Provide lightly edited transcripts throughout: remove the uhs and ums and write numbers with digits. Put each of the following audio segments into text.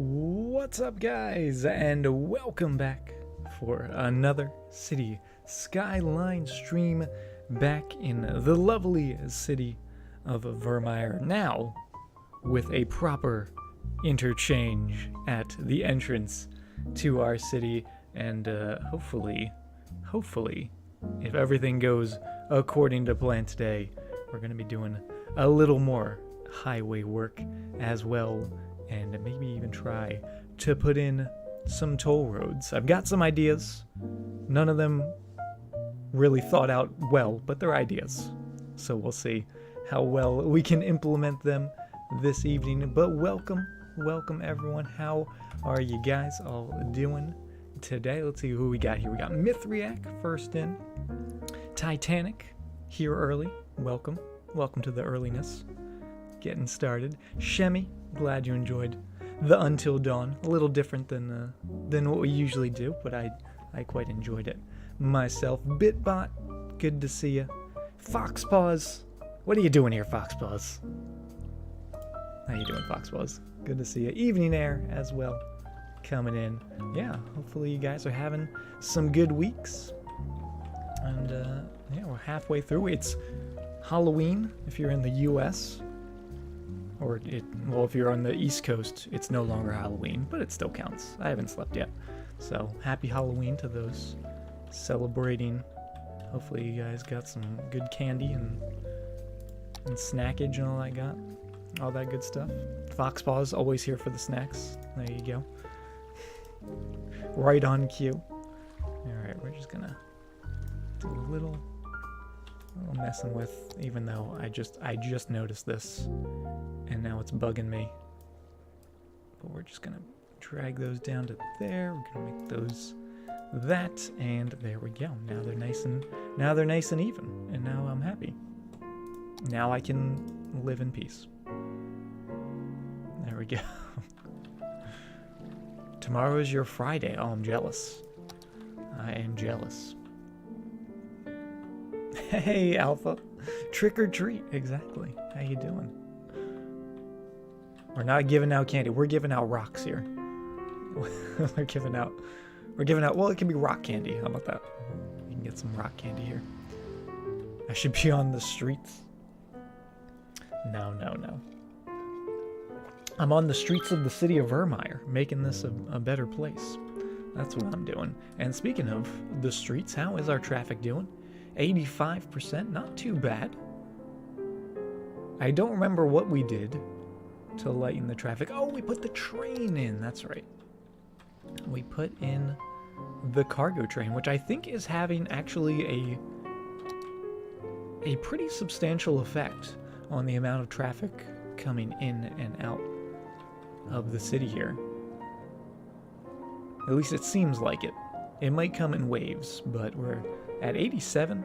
What's up, guys, and welcome back for another City Skyline stream back in the lovely city of Virmire. Now, with a proper interchange at the entrance to our city, and hopefully, if everything goes according to plan today, we're going to be doing a little more highway work as well, and maybe even try to put in some toll roads. I've got some ideas. None of them really thought out well, but they're ideas. So we'll see how well we can implement them this evening. But welcome everyone. How are you guys all doing today? Let's see who we got here. We got Mithriac first in. Titanic here early. Welcome to the earliness. Getting started. Shemmy, glad you enjoyed the Until Dawn. A little different than what we usually do, but I quite enjoyed it myself. Bitbot, good to see you. Foxpaws, what are you doing here, Foxpaws? How you doing, Foxpaws? Good to see you. Evening Air as well, coming in. Yeah, hopefully you guys are having some good weeks. And yeah, we're halfway through. It's Halloween if you're in the U.S. Well, if you're on the East Coast, it's no longer Halloween, but it still counts. I haven't slept yet. So, happy Halloween to those celebrating. Hopefully you guys got some good candy and snackage and all that good stuff. Foxpaws, always here for the snacks. There you go. Right on cue. Alright, we're just gonna do a little messing with, even though I just noticed this and now it's bugging me. But we're just gonna drag those down to there. We're gonna make those that, and there we go. Now they're nice and even, and now I'm happy. Now I can live in peace. There we go. Tomorrow is your Friday. Oh, I'm jealous. I am jealous. Hey, Alpha. Trick or treat. Exactly. How you doing? We're not giving out candy. We're giving out rocks here. We're giving out, well, it can be rock candy. How about that? You can get some rock candy here. I should be on the streets. No. I'm on the streets of the city of Virmire, making this a better place. That's what I'm doing. And speaking of the streets, how is our traffic doing? 85%, not too bad. I don't remember what we did to lighten the traffic. Oh, we put the train in, that's right. We put in the cargo train, which I think is having actually a pretty substantial effect on the amount of traffic coming in and out of the city here. At least it seems like it. It might come in waves, but we're at 87.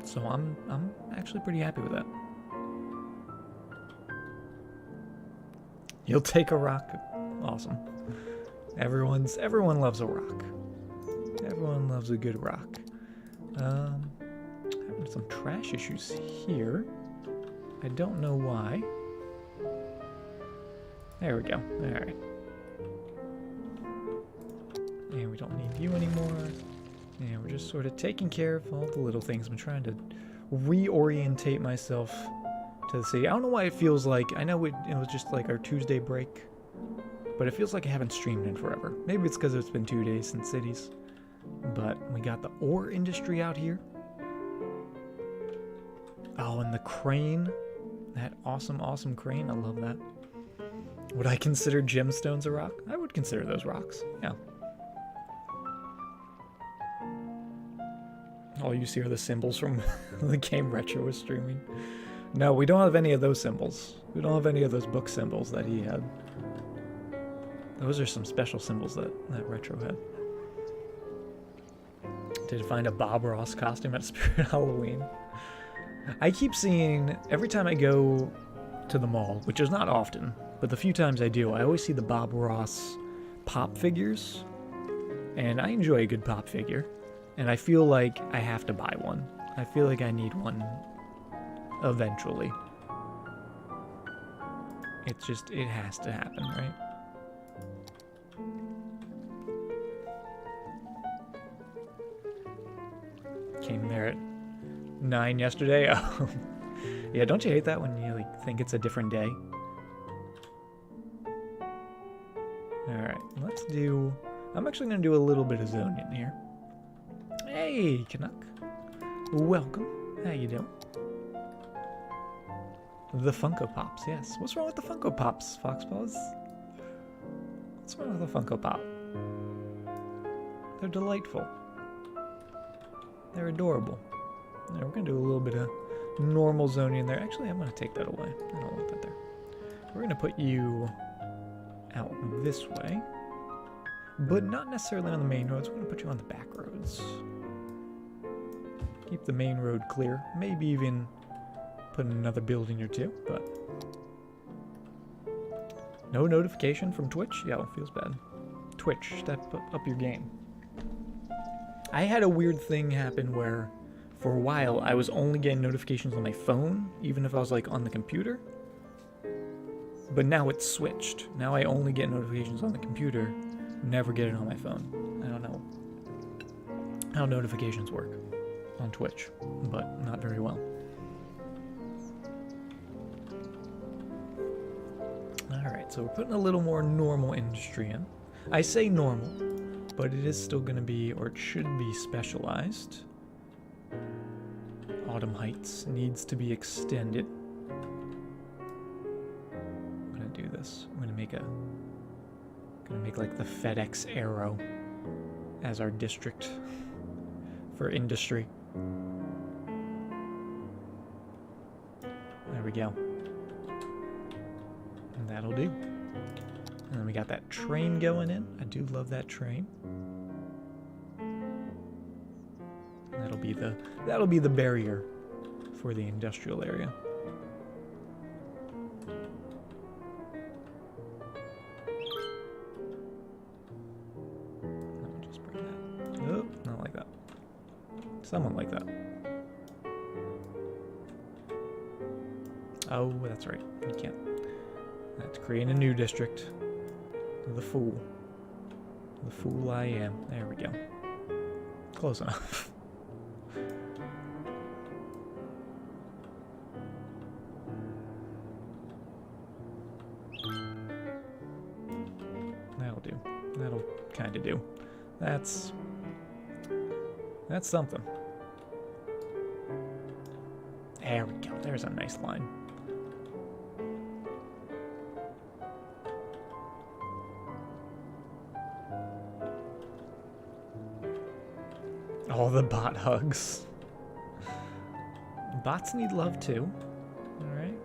So I'm actually pretty happy with that. You'll take a rock. Awesome. Everyone loves a rock. Everyone loves a good rock. Having some trash issues here. I don't know why. There we go. Alright. And we don't need you anymore. And we're just sort of taking care of all the little things. I'm trying to reorientate myself to the city. I don't know why it feels like, I know it was just like our Tuesday break, but it feels like I haven't streamed in forever. Maybe it's because it's been 2 days since cities. But we got the ore industry out here. Oh, and the crane. That awesome crane. I love that. Would I consider gemstones a rock? I would consider those rocks. Yeah. All you see are the symbols from the game Retro was streaming. No, we don't have any of those symbols. We don't have any of those book symbols that he had. Those are some special symbols that Retro had. Did find a Bob Ross costume at Spirit Halloween. I keep seeing, every time I go to the mall, which is not often, but the few times I do, I always see the Bob Ross pop figures. And I enjoy a good pop figure. And I feel like I have to buy one. I feel like I need one eventually. It's just, it has to happen, right? Came there at 9 yesterday. Oh, yeah, don't you hate that when you like think it's a different day? Alright, let's do... I'm actually going to do a little bit of zoning here. Hey, Canuck. Welcome. How you doing? The Funko Pops, yes. What's wrong with the Funko Pops, Foxpaws? What's wrong with the Funko Pop? They're delightful. They're adorable. Now we're going to do a little bit of normal zoning in there. Actually, I'm going to take that away. I don't want that there. We're going to put you out this way, but not necessarily on the main roads. We're going to put you on the back roads. Keep the main road clear. Maybe even put another building or two, but no notification from Twitch? Yeah, it feels bad. Twitch, step up your game. I had a weird thing happen where for a while I was only getting notifications on my phone, even if I was like on the computer. But now it's switched. Now I only get notifications on the computer, never get it on my phone. I don't know how notifications work on Twitch, but not very well. Alright, so we're putting a little more normal industry in. I say normal, but it is still going to be, or it should be, specialized. Autumn Heights needs to be extended. I'm going to do this. I'm going to make like the FedEx Arrow as our district for industry. There we go. And that'll do. And then we got that train going in. I do love that train. And that'll be the barrier for the industrial area. I'll just bring that. Oh, not like that. Someone like that. Oh, that's right. You can't. That's creating a new district. The fool. The fool I am. There we go. Close enough. That'll do. That'll kind of do. That's something. There we go. There's a nice line. All the bot hugs. Bots need love too. Alright.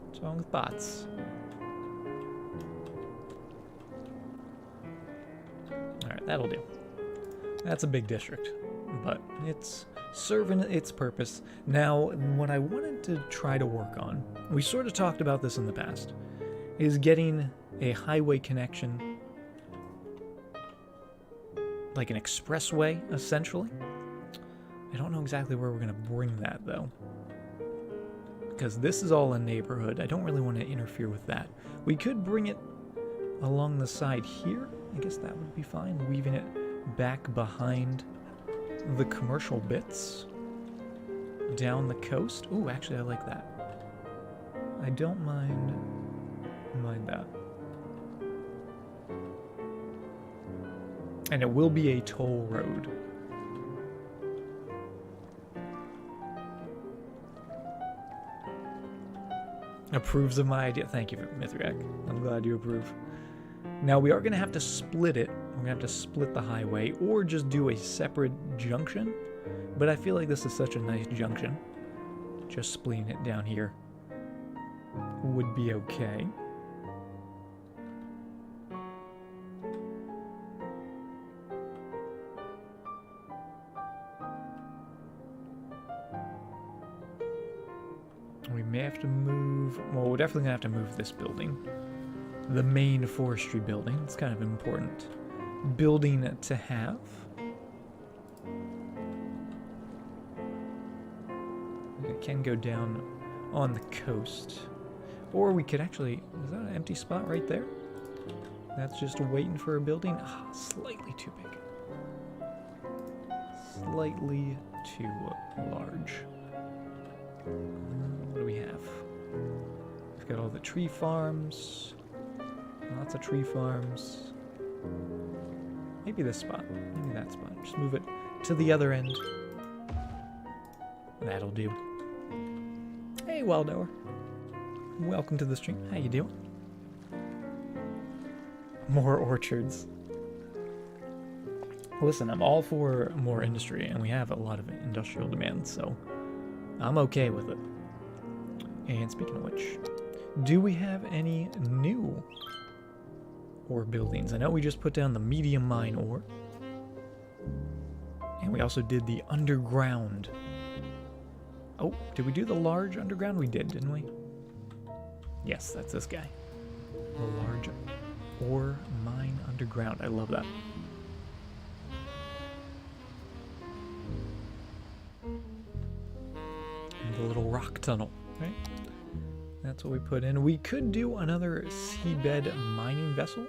What's wrong with bots? Alright, that'll do. That's a big district, but it's serving its purpose. Now, what I wanted to try to work on, we sort of talked about this in the past, is getting a highway connection, like an expressway, essentially. I don't know exactly where we're going to bring that, though, because this is all a neighborhood. I don't really want to interfere with that. We could bring it along the side here. I guess that would be fine, weaving it back behind the commercial bits down the coast. Ooh, actually, I like that. I don't mind that. And it will be a toll road. Approves of my idea. Thank you, Mithriak. I'm glad you approve. Now, we are going to have to split it. We're going to have to split the highway or just do a separate junction. But I feel like this is such a nice junction. Just splitting it down here would be okay. We may have to move... Well, we're definitely going to have to move this building. The main forestry building. It's kind of an important building to have. It can go down on the coast. Or we could actually, is that an empty spot right there? That's just waiting for a building? Ah, slightly too big. Slightly too large. What do we have? We've got all the tree farms. Lots of tree farms. Maybe this spot. Maybe that spot. Just move it to the other end. That'll do. Hey, Wildower. Welcome to the stream. How you doing? More orchards. Listen, I'm all for more industry, and we have a lot of industrial demand, so I'm okay with it. And speaking of which, do we have any new ore buildings? I know we just put down the medium mine ore. And we also did the underground. Oh, did we do the large underground? We did, didn't we? Yes, that's this guy. The large ore mine underground. I love that. And the little rock tunnel, right? That's what we put in. We could do another seabed mining vessel.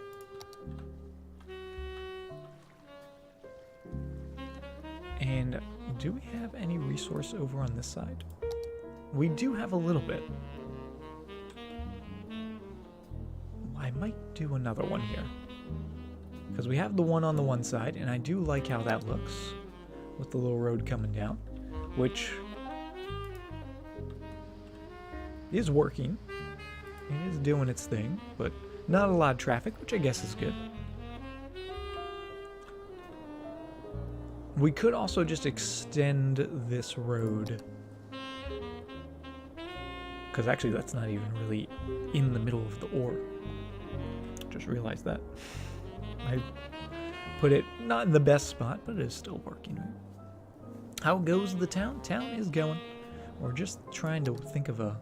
And do we have any resource over on this side? We do have a little bit. I might do another one here. Because we have the one on the one side, and I do like how that looks with the little road coming down, which is working. It is doing its thing, but not a lot of traffic, which I guess is good. We could also just extend this road. Because actually that's not even really in the middle of the ore. Just realized that. I put it not in the best spot, but it is still working. Right? How goes the town? Town is going. We're just trying to think of a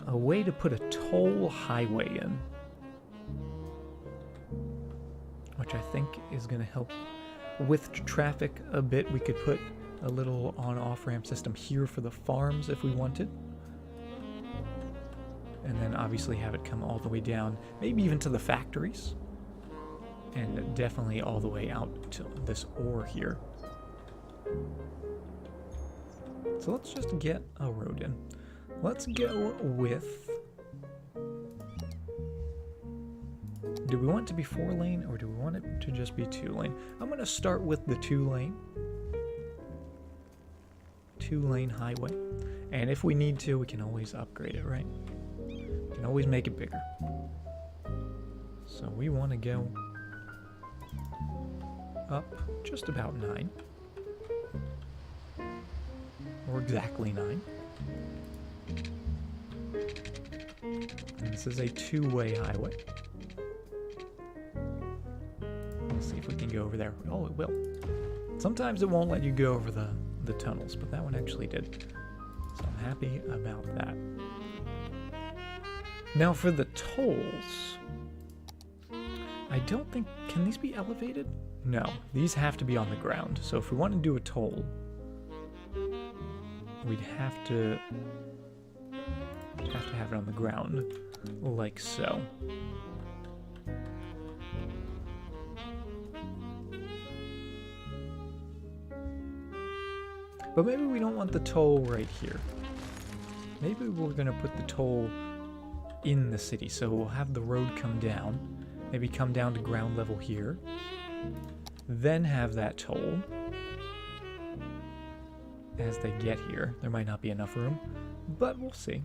way to put a toll highway in. Which I think is going to help with traffic a bit. We could put a little on-off ramp system here for the farms if we wanted. And then obviously have it come all the way down, maybe even to the factories. And definitely all the way out to this ore here. So let's just get a road in. Let's go with... Do we want it to be 4-lane or do we want it to just be 2-lane? I'm going to start with the 2-lane. 2-lane highway. And if we need to, we can always upgrade it, right? We can always make it bigger. So we want to go up just about 9. Or exactly 9. And this is a 2-way highway. Let's see if we can go over there. Oh, it will. Sometimes it won't let you go over the tunnels, but that one actually did. So I'm happy about that. Now for the tolls, I don't think, can these be elevated? No, these have to be on the ground. So if we want to do a toll, we'd have to have it on the ground, like so. But maybe we don't want the toll right here. Maybe we're going to put the toll in the city. So we'll have the road come down. Maybe come down to ground level here. Then have that toll. As they get here. There might not be enough room, but we'll see.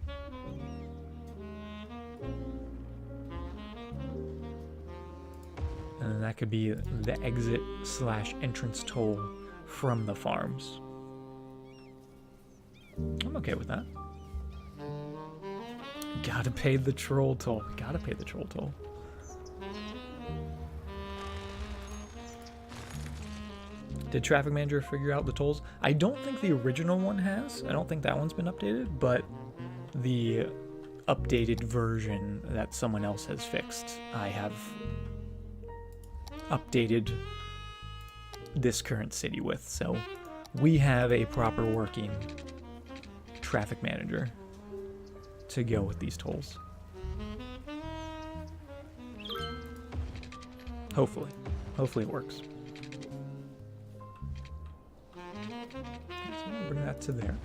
And then that could be the exit / entrance toll from the farms. I'm okay with that. Gotta pay the troll toll. Gotta pay the troll toll. Did Traffic Manager figure out the tolls? I don't think the original one has. I don't think that one's been updated, but the updated version that someone else has fixed, I have updated this current city with. So we have a proper working Traffic Manager to go with these tolls. Hopefully. Hopefully it works. So bring that to there.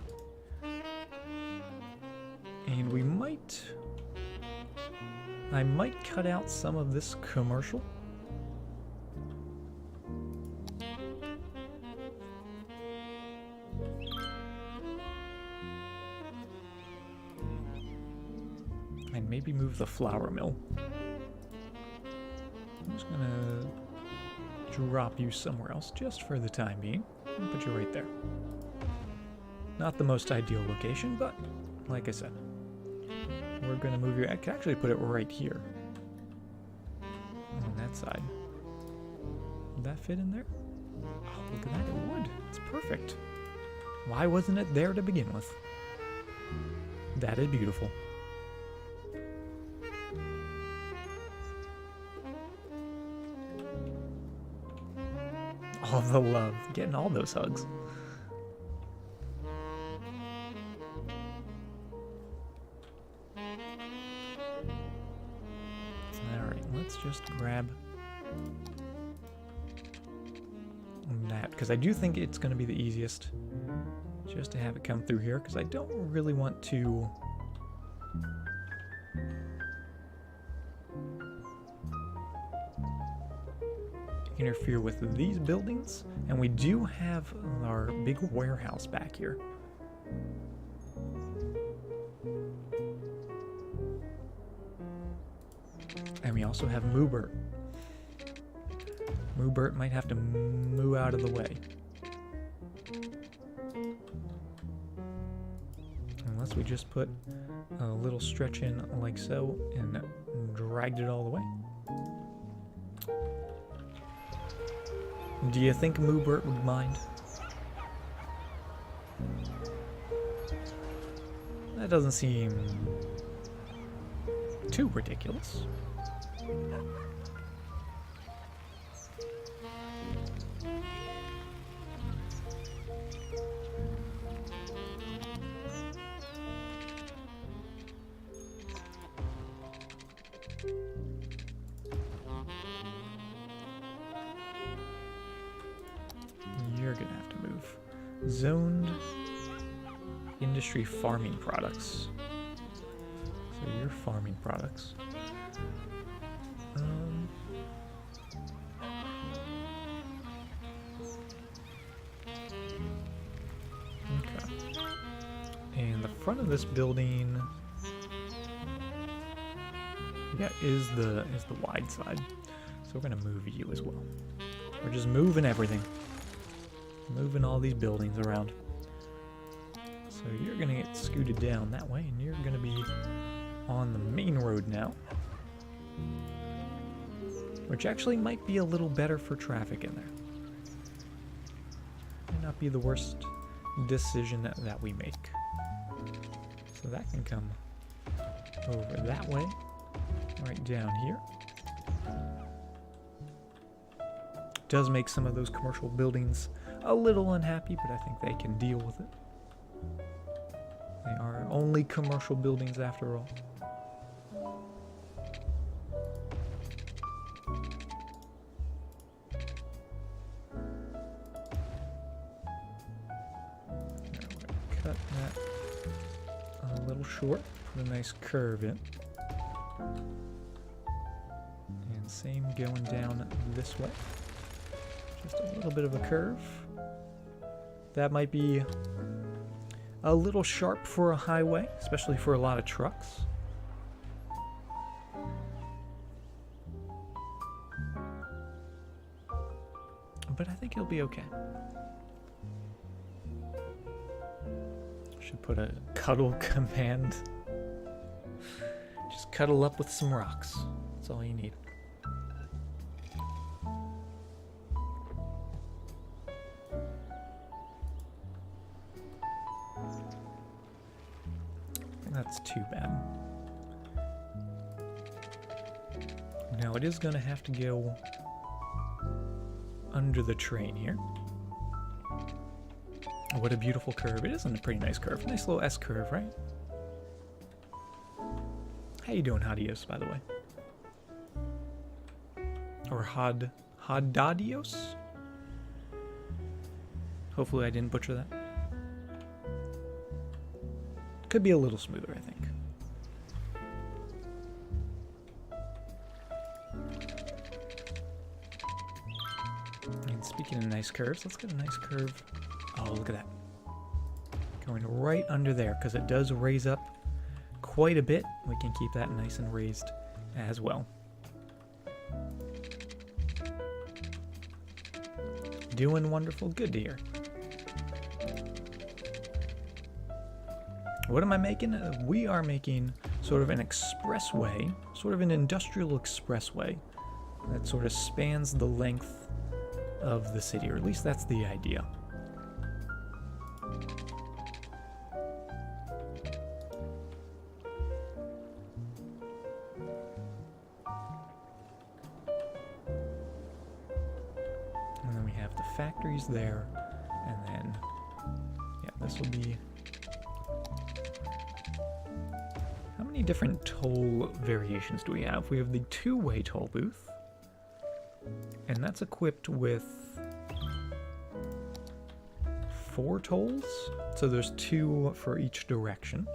And we might... I might cut out some of this commercial. And maybe move the flour mill. I'm just gonna drop you somewhere else just for the time being. I'll put you right there. Not the most ideal location, but like I said, we're gonna move you. I could actually put it right here on that side. Would that fit in there? Oh, look at that, it would. It's perfect. Why wasn't it there to begin with? That is beautiful. All the love. Getting all those hugs. Alright, let's just grab that, because I do think it's going to be the easiest just to have it come through here, because I don't really want to interfere with these buildings, and we do have our big warehouse back here. And we also have Moobert. Moobert might have to move out of the way. Unless we just put a little stretch in like so and dragged it all the way. Do you think Moobert would mind? That doesn't seem too ridiculous. You're gonna have to move. Zoned industry farming products. So you're farming products. Okay. And the front of this building, yeah, is the wide side. So we're gonna move you as well. We're just moving everything. Moving all these buildings around. So you're gonna get scooted down that way, and you're gonna be on the main road now. Which actually might be a little better for traffic in there. Might not be the worst decision that we make. So that can come over that way, right down here. Does make some of those commercial buildings a little unhappy, but I think they can deal with it. They are only commercial buildings after all. Cut that a little short, put a nice curve in. And same going down this way. Just a little bit of a curve. That might be a little sharp for a highway, especially for a lot of trucks. But I think it'll be okay. Should put a cuddle command. Just cuddle up with some rocks. That's all you need. That's too bad. Now it is going to have to go under the train here. Oh, what a beautiful curve. It isn't a pretty nice curve. Nice little S curve, right? How you doing, Hadios, by the way? Or Haddadios? Hopefully I didn't butcher that. Could be a little smoother, I think. And speaking of nice curves, let's get a nice curve. Oh, look at that. Going right under there, because it does raise up quite a bit. We can keep that nice and raised as well. Doing wonderful. Good to hear. What am I making? We are making sort of an expressway, sort of an industrial expressway that sort of spans the length of the city, or at least that's the idea. And then we have the factories there, and then, yeah, this will be... How many different toll variations do we have? We have the two-way toll booth, and that's equipped with 4 tolls, so there's 2 for each direction.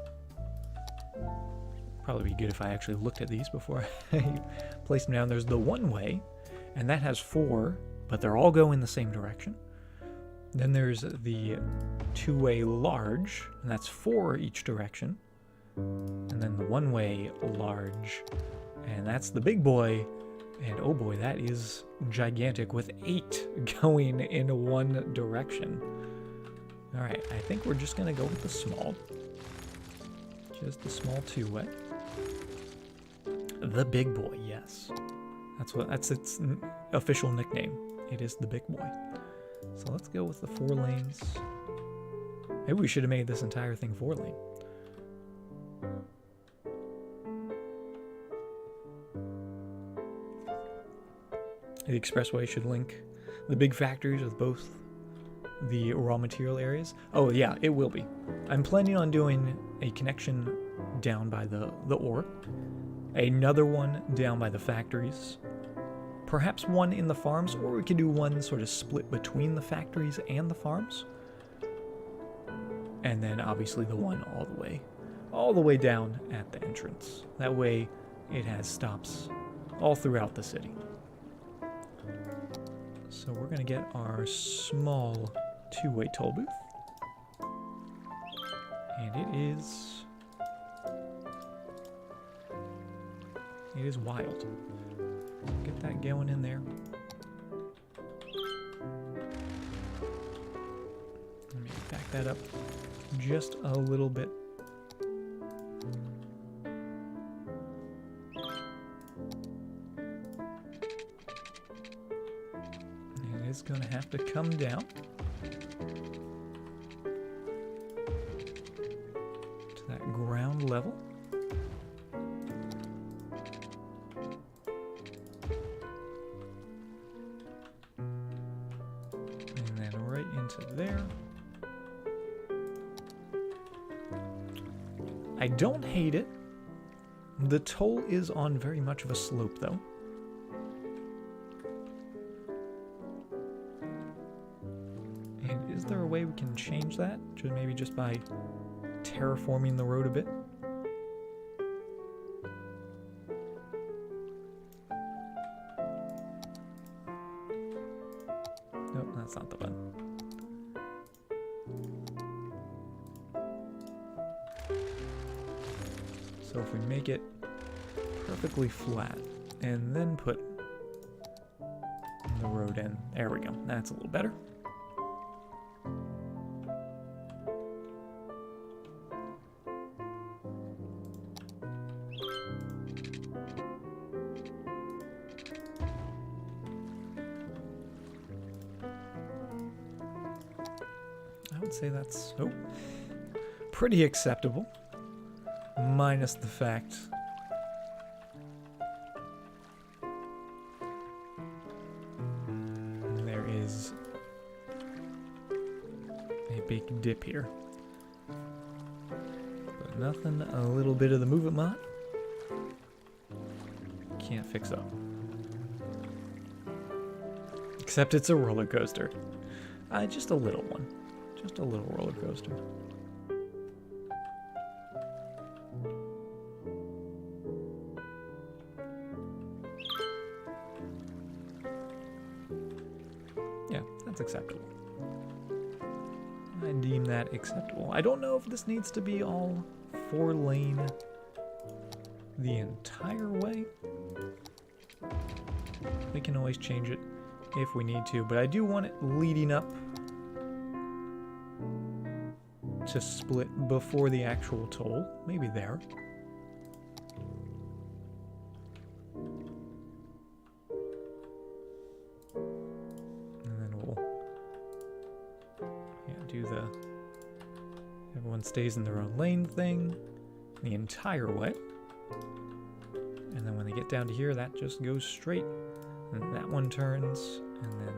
Probably be good if I actually looked at these before I placed them down. There's the one-way, and that has 4, but they're all going the same direction. Then there's the two-way large, and that's 4 each direction. And then the one-way large, and that's the big boy. And oh boy, that is gigantic with 8 going in one direction. Alright, I think we're just gonna go with the small. Just the small two-way. The big boy, yes. That's its official nickname. It is the big boy. So let's go with the 4 lanes. Maybe we should have made this entire thing 4-lane. The expressway should link the big factories with both the raw material areas. Oh yeah, it will be. I'm planning on doing a connection down by the ore, another one down by the factories, perhaps one in the farms, or we could do one sort of split between the factories and the farms. And then obviously the one all the way down at the entrance. That way it has stops all throughout the city. So we're going to get our small two-way toll booth. And it is wild. Get that going in there. Let me back that up just a little bit. It's going to have to come down to that ground level. And then right into there. I don't hate it. The toll is on very much of a slope though. Is there a way we can change that? Maybe just by terraforming the road a bit? Nope, that's not the button. So if we make it perfectly flat and then put the road in, there we go. That's a little better. I would say that's pretty acceptable, minus the fact there is a big dip here. But nothing a little bit of the movement mod can't fix up. Except it's a roller coaster. Just a little one. Just a little roller coaster. Yeah, that's acceptable. I deem that acceptable. I don't know if this needs to be all 4-lane the entire way. We can always change it if we need to, but I do want it leading up to split before the actual toll. Maybe there. And then we'll do the everyone stays in their own lane thing the entire way. And then when they get down to here, that just goes straight. And that one turns, and then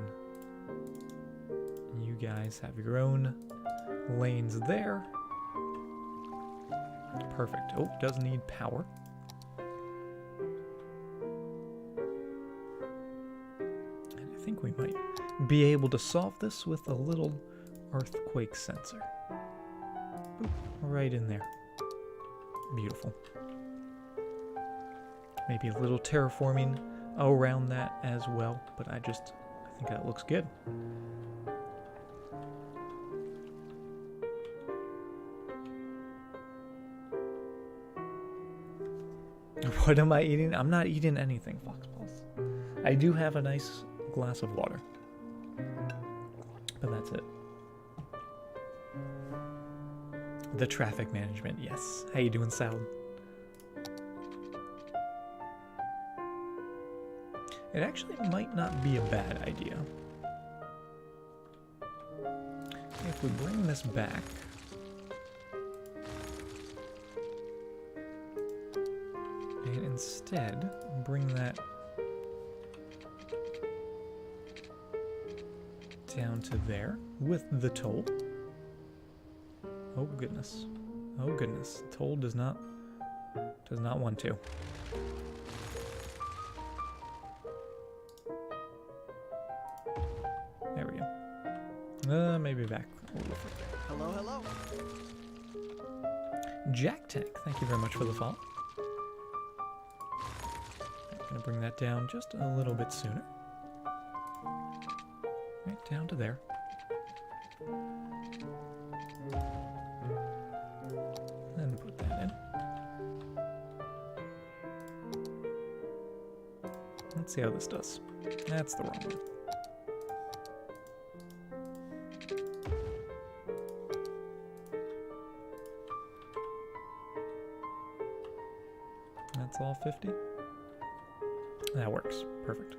you guys have your own lanes there. Perfect. Oh, does need power. And I think we might be able to solve this with a little earthquake sensor. Boop, right in there. Beautiful. Maybe a little terraforming around that as well, but I think that looks good. What am I eating? I'm not eating anything, Foxballs. I do have a nice glass of water, but that's it. The traffic management, yes. How you doing, Salad? It actually might not be a bad idea if we bring this back and instead bring that down to there with the toll. Oh goodness. Oh goodness. Toll does not want to. There we go. Maybe back a little further. Hello, hello. Jack Tech, thank you very much for the follow. I'm gonna bring that down just a little bit sooner. Right down to there. Then put that in. Let's see how this does. That's the wrong one. That's all 50. That works. Perfect.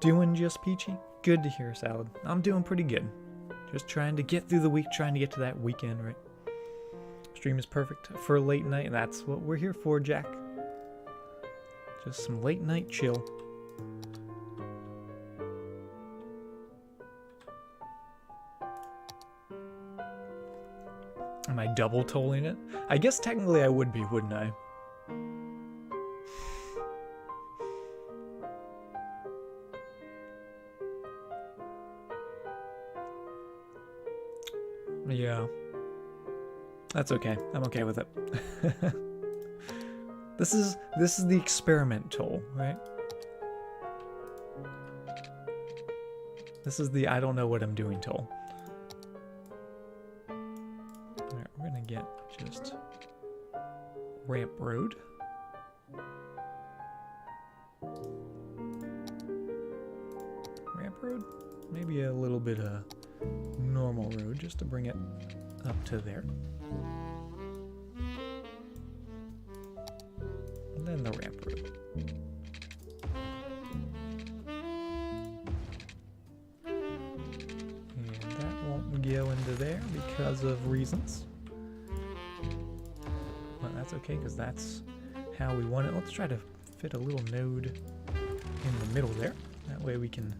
Doing just peachy? Good to hear, Salad. I'm doing pretty good. Just trying to get through the week, trying to get to that weekend, right? Stream is perfect for a late night. That's what we're here for, Jack. Just some late night chill. Am I double tolling it? I guess technically I would be, wouldn't I? Yeah. That's okay. I'm okay with it. This is the experiment toll, right? This is the I don't know what I'm doing toll. Alright, we're gonna get just ramp road. Ramp road? Maybe a little bit of normal road just to bring it up to there. And then the ramp road. And that won't go into there because of reasons. But that's okay because that's how we want it. Let's try to fit a little node in the middle there. That way we can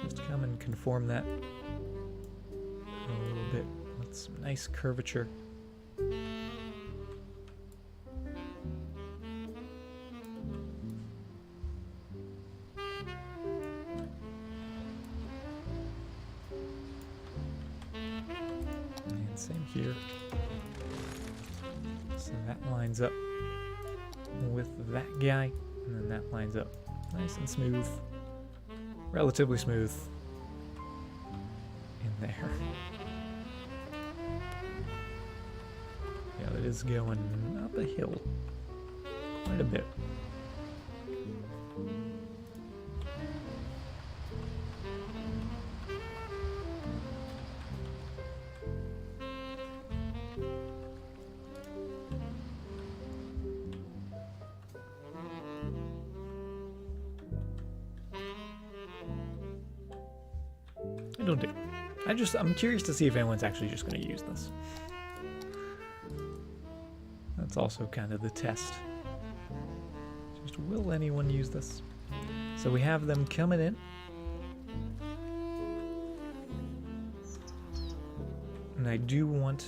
just come and conform that a little bit with some nice curvature. Same here. So that lines up with that guy, and then that lines up nice and smooth. Relatively smooth in there. Yeah, it is going up a hill quite a bit. It'll do. I'm curious to see if anyone's actually just going to use this. That's also kind of the test. Just will anyone use this? So we have them coming in. And I do want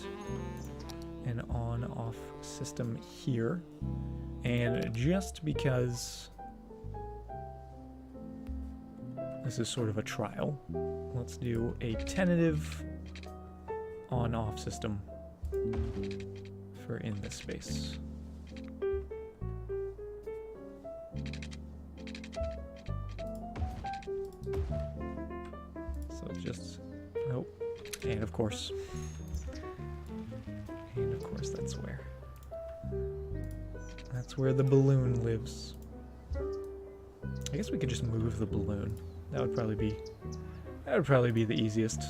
an on-off system here. And just because this is sort of a trial, let's do a tentative on-off system for in this space. So just, oh, and of course that's where the balloon lives. I guess we could just move the balloon. That would probably be the easiest.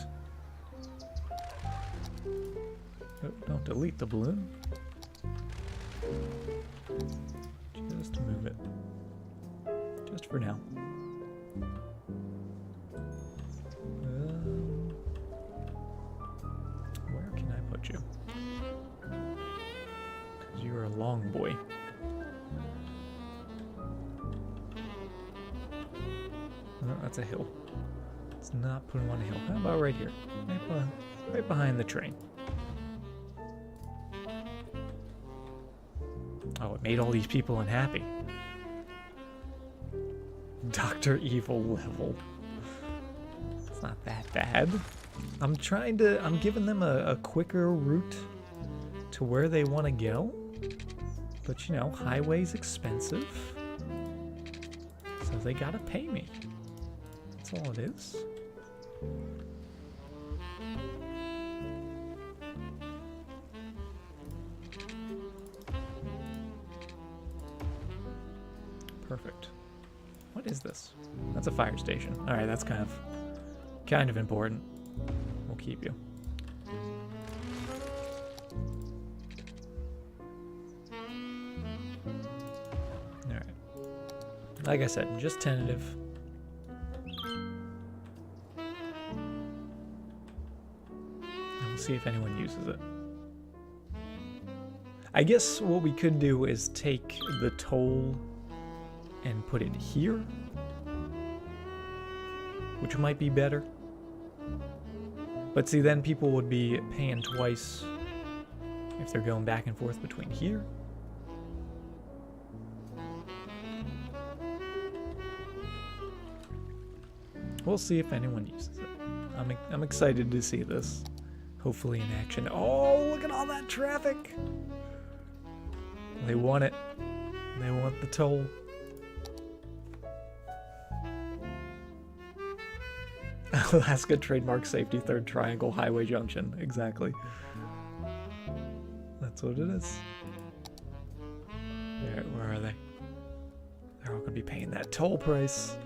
Oh, don't delete the balloon. Just move it. Just for now. Where can I put you? Because you're a long boy. No, that's a hill. Let's not put him on a hill. How about right here? Right behind the train. Oh, it made all these people unhappy. Dr. Evil level. It's not that bad. I'm giving them a quicker route to where they want to go. But you know, highway's expensive. So they gotta pay me. That's all it is. Perfect. What is this? That's a fire station. All right, that's kind of important. We'll keep you. All right. Like I said, just tentative. See if anyone uses it. I guess what we could do is take the toll and put it here, which might be better. But see, then people would be paying twice if they're going back and forth between here. We'll see if anyone uses it. I'm excited to see this. Hopefully in action. Oh, look at all that traffic! They want it. They want the toll. Alaska trademark safety, third triangle, highway junction. Exactly. That's what it is. Where are they? They're all gonna be paying that toll price.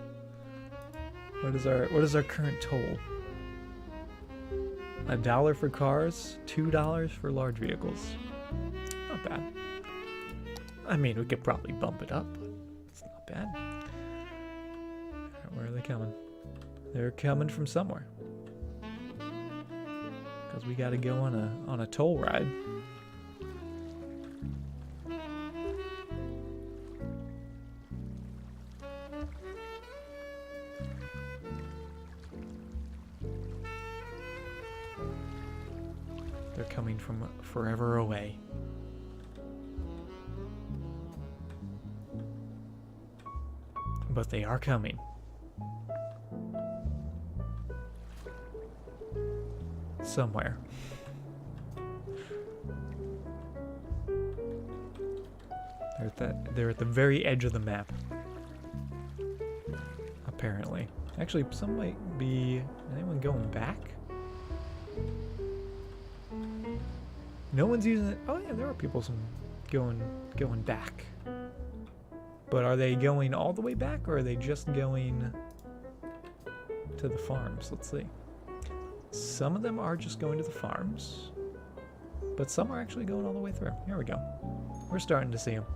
What is our current toll? $1 for cars, $2 for large vehicles. Not bad. I mean, we could probably bump it up, but it's not bad. Where are they coming? They're coming from somewhere. Because we gotta go on a toll ride. They're coming from forever away. But they are coming. Somewhere. They're at the very edge of the map. Apparently. Actually, some might be... Anyone going back? No one's using it. Oh yeah, there are people going back. But are they going all the way back, or are they just going to the farms? Let's see. Some of them are just going to the farms, but some are actually going all the way through. Here we go. We're starting to see them.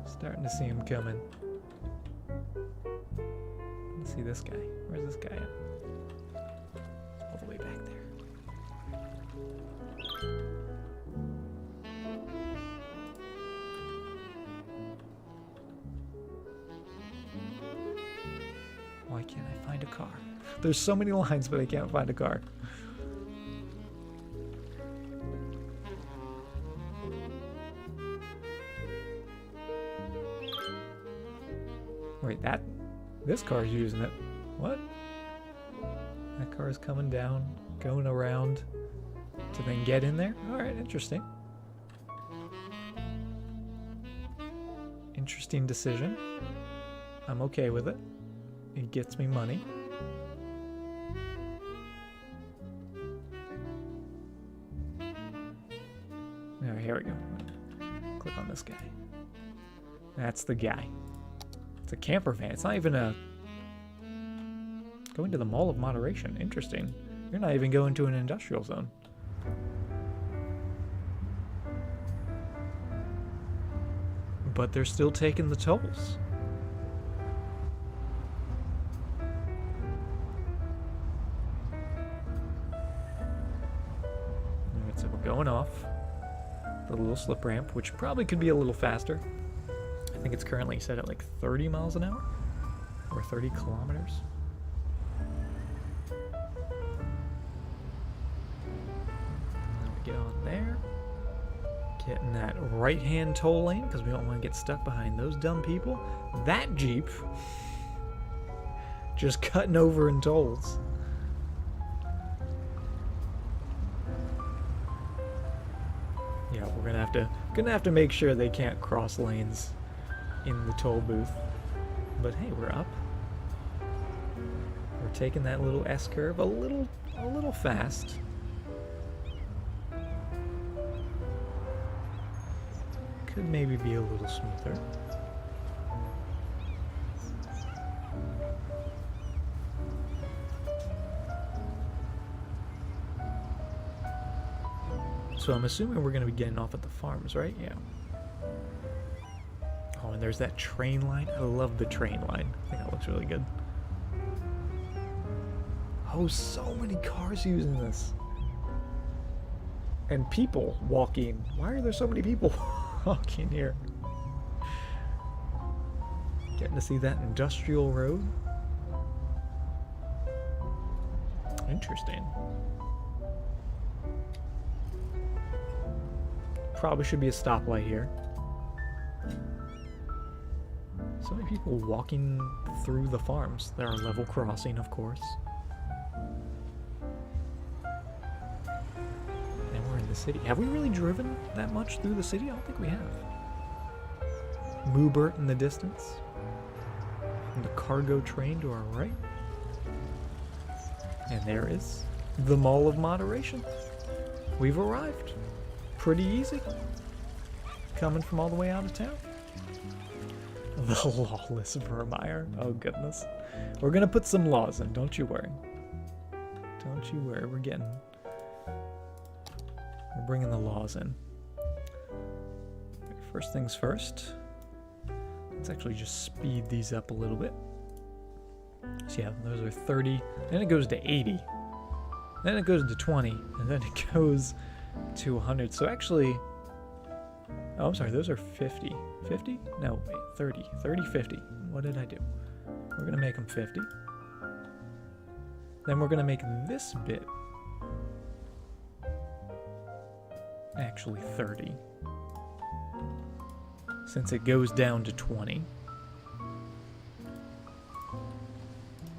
Starting to see them coming. Let's see this guy. Where's this guy at? All the way back there. Why can't I find a car? There's so many lines, but I can't find a car. Wait, this car's using it. What? That car is coming down, going around to then get in there? Alright, interesting. Interesting decision. I'm okay with it. It gets me money. Alright, here we go. Click on this guy. That's the guy. It's a camper van. It's not even a... Going to the Mall of Moderation. Interesting. You're not even going to an industrial zone. But they're still taking the tolls. Alright, so we're going off the little slip ramp, which probably could be a little faster. I think it's currently set at like 30 miles an hour or 30 kilometers. Now we get on there, get in that right-hand toll lane because we don't want to get stuck behind those dumb people. That Jeep just cutting over in tolls. Yeah, we're gonna have to make sure they can't cross lanes in the toll booth. But hey, we're up. We're taking that little S curve a little fast. Could maybe be a little smoother. So I'm assuming we're going to be getting off at the farms, right? Yeah. Oh, and there's that train line. I love the train line. I think that looks really good. Oh, so many cars using this. And people walking. Why are there so many people walking here? Getting to see that industrial road. Interesting. Probably should be a stoplight here. So many people walking through the farms. There are level crossing, of course. And we're in the city. Have we really driven that much through the city? I don't think we have. Moobert in the distance. And the cargo train to our right. And there is the Mall of Moderation. We've arrived. Pretty easy. Coming from all the way out of town. The lawless Virmire. Oh goodness. We're gonna put some laws in, don't you worry. Don't you worry, we're bringing the laws in. First things first. Let's actually just speed these up a little bit. So yeah, those are 30. Then it goes to 80. Then it goes to 20. And then it goes to 100. So actually... Oh, I'm sorry, those are 50. 50? No, wait, 30. 30, 50. What did I do? We're going to make them 50. Then we're going to make this bit actually 30. Since it goes down to 20.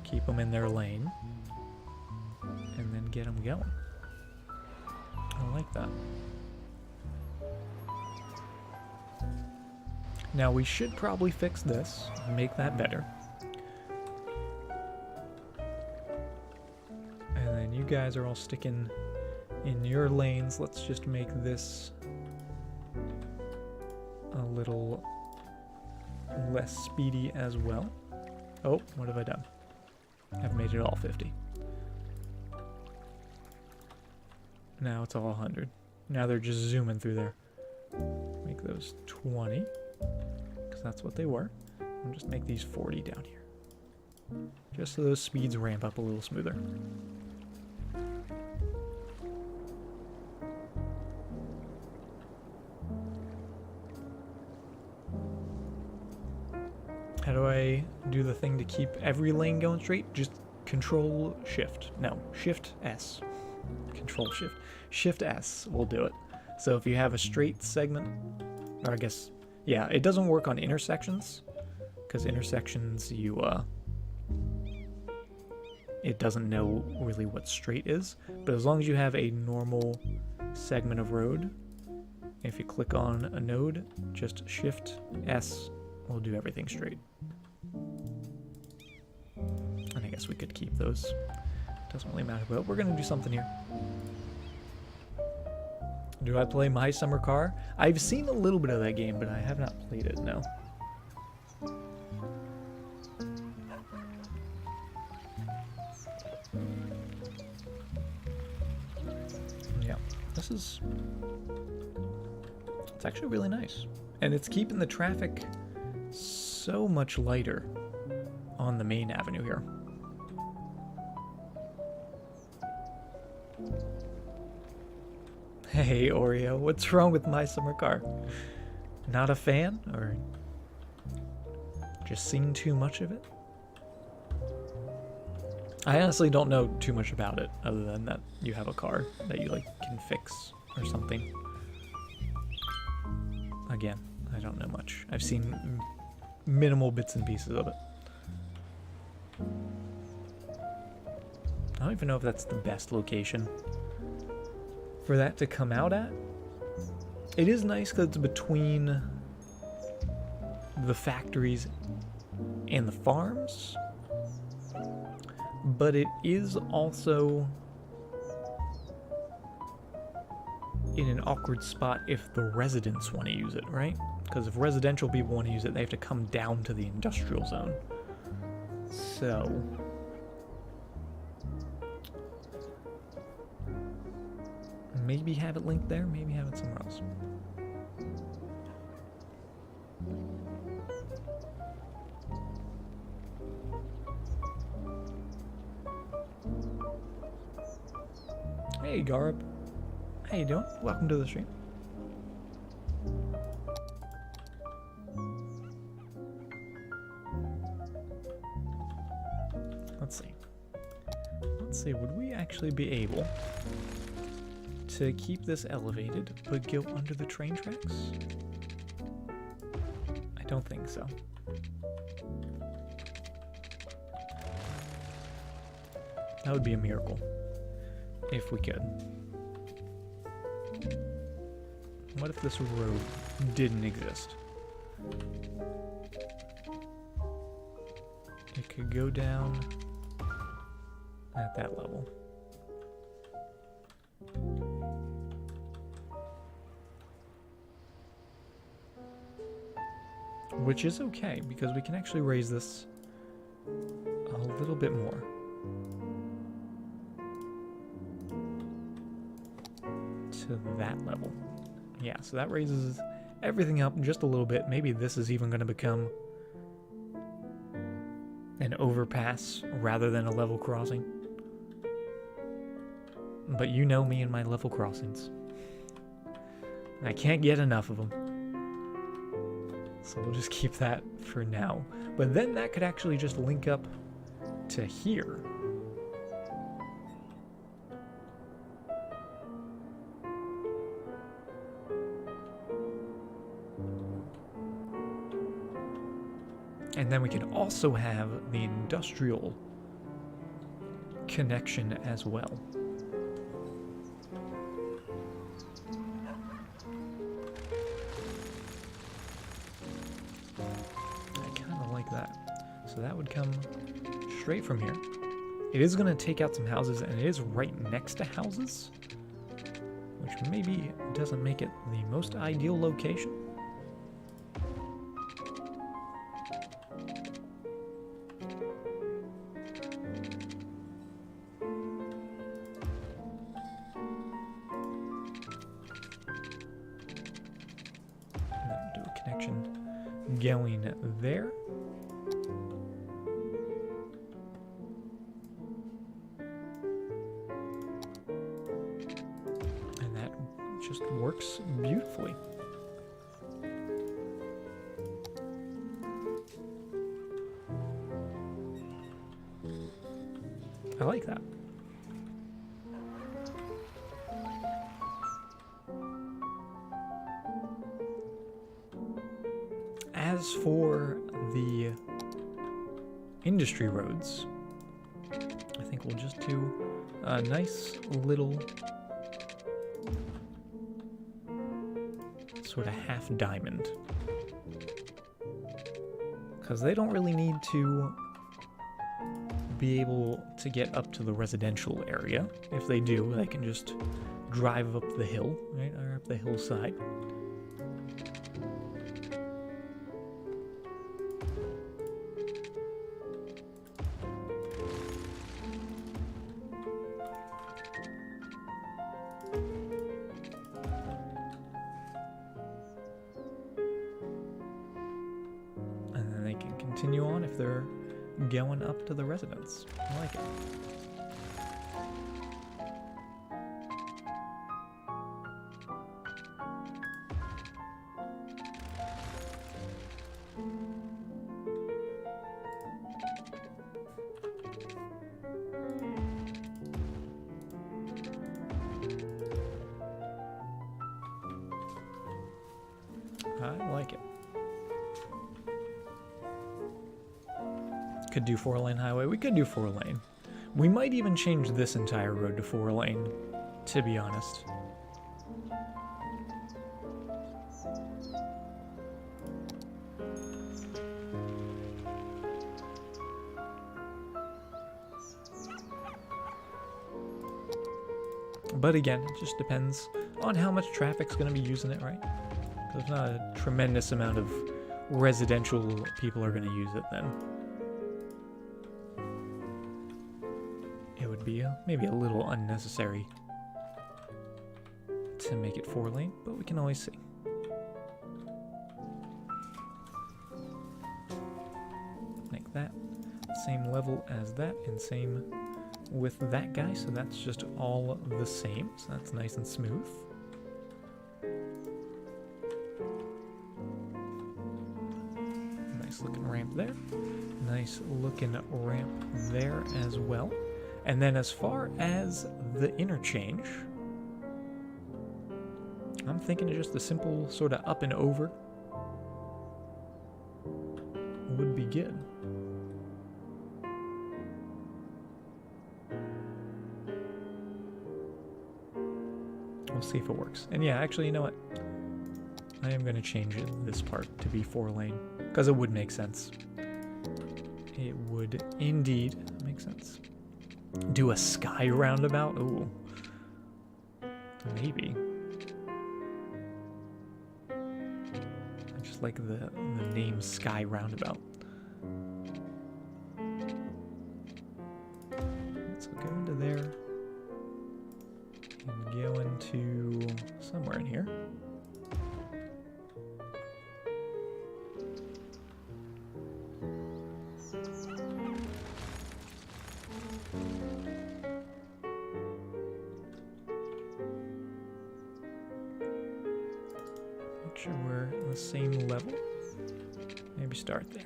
Keep them in their lane. And then get them going. I like that. Now we should probably fix this, make that better. And then you guys are all sticking in your lanes. Let's just make this a little less speedy as well. Oh, what have I done? I've made it all 50. Now it's all 100. Now they're just zooming through there. Make those 20, because that's what they were. And just make these 40 down here. Just so those speeds ramp up a little smoother. How do I do the thing to keep every lane going straight? Just Control Shift. No, Shift S. Control Shift. Shift S will do it. So if you have a straight segment, or I guess, yeah, it doesn't work on intersections, because intersections it doesn't know really what straight is. But as long as you have a normal segment of road, if you click on a node, just Shift S will do everything straight. And I guess we could keep those. Doesn't really matter, but we're gonna do something here. Do I play My Summer Car? I've seen a little bit of that game, but I have not played it, no. Yeah, this is... It's actually really nice. And it's keeping the traffic so much lighter on the main avenue here. Hey Oreo, what's wrong with My Summer Car? Not a fan, or just seen too much of it? I honestly don't know too much about it, other than that you have a car that you like can fix or something. Again, I don't know much. I've seen minimal bits and pieces of it. I don't even know if that's the best location for that to come out at. It is nice because it's between the factories and the farms, but it is also in an awkward spot if the residents want to use it, right? Because if residential people want to use it, they have to come down to the industrial zone. So maybe have it linked there, maybe have it somewhere else. Hey Garb, how you doing? Welcome to the stream. Let's see, would we actually be able to keep this elevated but go under the train tracks? I don't think so. That would be a miracle if we could. What if this road didn't exist? It could go down at that level. Which is okay, because we can actually raise this a little bit more. To that level. Yeah, so that raises everything up just a little bit. Maybe this is even going to become an overpass rather than a level crossing. But you know me and my level crossings. I can't get enough of them. So we'll just keep that for now. But then that could actually just link up to here. And then we can also have the industrial connection as well. So that would come straight from here. It is going to take out some houses, and it is right next to houses, which maybe doesn't make it the most ideal location. Do a connection going there. Just works beautifully. I like that. As for the industry roads, I think we'll just do a nice little sort of half diamond, because they don't really need to be able to get up to the residential area. If they do, they can just drive up the hill, right, or up the hillside. Continue on if they're going up to the residence. I like it. I like it. Could do 4-lane highway. We could do 4-lane. We might even change this entire road to 4-lane, to be honest. But again, it just depends on how much traffic's going to be using it, right? There's not a tremendous amount of residential people are going to use it then. It would be maybe a little unnecessary to make it 4-lane, but we can always see. Like that. Same level as that, and same with that guy, so that's just all the same. So that's nice and smooth. Nice looking ramp there. Nice looking ramp there as well. And then as far as the interchange, I'm thinking of just a simple sort of up and over would be good. We'll see if it works. And yeah, actually, you know what? I am going to change this part to be 4-lane, because it would make sense. It would indeed make sense. Do a sky roundabout? Ooh. Maybe. I just like the name Sky Roundabout. Let's go into there. And go into somewhere in here. Make sure we're on the same level. Maybe start there.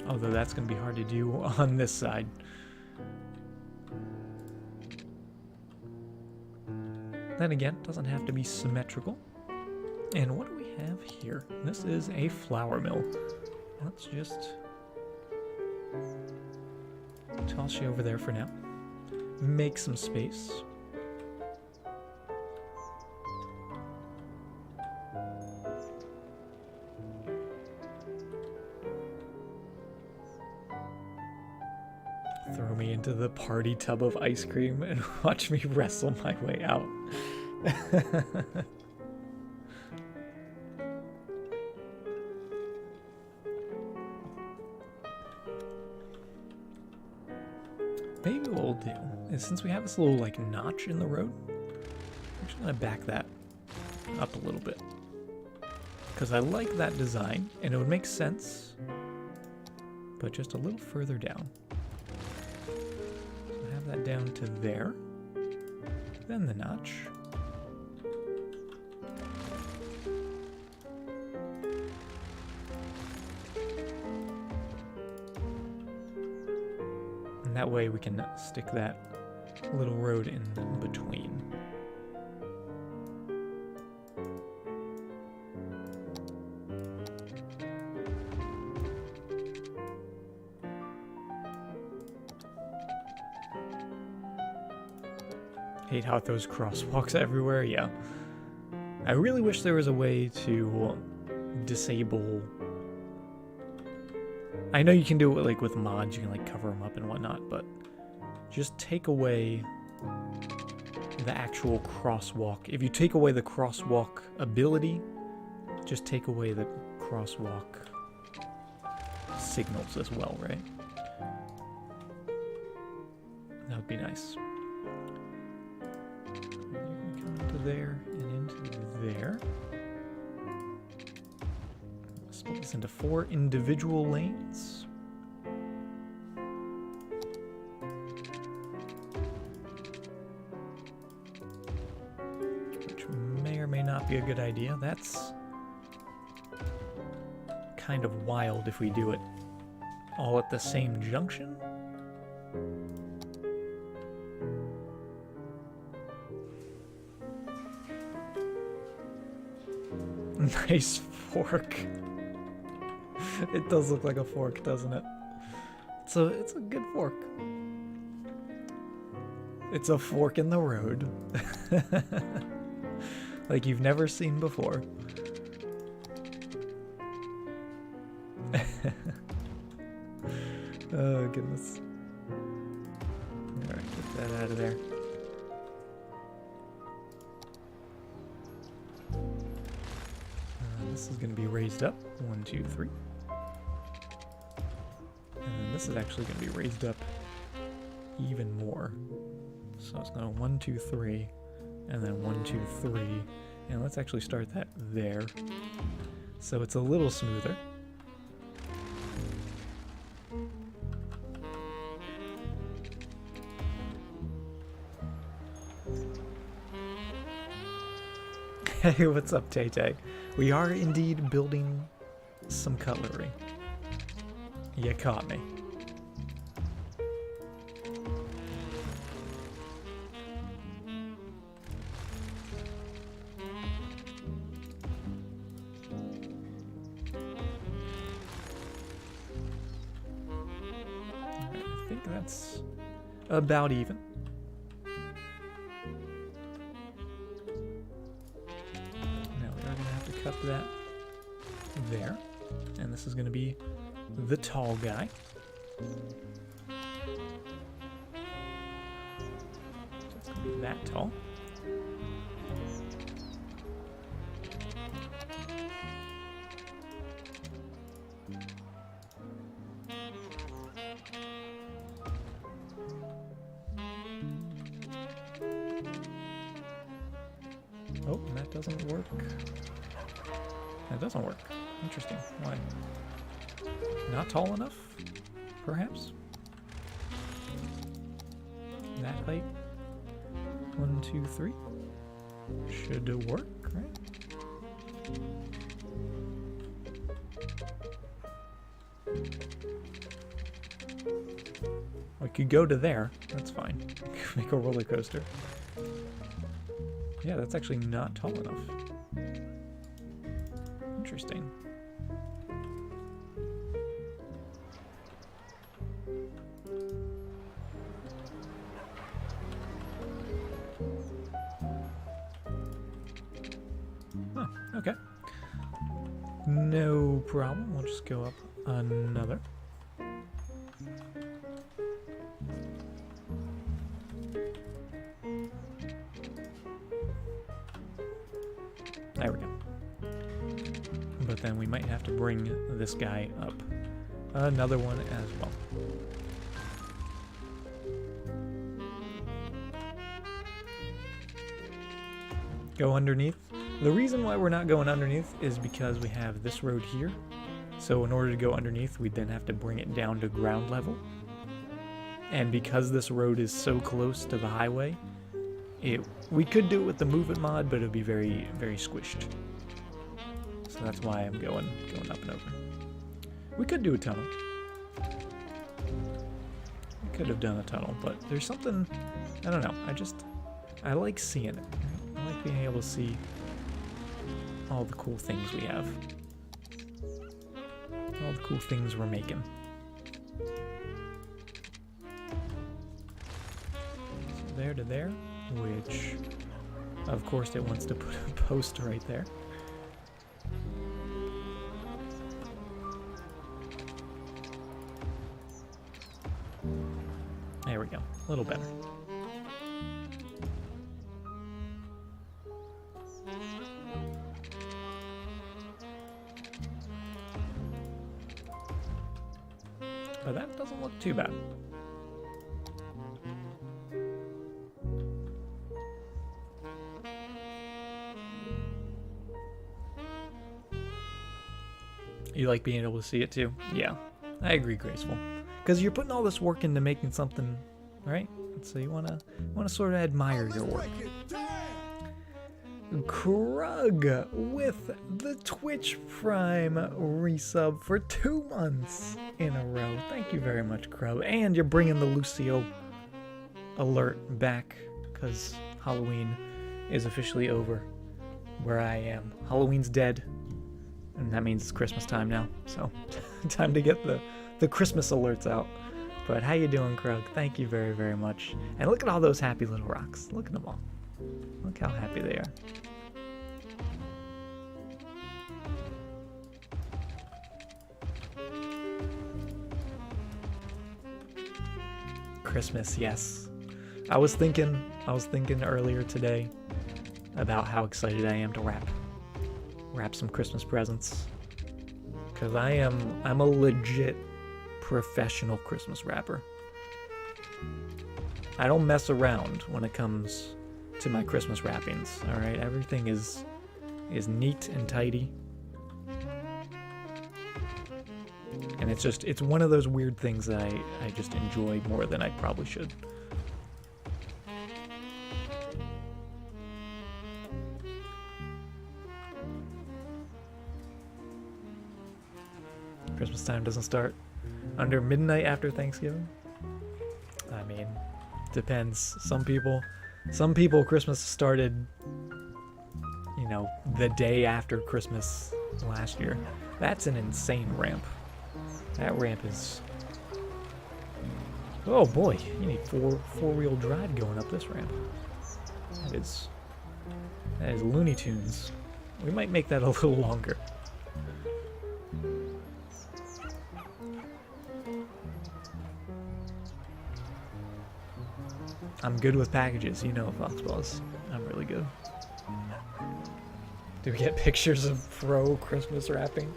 Although that's going to be hard to do on this side. Then again, it doesn't have to be symmetrical. And what do we have here? This is a flour mill. Let's just toss you over there for now. Make some space. Throw me into the party tub of ice cream and watch me wrestle my way out. Maybe what we'll do is, since we have this little like notch in the road, I'm just gonna back that up a little bit. Because I like that design and it would make sense, but just a little further down. So have that down to there, then the notch. And that way we can stick that little road in between. Hate how it throws crosswalks everywhere, yeah. I really wish there was a way to disable... I know you can do it like with mods, you can like cover them up and whatnot, but just take away the actual crosswalk. If you take away the crosswalk ability, just take away the crosswalk signals as well, right? That would be nice. There and into there. Split this into 4 individual lanes. Which may or may not be a good idea. That's kind of wild if we do it all at the same junction. Nice fork. It does look like a fork, doesn't it? So it's a good fork. It's a fork in the road. Like you've never seen before. Oh goodness. Alright, get that out of there. This is going to be raised up. 1, 2, 3. And then this is actually going to be raised up even more. So it's going to 1, 2, 3. And then 1, 2, 3. And let's actually start that there. So it's a little smoother. Hey, what's up, Tay-Tay? We are indeed building some cutlery. You caught me. Alright, I think that's about even. Cut that there, and this is going to be the tall guy. So it's going to be that tall. Oh, and that doesn't work. That doesn't work. Interesting. Why? Not tall enough? Perhaps? That height? 1, 2, 3. Should work, right? We could go to there. That's fine. Make a roller coaster. Yeah, that's actually not tall enough. Interesting. Huh, okay. No problem. We'll just go up another. but then we might have to bring this guy up. Another one as well. Go underneath. The reason why we're not going underneath is because we have this road here. So in order to go underneath, we'd then have to bring it down to ground level. And because this road is so close to the highway, we could do it with the Move It mod, but it would be very, very squished. So that's why I'm going up and over. We could do a tunnel. We could have done a tunnel, but there's something, I don't know, I like seeing it. I like being able to see all the cool things we have. All the cool things we're making. So there to there, which, of course, it wants to put a post right there. There we go. A little better. But that doesn't look too bad. You like being able to see it too? Yeah, I agree, Graceful. Because you're putting all this work into making something, right? So you wanna sort of admire your work. Krug with the Twitch Prime resub for 2 months in a row. Thank you very much, Krug. And you're bringing the Lucio alert back because Halloween is officially over where I am. Halloween's dead, and that means it's Christmas time now. So time to get the Christmas alerts out. But how you doing, Krug? Thank you very, very much. And look at all those happy little rocks. Look at them all. Look how happy they are. Christmas, yes. I was thinking earlier today about how excited I am to wrap some Christmas presents. Cause I'm a legit professional Christmas wrapper. I don't mess around when it comes to my Christmas wrappings. All right, everything is neat and tidy, and it's one of those weird things that I just enjoy more than I probably should. Christmas time doesn't start under midnight after Thanksgiving. I mean, depends. Some people Christmas started, you know, the day after Christmas last year. That's an insane ramp. That ramp is, oh boy, you need four-wheel drive going up this ramp. That is Looney Tunes. We might make that a little longer. I'm good with packages, you know, Foxballs. I'm really good. Do we get pictures of pro Christmas wrapping?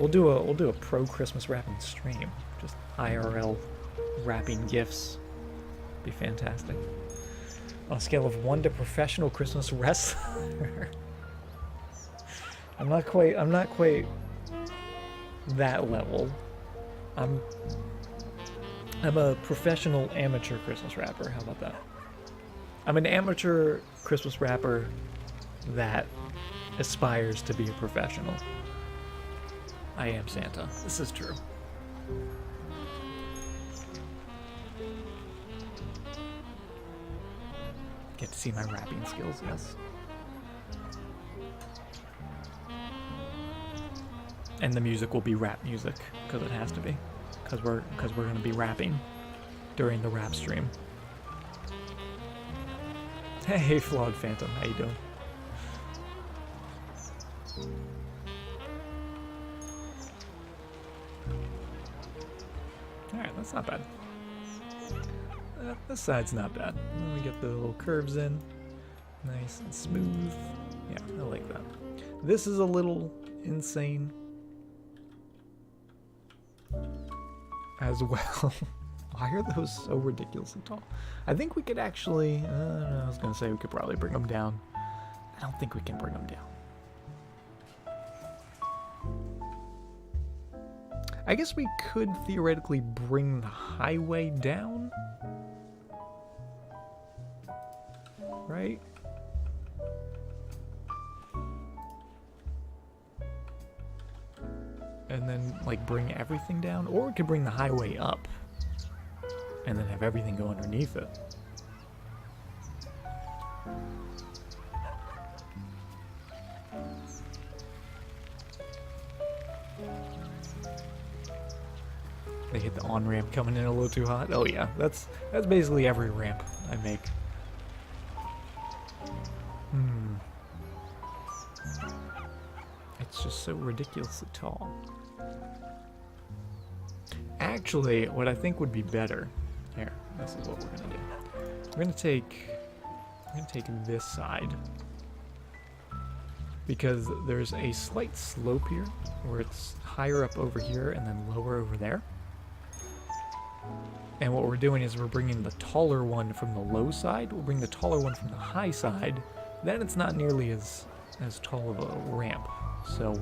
We'll do a pro Christmas wrapping stream. Just IRL wrapping gifts. Be fantastic. On a scale of 1 to professional Christmas wrestler. I'm not quite that level. I'm a professional amateur Christmas wrapper. How about that? I'm an amateur Christmas wrapper that aspires to be a professional. I am Santa. This is true. Get to see my wrapping skills, yes. And the music will be rap music, because it has to be. Because we're going to be rapping during the rap stream. Hey, Flawed Phantom, how you doing? Alright, that's not bad. This side's not bad. Then we get the little curves in. Nice and smooth. Yeah, I like that. This is a little insane as well. Why are those so ridiculously tall? I think we could actually, I was gonna say we could probably bring them down. I don't think we can bring them down. I guess we could theoretically bring the highway down, right? And then like bring everything down, or we could bring the highway up and then have everything go underneath it. They hit the on-ramp coming in a little too hot. Oh yeah, that's basically every ramp I make. It's just so ridiculously tall. Actually, what I think would be better, here, this is what we're gonna do. We're gonna take this side, because there's a slight slope here where it's higher up over here and then lower over there. And what we're doing is we're bringing the taller one from the low side, we'll bring the taller one from the high side, then it's not nearly as tall of a ramp. So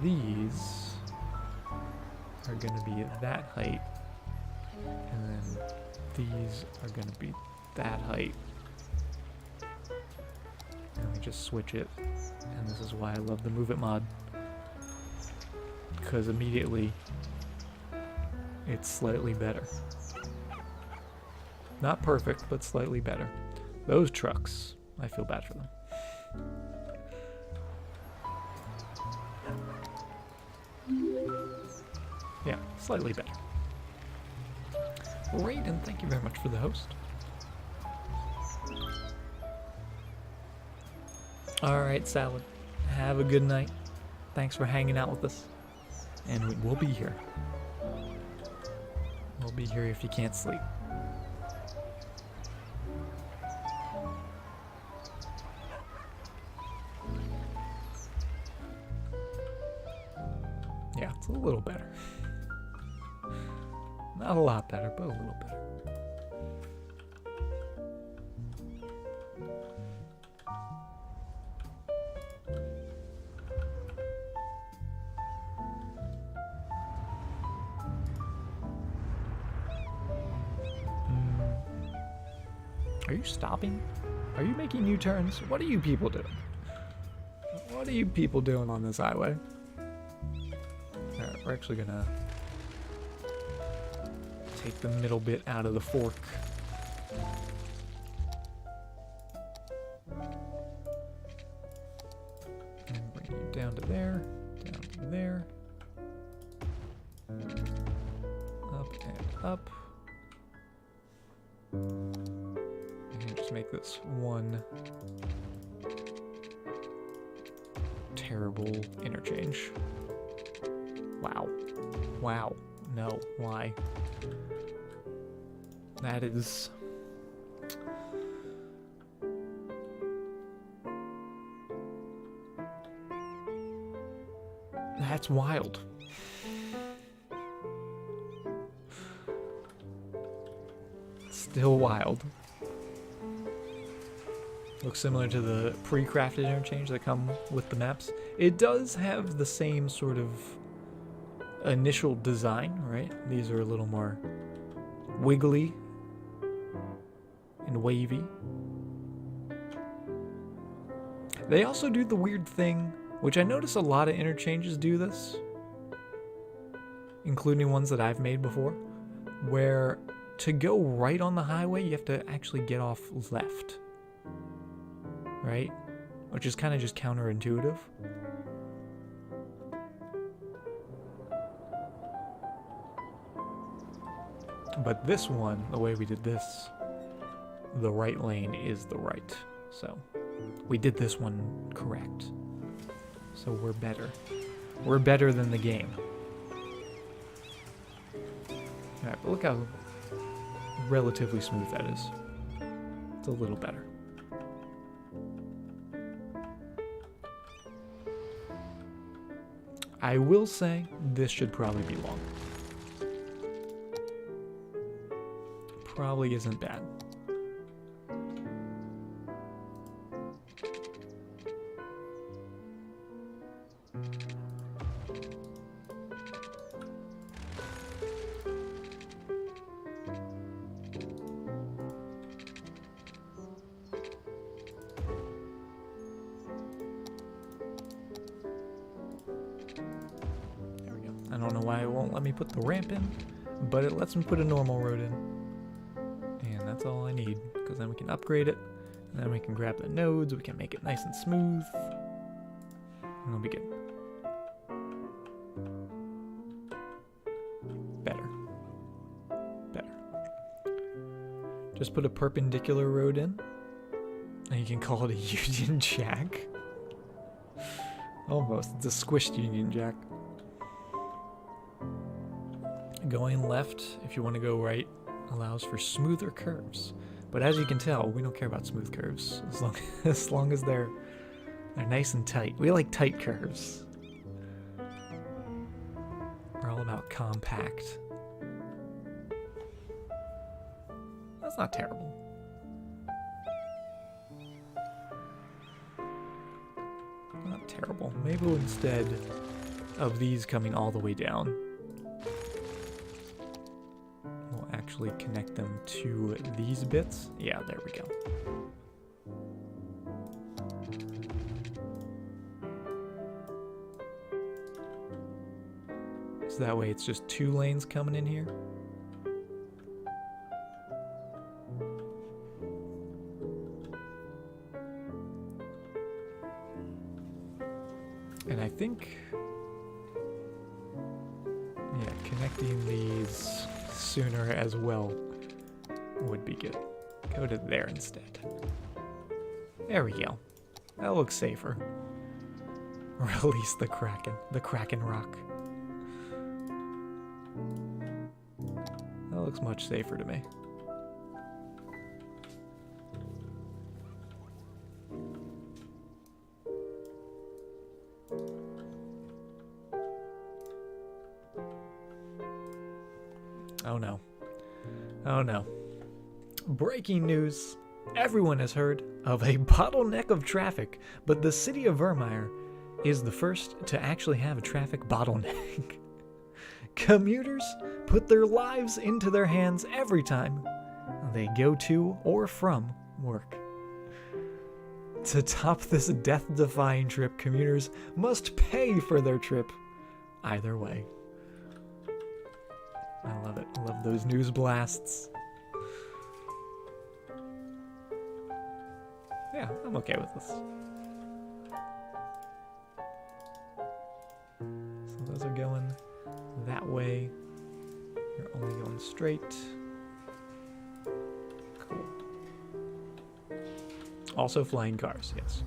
these are going to be at that height, and then these are going to be that height. And we just switch it, and this is why I love the Move It mod, because immediately it's slightly better. Not perfect, but slightly better. Those trucks, I feel bad for them. Yeah, slightly better. Great, and thank you very much for the host. Alright, Salad. Have a good night. Thanks for hanging out with us. And we'll be here. We'll be here if you can't sleep. Yeah, it's a little better. Not a lot better, but a little better. Are you stopping? Are you making U-turns? What are you people doing? What are you people doing on this highway? Alright, we're actually gonna take the middle bit out of the fork. And bring you down to there, down to there. Up and up. And just make this one terrible interchange. Wow. Wow. No. Why? That is... That's wild. Still wild. Looks similar to the pre-crafted interchange that come with the maps. It does have the same sort of initial design, right? These are a little more wiggly and wavy. They also do the weird thing, which I notice a lot of interchanges do this, including ones that I've made before, where to go right on the highway, you have to actually get off left, right? Which is kind of just counterintuitive. But this one, the way we did this, the right lane is the right. So we did this one correct. So we're better. We're better than the game. Alright, but look how relatively smooth that is. It's a little better. I will say this should probably be long. Probably isn't bad. I don't know why it won't let me put the ramp in, but it lets me put a normal road in. And that's all I need, because then we can upgrade it, and then we can grab the nodes, we can make it nice and smooth, and it'll be good. Better. Better. Just put a perpendicular road in, and you can call it a Union Jack. Almost, it's a squished Union Jack. Going left, if you want to go right, allows for smoother curves. But as you can tell, we don't care about smooth curves as long as they're nice and tight. We like tight curves. We're all about compact. That's not terrible. Not terrible. Maybe instead of these coming all the way down, actually connect them to these bits. Yeah, there we go. So that way it's just 2 lanes coming in here. And I think, yeah, connecting these sooner as well would be good. Go to there instead. There we go. That looks safer. Release the Kraken rock. That looks much safer to me. Oh no. Oh no. Breaking news. Everyone has heard of a bottleneck of traffic, but the city of Virmire is the first to actually have a traffic bottleneck. Commuters put their lives into their hands every time they go to or from work. To top this death-defying trip, commuters must pay for their trip either way. I love it. I love those news blasts. Yeah, I'm okay with this. So those are going that way. You're only going straight. Cool. Also flying cars, yes.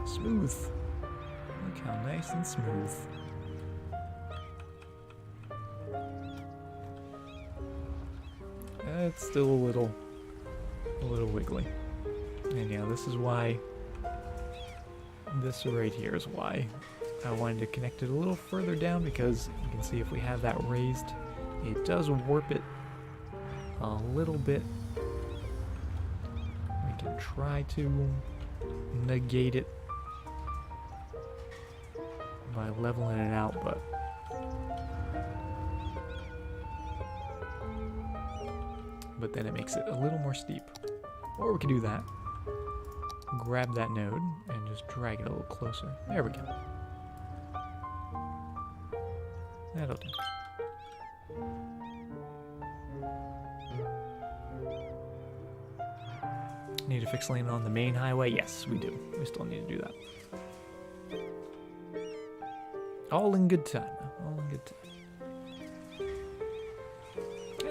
Smooth. Look how nice and smooth. It's still a little wiggly. And yeah, this is why, this right here is why I wanted to connect it a little further down, because you can see if we have that raised, it does warp it a little bit. We can try to negate it by leveling it out, but then it makes it a little more steep. Or we could do that. Grab that node and just drag it a little closer. There we go. That'll do. Need to fix lane on the main highway? Yes, we do. We still need to do that. All in good time. All in good time.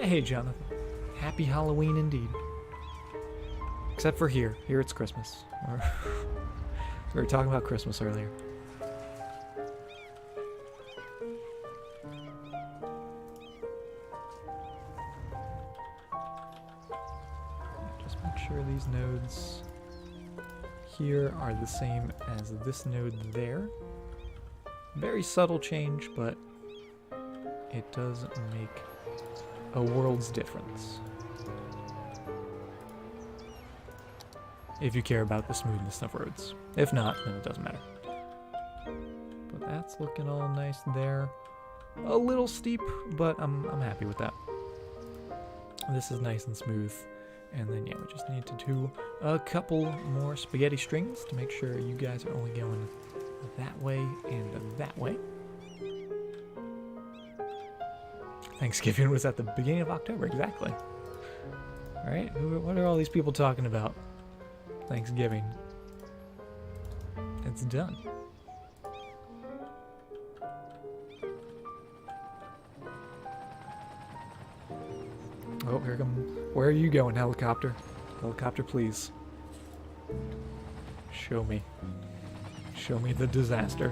Hey, Jonathan. Happy Halloween indeed. Except for here. Here it's Christmas. We were talking about Christmas earlier. sure these nodes here are the same as this node there. Very subtle change, but it does make a world's difference. If you care about the smoothness of roads. If not, then it doesn't matter. But that's looking all nice there. A little steep, but I'm happy with that. This is nice and smooth. And then yeah, we just need to do a couple more spaghetti strings to make sure you guys are only going that way and that way. Thanksgiving was at the beginning of October, exactly. Alright, what are all these people talking about? Thanksgiving. It's done. Oh, here come. Where are you going, helicopter? Helicopter, please. Show me. Show me the disaster.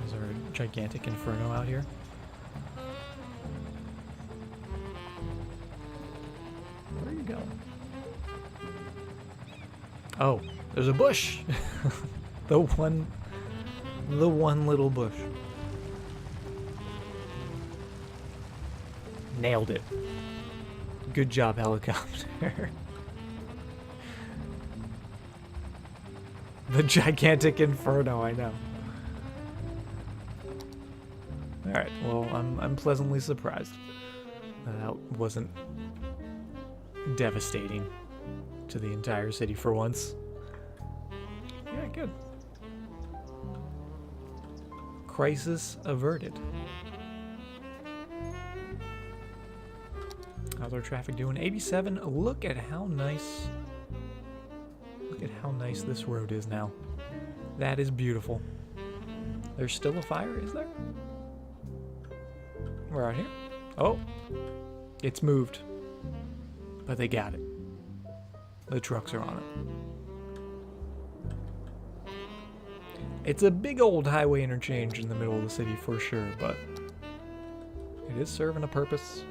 Is there a gigantic inferno out here? Where are you going? Oh, there's a bush! the one little bush. Nailed it. Good job, helicopter. The gigantic inferno, I know. Alright, well, I'm pleasantly surprised. That wasn't devastating to the entire city for once. Yeah, good. Crisis averted. How's our traffic doing? 87. Look at how nice. Look at how nice this road is now. That is beautiful. There's still a fire, is there? We're out here. Oh, it's moved, but they got it. The trucks are on it. It's a big old highway interchange in the middle of the city for sure, but it is serving a purpose.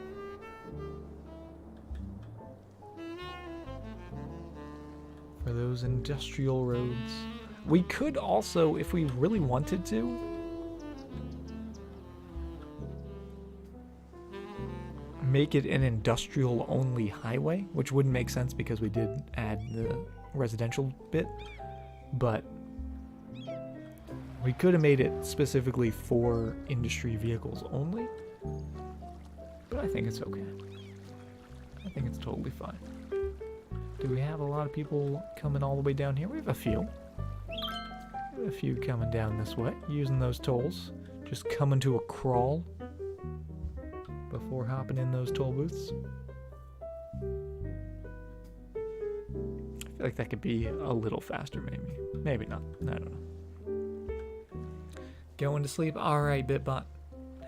For those industrial roads. We could also, if we really wanted to, make it an industrial only highway, which wouldn't make sense because we did add the residential bit, but we could have made it specifically for industry vehicles only, but I think it's okay. I think it's totally fine. Do we have a lot of people coming all the way down here? We have a few. We have a few coming down this way, using those tolls, just coming to a crawl before hopping in those toll booths. I feel like that could be a little faster, maybe. Maybe not. I don't know. Going to sleep? Alright, Bitbot.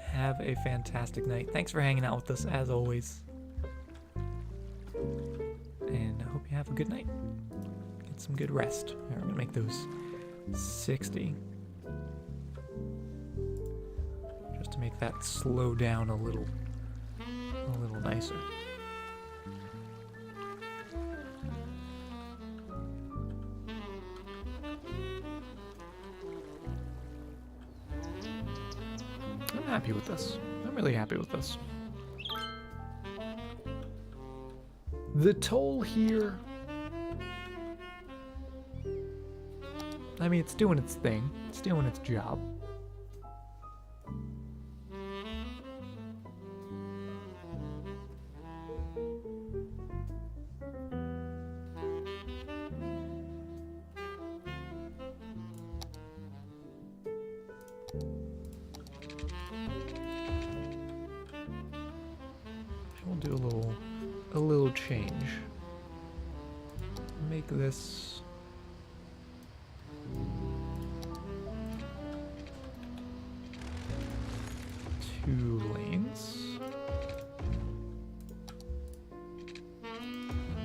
Have a fantastic night. Thanks for hanging out with us, as always. And I hope you have a good night. Get some good rest. We're going to make those 60. Just to make that slow down a little nicer. I'm happy with this. I'm really happy with this. The toll here, I mean, it's doing its thing. It's doing its job. We'll do a little change. Make this two lanes.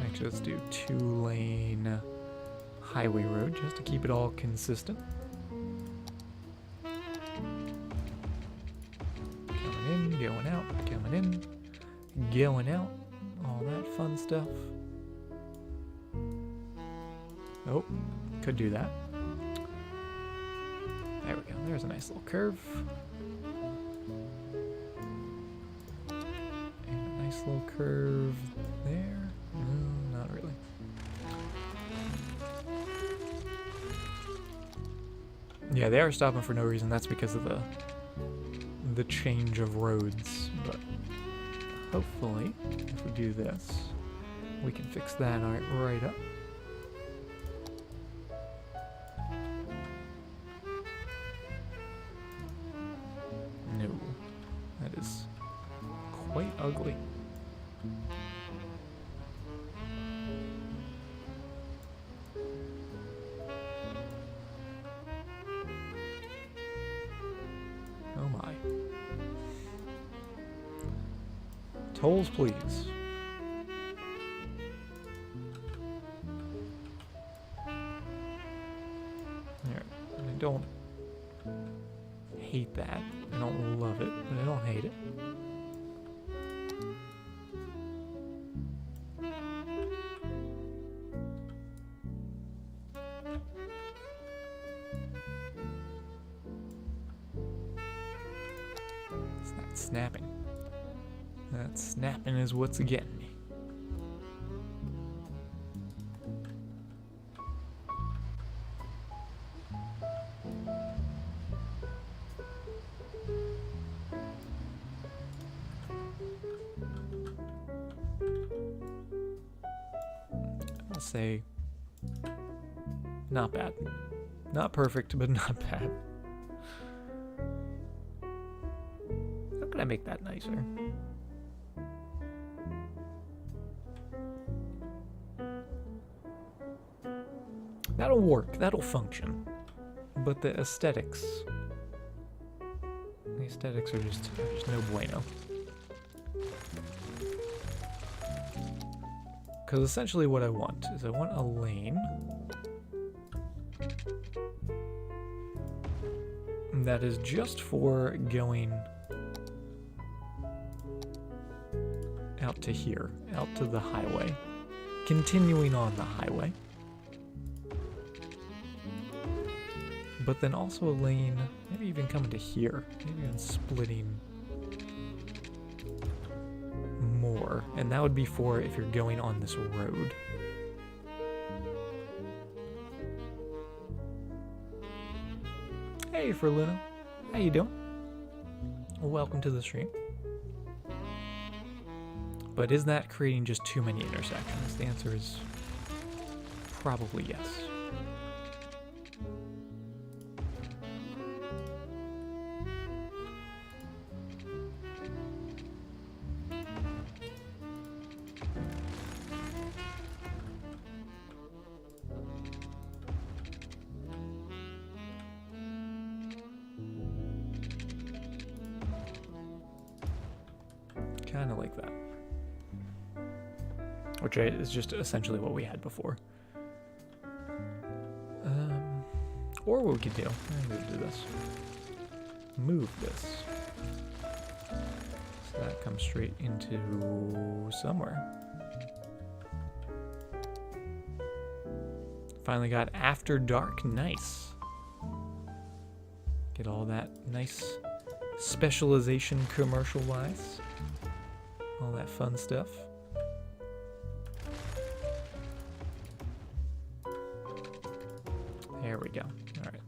Actually, let's do 2-lane highway road just to keep it all consistent. going out, all that fun stuff. Oh, could do that. There we go, there's a nice little curve. And a nice little curve there. No, not really. Yeah, they are stopping for no reason. That's because of the change of roads. But hopefully, if we do this, we can fix that right up. No, that is quite ugly. Oh my. Tolls, please. There. I don't hate that. I don't love it, but I don't hate it. It's not snapping. That snapping is what's getting me. I'll say not bad. Not perfect, but not bad. How can I make that nicer? That'll work, that'll function. But the aesthetics are just no bueno. Because essentially what I want is I want a lane that is just for going out to here, out to the highway, continuing on the highway. But then also a lane, maybe even coming to here, maybe even splitting more. And that would be for if you're going on this road. Hey, Ferluna. How you doing? Welcome to the stream. But is that creating just too many intersections? The answer is probably yes. Kind of like that. Which is just essentially what we had before. Or what we could do, I'm going to do this. Move this. So that comes straight into somewhere. Finally got After Dark, nice. Get all that nice specialization commercial-wise. All that fun stuff. There we go. All right.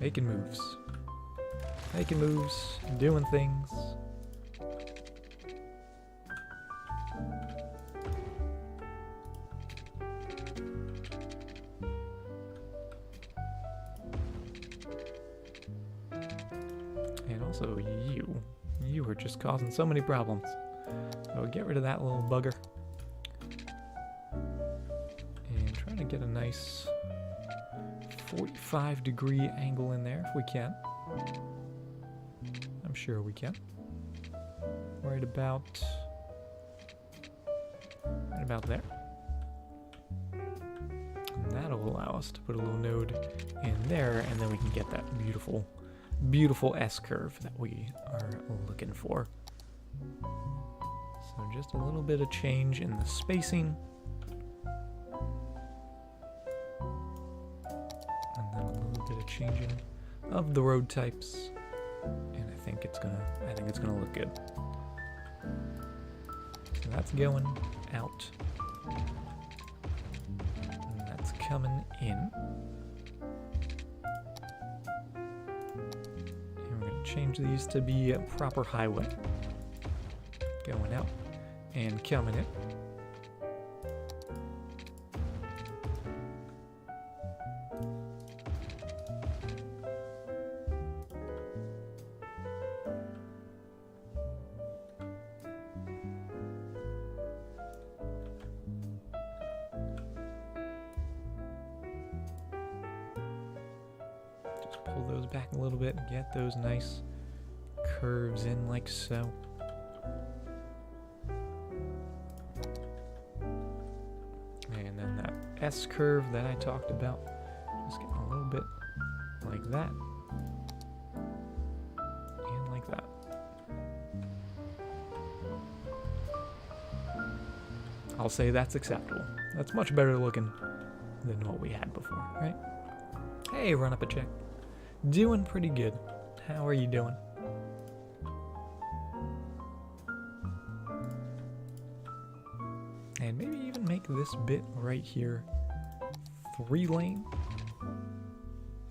Making moves. Making moves, doing things. And also you were just causing so many problems. So get rid of that little bugger. And trying to get a nice 45-degree angle in there if we can. I'm sure we can. Right about there. And that'll allow us to put a little node in there, and then we can get that beautiful beautiful S-curve that we are looking for. So just a little bit of change in the spacing. And then a little bit of changing of the road types. And I think it's gonna look good. So that's going out. And that's coming in. And we're gonna change these to be a proper highway. Going out and coming in. Just pull those back a little bit and get those nice curves in like so. And then that S curve that I talked about, just getting a little bit like that. And like that. I'll say that's acceptable. That's much better looking than what we had before, right? Hey, run up a check. Doing pretty good. How are you doing? And maybe even make this bit right here 3-lane.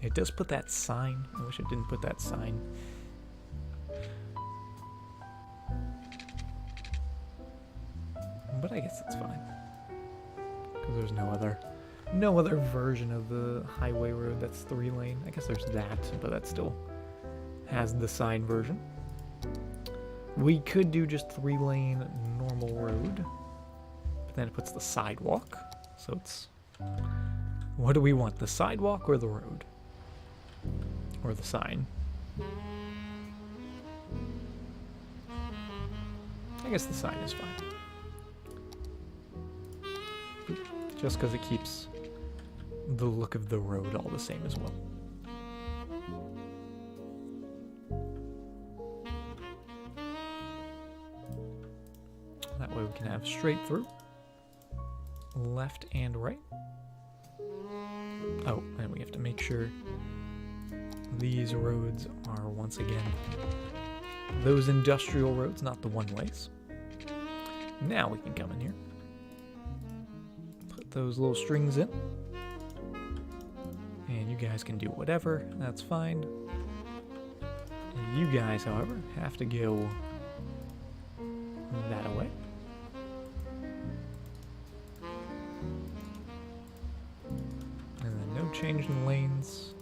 It does put that sign. I wish it didn't put that sign. But I guess that's fine. Because there's no other version of the highway road that's 3-lane. I guess there's that, but that still has the sign version. We could do just 3-lane normal road. But then it puts the sidewalk. So it's... What do we want? The sidewalk or the road? Or the sign? I guess the sign is fine. Just because it keeps the look of the road all the same as well. That way we can have straight through, left and right. Oh, and we have to make sure these roads are once again those industrial roads, not the one-ways. Now we can come in here. Those little strings in, and you guys can do whatever, that's fine. And you guys, however, have to go that away. And then no change in lanes.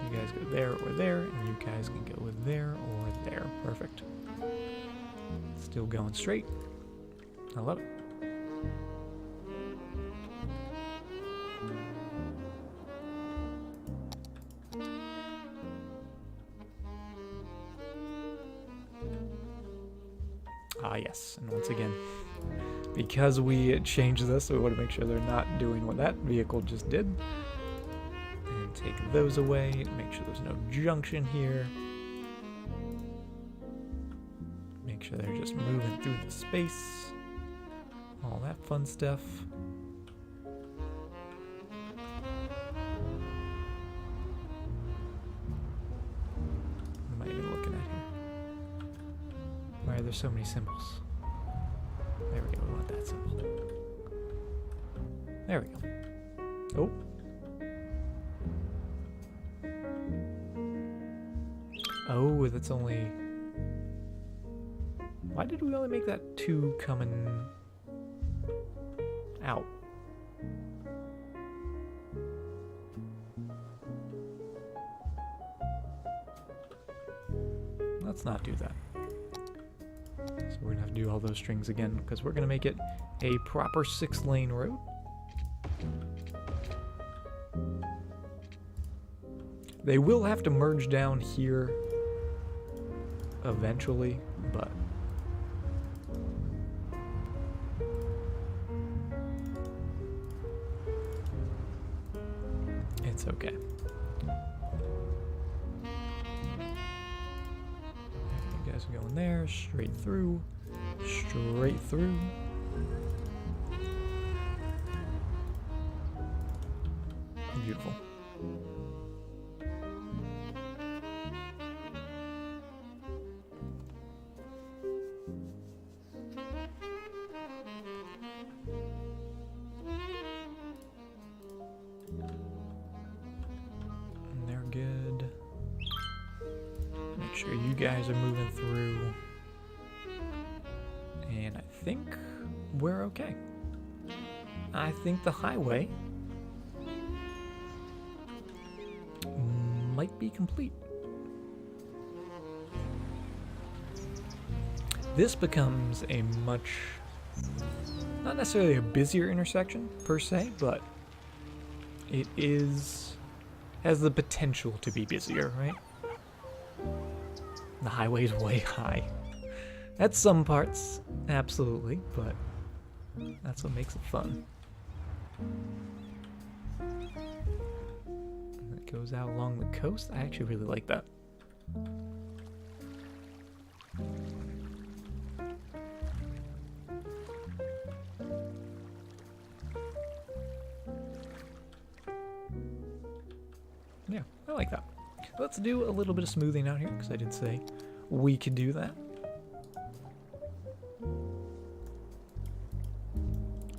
You guys go there or there, and you guys can go there or there. Perfect. Still going straight. I love it. Ah, yes, and once again, because we changed this, we want to make sure they're not doing what that vehicle just did. And take those away, make sure there's no junction here. Make sure they're just moving through the space. All that fun stuff. What am I even looking at here? Why are there so many symbols? There we go, we want that symbol. There we go. Oh. Oh, that's only... Why did we only make that 2 coming out? Let's not do that. So we're gonna have to do all those strings again because we're gonna make it a proper 6-lane road. They will have to merge down here eventually, but it's okay. So going there, straight through, straight through. Beautiful. And they're good. Make sure you guys are moving through. And I think we're okay. I think the highway might be complete. This becomes a much, not necessarily a busier intersection per se, but it has the potential to be busier, right? The highway's way high. At some parts, absolutely, but that's what makes it fun. It goes out along the coast. I actually really like that. Yeah, I like that. Let's do a little bit of smoothing out here, because I did say we could do that.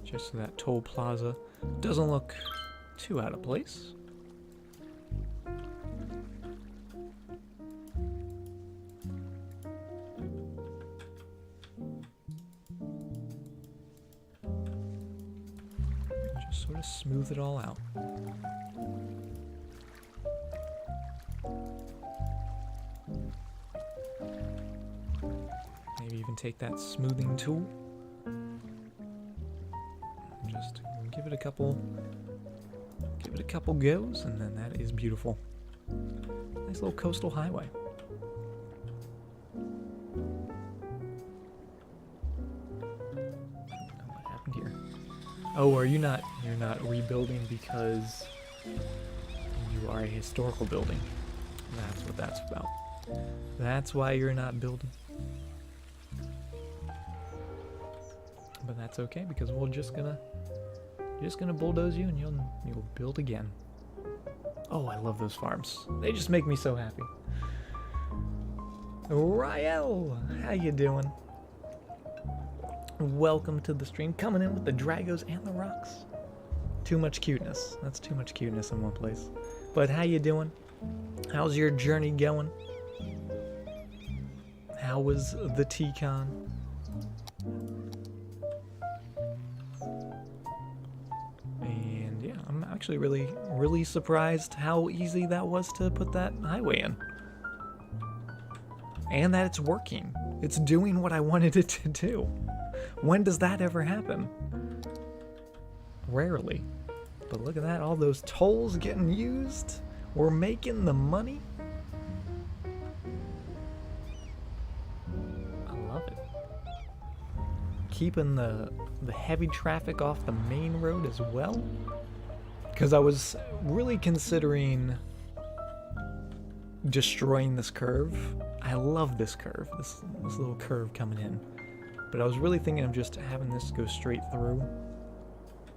Just so that toll plaza doesn't look too out of place. Just sort of smooth it all out. Maybe even take that smoothing tool. Just give it a couple goes, and then that is beautiful. Nice little coastal highway. What happened here? Oh, you're not rebuilding because you are a historical building. That's what that's about. That's why you're not building. But that's okay, because we're just gonna bulldoze you and you'll build again. Oh, I love those farms. They just make me so happy. Rael, how you doing? Welcome to the stream. Coming in with the Dragos and the Rocks. Too much cuteness. That's too much cuteness in one place. But how you doing? How's your journey going? How was the TCon? And yeah, I'm actually really surprised how easy that was to put that highway in. And that it's working. It's doing what I wanted it to do. When does that ever happen? Rarely. But look at that, all those tolls getting used. We're making the money. I love it. Keeping the heavy traffic off the main road as well. Because I was really considering destroying this curve. I love this curve, this little curve coming in. But I was really thinking of just having this go straight through.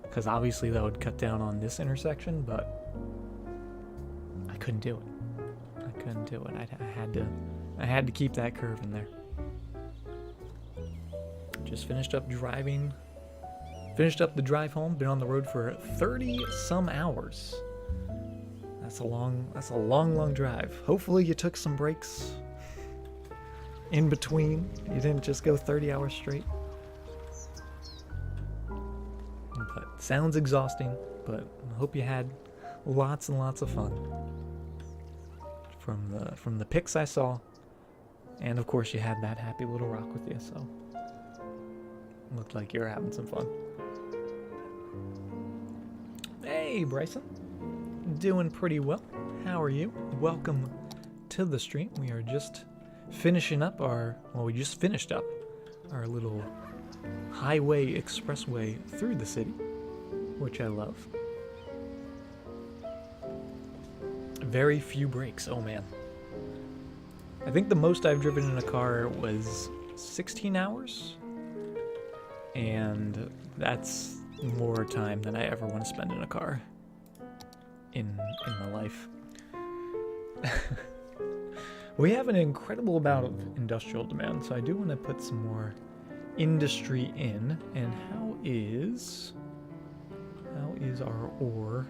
Because obviously that would cut down on this intersection, but I couldn't do it. I couldn't do it. I had to keep that curve in there. Just finished up driving. Finished up the drive home. Been on the road for 30 some hours. That's a long drive. Hopefully you took some breaks in between. You didn't just go 30 hours straight. But sounds exhausting, but I hope you had lots and lots of fun. From the pics I saw, and of course you had that happy little rock with you, so looked like you're having some fun. Hey Bryson, doing pretty well. How are you? Welcome to the stream. We are just finishing up we just finished up our little highway expressway through the city, which I love. Very few breaks, oh man. I think the most I've driven in a car was 16 hours. And that's more time than I ever want to spend in a car in my life. We have an incredible amount of industrial demand, so I do want to put some more industry in. And how is our ore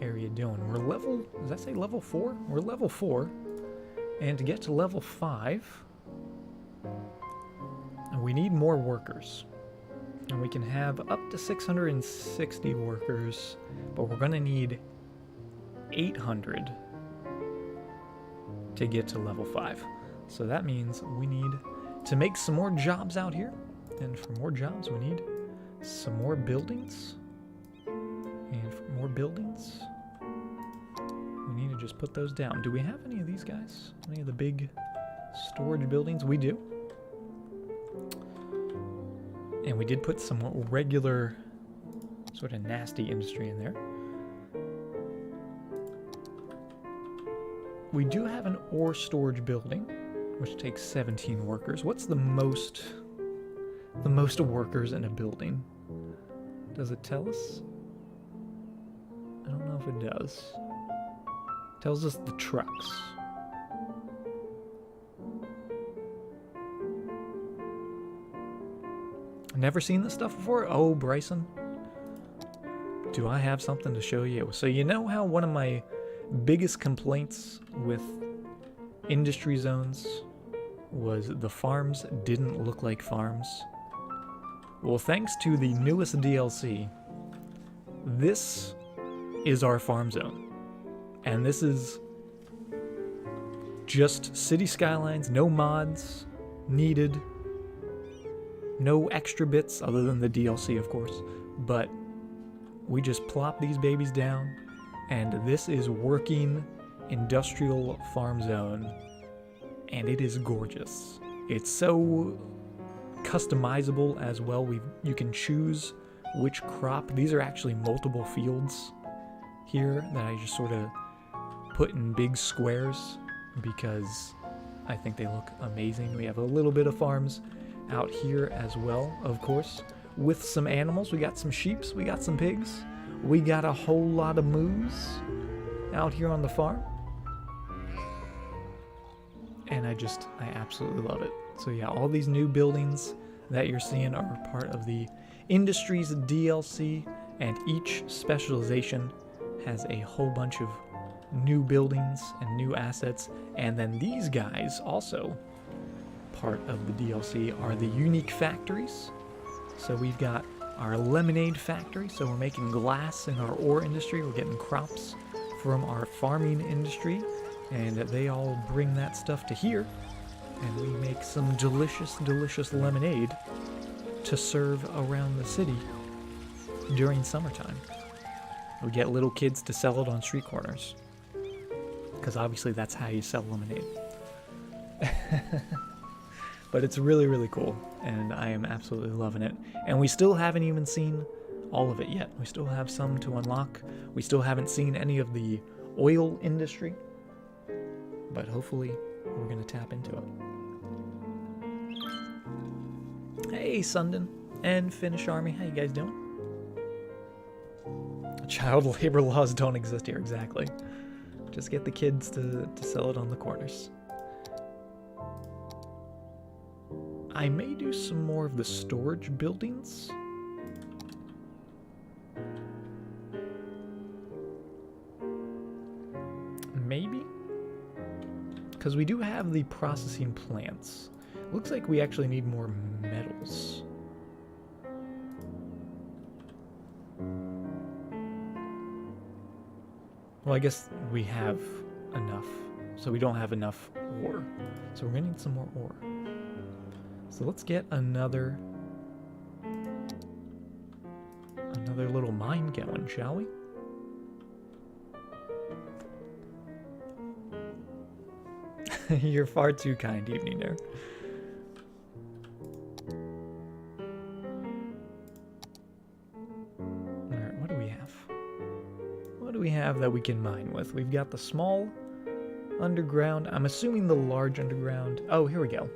area doing? We're level, does that say level 4? We're level 4. And to get to level 5, we need more workers. And we can have up to 660 workers, but we're going to need 800 to get to level 5. So that means we need to make some more jobs out here. And for more jobs, we need some more buildings. And for more buildings, we need to just put those down. Do we have any of these guys? Any of the big storage buildings? We do. And we did put some regular sort of nasty industry in there. We do have an ore storage building, which takes 17 workers. What's the most workers in a building? Does it tell us? I don't know if it does. It tells us the trucks. Never seen this stuff before? Oh, Bryson. Do I have something to show you? So you know how one of my biggest complaints with industry zones was the farms didn't look like farms? Well, thanks to the newest DLC, this is our farm zone. And this is just city skylines, no mods needed. No extra bits other than the DLC, of course, but we just plop these babies down, and this is working industrial farm zone, and it is gorgeous. It's so customizable as well. You can choose which crop. These are actually multiple fields here that I just sort of put in big squares because I think they look amazing. We have a little bit of farms out here as well, of course, with some animals. We got some sheep, we got some pigs, we got a whole lot of moose out here on the farm, and I absolutely love it. So yeah, all these new buildings that you're seeing are part of the Industries DLC, and each specialization has a whole bunch of new buildings and new assets. And then these guys also part of the DLC are the unique factories. So we've got our lemonade factory, so we're making glass in our ore industry. We're getting crops from our farming industry, and they all bring that stuff to here, and we make some delicious, delicious lemonade to serve around the city during summertime. We get little kids to sell it on street corners, because obviously that's how you sell lemonade. But it's really, really cool, and I am absolutely loving it. And we still haven't even seen all of it yet. We still have some to unlock. We still haven't seen any of the oil industry, but hopefully we're going to tap into it. Hey, Sundon and Finnish Army, how you guys doing? Child labor laws don't exist here, exactly. Just get the kids to sell it on the corners. I may do some more of the storage buildings. Maybe? Because we do have the processing plants. Looks like we actually need more metals. Well, I guess we have enough. So we don't have enough ore. So we're going to need some more ore. So let's get another little mine going, shall we? You're far too kind, Evening there. Alright, what do we have? What do we have that we can mine with? We've got the small underground. I'm assuming the large underground. Oh, here we go.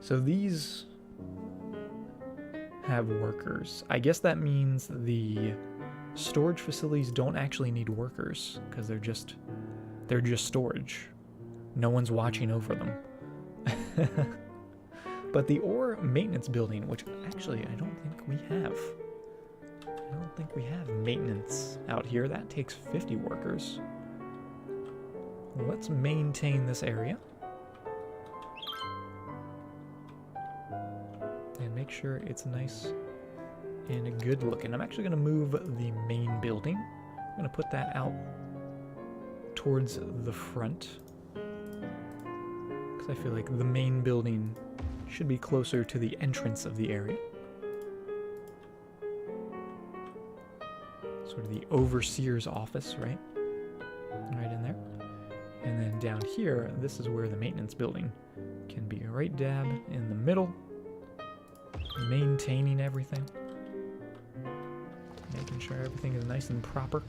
So these have workers. I guess that means the storage facilities don't actually need workers because they're just storage. No one's watching over them. But the ore maintenance building, which actually I don't think we have. I don't think we have maintenance out here. That takes 50 workers. Let's maintain this area. And make sure it's nice and good looking. I'm actually going to move the main building. I'm going to put that out towards the front. Because I feel like the main building should be closer to the entrance of the area. Sort of the overseer's office, right? Right in there. And then down here, this is where the maintenance building can be right dab in the middle. Maintaining everything. Making sure everything is nice and proper.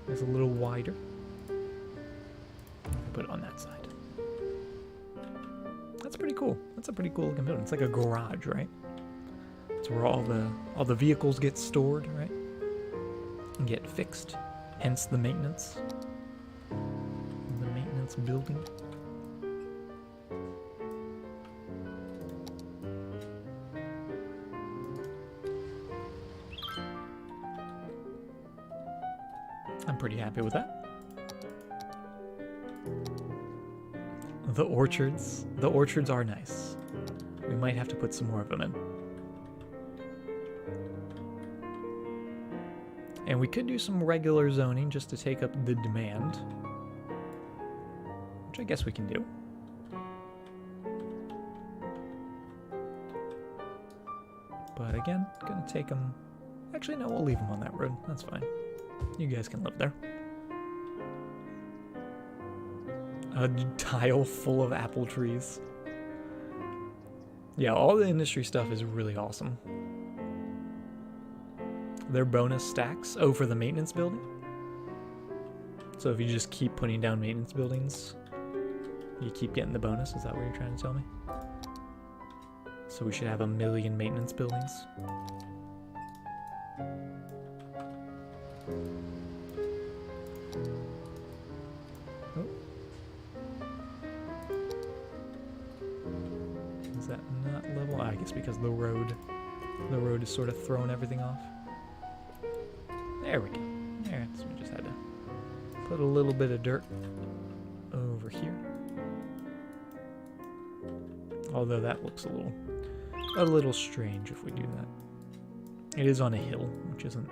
It's a little wider. Put it on that side. That's pretty cool. That's a pretty cool looking building. It's like a garage, right? It's where all the vehicles get stored, right? And get fixed. Hence the maintenance. The maintenance building. I'm pretty happy with that. The orchards are nice. We might have to put some more of them in. And we could do some regular zoning just to take up the demand. Which I guess we can do. But again, gonna take them... Actually, no, we'll leave them on that road. That's fine. You guys can live there. A tile full of apple trees. Yeah, all the industry stuff is really awesome. Their bonus stacks. Oh, for the maintenance building? So if you just keep putting down maintenance buildings, you keep getting the bonus? Is that what you're trying to tell me? So we should have 1 million maintenance buildings? Oh. Is that not level? I guess because the road is sort of throwing everything off. There we go. There, so we just had to put a little bit of dirt over here. Although that looks a little strange if we do that. It is on a hill, which isn't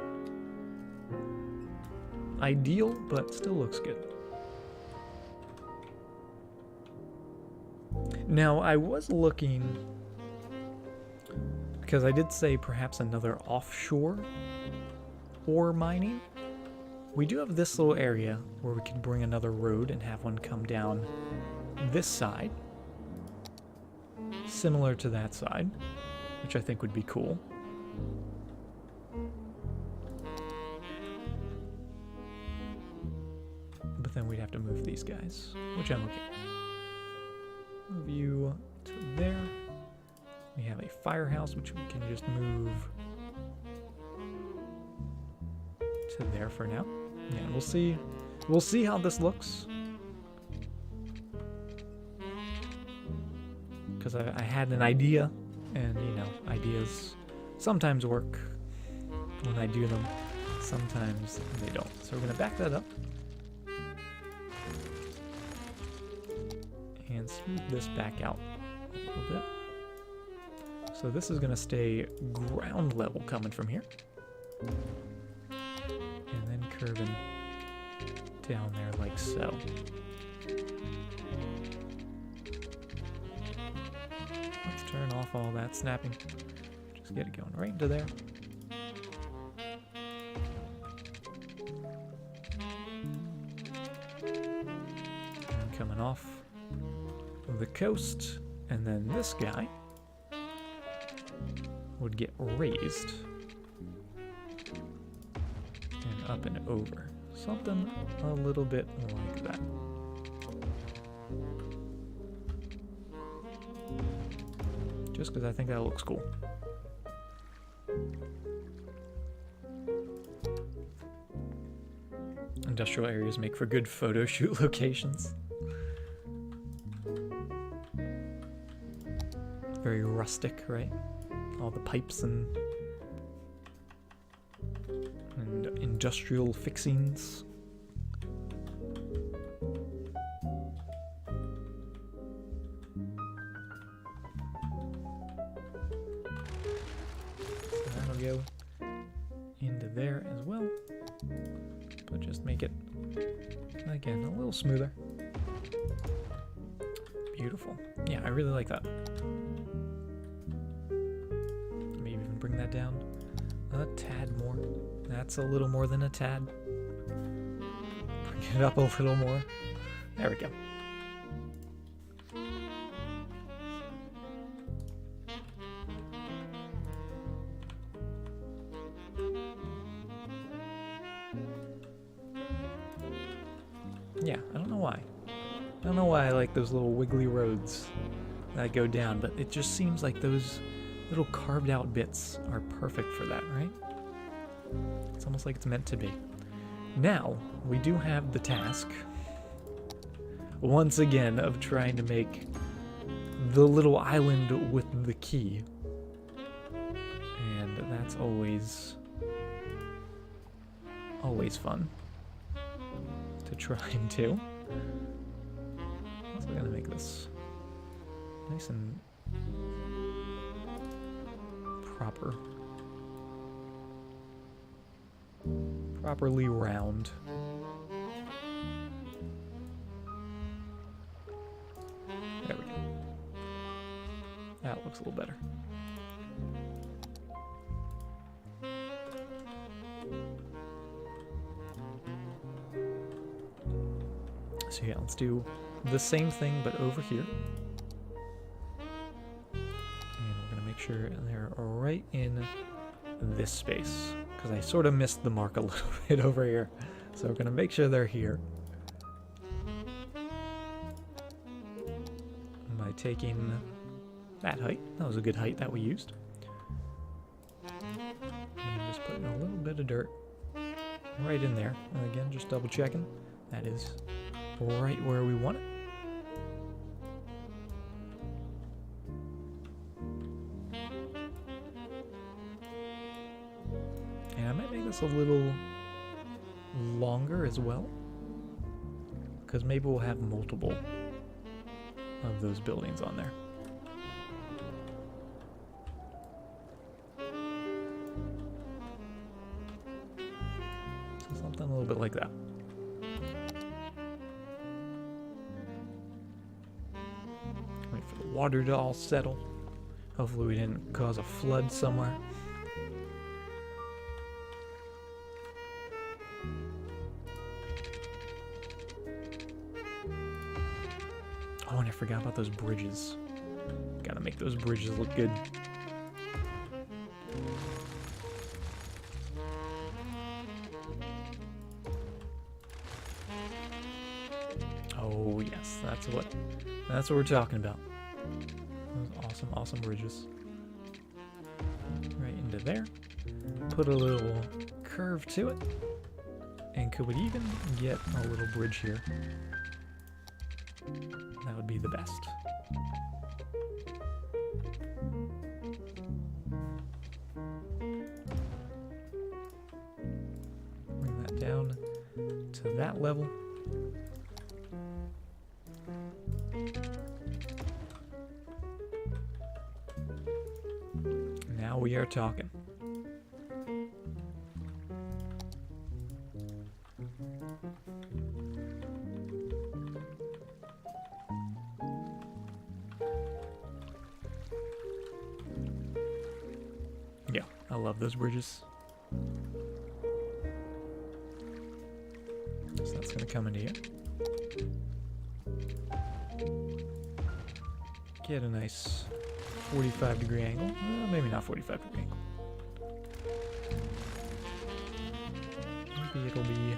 ideal, but still looks good. Now, I was looking, because I did say perhaps another offshore ore mining. We do have this little area where we could bring another road and have one come down this side, similar to that side, which I think would be cool. But then we'd have to move these guys, which I'm okay. Move you to there. We have a firehouse, which we can just move to there for now. Yeah, we'll see. We'll see how this looks. Because I had an idea, and you know, ideas sometimes work when I do them. Sometimes they don't. So we're gonna back that up and smooth this back out a little bit. So this is gonna stay ground level coming from here. And then curving down there like so. Let's turn off all that snapping. Just get it going right into there. And coming off the coast, and then this guy would get raised and up and over. something a little bit like that. Just because I think that looks cool. Industrial areas make for good photo shoot locations. Very rustic, right? All the pipes and industrial fixings. So that'll go into there as well. But just make it, again, a little smoother. Beautiful. Yeah, I really like that. Maybe even bring that down a tad more. That's a little more than a tad. Bring it up a little more. There we go. Yeah, I don't know why. I don't know why I like those little wiggly roads that go down, but it just seems like those little carved out bits are perfect for that, right? It's almost like it's meant to be. Now, we do have the task, once again, of trying to make the little island with the key. And that's always fun to try and do. Also gonna make this nice and properly round. There we go. That looks a little better. So yeah, let's do the same thing but over here. And we're gonna make sure they're right in this space, because I sort of missed the mark a little bit over here. So we're gonna make sure they're here by taking that height. That was a good height that we used. And just putting a little bit of dirt right in there. And again, just double checking. That is right where we want it. And I might make this a little longer as well, because maybe we'll have multiple of those buildings on there. So something a little bit like that. Wait for the water to all settle. Hopefully we didn't cause a flood somewhere. Oh, and I forgot about those bridges. Gotta make those bridges look good. Oh yes, that's what we're talking about. Those awesome bridges. Right into there. Put a little curve to it. And could we even get a little bridge here? That would be the best. Bring that down to that level. Now we are talking. Yeah, I love those bridges. So that's gonna come into here. Get a nice 45-degree angle. Well, maybe not 45-degree angle. Maybe it'll be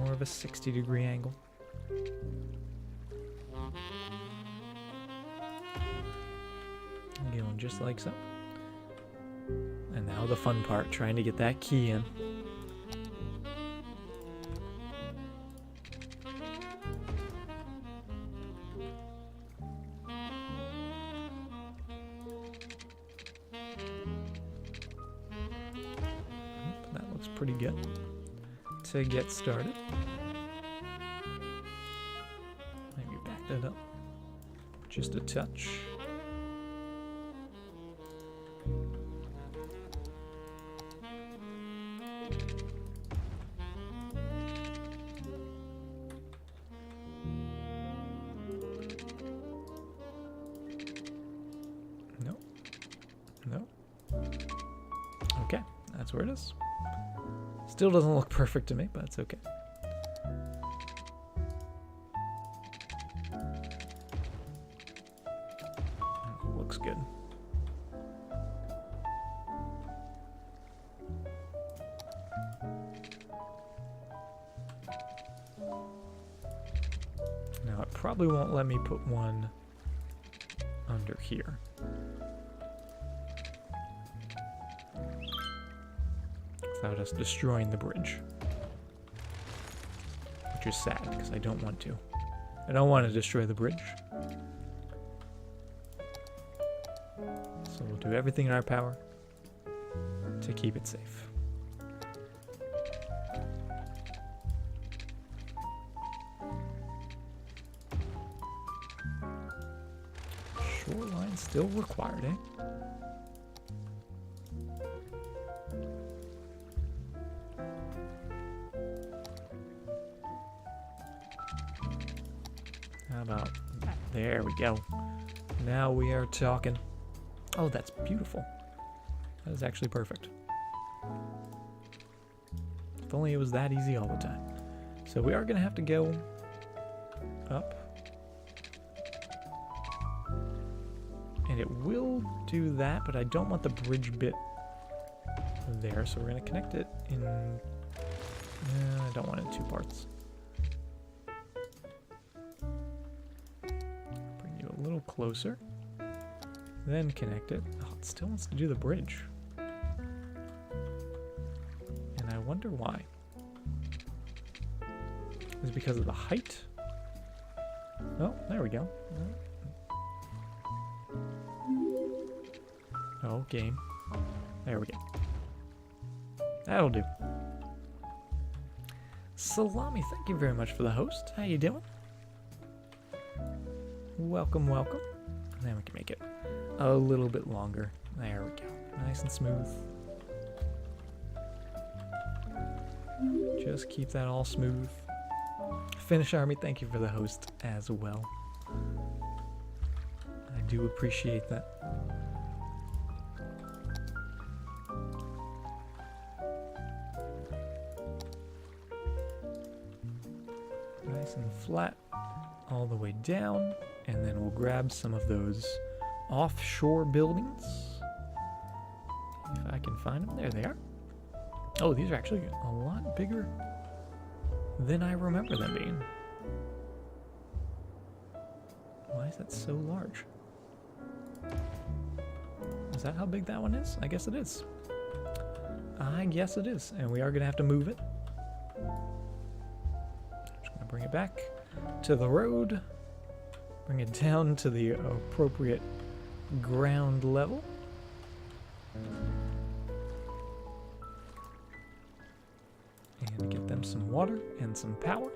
more of a 60-degree angle. Going just like so. And now the fun part, trying to get that key in. That looks pretty good to get started. Maybe back that up just a touch. Okay, that's where it is. Still doesn't look perfect to me, but it's okay. Looks good. Now it probably won't let me put one under here. Without us destroying the bridge. Which is sad, because I don't want to. I don't want to destroy the bridge. So we'll do everything in our power to keep it safe. Shoreline still required, eh? How about that? There we go. Now we are talking. Oh, that's beautiful. That is actually perfect. If only it was that easy all the time. So we are going to have to go up. And it will do that, but I don't want the bridge bit there, so we're going to connect it in... I don't want it in two parts. Bring you a little closer. Then connect it. Oh, it still wants to do the bridge. And I wonder why. Is it because of the height? Oh, there we go. Oh, game. There we go. That'll do. Salami, thank you very much for the host. How you doing? Welcome, welcome. And then we can make it a little bit longer. There we go. Nice and smooth. Just keep that all smooth. Finnish Army, thank you for the host as well. I do appreciate that. Nice and flat all the way down, and then we'll grab some of those offshore buildings. If I can find them. There they are. Oh, these are actually a lot bigger than I remember them being. Why is that so large? Is that how big that one is? I guess it is. I guess it is. And we are going to have to move it. Just going to bring it back to the road. Bring it down to the appropriate ground level. And get them some water and some power.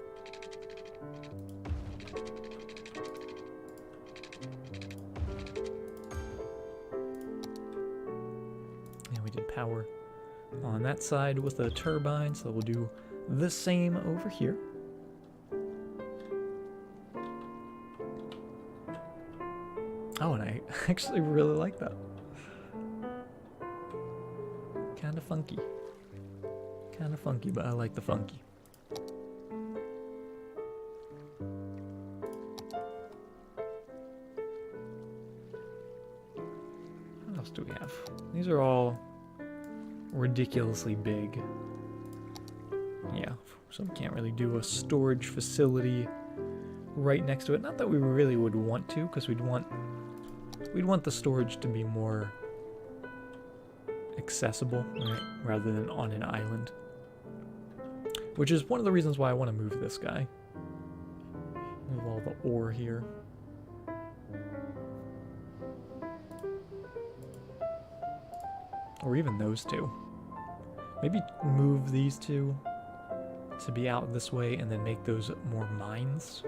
And we did power on that side with the turbine, so we'll do the same over here. Oh, and I actually really like that. Kind of funky. Kind of funky, but I like the funky. What else do we have? These are all ridiculously big. yeah, so we can't really do a storage facility right next to it. Not that we really would want to, because we'd want the storage to be more accessible, right, rather than on an island. Which is one of the reasons why I want to move this guy. Move all the ore here. Or even those two. Maybe move these two to be out this way and then make those more mines.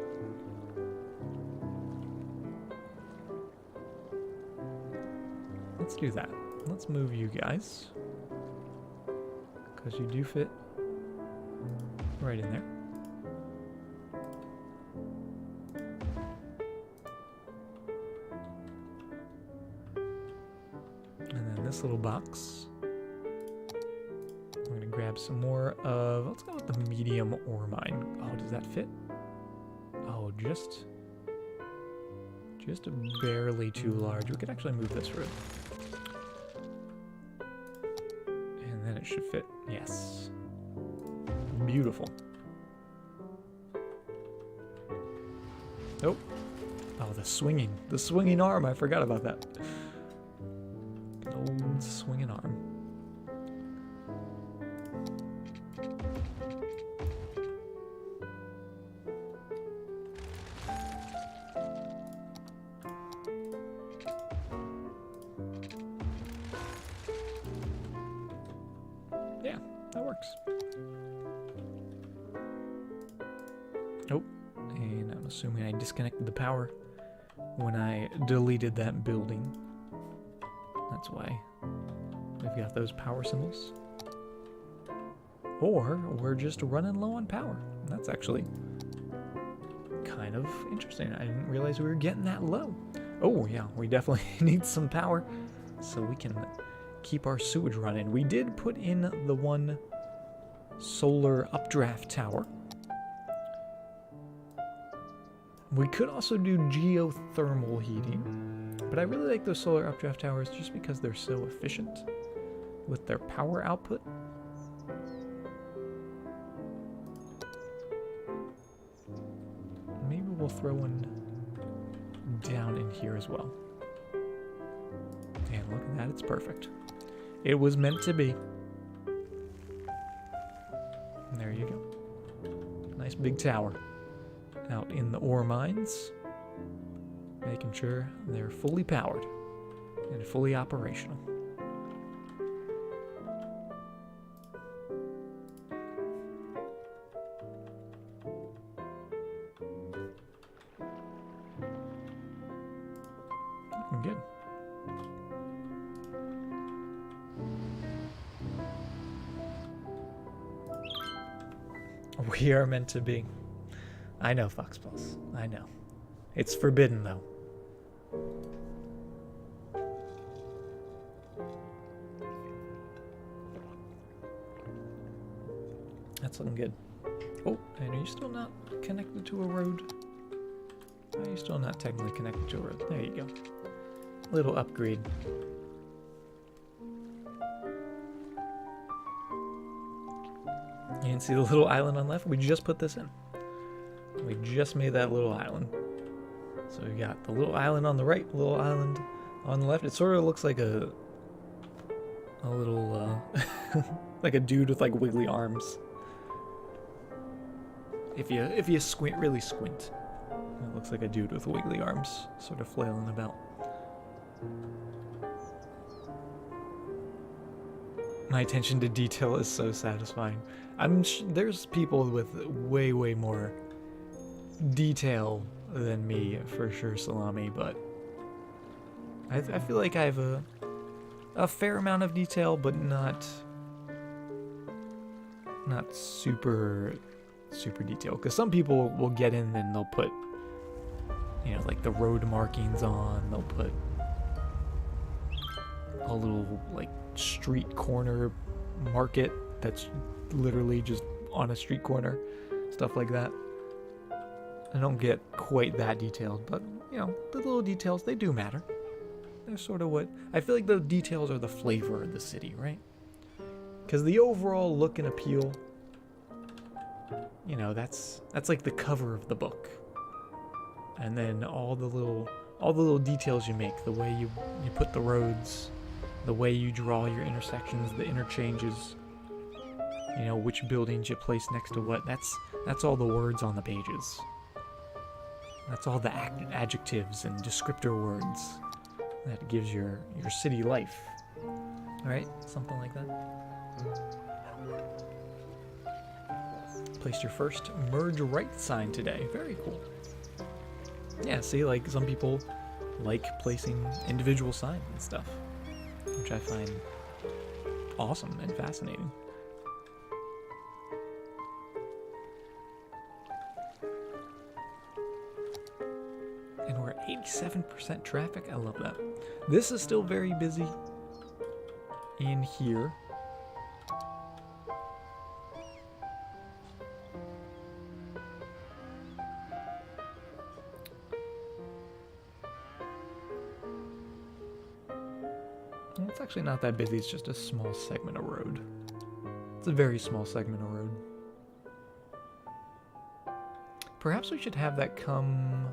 Let's do that. Let's move you guys. Because you do fit right in there. And then this little box. We're going to grab some more of... Let's go with the medium ore mine. Oh, does that fit? Oh, just barely too large. We could actually move this room. And then it should fit. Yes. Beautiful. Oh. Oh, the swinging arm. I forgot about that. Good old swinging arm. Yeah, that works. Oh, and I'm assuming I disconnected the power when I deleted that building. That's why we've got those power symbols. Or we're just running low on power. That's actually kind of interesting. I didn't realize we were getting that low. Oh yeah, we definitely need some power so we can keep our sewage running. We did put in the one solar updraft tower. We could also do geothermal heating, but I really like those solar updraft towers just because they're so efficient with their power output. Maybe we'll throw one down in here as well. And look at that, it's perfect. It was meant to be. And there you go. Nice big tower out in the ore mines, making sure they're fully powered and fully operational. Looking good. We are meant to be. I know, Foxballs. I know. It's forbidden, though. That's looking good. Oh, and are you still not connected to a road? Are you still not technically connected to a road? There you go. Little upgrade. You can see the little island on the left? We just put this in. We just made that little island. So we got the little island on the right, little island on the left. It sort of looks like a little, like a dude with like wiggly arms. If you squint, really squint, it looks like a dude with wiggly arms, sort of flailing about. My attention to detail is so satisfying. There's people with way more detail than me, for sure, Salami, but I feel like I have a fair amount of detail, but not super detailed. Because some people will get in and they'll put, you know, like the road markings on. They'll put a little like street corner market that's literally just on a street corner, stuff like that. I don't get quite that detailed, but you know, the little details, they do matter. They're sort of what I feel like. The details are the flavor of the city, right? Because the overall look and appeal you know, that's like the cover of the book. And then all the little details you make, the way you put the roads, the way you draw your intersections, the interchanges, you know, which buildings you place next to what, that's all the words on the pages. That's all the adjectives and descriptor words that gives your city life. Alright, something like that. Placed your first merge right sign today. Very cool. Yeah, see, like, some people like placing individual signs and stuff, which I find awesome and fascinating. And we're at 87% traffic. I love that. This is still very busy in here. It's actually not that busy, it's just a small segment of road. It's a very small segment of road. Perhaps we should have that come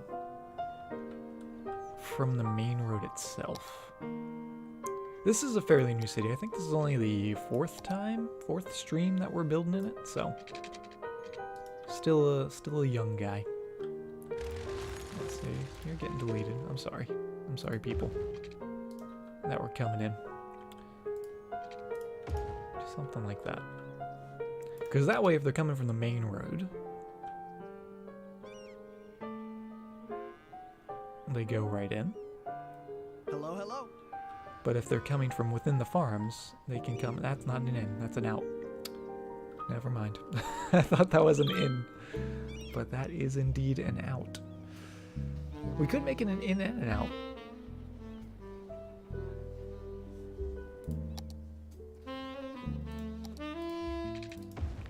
from the main road itself. This is a fairly new city. I think this is only the fourth stream that we're building in it, so still a young guy. Let's see, you're getting deleted. I'm sorry, people that were coming in. Just something like that. Because that way, if they're coming from the main road, they go right in. Hello, hello. But if they're coming from within the farms, they can come. That's not an in, that's an out. Never mind. I thought that was an in, but that is indeed an out. We could make it an in and an out.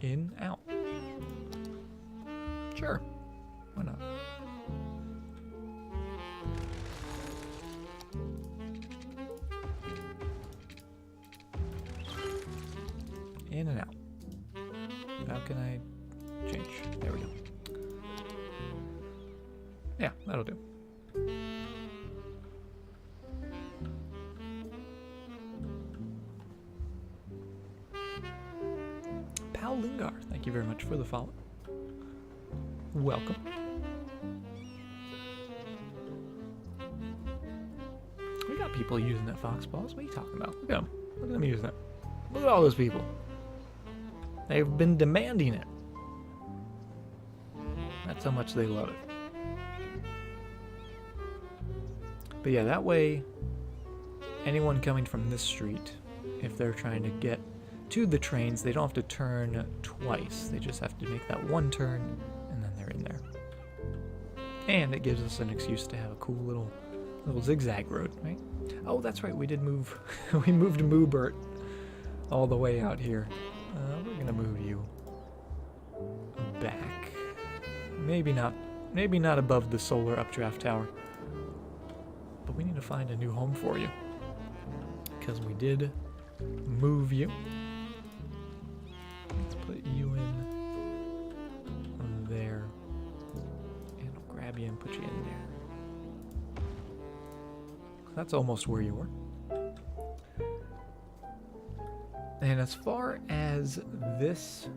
In, out. Sure. Why not? In and out. How can I change? There we go. Yeah, that'll do. Lingar, thank you very much for the follow. Welcome. We got people using that fox balls. What are you talking about? Look at them. Look at them using it. Look at all those people. They've been demanding it. That's how much they love it. But yeah, that way, anyone coming from this street, if they're trying to get to the trains, they don't have to turn twice. They just have to make that one turn, and then they're in there. And it gives us an excuse to have a cool little zigzag road, right? Oh, that's right, we did move. We moved Moobert all the way out here. We're gonna move you back. Maybe not above the solar updraft tower. But we need to find a new home for you, because we did move you. Let's put you in there, and I'll grab you and put you in there. That's almost where you were. And as far as this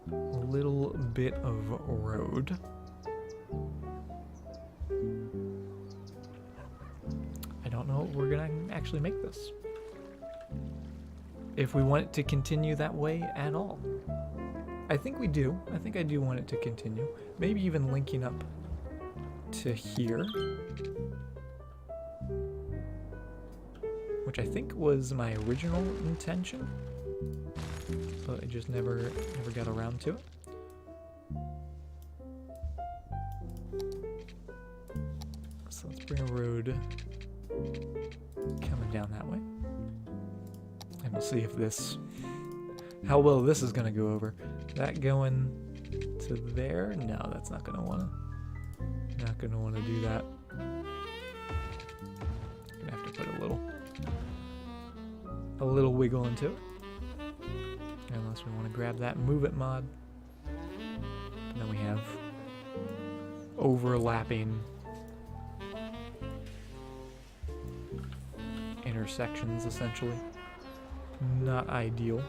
little bit of road, I don't know if we're gonna actually make this. If we want it to continue that way at all. I think we do. I think I do want it to continue. Maybe even linking up to here. Which I think was my original intention. But I just never got around to it. So let's bring a road coming down that way. And we'll see if how well this is gonna go over. That going to there? No, that's not gonna wanna do that. Gonna have to put a little wiggle into it. Unless we want to grab that move it mod. we have overlapping intersections, essentially. Not ideal.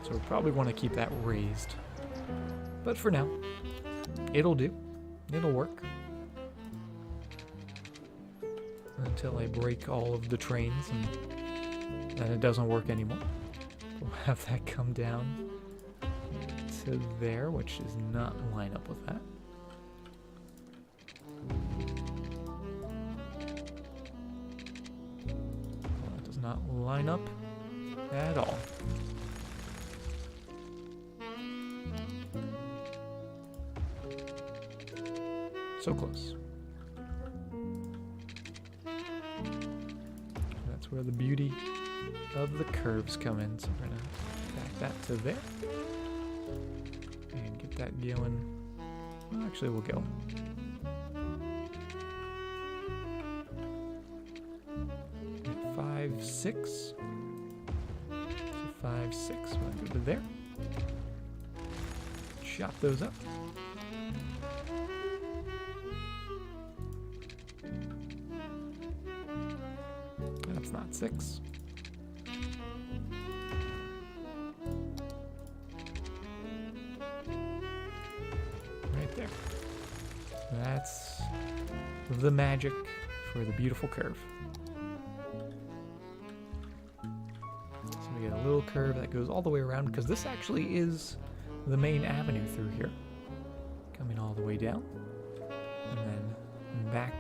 So we probably want to keep that raised. But for now, it'll do. It'll work. Until I break all of the trains and then it doesn't work anymore. We'll have that come down to there, which does not line up with that. Well, it does not line up at all. So close. That's where the beauty of the curves come in. So we're gonna back that to there and get that going. Well, actually, we'll go 5, 6. So 5, 6. We'll go to there. Chop those up. That's not 6. Right there. That's the magic for the beautiful curve. So we get a little curve that goes all the way around, because this actually is the main avenue through here. Coming all the way down. And then back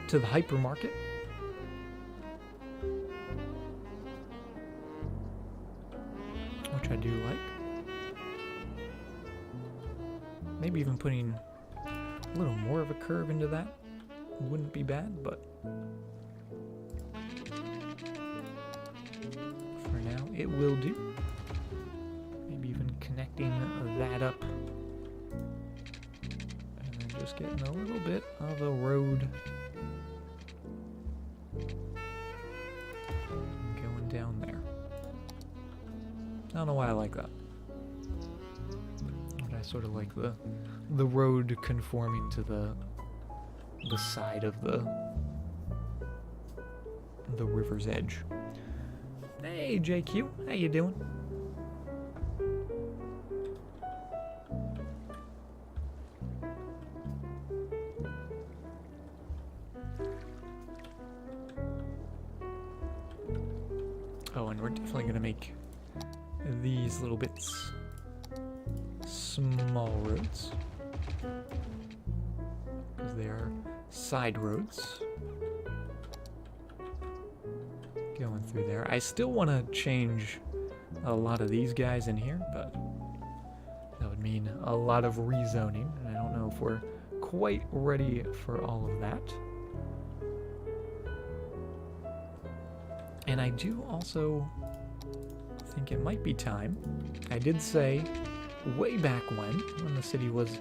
to the hypermarket. Which I do like. Maybe even putting a little more of a curve into that wouldn't be bad, but for now it will do. Maybe even connecting that up and then just getting a little bit of a road going down there. I don't know why I like that. But I sort of like the road conforming to the side of the river's edge. Hey JQ, how you doing? Oh, and we're definitely gonna make these little bits small roads, because they are side roads going through there. I still want to change a lot of these guys in here, but that would mean a lot of rezoning, and I don't know if we're quite ready for all of that. And I do also think it might be time. I did say way back when the city was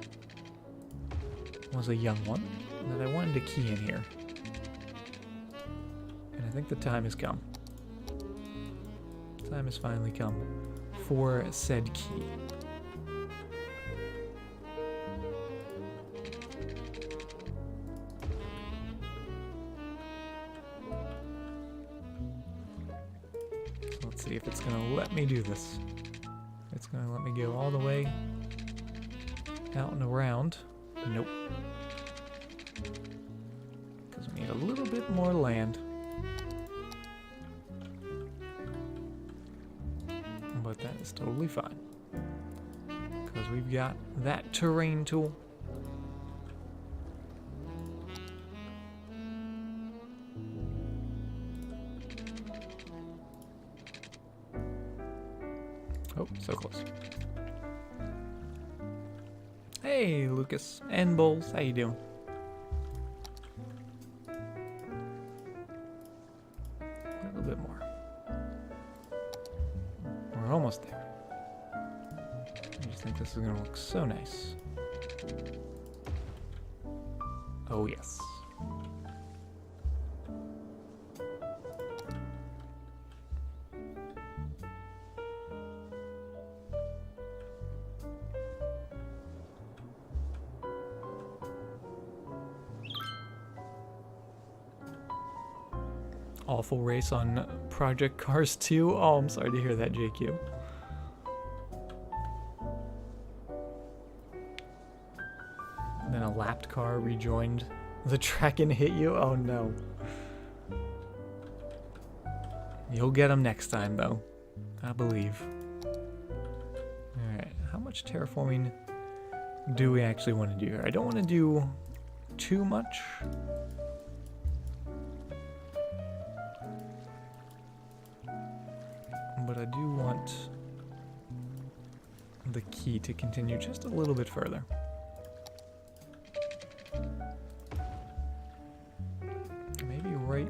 a young one, that I wanted to key in here. And I think the time has come. The time has finally come for said key. Let's see if it's gonna let me do this. It's gonna let me go all the way out and around. Nope. Because we need a little bit more land. But that is totally fine. Because we've got that terrain tool. Oh, so close. Hey, Lucas and Bowles, how you doing? A little bit more. We're almost there. I just think this is gonna look so nice. Oh yes. awful race on Project Cars 2. Oh, I'm sorry to hear that, JQ. Then a lapped car rejoined the track and hit you. Oh no. You'll get them next time, though. I believe. Alright, how much terraforming do we actually want to do here? I don't want to do too much. But I do want the key to continue just a little bit further. Maybe right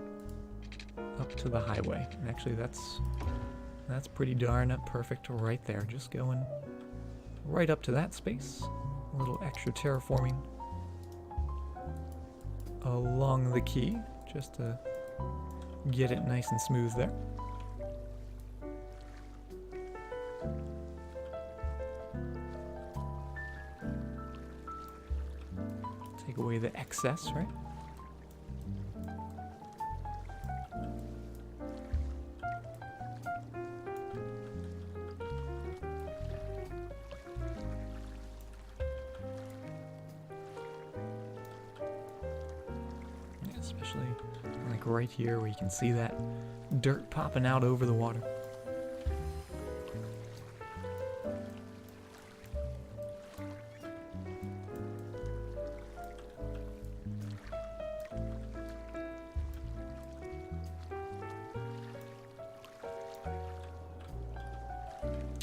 up to the highway. And actually that's pretty darn perfect right there. Just going right up to that space. A little extra terraforming along the key just to get it nice and smooth there. Take away the excess, right? Especially like right here where you can see that dirt popping out over the water.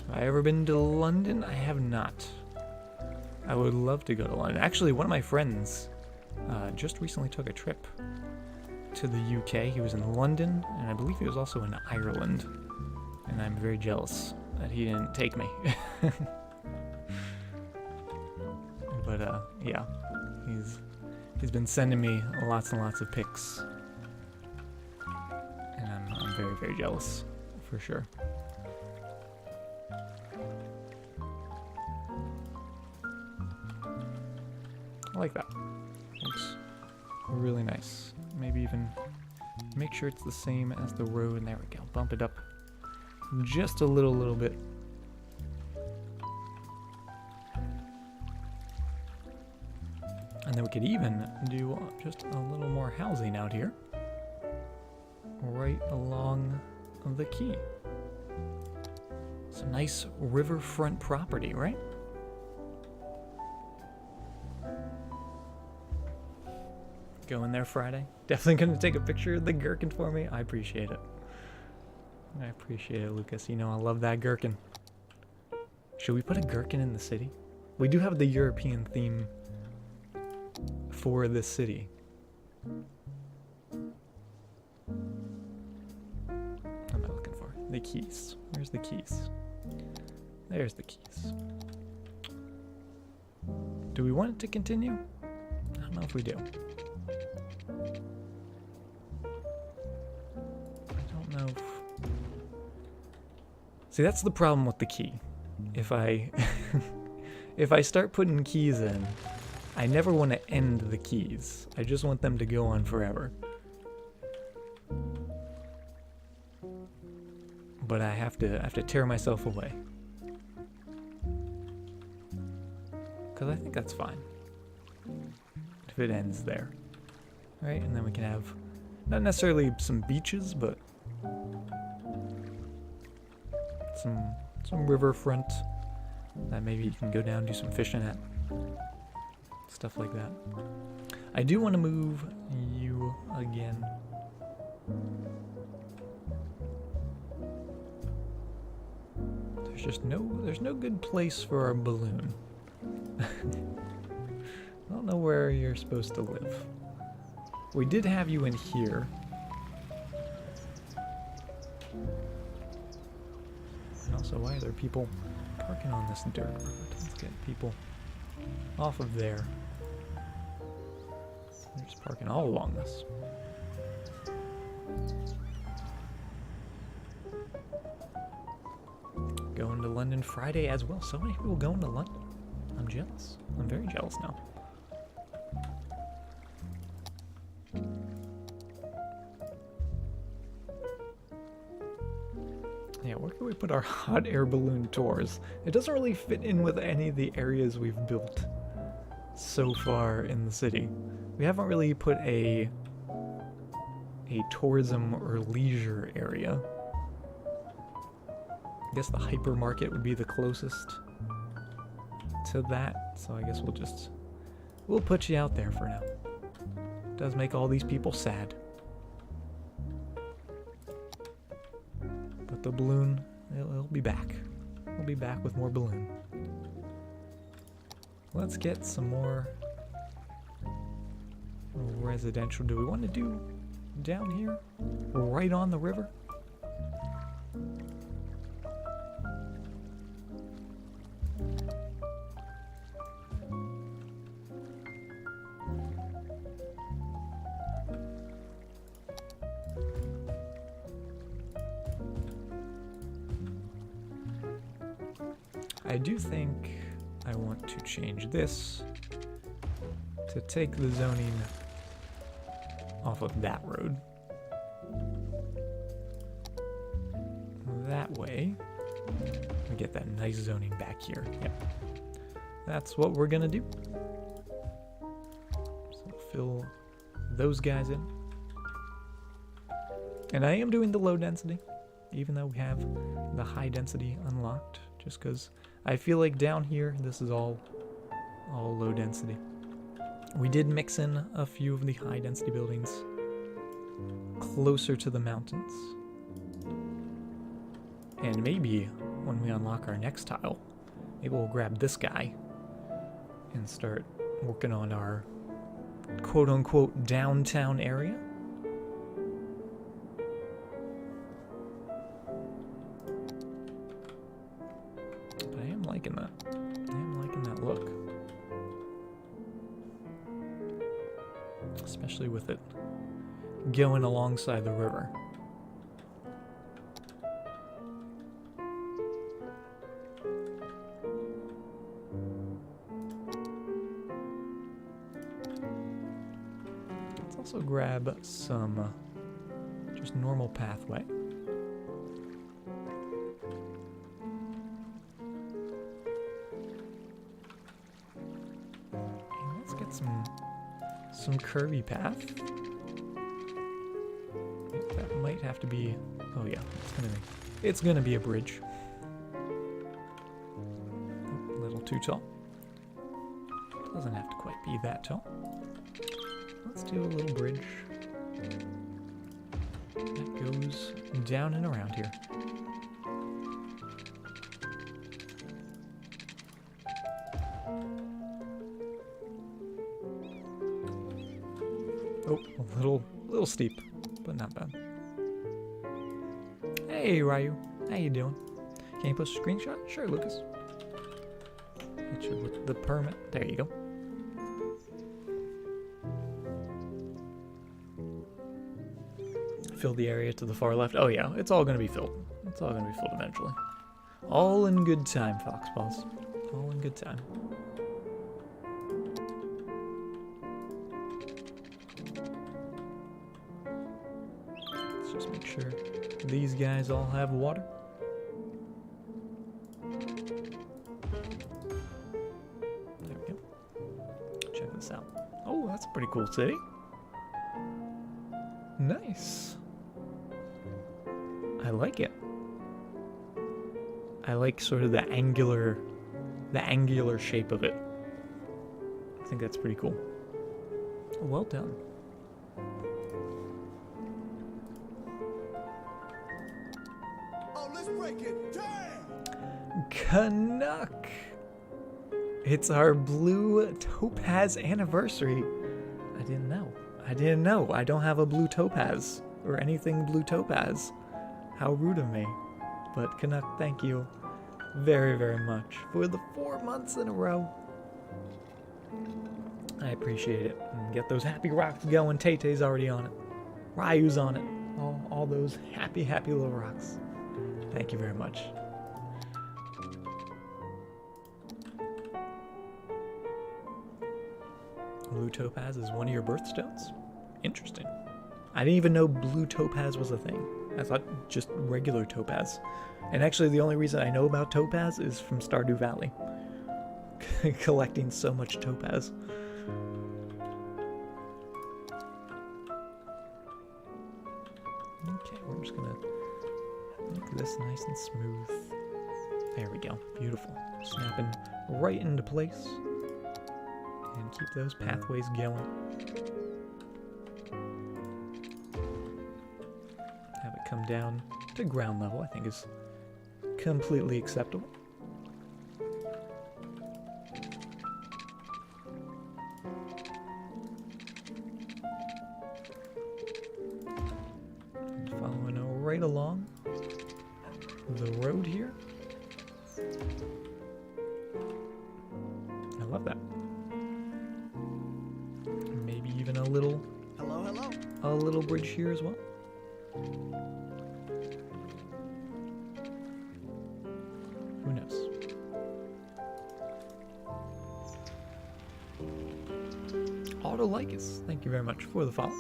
Have I ever been to London? I have not. I would love to go to London. Actually, one of my friends just recently took a trip to the UK. He was in London, and I believe he was also in Ireland. And I'm very jealous that he didn't take me. But yeah, he's been sending me lots and lots of pics, and I'm very, very jealous for sure. I like that. Looks really nice. Maybe even make sure it's the same as the road, and there we go. Bump it up just a little bit. And then we could even do just a little more housing out here, right along the quay. It's a nice riverfront property, right? Going there Friday. Definitely gonna take a picture of the gherkin for me. I appreciate it. I appreciate it, Lucas. You know I love that gherkin. Should we put a gherkin in the city? We do have the European theme for this city. What am I looking for? The keys. Where's the keys? There's the keys. Do we want it to continue? I don't know if we do. I don't know if... See, that's the problem with the key. If I if I start putting keys in, I never want to end the keys. I just want them to go on forever. But I have to tear myself away. Because I think that's fine. If it ends there. Right? And then we can have not necessarily some beaches, but some riverfront that maybe you can go down, do some fishing at. Stuff like that. I do want to move you again. There's no good place for a balloon. I don't know where you're supposed to live. We did have you in here. And also, why are there people parking on this dirt road? Let's get people off of there. They're just parking all along this. Going to London Friday as well. So many people going to London. I'm jealous. I'm very jealous now. can we put our hot air balloon tours? It doesn't really fit in with any of the areas we've built so far in the city. We haven't really put a tourism or leisure area. I guess the hypermarket would be the closest to that, so I guess we'll put you out there for now. It does make all these people sad. But the balloon, it'll be back. We'll be back with more balloon. Let's get some more residential. Do we want to do down here? Right on the river? I do think I want to change this to take the zoning off of that road. That way, we get that nice zoning back here. Yep. That's what we're gonna do. So fill those guys in. And I am doing the low density, even though we have the high density unlocked, just because I feel like down here, this is all low density. We did mix in a few of the high density buildings closer to the mountains. And maybe when we unlock our next tile, maybe we'll grab this guy and start working on our quote-unquote downtown area. But I am liking that. I am liking that look. Especially with it going alongside the river. Let's also grab some just normal pathway. And let's get some curvy path. That might have to be, oh yeah, it's gonna be a bridge. A little too tall. Doesn't have to quite be that tall. Let's do a little bridge that goes down and around here. Oh, a little steep, but not bad. Hey, Ryu. How you doing? Can you post a screenshot? Sure, Lucas. Hit you with the permit. There you go. Fill the area to the far left. Oh yeah, it's all gonna be filled. It's all gonna be filled eventually. All in good time, Foxballs. All in good time. Let's just make sure these guys all have water. There we go. Check this out. Oh, that's a pretty cool city. Nice. I like it. I like sort of the angular shape of it. I think that's pretty cool. Well done. Oh, let's break it. Damn! Canuck! It's our blue topaz anniversary. I didn't know. I don't have a blue topaz or anything blue topaz. How rude of me. But Canuck, thank you very, very much for the 4 months in a row. I appreciate it. And get those happy rocks going. Tay-Tay's already on it. Ryu's on it. All those happy, happy little rocks. Thank you very much. Blue topaz is one of your birthstones? Interesting. I didn't even know blue topaz was a thing. I thought just regular topaz And actually, the only reason I know about topaz is from Stardew Valley. Collecting so much topaz. Okay, we're just gonna make this nice and smooth. There we go. Beautiful. Snapping right into place. And keep those pathways going. Have it come down to ground level, I think is completely acceptable. And following right along the road here. I love that. Maybe even a little bridge here as well. Who knows? Autolycus, thank you very much for the follow.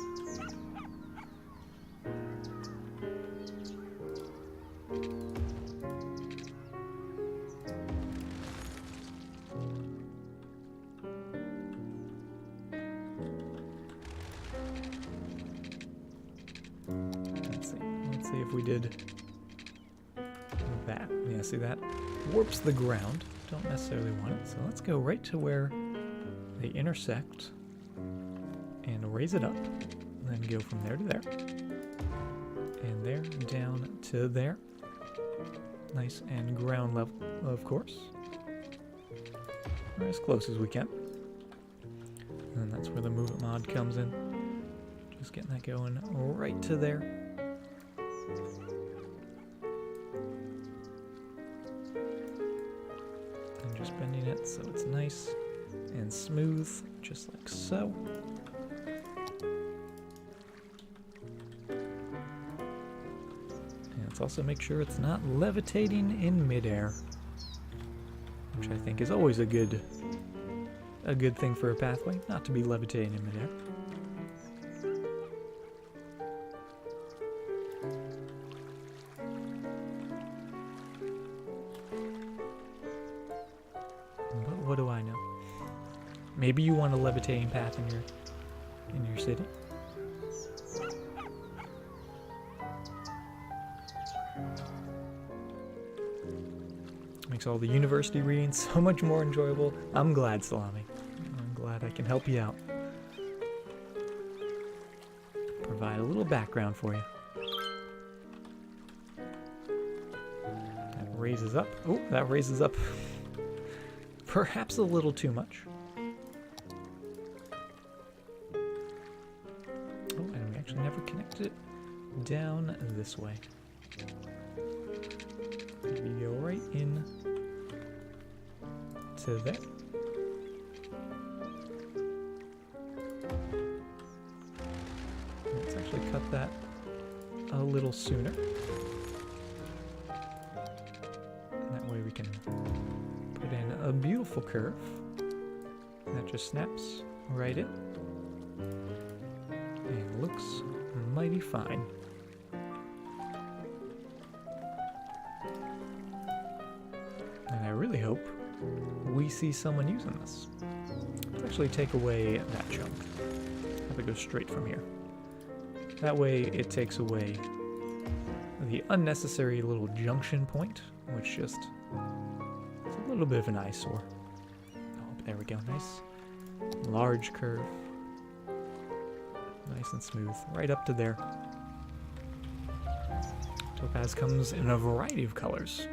Let's see if we did that. Yeah, see that? Warps the ground. Don't necessarily want it. So let's go right to where they intersect and raise it up. And then go from there to there. And there, down to there. Nice and ground level, of course. Or as close as we can. And that's where the movement mod comes in. Just getting that going right to there. And just bending it so it's nice and smooth, just like so. And let's also make sure it's not levitating in midair, which I think is always a good thing for a pathway, not to be levitating in midair. But what do I know? Maybe you want a levitating path in your city. Makes all the university reading so much more enjoyable. I'm glad, Salami. I'm glad I can help you out. Provide a little background for you. That raises up. Oh, that raises up perhaps a little too much. Oh, and we actually never connected it down this way. Maybe go right in to there. Let's actually cut that a little sooner. That way we can put in a beautiful curve. That just snaps right in. And looks mighty fine. And I really hope we see someone using this. Let's actually take away that chunk. Have it go straight from here. That way it takes away the unnecessary little junction point, which just is a little bit of an eyesore. Oh, there we go. Nice large curve. Nice and smooth. Right up to there. Topaz comes in a variety of colors.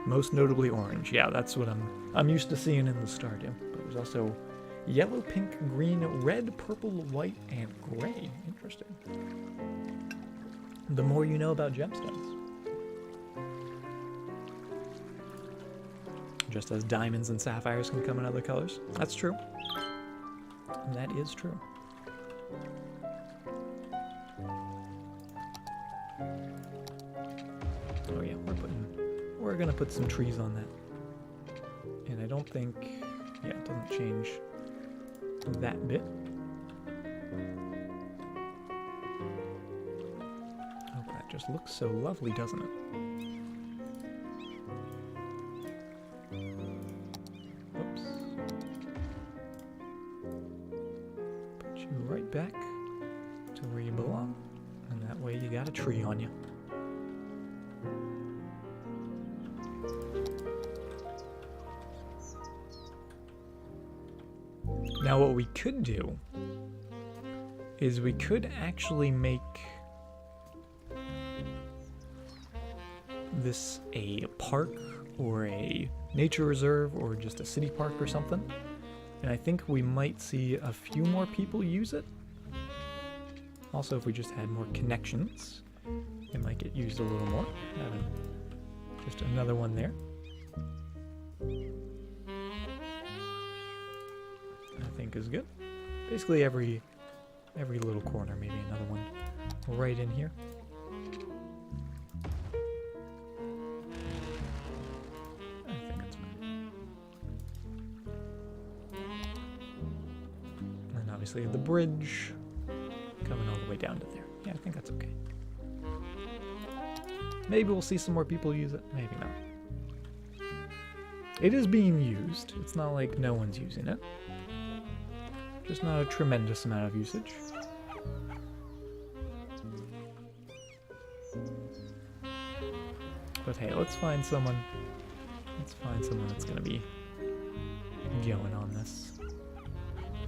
Most notably orange. Yeah, that's what I'm used to seeing in the Stardew. But there's also yellow, pink, green, red, purple, white, and gray. Interesting. The more you know about gemstones. Just as diamonds and sapphires can come in other colors. That's true. That is true. Oh yeah, we're gonna put some trees on that. And I don't think, yeah, it doesn't change that bit. Oh, that just looks so lovely, doesn't it? you right back to where you belong, and that way you got a tree on you. Now what we could do is we could actually make this a park or a nature reserve or just a city park or something. And I think we might see a few more people use it. Also, if we just had more connections, it might get used a little more. Having just another one there. I think is good. Basically every little corner, maybe another one right in here. I think that's fine. And obviously the bridge coming all the way down to there. Yeah, I think that's okay. Maybe we'll see some more people use it, maybe not. It is being used. It's not like no one's using it. Just not a tremendous amount of usage. But hey, let's find someone that's gonna be going on this.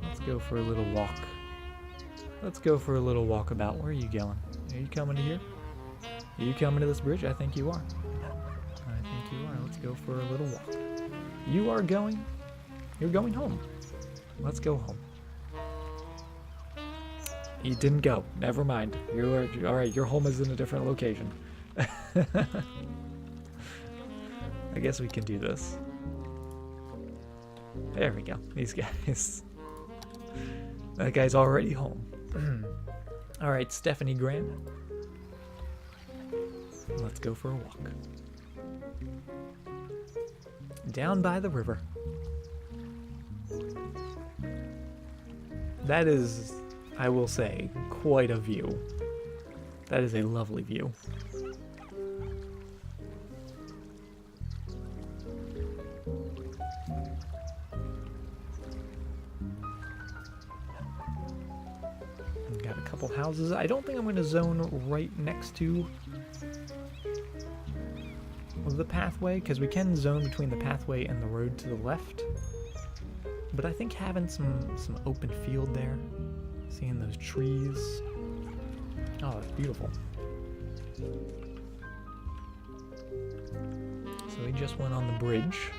Let's go for a little walk. Let's go for a little walkabout. Where are you going? Are you coming to here? Are you coming to this bridge? I think you are. I think you are. Let's go for a little walk. You are going? You're going home. Let's go home. You didn't go. Never mind. You're alright, your home is in a different location. I guess we can do this. There we go. These guys. That guy's already home. Alright, Stephanie Graham. Let's go for a walk. Down by the river. That is, I will say, quite a view. That is a lovely view. We've got a couple houses. I don't think I'm going to zone right next to the pathway, because we can zone between the pathway and the road to the left. But I think having some open field there, seeing those trees, oh, it's beautiful. So we just went on the bridge.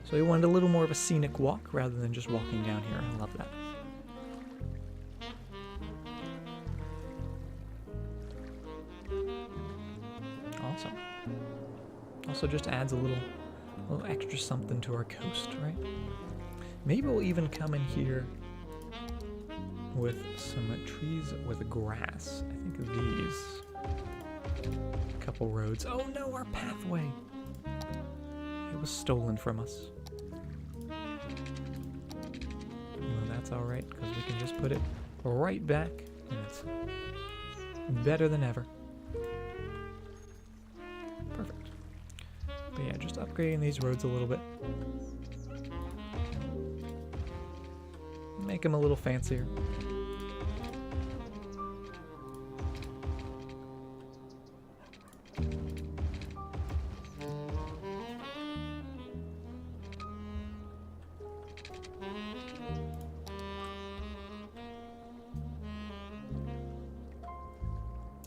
So we wanted a little more of a scenic walk rather than just walking down here. I love that. Awesome. Also just adds a little extra something to our coast, right? Maybe we'll even come in here with some trees with grass. I think of these. A couple roads. Oh no, our pathway! It was stolen from us. Well, that's alright, because we can just put it right back, and it's better than ever. Perfect. But yeah, just upgrading these roads a little bit. Make them a little fancier.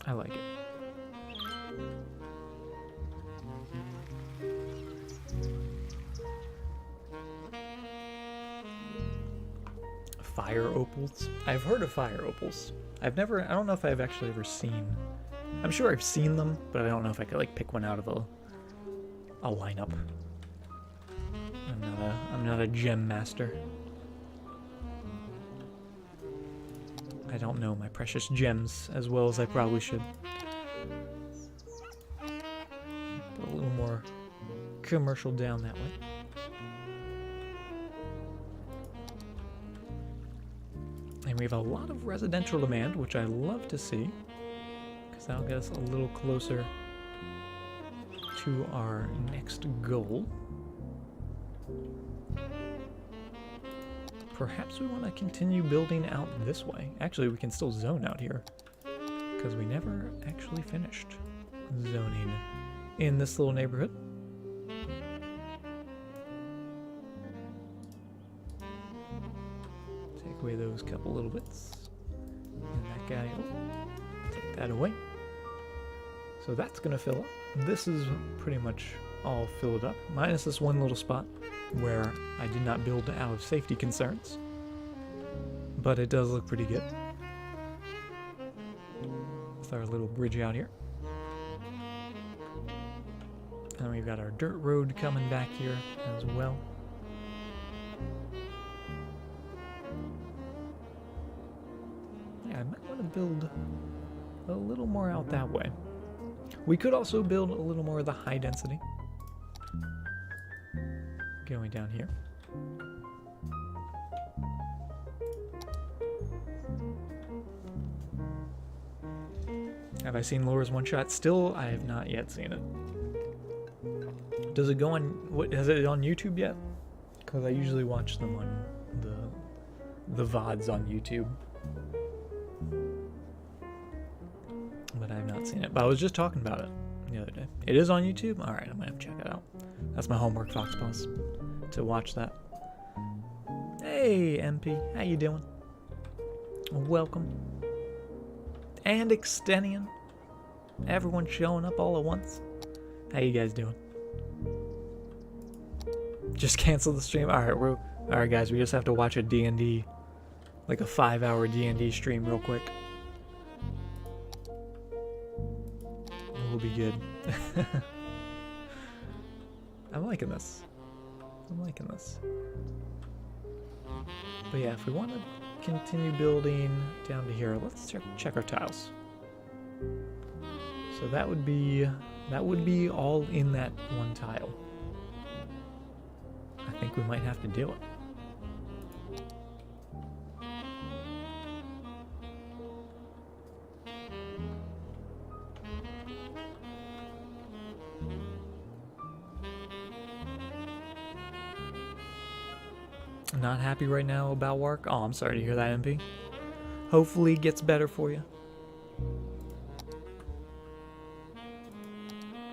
I like it. Fire opals. I've heard of fire opals. I don't know if I've actually ever seen. I'm sure I've seen them, but I don't know if I could like pick one out of a lineup. I'm not a gem master. I don't know my precious gems as well as I probably should. Put a little more commercial down that way. And we have a lot of residential demand, which I love to see, because that'll get us a little closer to our next goal. perhaps we want to continue building out this way. Actually, we can still zone out here because we never actually finished zoning in this little neighborhood. Take away those couple little bits. And that guy, take that away. So that's going to fill up. This is pretty much all filled up, minus this one little spot where I did not build out of safety concerns. But it does look pretty good. With our little bridge out here. And we've got our dirt road coming back here as well. Yeah, I might want to build a little more out that way. We could also build a little more of the high density. Going down here. Have I seen Laura's one shot? Still, I have not yet seen it. Does it go on? What is it on YouTube yet? Because I usually watch them on the VODs on YouTube. But I have not seen it. But I was just talking about it the other day. It is on YouTube? Alright, I'm gonna have to check it out. That's my homework, Fox Boss. To watch that. Hey, MP. How you doing? Welcome. And Extennion. Everyone showing up all at once. How you guys doing? Just cancel the stream? Alright, guys. We just have to watch a D&D. Like a 5-hour D&D stream real quick. We'll be good. I'm liking this. I'm liking this. But yeah, if we want to continue building down to here, let's check our tiles. So that would be all in that one tile. I think we might have to do it. Not happy right now about work? Oh, I'm sorry to hear that, MP. Hopefully it gets better for you.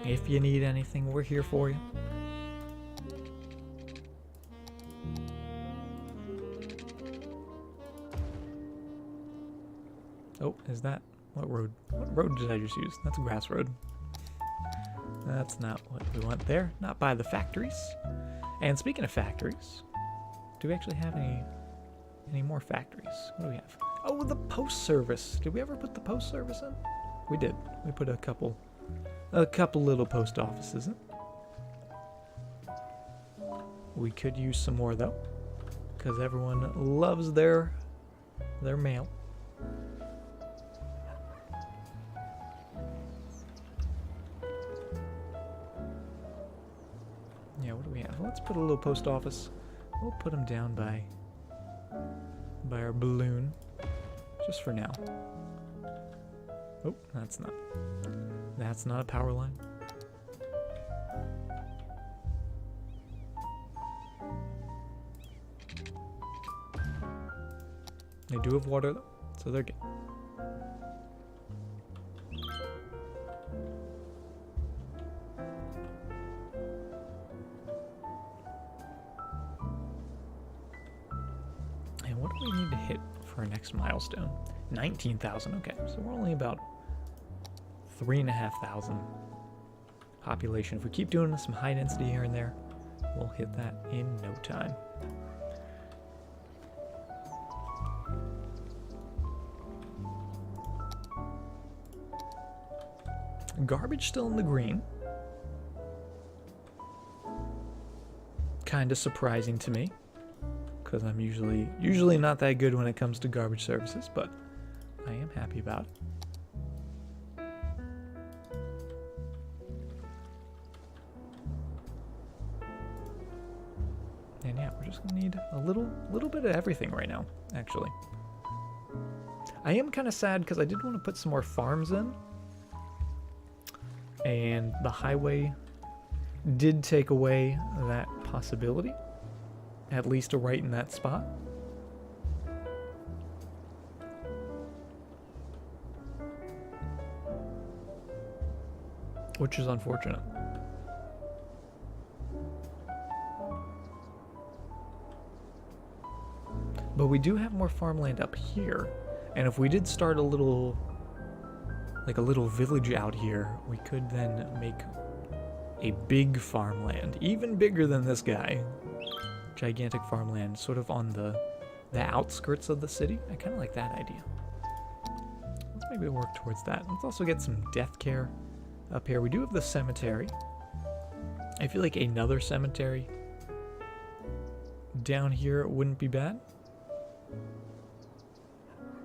If you need anything, we're here for you. Oh, is that... What road? What road did I just use? That's a grass road. That's not what we want there. Not by the factories. And speaking of factories... Do we actually have any more factories? What do we have? Oh, the post service. Did we ever put the post service in? We did. We put a couple little post offices in. We could use some more though, because everyone loves their mail. Yeah, what do we have? Let's put a little post office. We'll put them down by our balloon, just for now. Oh, that's not a power line. They do have water though, so they're good. For our next milestone. 19,000, okay. So we're only about 3,500 population. If we keep doing some high density here and there, we'll hit that in no time. Garbage still in the green. Kind of surprising to me. Because I'm usually not that good when it comes to garbage services, but I am happy about it. And yeah, we're just gonna need a little bit of everything right now, actually. I am kind of sad because I did want to put some more farms in, and the highway did take away that possibility. At least right in that spot. which is unfortunate. But we do have more farmland up here, and if we did start a little, like a little village out here, we could then make a big farmland, even bigger than this guy. Gigantic farmland, sort of on the outskirts of the city. I kind of like that idea. Let's maybe work towards that. Let's also get some death care up here. We do have the cemetery. I feel like another cemetery down here wouldn't be bad.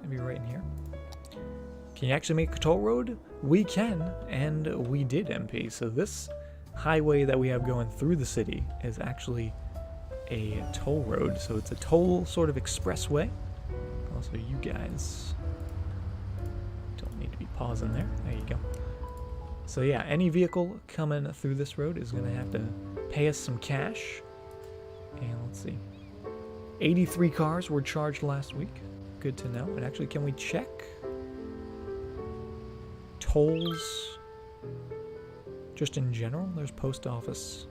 Maybe right in here. Can you actually make a toll road? We can, and we did, MP. So this highway that we have going through the city is actually a toll road. So it's a toll sort of expressway. Also, you guys don't need to be pausing there. There you go. So yeah, any vehicle coming through this road is going to have to pay us some cash. And let's see. 83 cars were charged last week. Good to know. And actually, can we check tolls just in general? There's post office,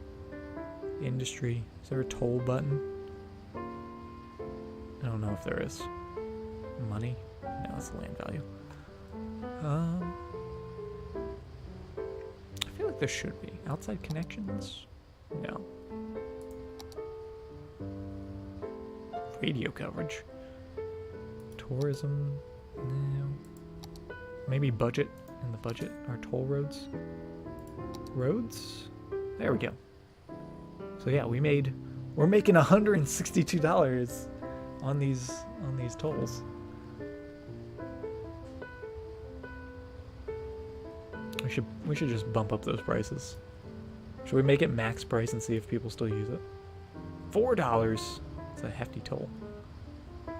industry. Is there a toll button? I don't know if there is. Money? No, that's the land value. I feel like there should be. Outside connections? No. Radio coverage. Tourism? No. Maybe budget. In the budget are toll roads. Roads? There we go. So yeah, we're making $162 on these tolls. We should just bump up those prices. Should we make it max price and see if people still use it? $4. It's a hefty toll. I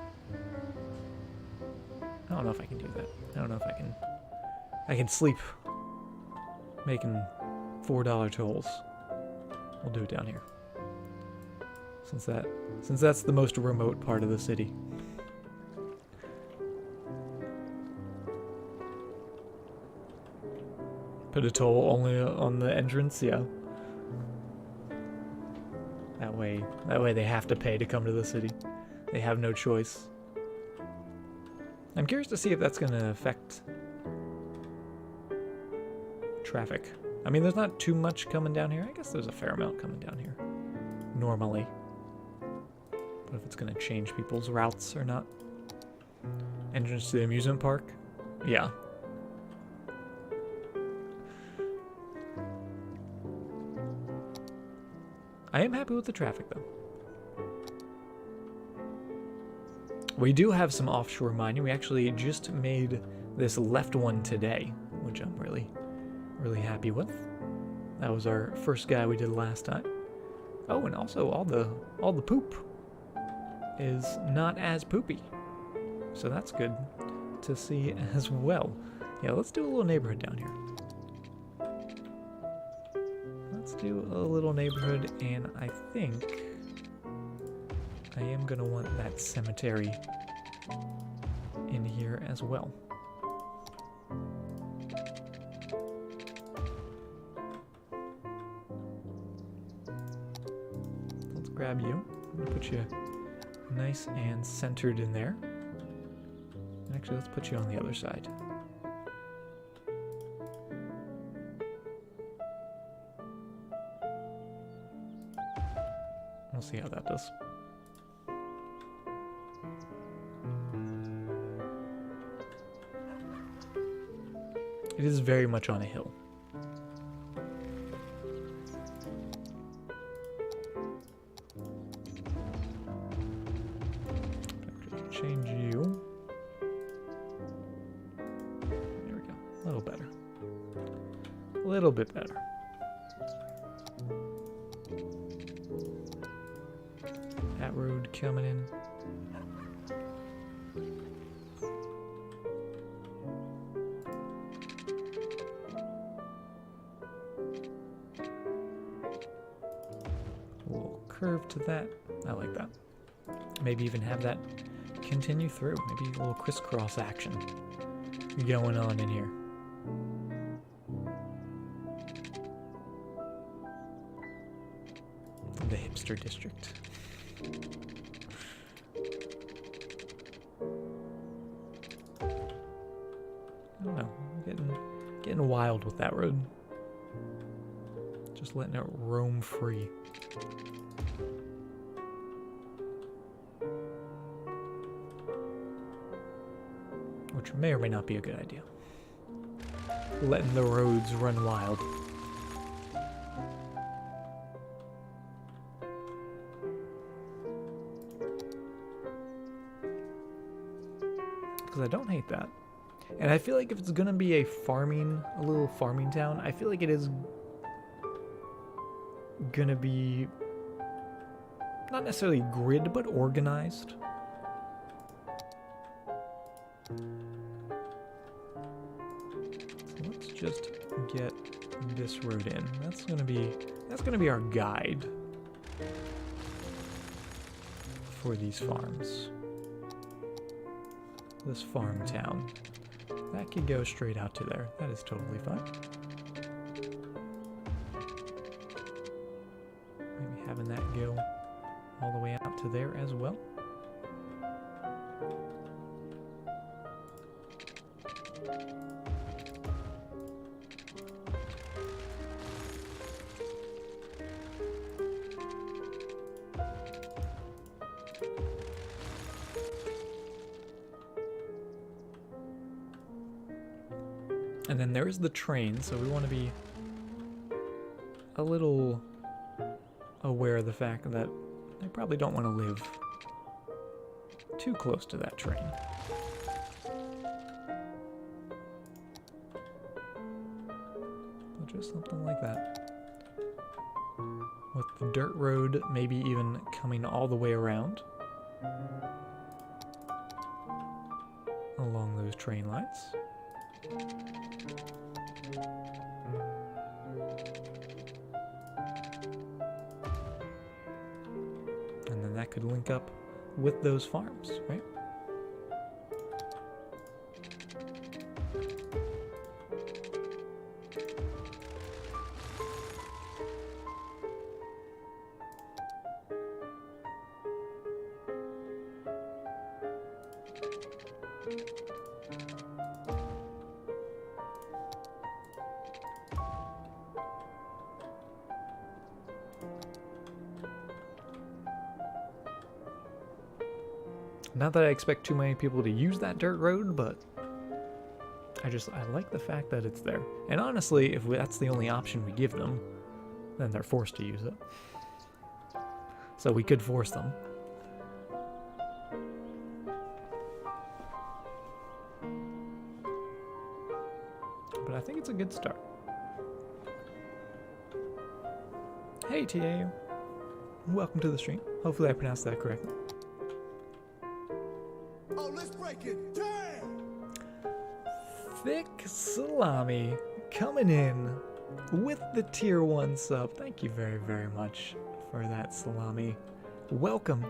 don't know if I can do that. I don't know if I can sleep making $4 tolls. We'll do it down here. Since that's the most remote part of the city. Put a toll only on the entrance, yeah. That way they have to pay to come to the city. They have no choice. I'm curious to see if that's going to affect traffic. I mean, there's not too much coming down here. I guess there's a fair amount coming down here, normally. But if it's going to change people's routes or not. Entrance to the amusement park? Yeah. I am happy with the traffic, though. We do have some offshore mining. We actually just made this left one today, which I'm really happy with. That was our first guy we did last time. Oh, and also all the poop is not as poopy. So that's good to see as well. Yeah, let's do a little neighborhood down here. Let's do a little neighborhood, and I think I am gonna want that cemetery in here as well. Let's grab you. I'm gonna put you nice and centered in there. Actually, let's put you on the other side. We'll see how that does. It is very much on a hill. Change you. There we go. A little better. A little bit better. That road coming in. A little curve to that. I like that. Maybe even have that continue through. Maybe a little crisscross action going on in here. the hipster district. I don't know. Getting wild with that road. Just letting it roam free. Which may or may not be a good idea. Letting the roads run wild. Because I don't hate that. And I feel like if it's gonna be a little farming town, I feel like it is gonna be not necessarily grid, but organized. So let's just get this road in. That's gonna be our guide for these farms. This farm town. That could go straight out to there. That is totally fine. Maybe having that go all the way out to there as well. And then there's the train, so we want to be a little aware of the fact that I probably don't want to live too close to that train. Just something like that. With the dirt road maybe even coming all the way around along those train lines. And then that could link up with those farms, right? Not that I expect too many people to use that dirt road, but I like the fact that it's there. And honestly, if that's the only option we give them, then they're forced to use it. So we could force them. But I think it's a good start. Hey TAU. Welcome to the stream. Hopefully I pronounced that correctly. Oh, let's break it. Damn! Thick Salami coming in with the tier 1 sub. Thank you very, very much for that, Salami. Welcome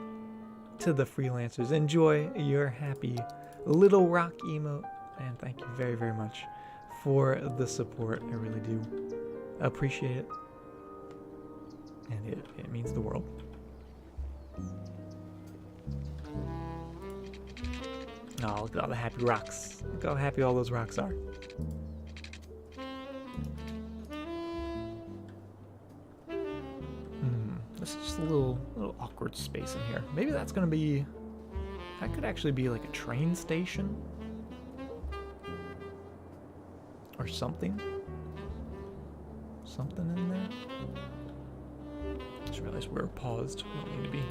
to the freelancers. Enjoy your happy little rock emote. And thank you very, very much for the support. I really do appreciate it. And it means the world. Oh, look at all the happy rocks. Look how happy all those rocks are. This is just a little awkward space in here. Maybe that's gonna be... That could actually be like a train station. Or something. Something in there. Just realized we're paused. We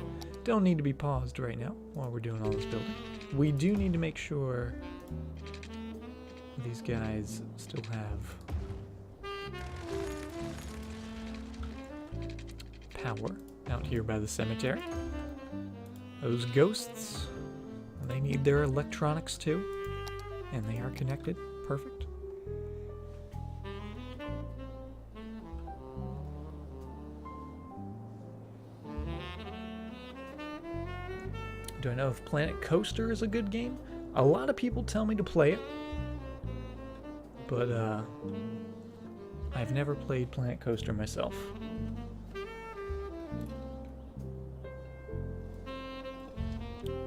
don't need to be paused right now while we're doing all this building. We do need to make sure these guys still have power out here by the cemetery. Those ghosts, they need their electronics too, and they are connected. Perfect. Do I know if Planet Coaster is a good game? A lot of people tell me to play it, but I've never played Planet Coaster myself.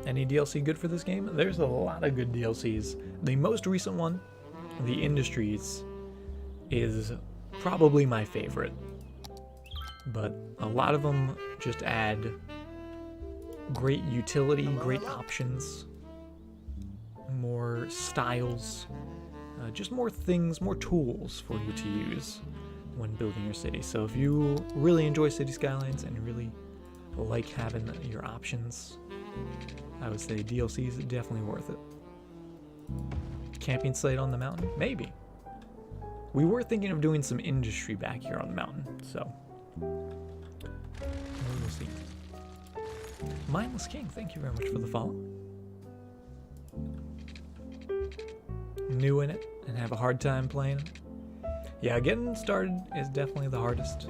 Any DLC good for this game? There's a lot of good DLCs. The most recent one, The Industries, is probably my favorite. But a lot of them just add great utility, great options, more styles, just more things, more tools for you to use when building your city. So if you really enjoy City Skylines and you really like having your options, I would say DLC is definitely worth it. Camping site on the mountain? Maybe. We were thinking of doing some industry back here on the mountain, so we'll see. Mindless King, thank you very much for the follow. New in it and have a hard time playing. Yeah, getting started is definitely the hardest,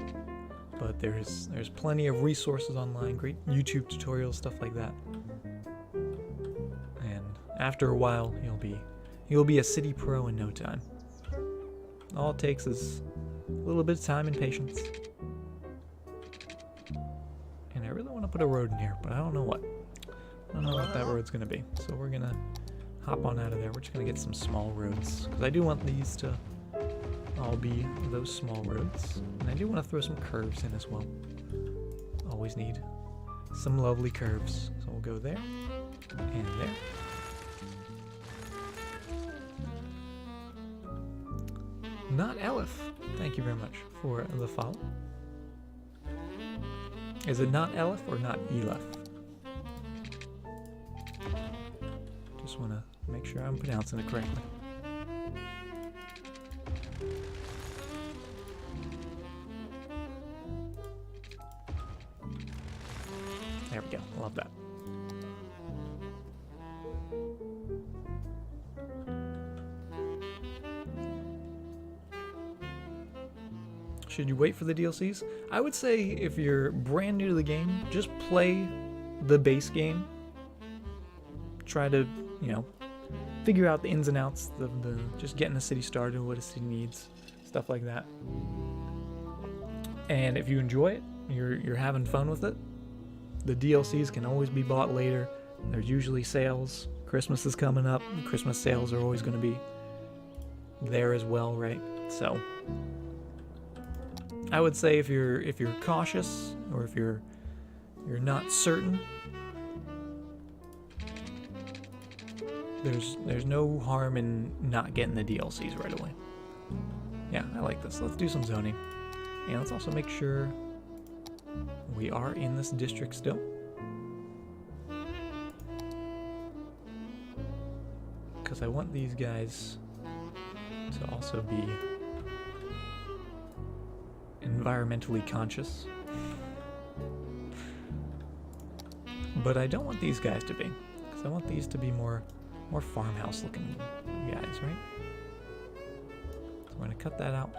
but there's plenty of resources online, great YouTube tutorials, stuff like that. And after a while, you'll be a city pro in no time. All it takes is a little bit of time and patience. And I really want to put a road in here, but I don't know what. I don't know what that road's going to be. So we're going to hop on out of there. We're just going to get some small roads, because I do want these to all be those small roads. And I do want to throw some curves in as well. Always need some lovely curves. So we'll go there and there. Not Elif, thank you very much for the follow. Is it not Elif or not Elif? Just want to make sure I'm pronouncing it correctly. There we go, love that. Should you wait for the DLCs? I would say if you're brand new to the game, just play the base game. Try to, figure out the ins and outs, the just getting the city started, what a city needs, stuff like that. And if you enjoy it, you're having fun with it, the DLCs can always be bought later. There's usually sales. Christmas is coming up. Christmas sales are always going to be there as well, right? So I would say if you're cautious, or if you're not certain, there's no harm in not getting the DLCs right away. Yeah, I like this. Let's do some zoning. And let's also make sure we are in this district still. Because I want these guys to also be environmentally conscious. But I don't want these guys to be, because I want these to be more farmhouse looking guys, right? So we're going to cut that out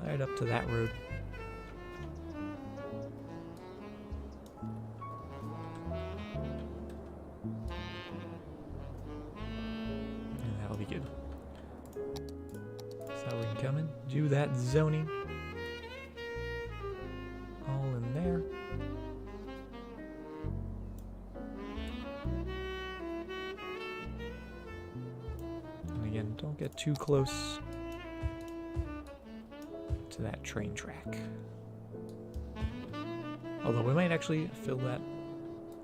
right up to that road. And that'll be good. So we can come in, do that zoning. All in there. And again, don't get too close to that train track. Although we might actually fill that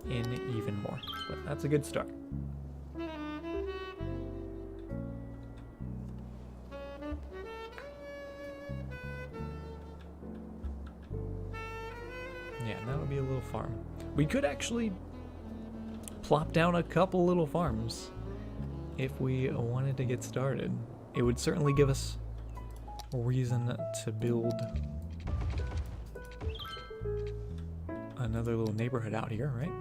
in even more, but that's a good start. Yeah, that'll be a little farm. We could actually plop down a couple little farms if we wanted to get started. It would certainly give us a reason to build another little neighborhood out here, right?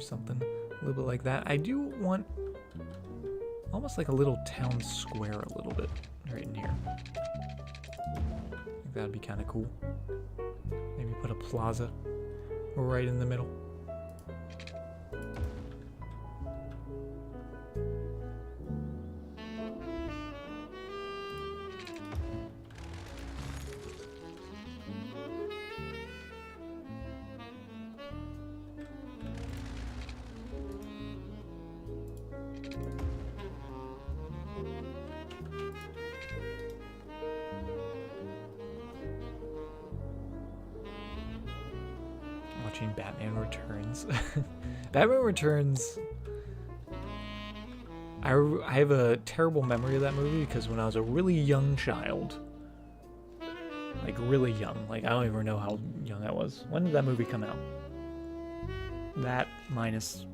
Something a little bit like that. I do want almost like a little town square a little bit right in here. I think that'd be kind of cool. Maybe put a plaza right in the middle. Watching Batman Returns. Batman Returns. I have a terrible memory of that movie because when I was a really young child, like really young, like I don't even know how young I was. When did that movie come out? That minus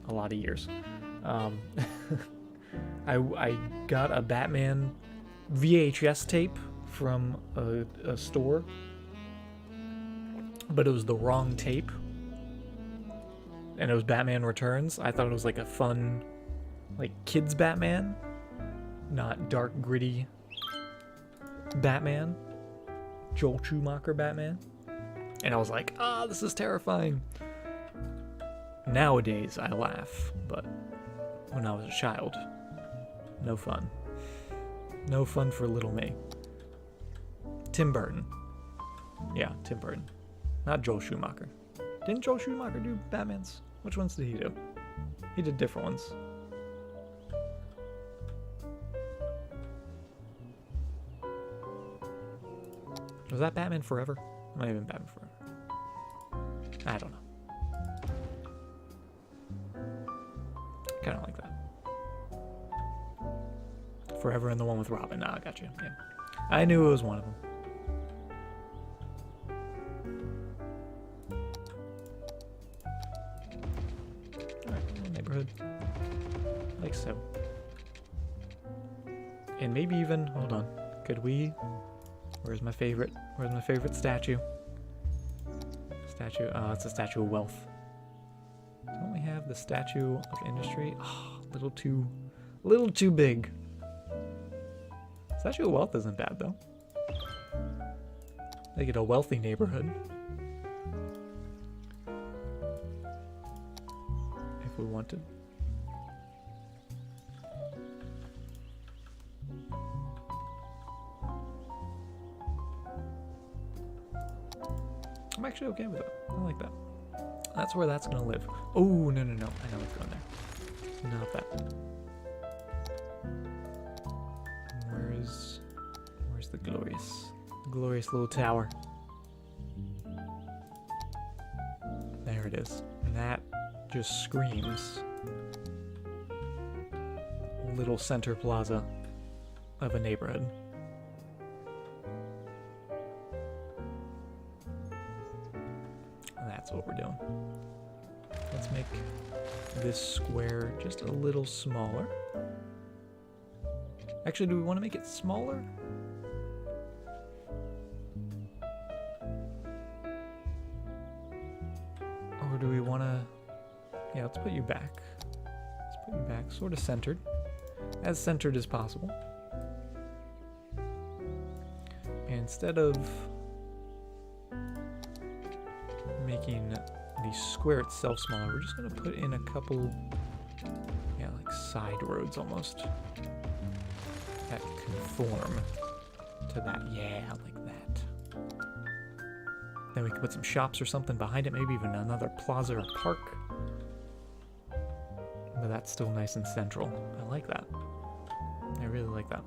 a lot of years. I got a Batman VHS tape from a store, but it was the wrong tape, and it was Batman Returns. I thought it was like a fun, like kids Batman, not dark gritty Batman, Joel Schumacher Batman, and I was like, this is terrifying. Nowadays I laugh, but when I was a child, no fun. No fun for little me. Tim Burton. Yeah, Tim Burton. Not Joel Schumacher. Didn't Joel Schumacher do Batmans? Which ones did he do? He did different ones. Was that Batman Forever? Might have been Batman Forever. I don't know. Kind of like that. Forever and the one with Robin. Nah, I got you. Yeah. I knew it was one of them. Neighborhood, like so. And maybe even, hold on, could we, where's my favorite statue? It's a statue of wealth. Don't we have the statue of industry? Oh, a little too big. Statue of wealth isn't bad though. They get a wealthy neighborhood. If we wanted. I'm actually okay with it. I like that. That's where that's gonna live. Oh, no. I know what's going there. Not that. Where's the glorious little tower? There it is. And that just screams little center plaza of a neighborhood. That's what we're doing. Let's make this square just a little smaller. Actually, do we want to make it smaller? Or do we want to... Yeah, let's put you back. Let's put you back, sort of centered. As centered as possible. And instead of making the square itself smaller, we're just going to put in a couple, yeah, like side roads almost. That conform to that. Yeah, like that. Then we can put some shops or something behind it, maybe even another plaza or park. But that's still nice and central. I like that. I really like that.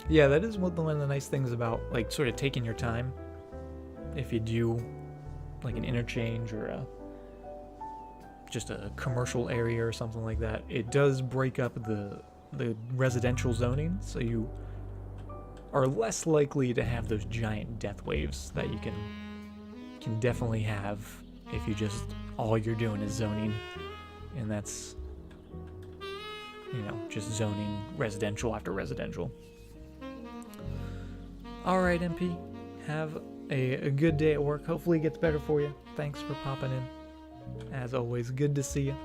Yeah, that is one of the nice things about, like, sort of taking your time. If you do, like, an interchange or just a commercial area or something like that, it does break up the residential zoning, so you are less likely to have those giant death waves that you can can definitely have if you just all you're doing is zoning, and that's, you know, just zoning residential after residential. Alright, MP, have a good day at work. Hopefully it gets better for you. Thanks for popping in. As always, good to see you.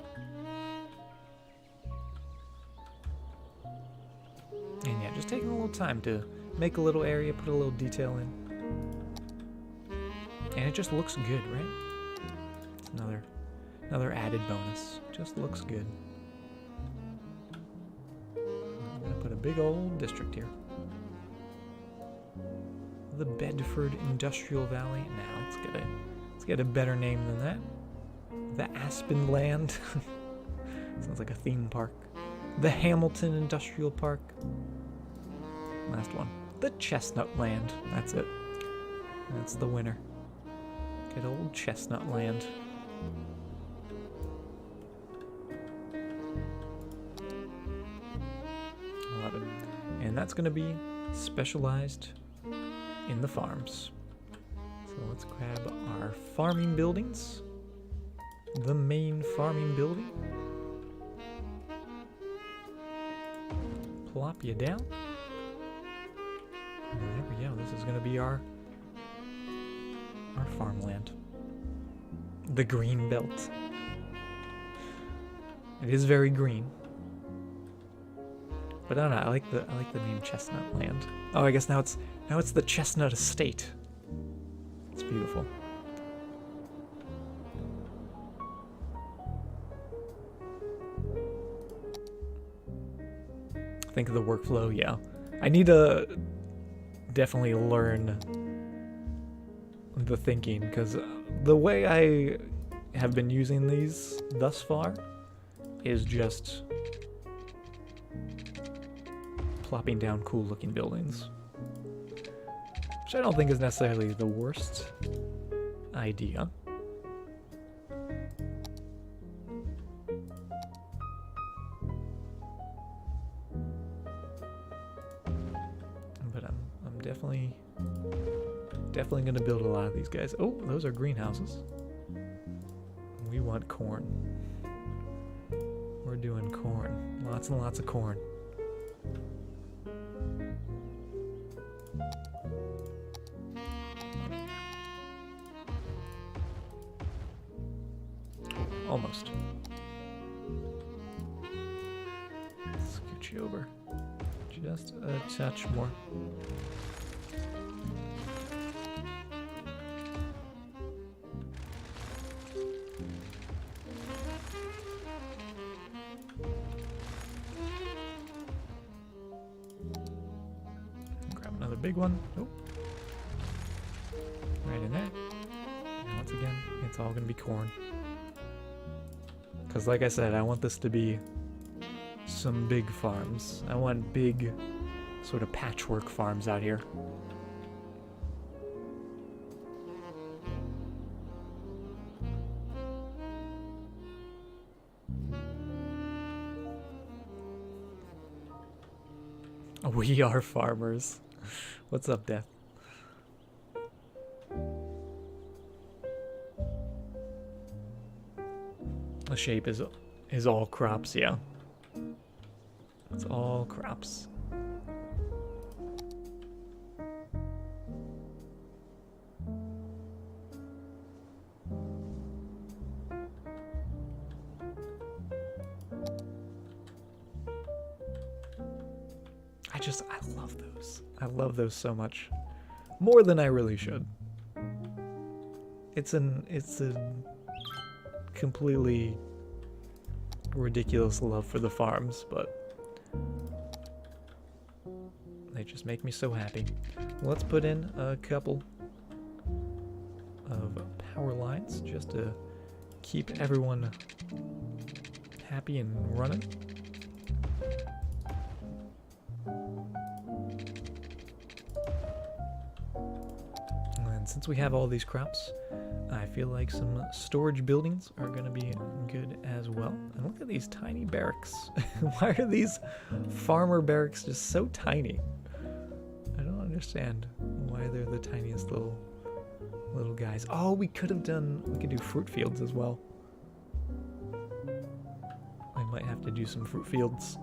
And yeah, just taking a little time to make a little area, put a little detail in. And it just looks good, right? It's another added bonus. Just looks good. I'm gonna put a big old district here. The Bedford Industrial Valley. Now let's get a better name than that. The Aspen Land. Sounds like a theme park. The Hamilton Industrial Park. Last one. The Chestnut Land. That's it. That's the winner. Good old Chestnut Land. I love it. And that's going to be specialized in the farms. So let's grab our farming buildings. The main farming building. Plop you down. And there we go. This is going to be our farmland. The green belt. It is very green. But I don't know, I like the name Chestnut Land. Oh, I guess now it's the Chestnut Estate. It's beautiful. Think of the workflow, yeah. I need to definitely learn the thinking, because the way I have been using these thus far is just plopping down cool looking buildings, which I don't think is necessarily the worst idea. But I'm definitely gonna build a lot of these guys. Oh, those are greenhouses. We want corn. We're doing corn. Lots and lots of corn. Almost. Scooch you over. Just a touch more. Grab another big one. Oh. Right in there. And once again, it's all gonna be corn. Because like I said, I want this to be some big farms. I want big sort of patchwork farms out here. We are farmers. What's up, Death? The shape is all crops, yeah. It's all crops. I love those. I love those so much. More than I really should. It's a completely ridiculous love for the farms, but they just make me so happy. Let's put in a couple of power lines just to keep everyone happy and running. And since we have all these crops, I feel like some storage buildings are going to be good as well. And look at these tiny barracks. Why are these farmer barracks just so tiny? I don't understand why they're the tiniest little little guys. Oh, we could do fruit fields as well. We might have to do some fruit fields.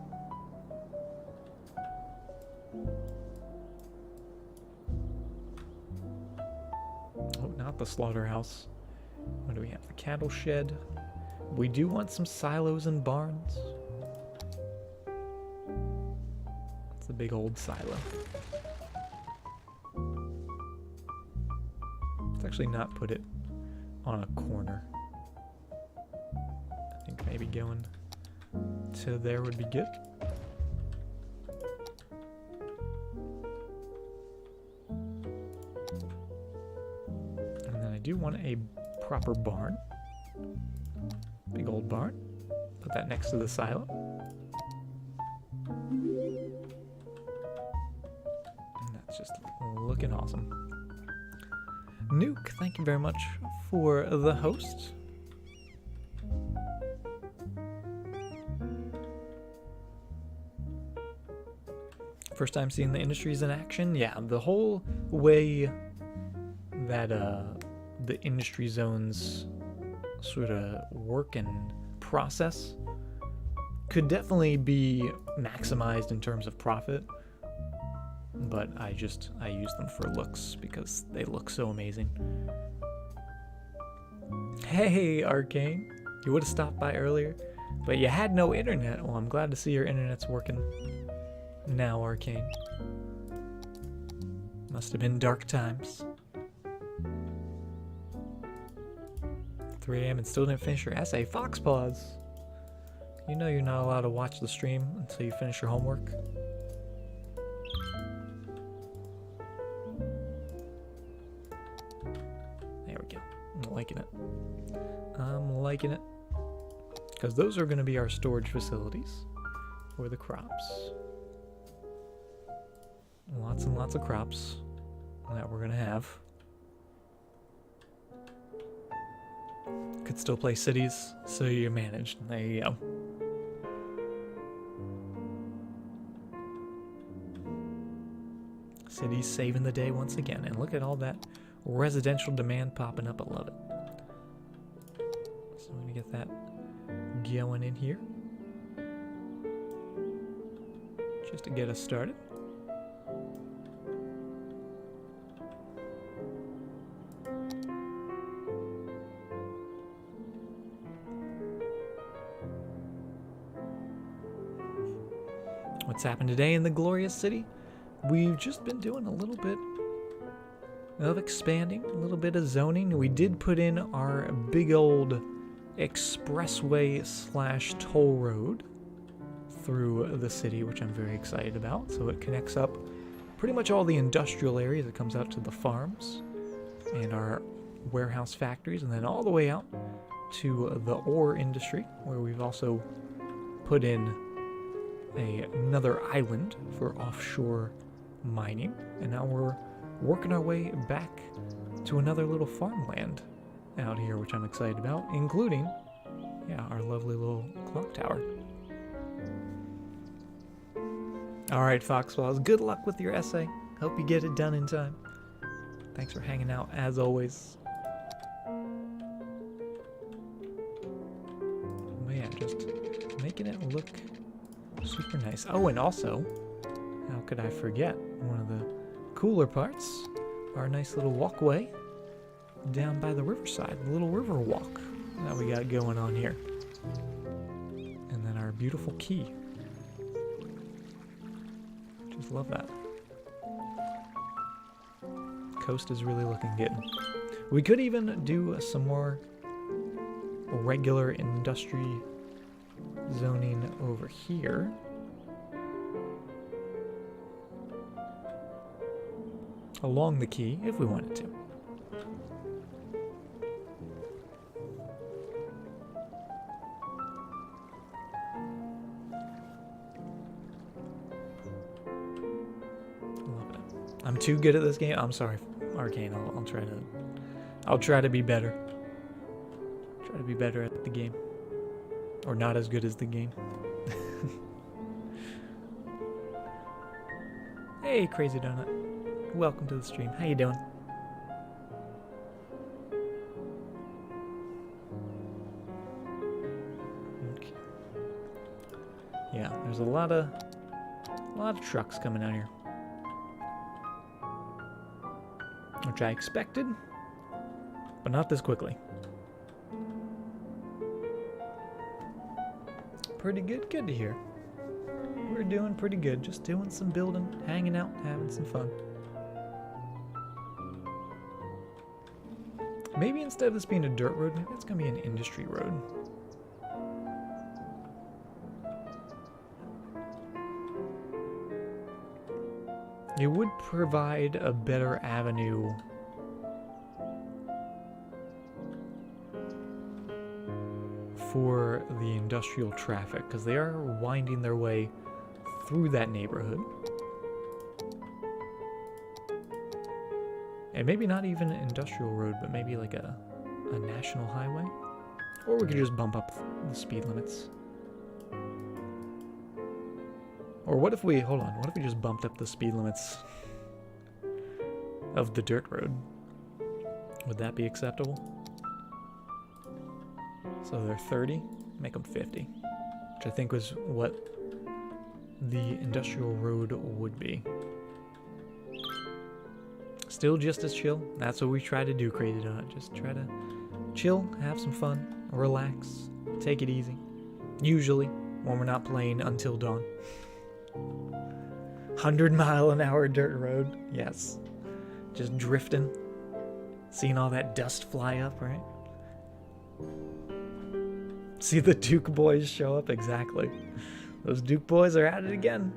Oh, not the slaughterhouse. What do we have? The cattle shed. We do want some silos and barns. It's a big old silo. Let's actually not put it on a corner. I think maybe going to there would be good. And then I do want a proper barn. Big old barn. Put that next to the silo. And that's just looking awesome. Nuke, thank you very much for the host. First time seeing the industries in action? Yeah, the whole way that the industry zones sort of work and process could definitely be maximized in terms of profit, but I use them for looks because they look so amazing. Hey, Arcane, you would have stopped by earlier, but you had no internet. Well, I'm glad to see your internet's working now, Arcane. Must have been dark times. 3 a.m. and still didn't finish your essay. Foxpaws! You know you're not allowed to watch the stream until you finish your homework. There we go. I'm liking it. I'm liking it. Because those are going to be our storage facilities for the crops. Lots and lots of crops that we're going to have. Could still play cities, so you managed. There you go. Cities saving the day once again. And look at all that residential demand popping up. I love it. So I'm going to get that going in here. Just to get us started. What's happened today in the glorious city? We've just been doing a little bit of expanding, a little bit of zoning. We did put in our big old expressway / toll road through the city, which I'm very excited about. So it connects up pretty much all the industrial areas. It comes out to the farms and our warehouse factories, and then all the way out to the ore industry, where we've also put in another island for offshore mining, and now we're working our way back to another little farmland out here, which I'm excited about, including, yeah, our lovely little clock tower. Alright, Foxwalls, good luck with your essay. Hope you get it done in time. Thanks for hanging out, as always. Man, just making it look super nice. Oh, and also, how could I forget one of the cooler parts? Our nice little walkway down by the riverside, the little river walk that we got going on here. And then our beautiful quay. Just love that. Coast is really looking good. We could even do some more regular industry zoning over here. Along the quay, if we wanted to. Love it. I'm too good at this game. I'm sorry, Arcane. I'll try to be better. Try to be better at the game. Or not as good as the game. Hey, Crazy Donut. Welcome to the stream. How you doing? Yeah, there's a lot of trucks coming out here, which I expected, but not this quickly. Pretty good to hear. We're doing pretty good, just doing some building, hanging out, having some fun. Maybe instead of this being a dirt road, maybe it's gonna be an industry road. It would provide a better avenue for the industrial traffic, because they are winding their way through that neighborhood. And maybe not even an industrial road, but maybe like a national highway. Or we could just bump up the speed limits. Or what if we, hold on, what if we just bumped up the speed limits of the dirt road? Would that be acceptable? So they're 30, make them 50, which I think was what the industrial road would be. Still just as chill. That's what we try to do, Crazy Donut. Just try to chill, have some fun, relax, take it easy. Usually, when we're not playing until dawn. 100-mile-an-hour dirt road, yes. Just drifting. Seeing all that dust fly up, right? See the Duke boys show up? Exactly. Those Duke boys are at it again.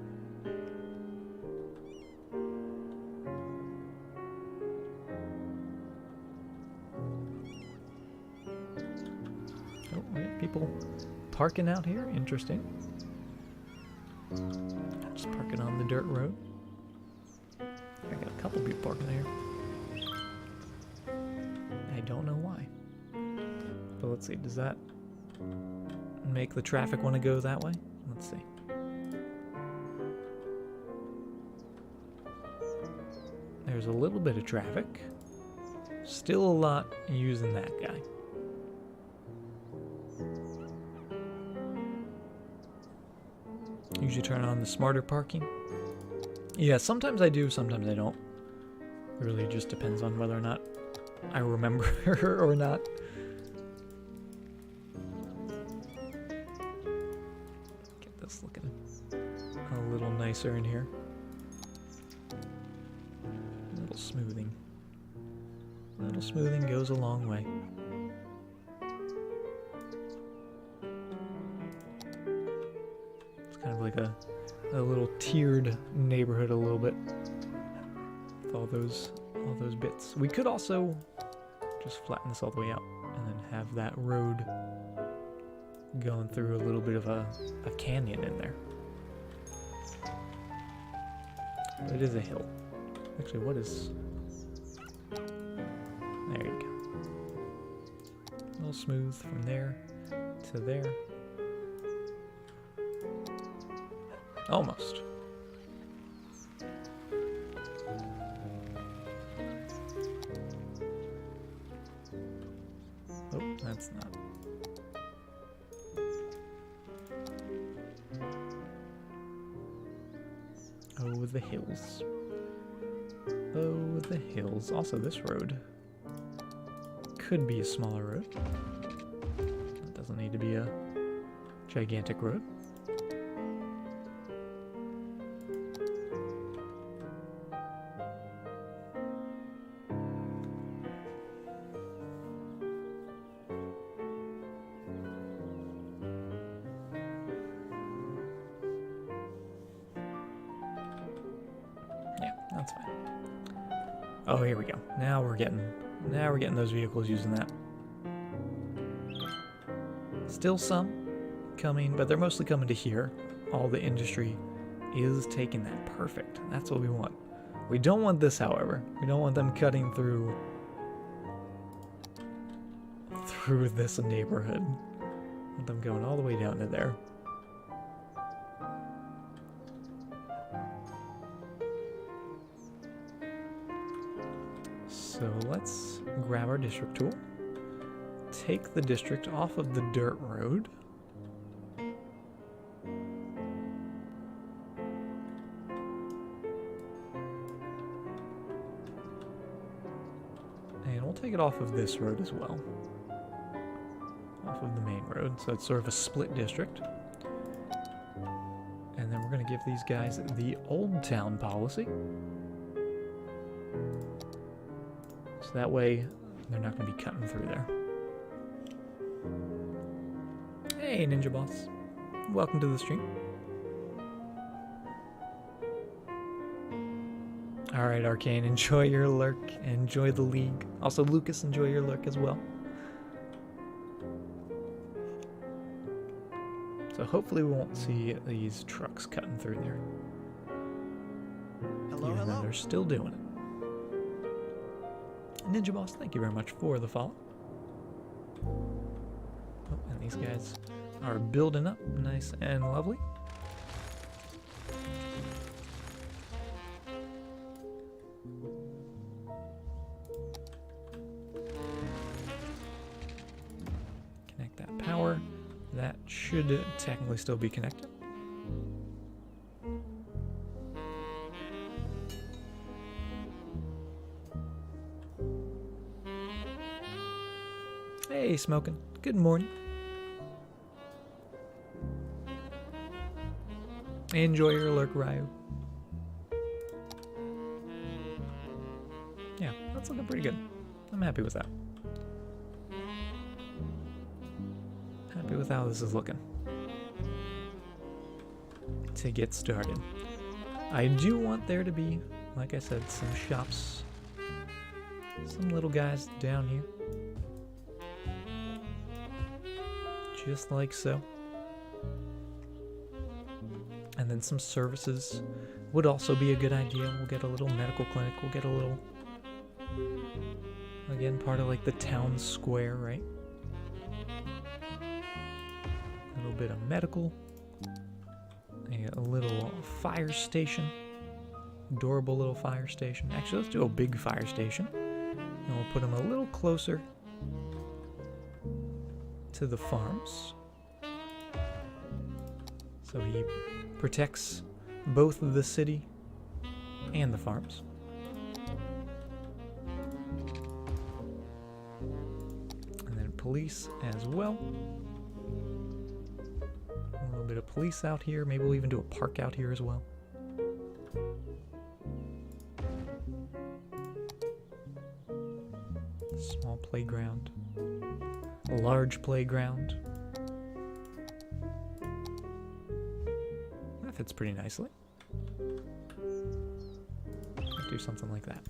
Oh, wait, people parking out here? Interesting. Just parking on the dirt road. I got a couple people parking here. I don't know why. But let's see, does that make the traffic want to go that way? Let's see. There's a little bit of traffic. Still a lot using that guy. Usually turn on the smarter parking. Yeah, sometimes I do, sometimes I don't. It really just depends on whether or not I remember or not. Get this looking a little nicer in here. A little smoothing. A little smoothing goes a long way. Kind of like a little tiered neighborhood a little bit with all those bits. We could also just flatten this all the way out and then have that road going through a little bit of a canyon in there. But it is a hill. Actually, what is... There you go. A little smooth from there to there. Almost. Oh, that's not. Oh, the hills. Oh, the hills. Also, this road could be a smaller road. It doesn't need to be a gigantic road. That's fine. Oh, here we go. Now we're getting those vehicles using that. Still some coming, but they're mostly coming to here. All the industry is taking that. Perfect. That's what we want. We don't want this, however. We don't want them cutting through this neighborhood. We want them going all the way down to there. So let's grab our district tool, take the district off of the dirt road, it off of this road as well. Off of the main road, so it's sort of a split district. And then we're going to give these guys the Old Town policy. So that way, they're not going to be cutting through there. Hey, Ninja Boss. Welcome to the stream. Alright, Arcane, enjoy your lurk. Enjoy the league. Also, Lucas, enjoy your lurk as well. So hopefully we won't see these trucks cutting through there. Hello, Even though hello. they're still doing it. Ninja Boss, thank you very much for the follow. Oh, and these guys are building up nice and lovely. Connect that power. That should technically still be connected. Hey, Smokin'. Good morning. Enjoy your lurk, Ryu. Yeah, that's looking pretty good. I'm happy with that. Happy with how this is looking. To get started. I do want there to be, like I said, some shops. Some little guys down here. Just like so. And then some services would also be a good idea. We'll get a little medical clinic. We'll get a little, again, part of like the town square, right? A little bit of medical. A little fire station. Adorable little fire station. Actually, let's do a big fire station. And we'll put them a little closer to the farms. So he protects both the city and the farms. And then police as well. A little bit of police out here. Maybe we'll even do a park out here as well. Small playground. A large playground. That fits pretty nicely. Do something like that.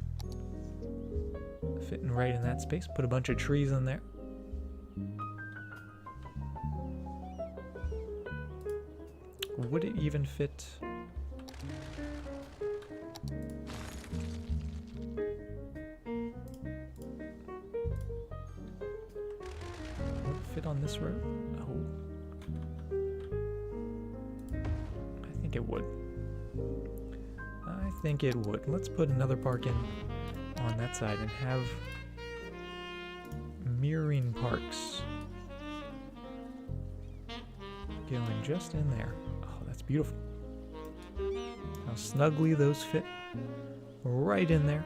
Fitting right in that space. Put a bunch of trees in there. Would it even fit? Would it fit on this road? Oh. I think it would. I think it would. Let's put another park in on that side and have mirroring parks going just in there. Oh, that's beautiful. How snugly those fit right in there.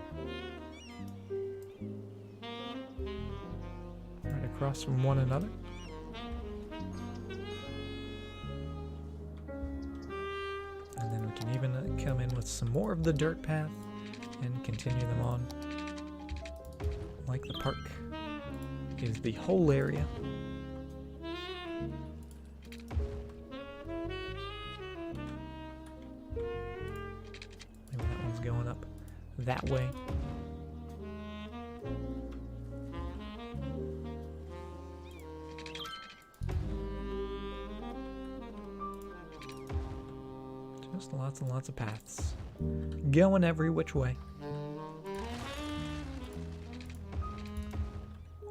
Right across from one another. And then we can even come in with some more of the dirt path and continue them on. Like the park is the whole area. Maybe that one's going up that way. Just lots and lots of paths. Going every which way.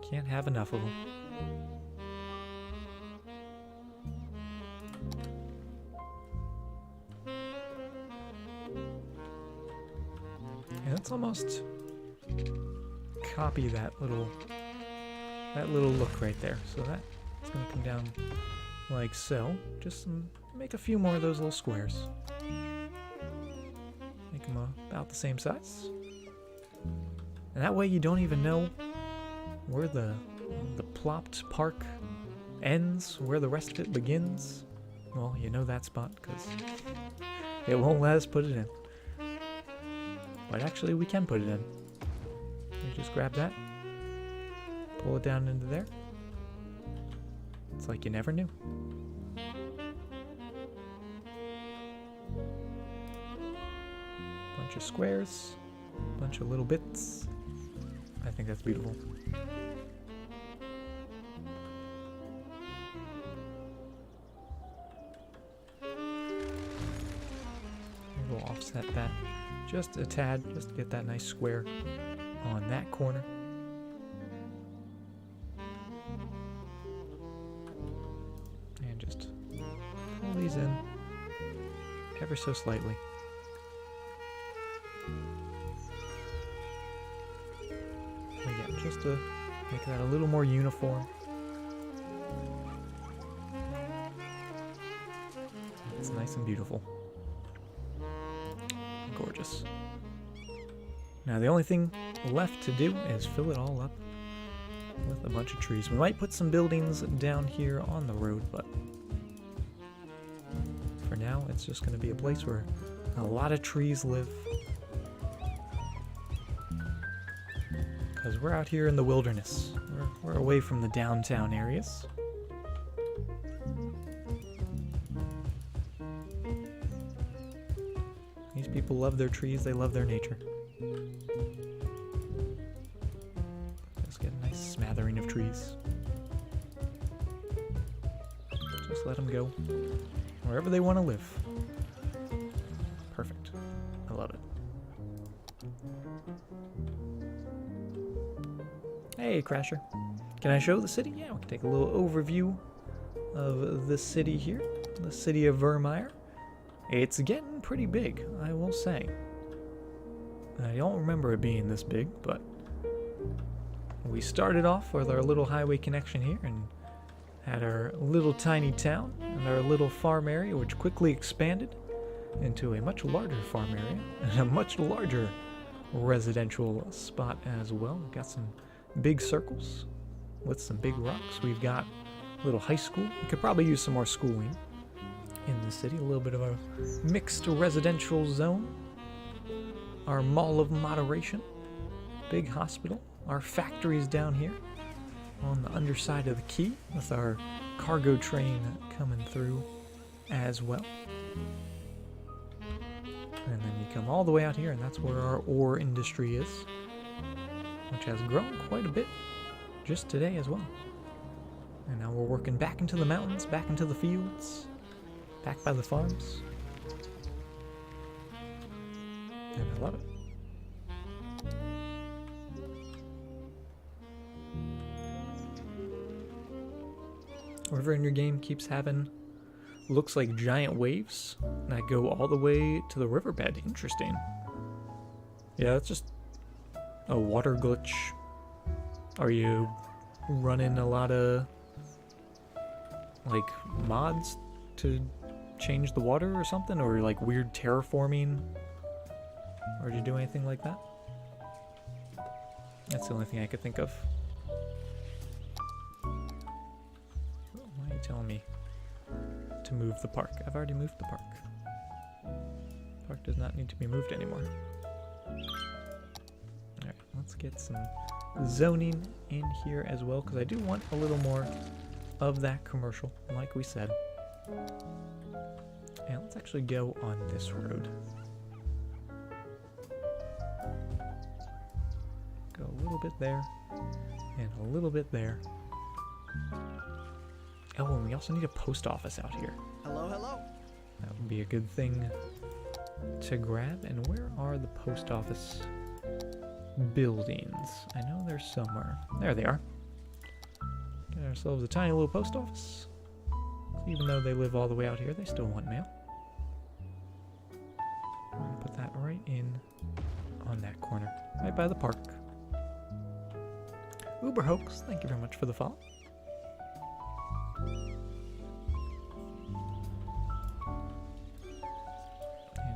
Can't have enough of them. And let's almost copy that little look right there. So that's gonna come down like so. Just make a few more of those little squares. Make them about the same size. And that way you don't even know where the plopped park ends, where the rest of it begins, well, you know that spot because it won't let us put it in. But actually, we can put it in. We just grab that, pull it down into there. It's like you never knew. Bunch of squares, bunch of little bits. I think that's beautiful. We'll offset that just a tad, just to get that nice square on that corner. And just pull these in ever so slightly. Again, just to make that a little more uniform. It's nice and beautiful. Gorgeous. Now the only thing left to do is fill it all up with a bunch of trees. We might put some buildings down here on the road, but for now it's just going to be a place where a lot of trees live. Because we're out here in the wilderness. We're away from the downtown areas. These people love their trees, they love their nature. Just get a nice smattering of trees. Just let them go wherever they want to live. Perfect. I love it. Hey, Crasher. Can I show the city? Yeah, we can take a little overview of the city here. The city of Virmire. It's getting pretty big, I will say. I don't remember it being this big, but we started off with our little highway connection here and had our little tiny town and our little farm area, which quickly expanded into a much larger farm area and a much larger residential spot as well. We've got some big circles with some big rocks. We've got a little high school. We could probably use some more schooling in the city. A little bit of a mixed residential zone. Our mall of moderation. Big hospital. Our factories down here on the underside of the quay with our cargo train coming through as well. And then you come all the way out here and that's where our ore industry is, which has grown quite a bit just today as well. And now we're working back into the mountains, back into the fields, back by the farms. And I love it. River in your game keeps having, looks like giant waves that go all the way to the riverbed. Interesting. Yeah, that's just a water glitch. Are you running a lot of like mods to change the water or something, or like weird terraforming, or did you do anything like that? That's the only thing I could think of. Why are you telling me to move the park? I've already moved the park. The park does not need to be moved anymore. Alright, let's get some zoning in here as well, because I do want a little more of that commercial, like we said. And let's actually go on this road. Go a little bit there, and a little bit there. Oh, and we also need a post office out here. Hello, hello. That would be a good thing to grab. And where are the post office buildings? I know they're somewhere. There they are. Get ourselves a tiny little post office. Even though they live all the way out here, they still want mail. I'm going to put that right in on that corner, right by the park. Uber Hoax, thank you very much for the follow. And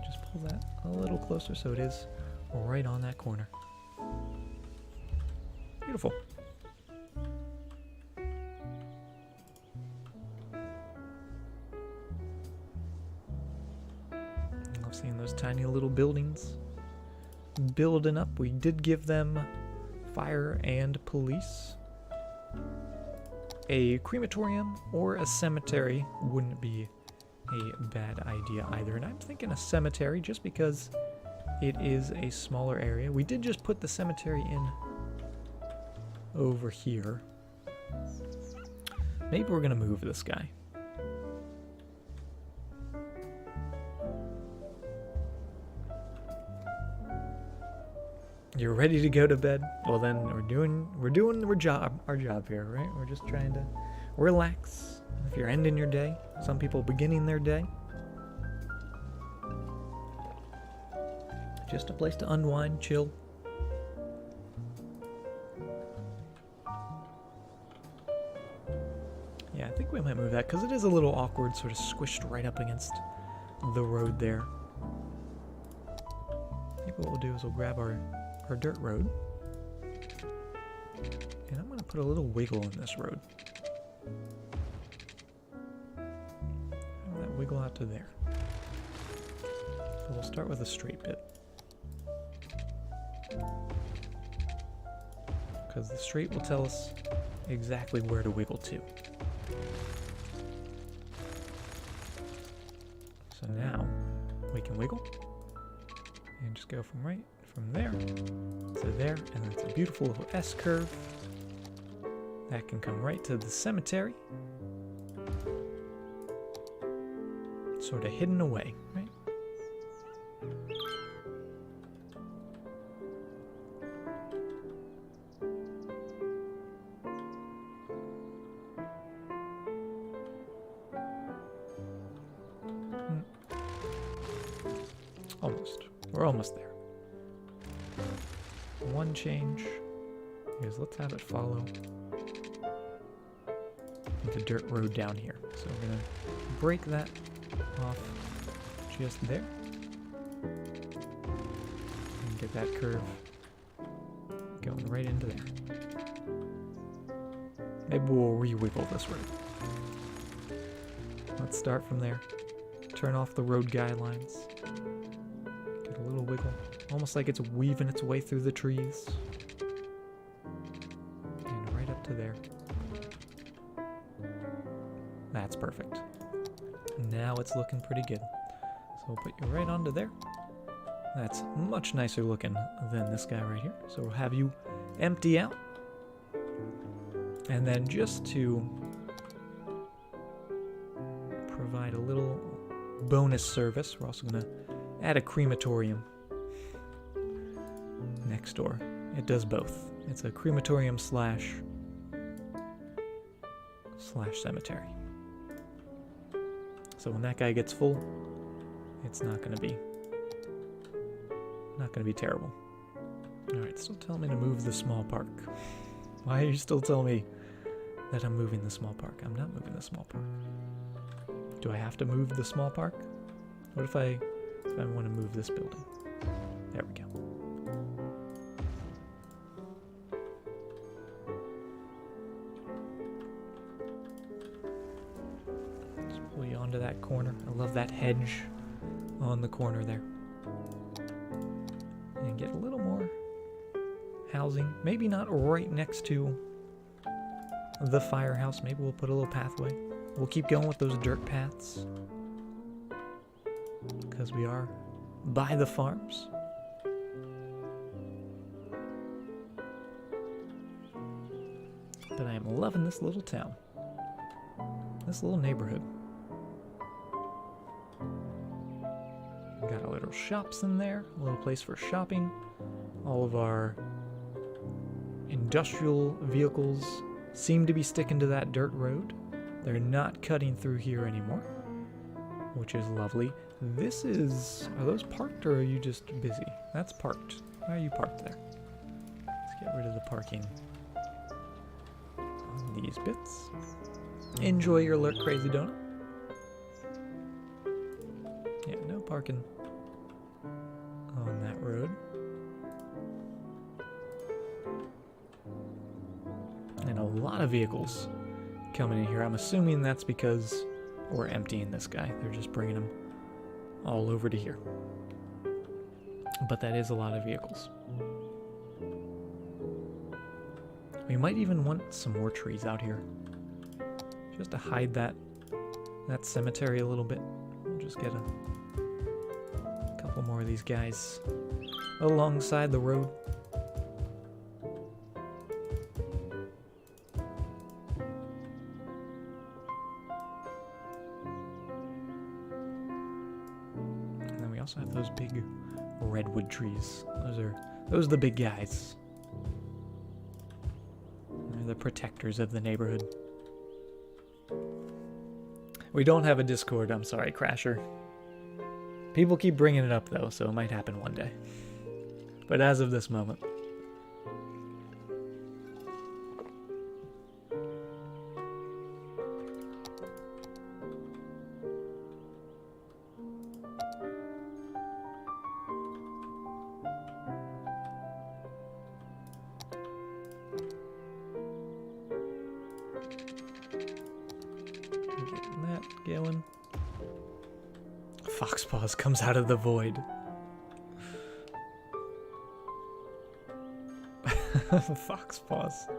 just pull that a little closer so it is right on that corner. Beautiful. Seeing those tiny little buildings building up. We did give them fire and police. A crematorium or a cemetery wouldn't be a bad idea either. And I'm thinking a cemetery just because it is a smaller area. We did just put the cemetery in over here. Maybe we're gonna move this guy. You're ready to go to bed? Well then, we're doing our job here, right? We're just trying to relax. If you're ending your day, some people beginning their day. Just a place to unwind, chill. Yeah, I think we might move that because it is a little awkward, sort of squished right up against the road there. I think what we'll do is we'll grab our dirt road. And I'm going to put a little wiggle in this road. And that wiggle out to there. So we'll start with a straight bit. Because the straight will tell us exactly where to wiggle to. So now we can wiggle and just go from there to there, and that's a beautiful little S curve that can come right to the cemetery, sort of hidden away, right? Almost. We're almost there. One change is let's have it follow the dirt road down here. So we're going to break that off just there and get that curve going right into there. Maybe we'll re-wiggle this road. Let's start from there. Turn off the road guidelines. Get a little wiggle. Almost like it's weaving its way through the trees. And right up to there. That's perfect. Now it's looking pretty good. So we'll put you right onto there. That's much nicer looking than this guy right here. So we'll have you empty out. And then just to provide a little bonus service, we're also going to add a crematorium next door. It does both. It's a crematorium slash cemetery. So when that guy gets full, it's not gonna be terrible. Alright, still telling me to move the small park. Why are you still telling me that I'm moving the small park? I'm not moving the small park. Do I have to move the small park? What if I want to move this building? There we go. Just pull you onto that corner. I love that hedge on the corner there. And get a little more housing. Maybe not right next to the firehouse. Maybe we'll put a little pathway. We'll keep going with those dirt paths because we are by the farms. But I am loving this little town, this little neighborhood. Got our little shops in there, a little place for shopping. All of our industrial vehicles seem to be sticking to that dirt road. They're not cutting through here anymore, which is lovely. This is... Are those parked or are you just busy? That's parked. Why are you parked there? Let's get rid of the parking on these bits. Enjoy your Lurk Crazy Donut. Yeah, no parking on that road. And a lot of vehicles coming in here. I'm assuming that's because we're emptying this guy. They're just bringing him all over to here. But that is a lot of vehicles. We might even want some more trees out here, just to hide that cemetery a little bit. We'll just get a couple more of these guys alongside the road. And then we also have those big redwood trees. Those are the big guys. They're the protectors of the neighborhood. We don't have a Discord, I'm sorry, Crasher. People keep bringing it up though, so it might happen one day. But as of this moment. Going. Foxpaws comes out of the void. Foxpaws. I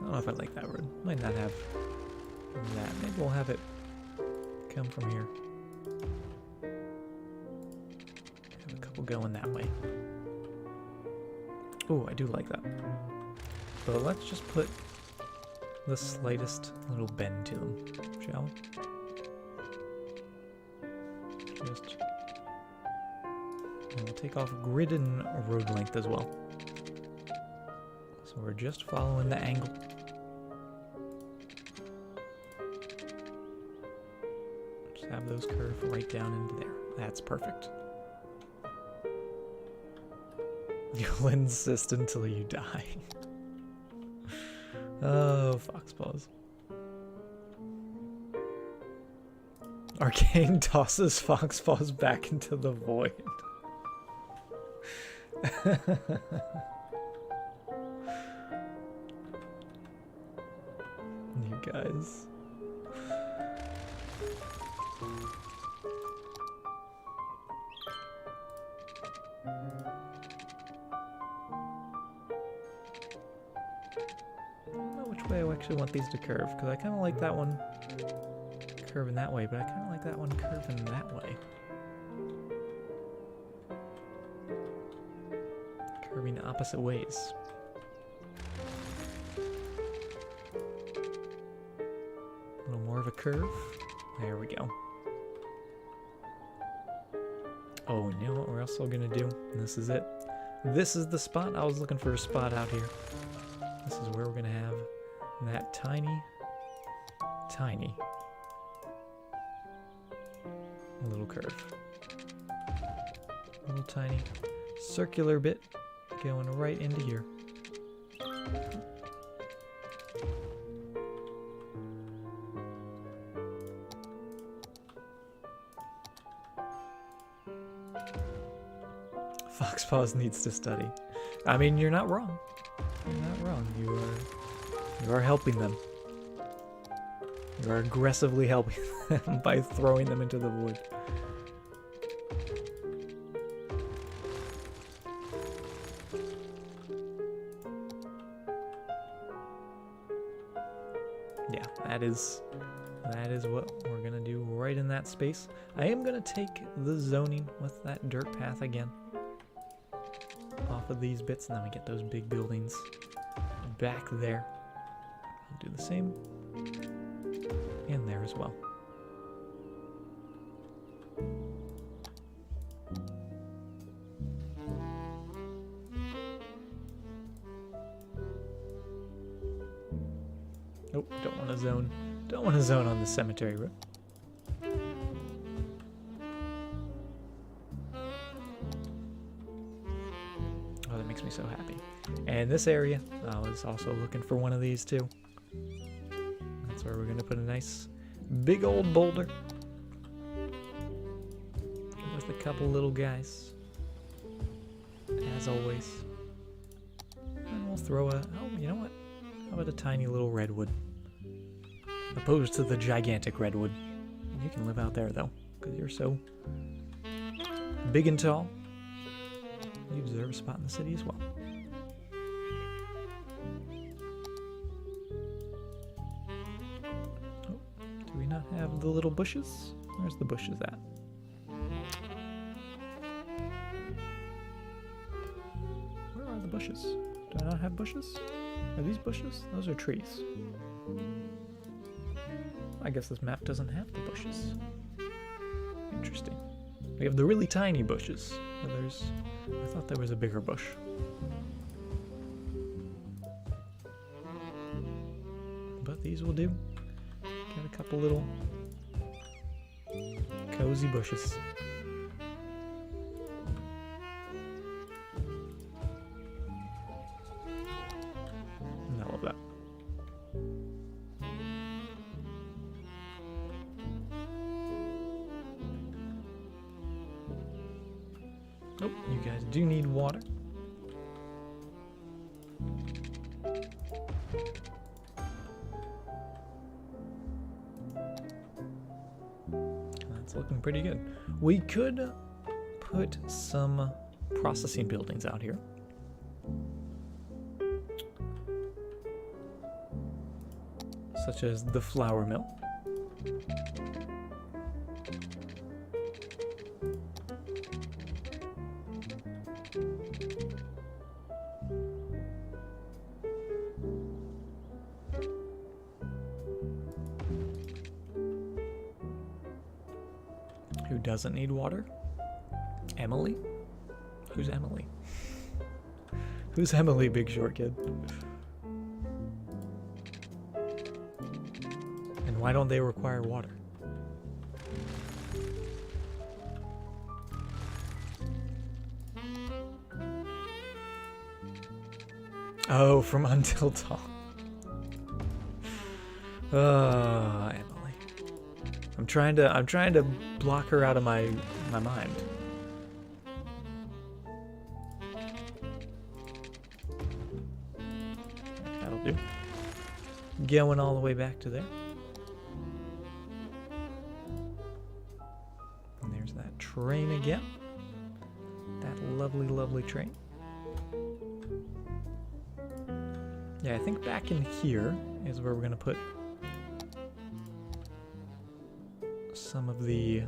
don't know if I like that word. Might not have that. Maybe we'll have it come from here. Have a couple going that way. Oh, I do like that. But let's just put the slightest little bend to them, shall we? Just... and we'll take off grid and road length as well. So we're just following the angle. Just have those curve right down into there. That's perfect. You'll insist until you die. Oh, Foxpaws. Arcane tosses Foxpaws back into the void. You guys. I actually want these to curve, because I kind of like that one curving that way, but I kind of like that one curving that way. Curving opposite ways. A little more of a curve. There we go. Oh, you know what we're also going to do? And this is it. This is the spot. I was looking for a spot out here. This is where we're going to have that tiny little curve. Little tiny circular bit going right into here. Foxpaws needs to study. I mean, you're not wrong. You're not wrong. You are helping them. You are aggressively helping them by throwing them into the void. Yeah, that is what we're gonna do right in that space. I am gonna take the zoning with that dirt path again off of these bits, and then we get those big buildings back there. I'll do the same in there as well. Oh, don't want to zone. Don't want to zone on the cemetery road. Oh, that makes me so happy. And this area, I was also looking for one of these too. That's where we're going to put a nice big old boulder with a couple little guys, as always. And we'll throw a, oh, you know what? How about a tiny little redwood? Opposed to the gigantic redwood. You can live out there though, because you're so big and tall. You deserve a spot in the city as well. Oh, do we not have the little bushes? Where's the bushes at? Where are the bushes? Do I not have bushes? Are these bushes? Those are trees. I guess this map doesn't have the bushes. Interesting. We have the really tiny bushes. I thought there was a bigger bush. But these will do. Got a couple little cozy bushes. And I love that. Oh, you guys do need water. That's looking pretty good. We could put some processing buildings out here. Such as the flour mill. Who doesn't need water? Emily? Who's Emily? Who's Emily, Big Short Kid? And why don't they require water? Oh, from Until Dawn. Emily. I'm trying to block her out of my mind. That'll do. Going all the way back to there. And there's that train again. That lovely, lovely train. Yeah, I think back in here is where we're gonna put some of the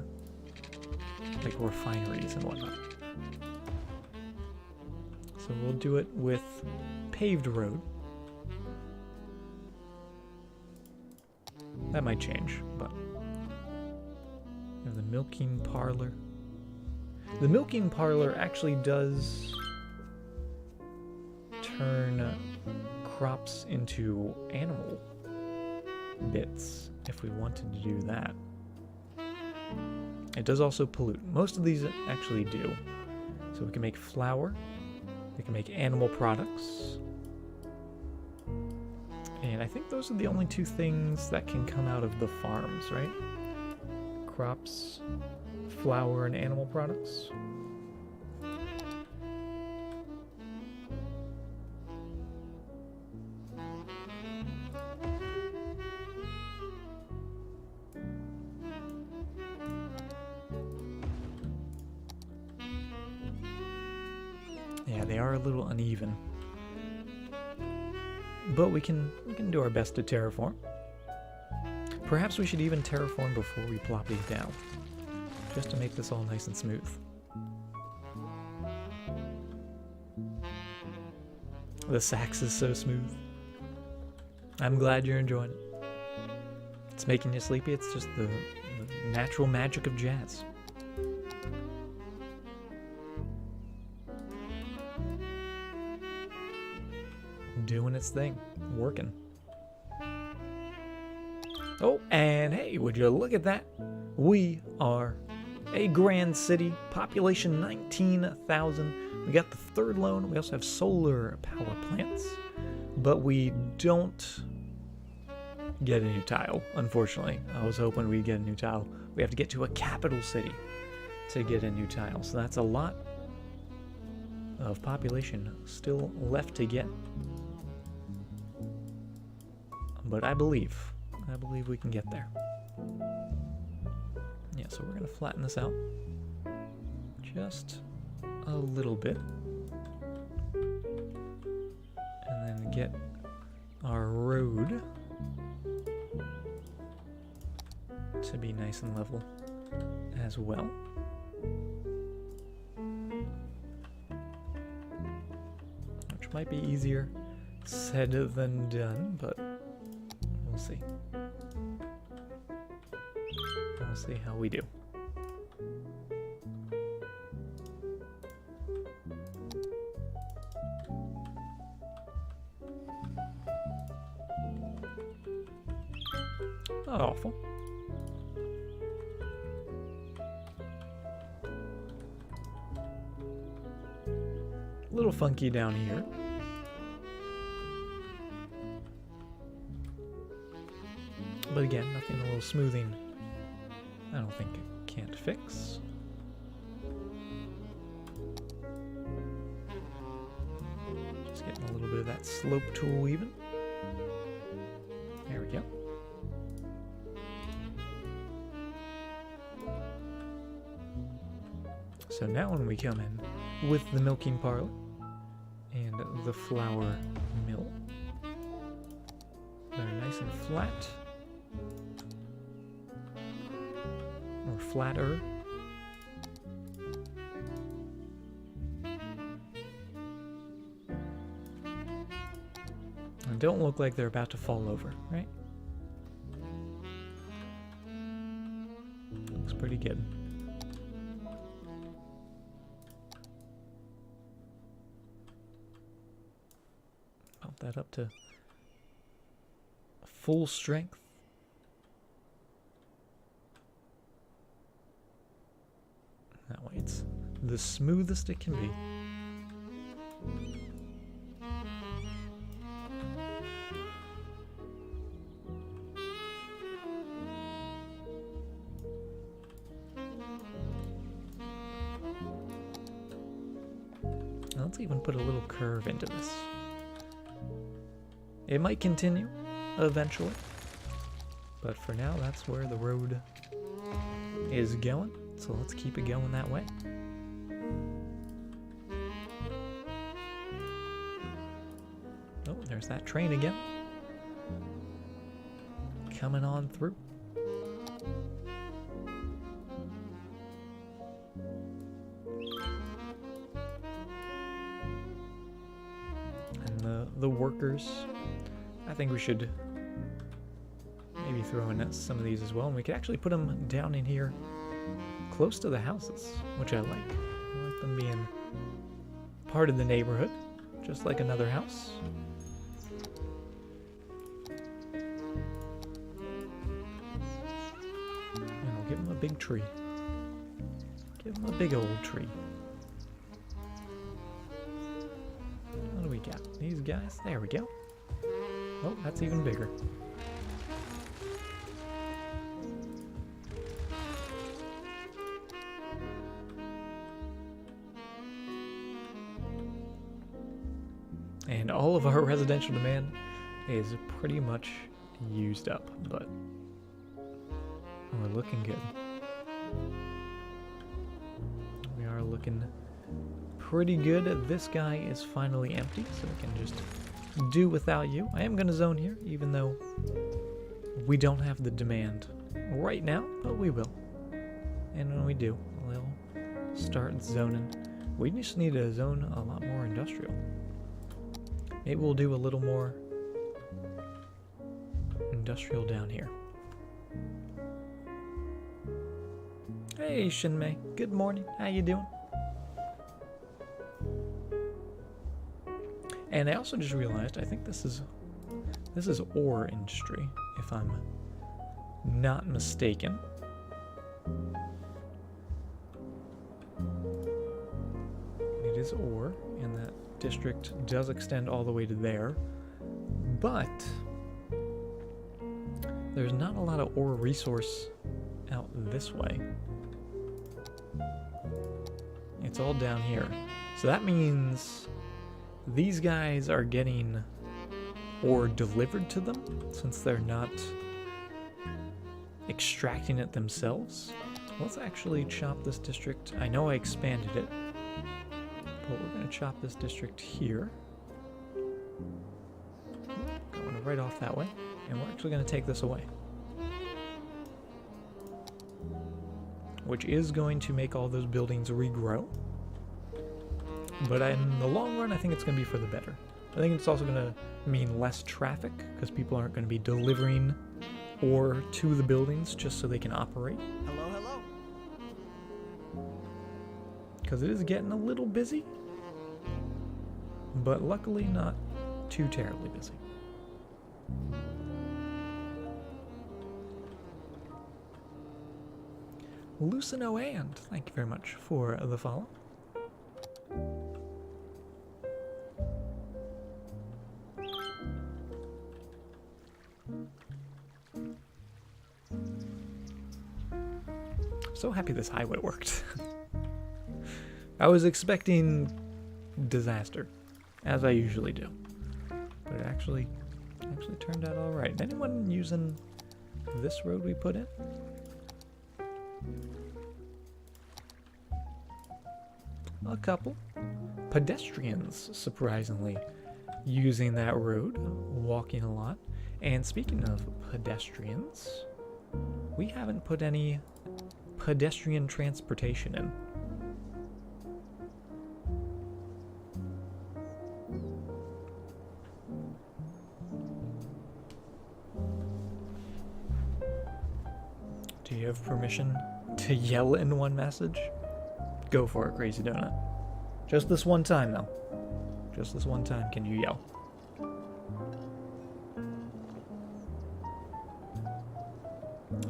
like refineries and whatnot. So we'll do it with paved road. That might change, but we have the milking parlor. The milking parlor actually does turn crops into animal bits if we wanted to do that. It does also pollute. Most of these actually do. So we can make flour, we can make animal products, and I think those are the only two things that can come out of the farms, right? Crops, flour, and animal products. Yeah, they are a little uneven. But we can do our best to terraform. Perhaps we should even terraform before we plop these down, just to make this all nice and smooth. The sax is so smooth. I'm glad you're enjoying it. It's making you sleepy. It's just the natural magic of jazz. Doing its thing, working. Oh, and hey, would you look at that? We are a grand city, population 19,000. We got the third loan. We also have solar power plants, but we don't get a new tile, unfortunately. I was hoping we'd get a new tile. We have to get to a capital city to get a new tile, so that's a lot of population still left to get. but I believe we can get there. Yeah, so we're gonna flatten this out just a little bit, and then get our road to be nice and level as well. Which might be easier said than done, but we'll see. We'll see how we do. Not awful. A little funky down here. But again, nothing a little smoothing I don't think it can't fix. Just getting a little bit of that slope tool even. There we go. So now when we come in with the milking parlor and the flour mill, they're nice and flat, or flatter. And don't look like they're about to fall over, right? Looks pretty good. Pump that up to full strength. That way it's the smoothest it can be. Now let's even put a little curve into this. It might continue eventually, but for now that's where the road is going. So let's keep it going that way. Oh, there's that train again. Coming on through. And the workers, I think we should maybe throw in some of these as well. And we could actually put them down in here close to the houses, which I like. I like them being part of the neighborhood, just like another house. And I'll give them a big tree. Give them a big old tree. What do we got? These guys? There we go. Oh, that's even bigger. And all of our residential demand is pretty much used up, but we're looking good. We are looking pretty good. This guy is finally empty, so we can just do without you. I am going to zone here, even though we don't have the demand right now, but we will. And when we do, we'll start zoning. We just need to zone a lot more industrial. Maybe we'll do a little more industrial down here. Hey, Shinmei. Good morning. How you doing? And I also just realized, I think this is ore industry, if I'm not mistaken. It is ore, and that district does extend all the way to there, but there's not a lot of ore resource out this way. It's all down here. So that means these guys are getting or delivered to them, since they're not extracting it themselves. Let's actually chop this district. I know I expanded it, but we're going to chop this district here. Going right off that way, and we're actually going to take this away. Which is going to make all those buildings regrow. But in the long run, I think it's going to be for the better. I think it's also going to mean less traffic, because people aren't going to be delivering ore to the buildings just so they can operate. Hello, hello. Because it is getting a little busy, but luckily not too terribly busy. Lucino and thank you very much for the follow. So happy this highway worked. I was expecting disaster, as I usually do, but it actually turned out all right. Anyone using this road we put in? A couple. Pedestrians, surprisingly, using that road, walking a lot. And speaking of pedestrians, we haven't put any pedestrian transportation in. Do you have permission to yell in one message? Go for it, Crazy Donut. Just this one time, though. Just this one time, can you yell?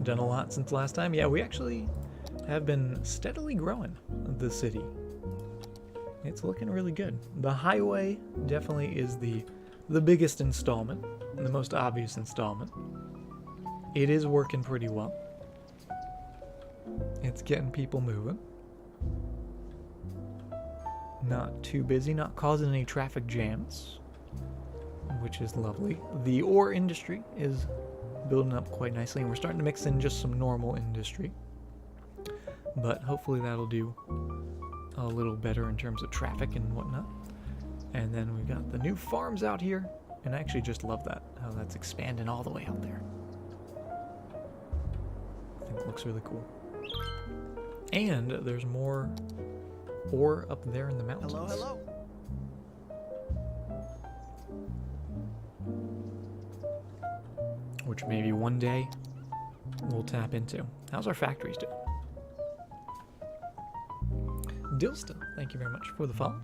Done a lot since last time. Yeah, we actually have been steadily growing the city. It's looking really good. The highway definitely is the biggest installment, the most obvious installment. It is working pretty well. It's getting people moving. Not too busy, not causing any traffic jams, which is lovely. The ore industry is building up quite nicely, and we're starting to mix in just some normal industry. But hopefully that'll do a little better in terms of traffic and whatnot. And then we've got the new farms out here, and I actually just love that, how that's expanding all the way out there. I think it looks really cool. And there's more ore up there in the mountains. Hello, hello. Which maybe one day we'll tap into. How's our factories doing? Dilston, thank you very much for the follow.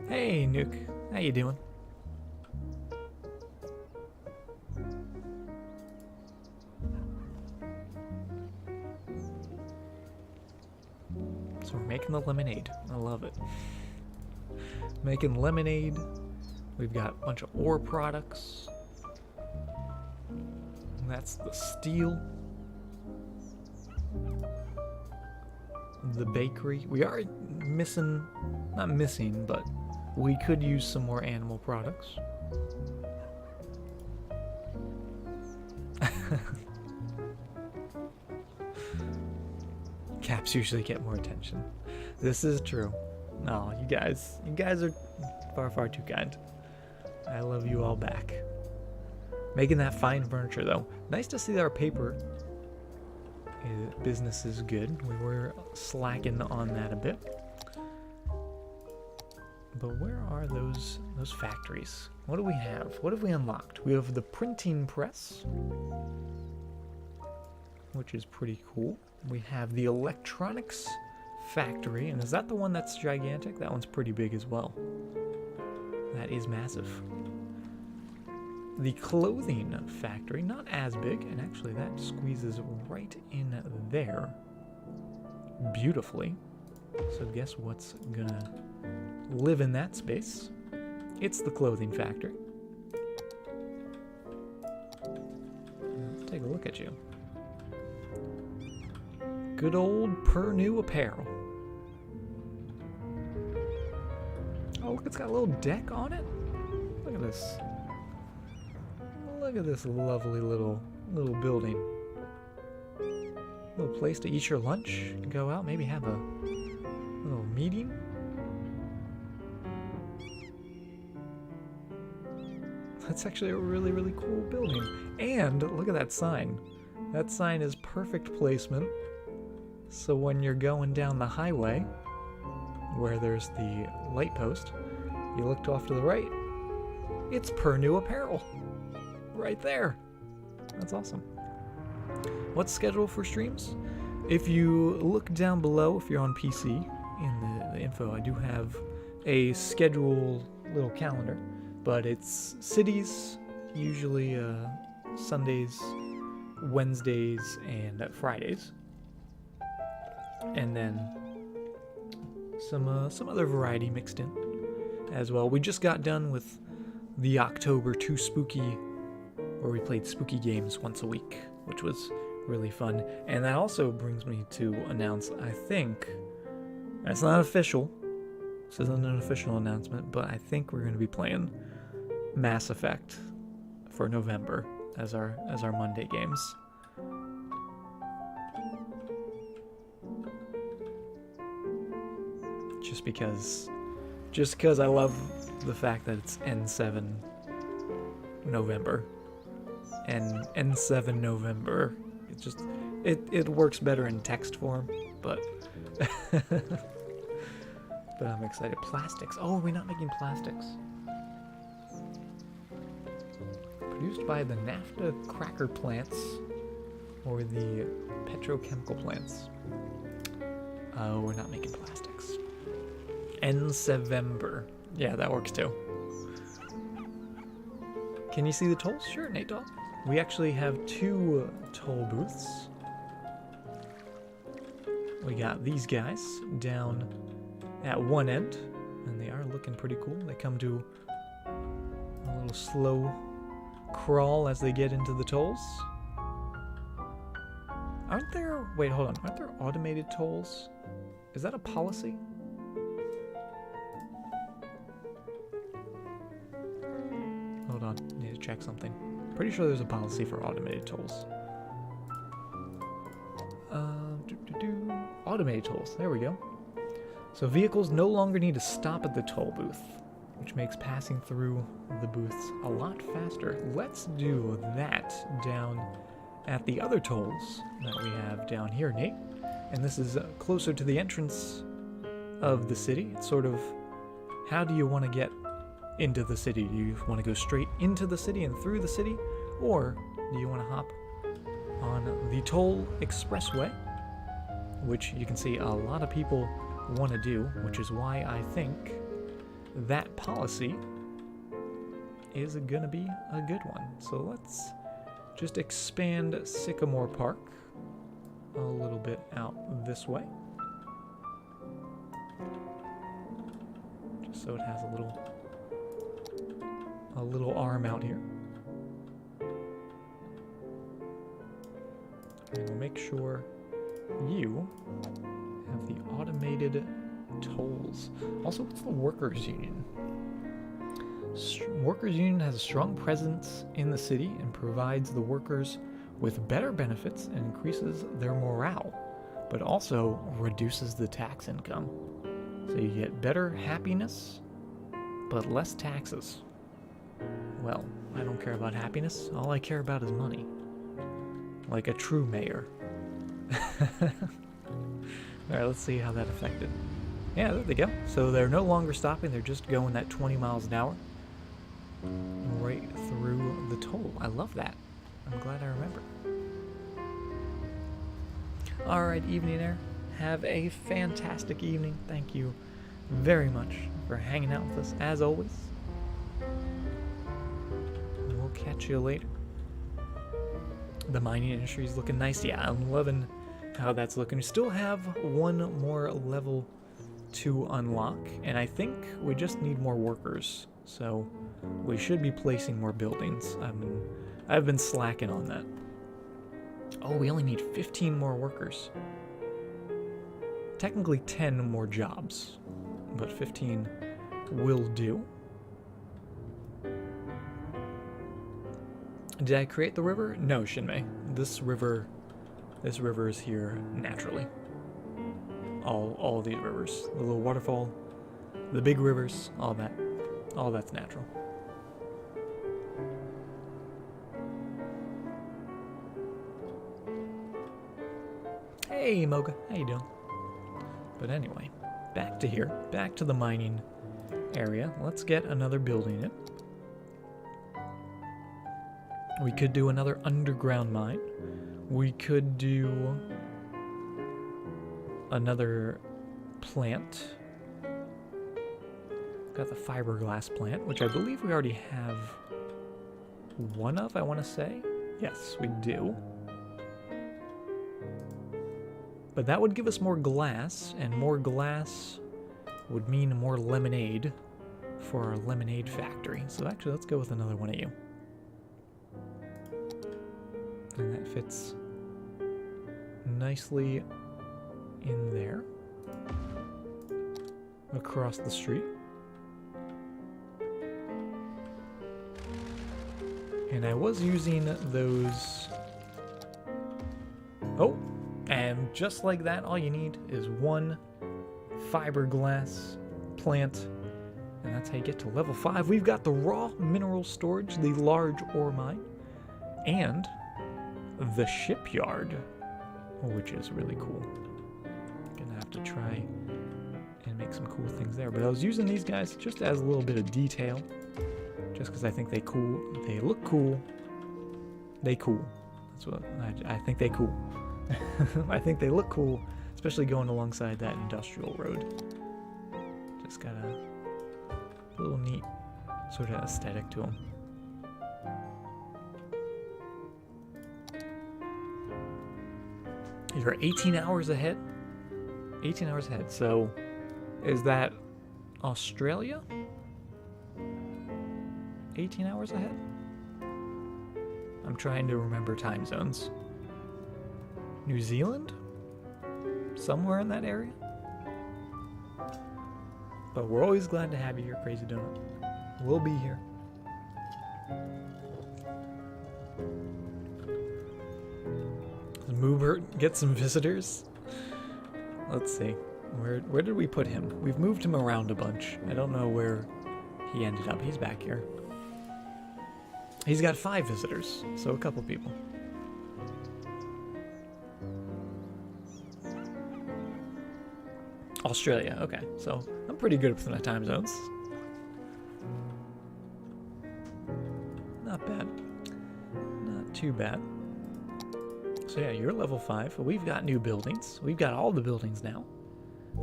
Hey, Nuke, how you doing? So we're making the lemonade. I love it. Making lemonade. We've got a bunch of ore products. And that's the steel. The bakery. We are missing, not missing, but we could use some more animal products. Caps usually get more attention. This is true. No, you guys are far, far too kind. I love you all back. Making that fine furniture, though. Nice to see that our paper business is good. We were slacking on that a bit. But where are those factories? What do we have? What have we unlocked? We have the printing press, which is pretty cool. We have the electronics factory, and is that the one that's gigantic? That one's pretty big as well. That is massive. The clothing factory, not as big, and actually that squeezes right in there beautifully. So guess what's gonna live in that space? It's the clothing factory. Let's take a look at you. Good old Per New Apparel. Oh, look, it's got a little deck on it. Look at this. Look at this lovely little building. Little place to eat your lunch, go out, maybe have a little meeting. That's actually a really, really cool building. And look at that sign. That sign is perfect placement. So when you're going down the highway, where there's the light post, you looked off to the right. It's Per New Apparel. Right there. That's awesome. What's scheduled for streams? If you look down below, if you're on PC, in the info, I do have a scheduled little calendar, but it's cities, usually Sundays, Wednesdays, and Fridays, and then some other variety mixed in as well. We just got done with the October Too Spooky, where we played spooky games once a week, which was really fun. And that also brings me to announce, I think, it's not official, this isn't an official announcement, but I think we're going to be playing Mass Effect for November as our Monday games. Just because I love the fact that it's N7 November. And N7 November. It's just it works better in text form, but but I'm excited. Plastics. Oh, are we not making plastics? Produced by the naphtha cracker plants or the petrochemical plants. Oh, we're not making plastics. N7. Yeah, that works too. Can you see the tolls? Sure, Nate Dog. We actually have 2 toll booths. We got these guys down at one end, and they are looking pretty cool. They come to a little slow crawl as they get into the tolls. Aren't there automated tolls? Is that a policy? Hold on, need to check something. Pretty sure there's a policy for automated tolls. Automated tolls, there we go. So vehicles no longer need to stop at the toll booth, which makes passing through the booths a lot faster. Let's do that down at the other tolls that we have down here, Nate. And this is closer to the entrance of the city. It's sort of, how do you want to get into the city? Do you want to go straight into the city and through the city? Or do you want to hop on the Toll Expressway, which you can see a lot of people want to do, which is why I think that policy is going to be a good one. So let's just expand Sycamore Park a little bit out this way. Just so it has a little arm out here. And we'll make sure you have the automated tolls. Also, what's the Workers' Union? Workers' Union has a strong presence in the city and provides the workers with better benefits and increases their morale, but also reduces the tax income. So you get better happiness, but less taxes. Well, I don't care about happiness. All I care about is money. Like a true mayor. Alright, let's see how that affected. Yeah, there they go. So they're no longer stopping, they're just going that 20 miles an hour right through the toll. I love that. I'm glad I remember. Alright, Evening Air. Have a fantastic evening. Thank you very much for hanging out with us, as always. And we'll catch you later. The mining industry is looking nice. Yeah, I'm loving how that's looking. We still have one more level to unlock, and I think we just need more workers. So we should be placing more buildings. I've been slacking on that. Oh, we only need 15 more workers. Technically 10 more jobs, but 15 will do. Did I create the river? No, Shinmei. This river is here naturally. All these rivers, the little waterfall, the big rivers, all that's natural. Hey Moga, how you doing? But anyway, back to here, back to the mining area. Let's get another building in. We could do another underground mine. We could do another plant. Got the fiberglass plant, which I believe we already have one of, I want to say. Yes, we do. But that would give us more glass, and more glass would mean more lemonade for our lemonade factory. So actually, let's go with another one of you. And that fits nicely in there. Across the street. And I was using those... Oh! And just like that, all you need is one fiberglass plant. And that's how you get to level 5. We've got the raw mineral storage, the large ore mine, and the shipyard, which is really cool. Gonna have to try and make some cool things there. But I was using these guys just as a little bit of detail, just because I think they look cool. They cool. That's what I think they cool. I think they look cool, especially going alongside that industrial road. Just got a little neat sort of aesthetic to them. You're 18 hours ahead? 18 hours ahead. So, is that Australia? 18 hours ahead? I'm trying to remember time zones. New Zealand? Somewhere in that area? But we're always glad to have you here, Crazy Donut. We'll be here. Move her, get some visitors. Let's see. Where did we put him? We've moved him around a bunch. I don't know where he ended up. He's back here. He's got 5 visitors, so a couple people. Australia, okay. So I'm pretty good with my time zones. Not bad. Not too bad. So yeah, you're level 5. We've got new buildings. We've got all the buildings now.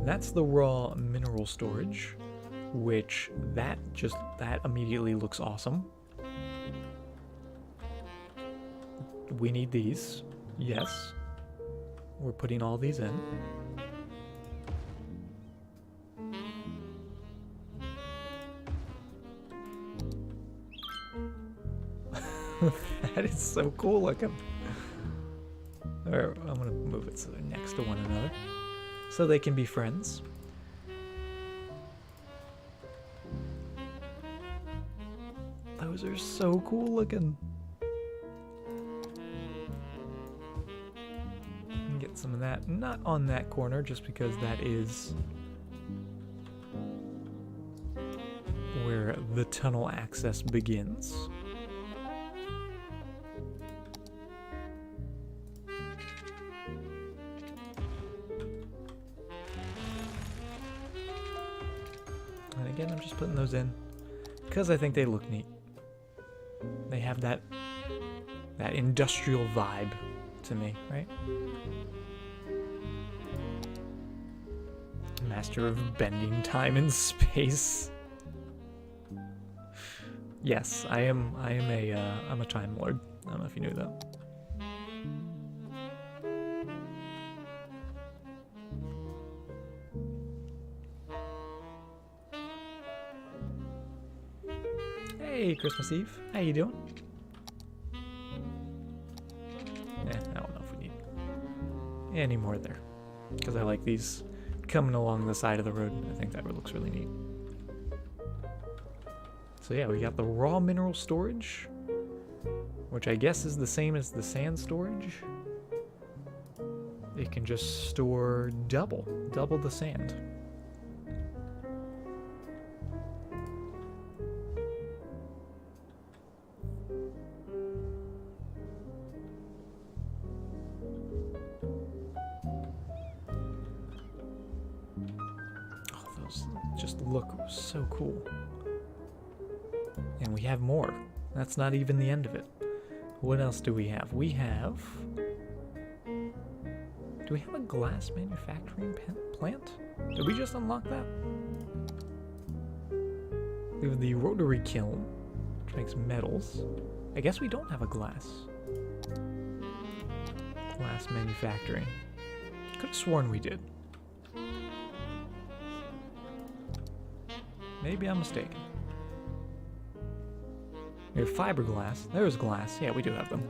That's the raw mineral storage, which that immediately looks awesome. We need these. Yes. We're putting all these in. That is so cool looking. Or I'm gonna move it so they're next to one another, so they can be friends. Those are so cool looking. Get some of that, not on that corner, just because that is where the tunnel access begins. And again, I'm just putting those in because I think they look neat. They have that industrial vibe to me, right? Master of bending time and space. Yes, I'm a time lord. I don't know if you knew that. Hey, Christmas Eve. How you doing? I don't know if we need any more there, because I like these coming along the side of the road. I think that looks really neat. So yeah, we got the raw mineral storage, which I guess is the same as the sand storage. It can just store double the sand. Oh, those just look so cool. And we have more. That's not even the end of it. What else do we have? We have... Do we have a glass manufacturing plant? Did we just unlock that? We have the rotary kiln, which makes metals. I guess we don't have a glass manufacturing. Could have sworn we did. Maybe I'm mistaken. We have fiberglass. There's glass. Yeah, we do have them.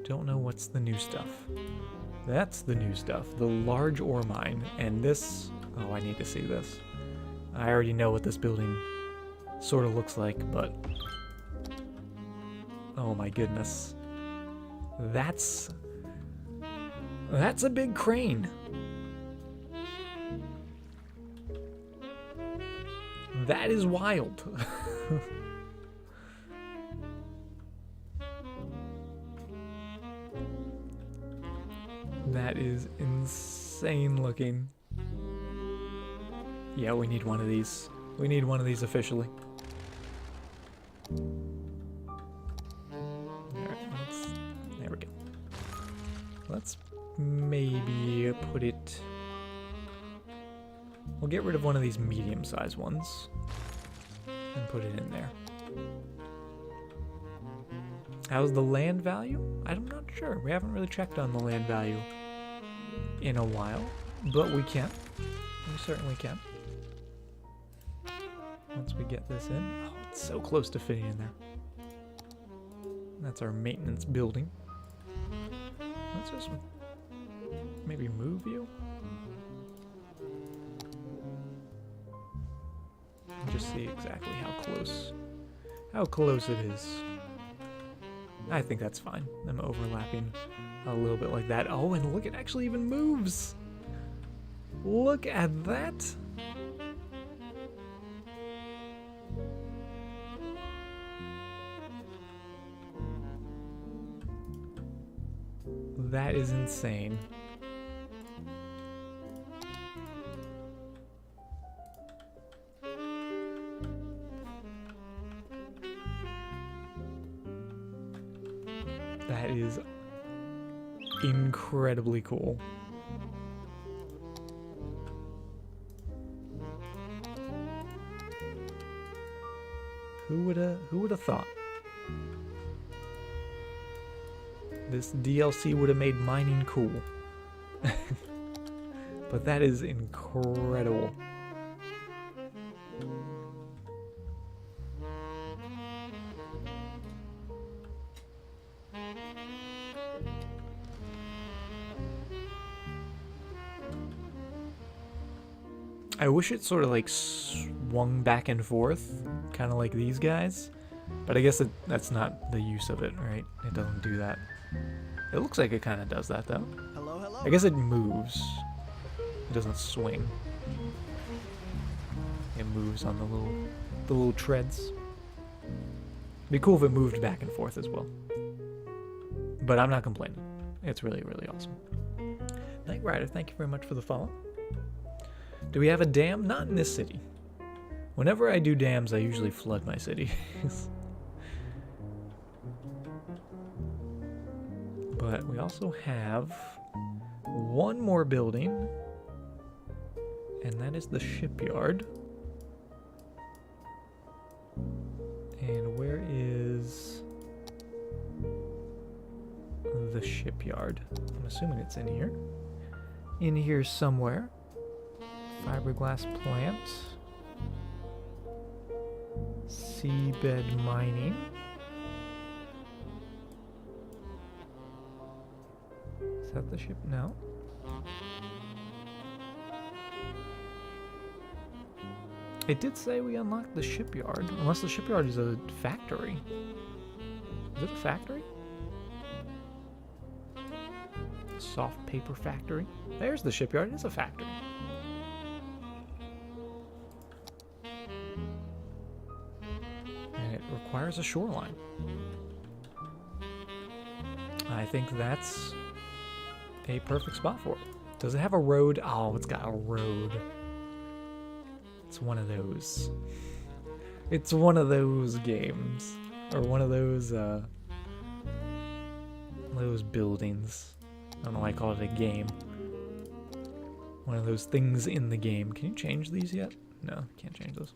Don't know what's the new stuff. That's the new stuff. The large ore mine. And this... Oh, I need to see this. I already know what this building sort of looks like, but... Oh my goodness. That's a big crane. That is wild. That is insane looking. Yeah, we need one of these. We need one of these officially. Alright, there we go. Let's maybe put it... We'll get rid of one of these medium-sized ones and put it in there. How's the land value? I'm not sure. We haven't really checked on the land value in a while, but we can. We certainly can. Once we get this in. Oh, it's so close to fitting in there. That's our maintenance building. Let's just maybe move you. And just see exactly how close it is. I think that's fine. I'm overlapping a little bit like that. Oh, and look, it actually even moves. Look at that. That is insane. That is incredibly cool. Who would have thought? This DLC would have made mining cool. But that is incredible. I wish it sort of like swung back and forth, kind of like these guys. But I guess that's not the use of it, right? It doesn't do that. It looks like it kind of does that, though. Hello, hello. I guess it moves. It doesn't swing. It moves on the little treads. It'd be cool if it moved back and forth as well. But I'm not complaining. It's really, really awesome. Knight Rider, thank you very much for the follow. Do we have a dam? Not in this city. Whenever I do dams, I usually flood my city. But we also have one more building, and that is the shipyard. And where is the shipyard? I'm assuming it's in here. In here somewhere. Fiberglass plant. Seabed mining. Is that the ship? No. It did say we unlocked the shipyard, unless the shipyard is a factory. Is it a factory? Soft paper factory. There's the shipyard. It's a factory. And it requires a shoreline. I think that's a perfect spot for it. Does it have a road? Oh, it's got a road. It's one of those. It's one of those games. Or one of those buildings. I don't know why I call it a game. One of those things in the game. Can you change these yet? No, can't change those.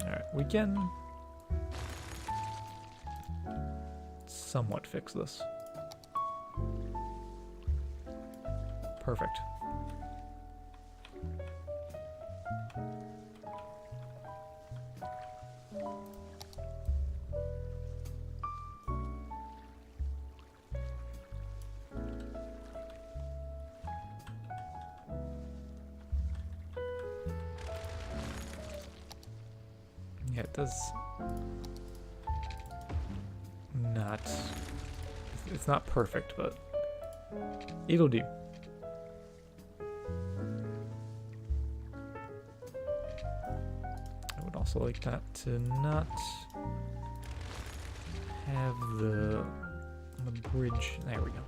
Alright, we can somewhat fix this. Perfect. Yeah, it does not, it's not perfect, but it'll do. I would also like that to not have the bridge, there we go.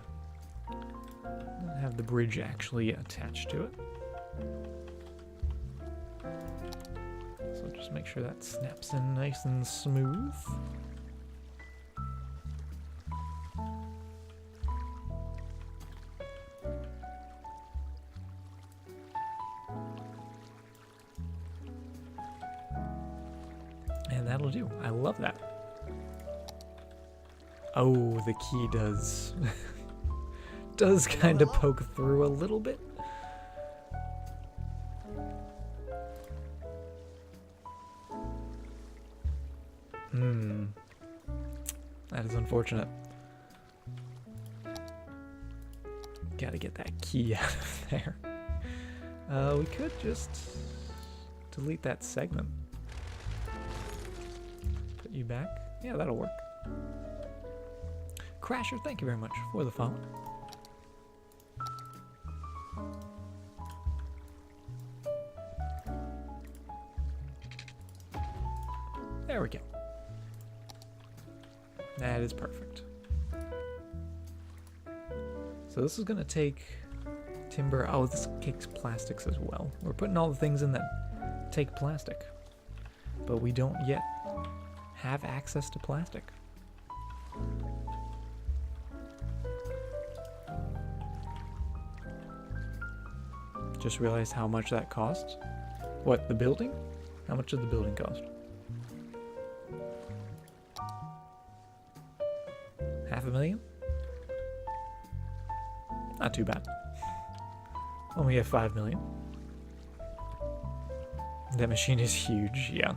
Not have the bridge actually attached to it. Just make sure that snaps in nice and smooth. And that'll do. I love that. Oh, the key does does kind of poke through a little bit. That is unfortunate. Gotta get that key out of there. We could just delete that segment. Put you back. Yeah, that'll work. Crasher, thank you very much for the follow. There we go. That is perfect. So this is going to take timber. Oh, this takes plastics as well. We're putting all the things in that take plastic. But we don't yet have access to plastic. Just realized how much that costs. What, the building? How much did the building cost? $500,000? Not too bad. Only have 5 million. That machine is huge, yeah.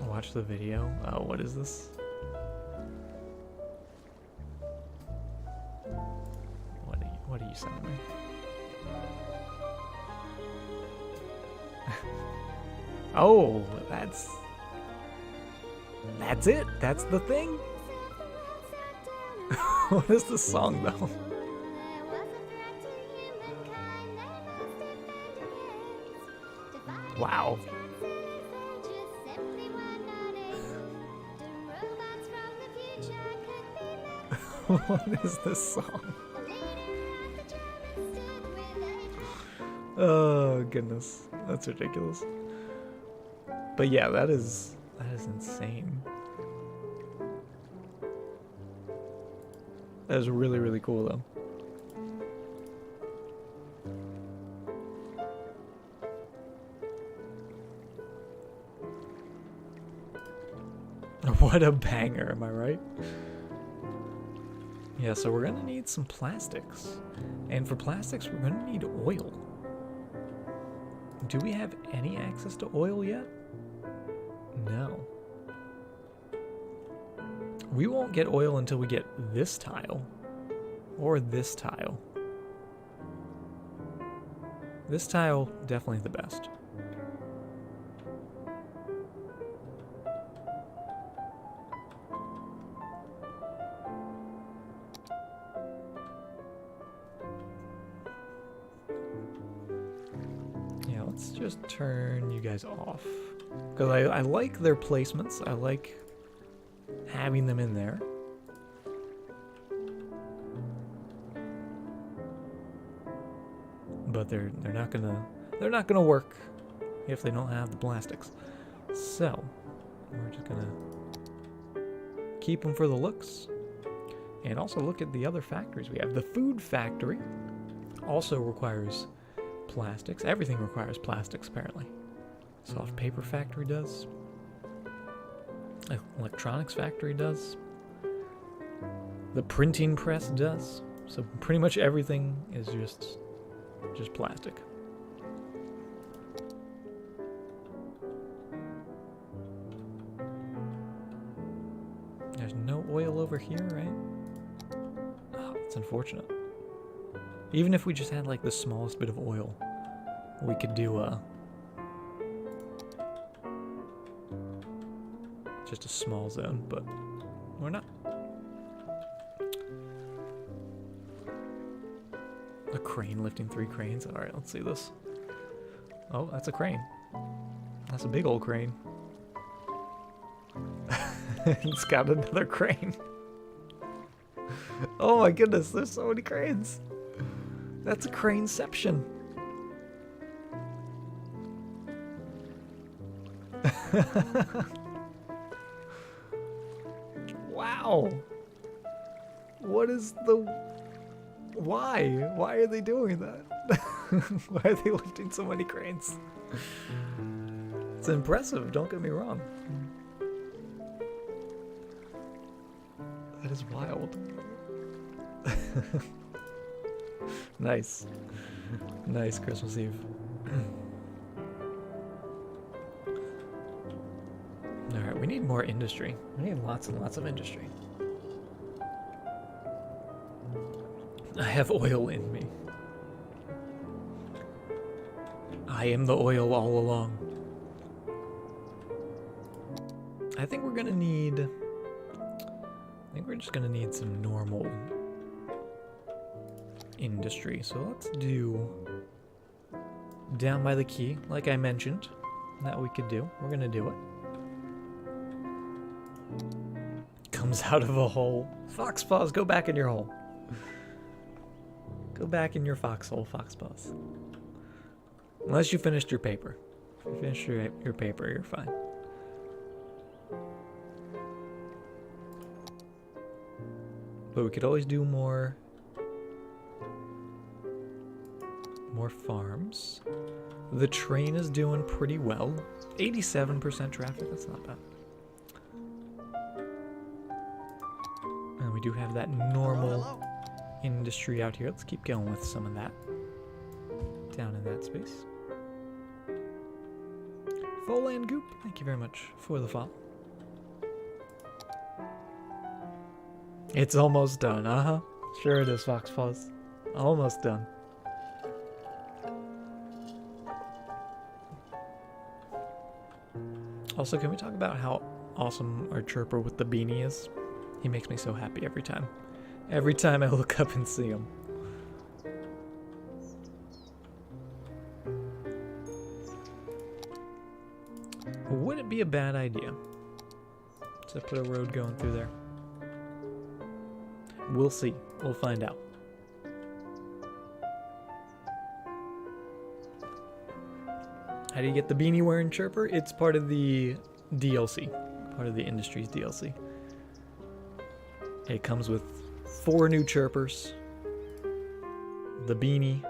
Watch the video. Oh, what is this? What are you sending me? Oh, that's it. That's the thing. What is the song though? Wow. What is this song? Oh goodness, that's ridiculous. But yeah, that is insane. That is really, really cool though. What a banger, am I right? Yeah, so we're gonna need some plastics. And for plastics, we're gonna need oil. Do we have any access to oil yet? No. We won't get oil until we get this tile. Or this tile. This tile, definitely the best. Yeah, let's just turn you guys off. Because I like their placements. I like having them in there. But they're not gonna work if they don't have the plastics. So we're just gonna keep them for the looks, and also look at the other factories we have. The food factory also requires plastics. Everything requires plastics apparently. Soft paper factory does. Electronics factory does. The printing press does. So pretty much everything is just plastic. There's no oil over here, right? Oh, that's unfortunate. Even if we just had like the smallest bit of oil, we could do just a small zone, but we're not. A crane lifting 3 cranes. All right, let's see this. Oh, that's a crane. That's a big old crane. It's got another crane. Oh my goodness, there's so many cranes. That's a craneception. Wow. What is the... Why? Why are they doing that? Why are they lifting so many cranes? It's impressive, don't get me wrong. That is wild. Nice. Nice Christmas Eve. Alright, we need more industry. We need lots and lots of industry. I have oil in me. I am the oil all along. I think we're gonna need... I think we're just gonna need some normal industry. So let's do down by the quay, like I mentioned, that we could do. We're gonna do it. Comes out of a hole. Fox paws, go back in your hole. Go back in your foxhole, fox paws. Unless you finished your paper. If you finished your paper, you're fine. But we could always do more farms. The train is doing pretty well. 87% traffic, that's not bad. And we do have that normal industry out here. Let's keep going with some of that. Down in that space. Foland Goop, thank you very much for the follow. It's almost done, uh-huh. Sure it is, Fox Paws. Almost done. Also, can we talk about how awesome our chirper with the beanie is? He makes me so happy every time. Every time I look up and see him. Would it be a bad idea to put a road going through there? We'll see. We'll find out. How do you get the beanie wearing chirper? It's part of the DLC. Part of the industry's DLC. It comes with 4 new chirpers. The beanie,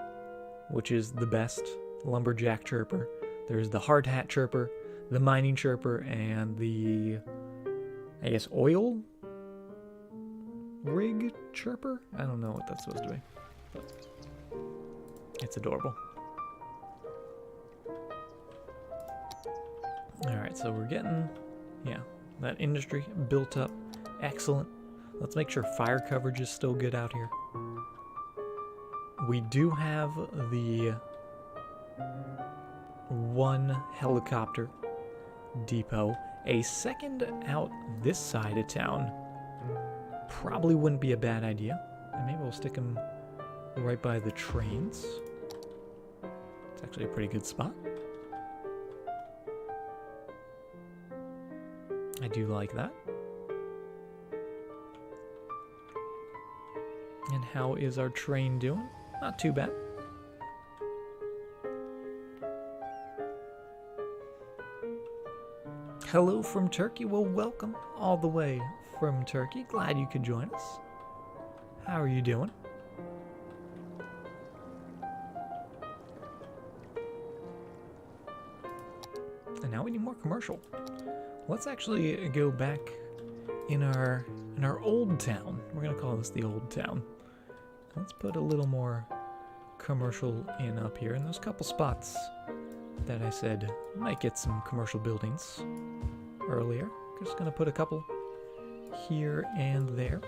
which is the best lumberjack chirper. There's the hard hat chirper, the mining chirper, and the, I guess, oil rig chirper? I don't know what that's supposed to be, but it's adorable. Alright, so we're getting, yeah, that industry built up. Excellent. Let's make sure fire coverage is still good out here. We do have the one helicopter depot. A second out this side of town probably wouldn't be a bad idea. And maybe we'll stick them right by the trains. It's actually a pretty good spot. I do like that. And how is our train doing? Not too bad. Hello from Turkey. Well, welcome all the way from Turkey. Glad you could join us. How are you doing? And now we need more commercial. Let's actually go back in our old town. We're gonna call this the old town. Let's put a little more commercial in up here. And those couple spots that I said might get some commercial buildings earlier. Just gonna put a couple here and there.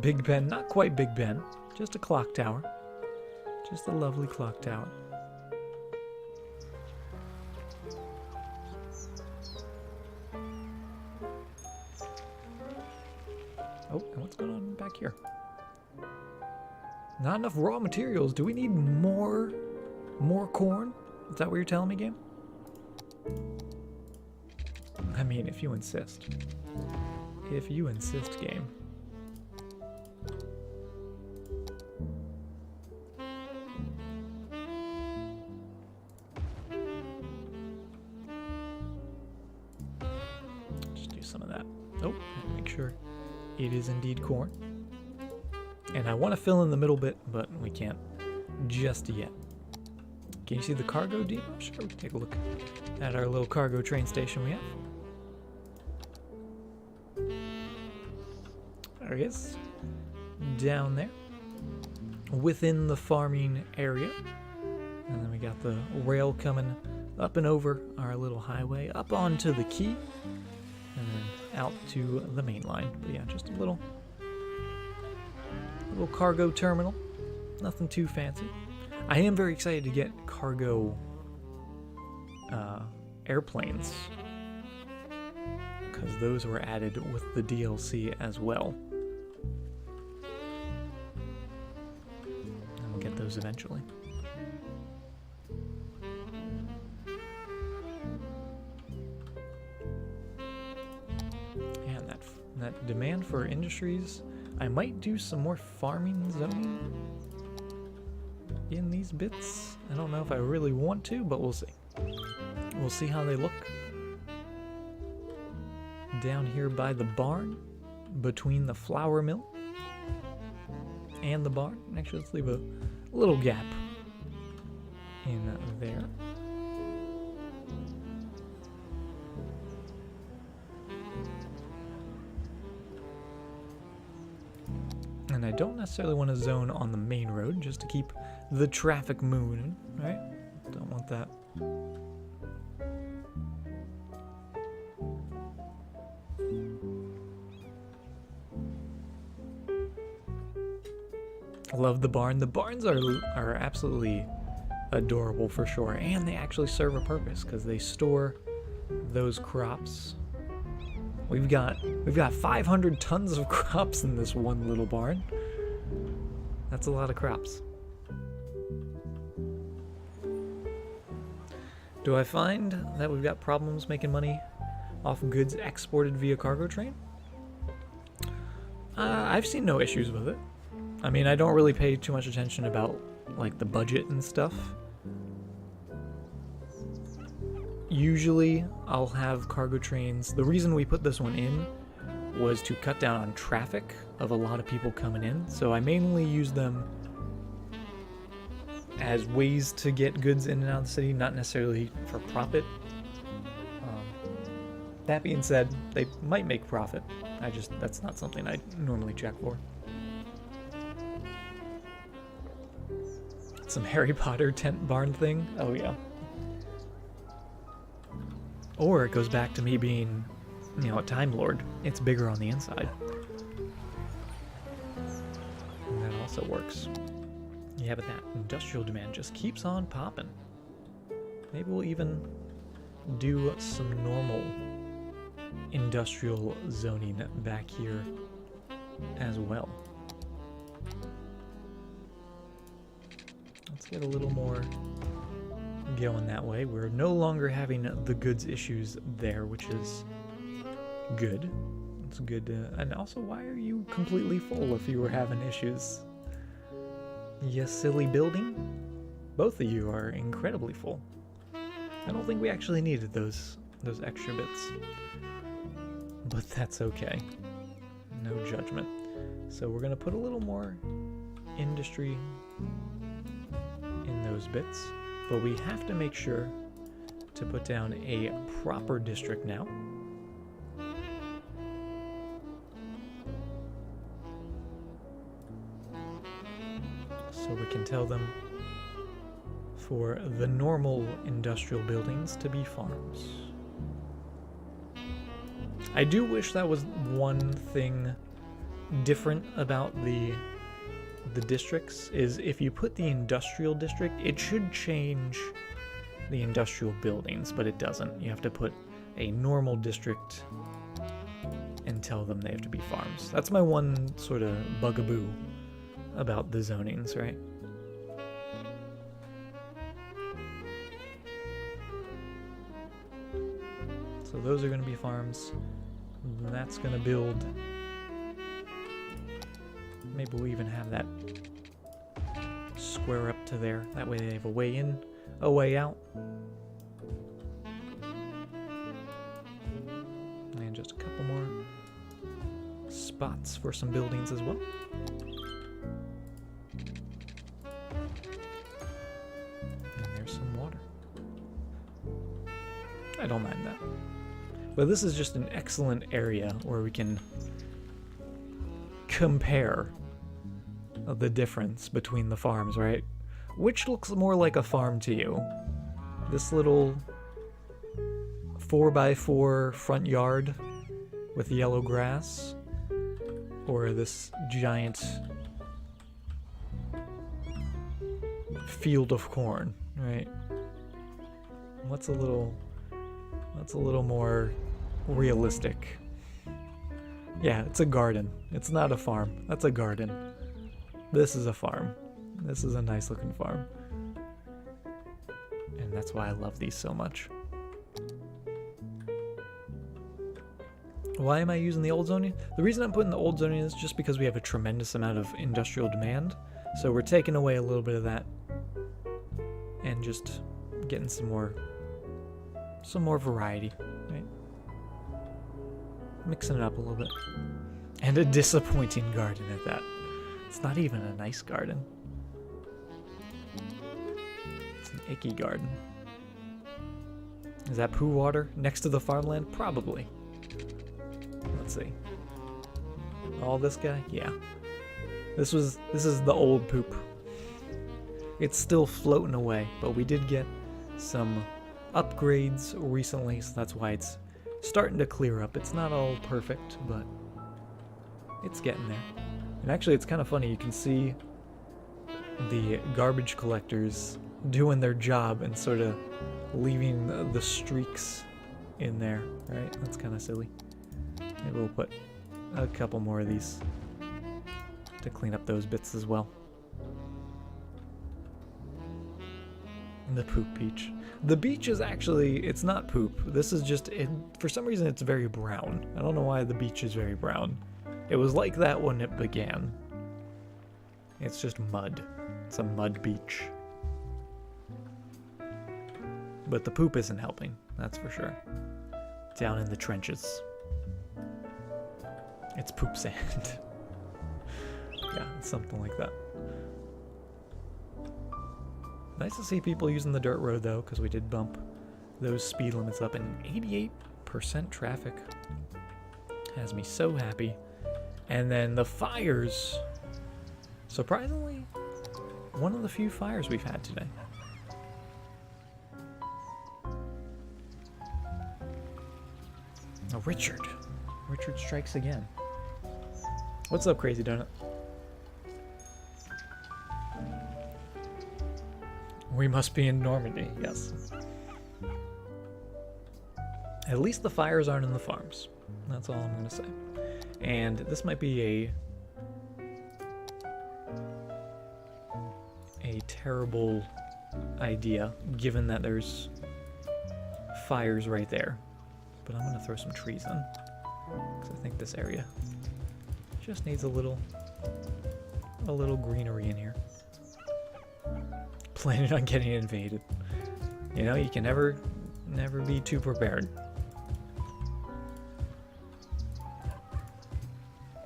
Big Ben, not quite Big Ben, just a clock tower. Just a lovely clock tower. Oh, and what's going on back here? Not enough raw materials. Do we need more corn? Is that what you're telling me, game? I mean, if you insist. If you insist, game. Just do some of that. Oh, make sure it is indeed corn. And I want to fill in the middle bit, but we can't just yet. Can you see the cargo depot? Sure, we can take a look at our little cargo train station we have. There he is. Down there. Within the farming area. And then we got the rail coming up and over our little highway, up onto the quay, and then out to the main line. But yeah, just a little cargo terminal. Nothing too fancy. I am very excited to get cargo airplanes, because those were added with the DLC as well. And we'll get those eventually. And that demand for industries. I might do some more farming zoning in these bits. I don't know if I really want to, but we'll see. We'll see how they look. Down here by the barn, between the flour mill and the barn. Actually, let's leave a little gap in there. And I don't necessarily want to zone on the main road, just to keep the traffic moving, right? Don't want that. I love the barn. The barns are absolutely adorable for sure, and they actually serve a purpose because they store those crops. We've got 500 tons of crops in this one little barn. That's a lot of crops. Do I find that we've got problems making money off goods exported via cargo train? I've seen no issues with it. I mean, I don't really pay too much attention about like the budget and stuff. Usually I'll have cargo trains. The reason we put this one in was to cut down on traffic of a lot of people coming in. So I mainly use them as ways to get goods in and out of the city, not necessarily for profit. That being said, they might make profit. That's not something I normally check for. Some Harry Potter tent barn thing. Oh yeah. Or it goes back to me being, you know, a Time Lord. It's bigger on the inside. And that also works. Yeah, but that industrial demand just keeps on popping. Maybe we'll even do some normal industrial zoning back here as well. Let's get a little more going that way. We're no longer having the goods issues there, which is good. It's good. And also, why are you completely full if you were having issues? You silly building. Both of you are incredibly full. I don't think we actually needed those extra bits. But that's okay. No judgment. So we're going to put a little more industry in those bits. But we have to make sure to put down a proper district now. So we can tell them for the normal industrial buildings to be farms. I do wish that was one thing different about the districts, is if you put the industrial district, it should change the industrial buildings, but it doesn't. You have to put a normal district and tell them they have to be farms. That's my one sort of bugaboo about the zonings, right? So those are going to be farms. That's going to build. Maybe we'll even have that square up to there. That way they have a way in, a way out. And just a couple more spots for some buildings as well. And there's some water. I don't mind that. But this is just an excellent area where we can compare the difference between the farms, right? Which looks more like a farm to you? This little 4x4 front yard with yellow grass, or this giant field of corn, right? What's a little more realistic? Yeah, it's a garden. It's not a farm. That's a garden. This is a farm. This is a nice looking farm. And that's why I love these so much. Why am I using the old zoning? The reason I'm putting the old zoning is just because we have a tremendous amount of industrial demand. So we're taking away a little bit of that and just getting some more variety, right? Mixing it up a little bit. And a disappointing garden at that. It's not even a nice garden. It's an icky garden. Is that poo water next to the farmland? Probably. Let's see. All this guy? Yeah. This is the old poop. It's still floating away, but we did get some upgrades recently, so that's why it's starting to clear up. It's not all perfect, but it's getting there. And actually, it's kind of funny. You can see the garbage collectors doing their job and sort of leaving the streaks in there, right? That's kind of silly. Maybe we'll put a couple more of these to clean up those bits as well. And the poop beach. The beach is actually, it's not poop. This is just, for some reason it's very brown. I don't know why the beach is very brown. It was like that when it began. It's just mud. It's a mud beach. But the poop isn't helping, that's for sure. Down in the trenches. It's poop sand. Yeah, it's something like that. Nice to see people using the dirt road though, because we did bump those speed limits up, and 88% traffic has me so happy. And then the fires, surprisingly, one of the few fires we've had today. Oh, Richard. Richard strikes again. What's up, Crazy Donut? We must be in Normandy, yes. At least the fires aren't in the farms. That's all I'm going to say. And this might be a terrible idea, given that there's fires right there. But I'm going to throw some trees in, because I think this area just needs a little greenery in here. Planning on getting invaded. You know, you can never be too prepared.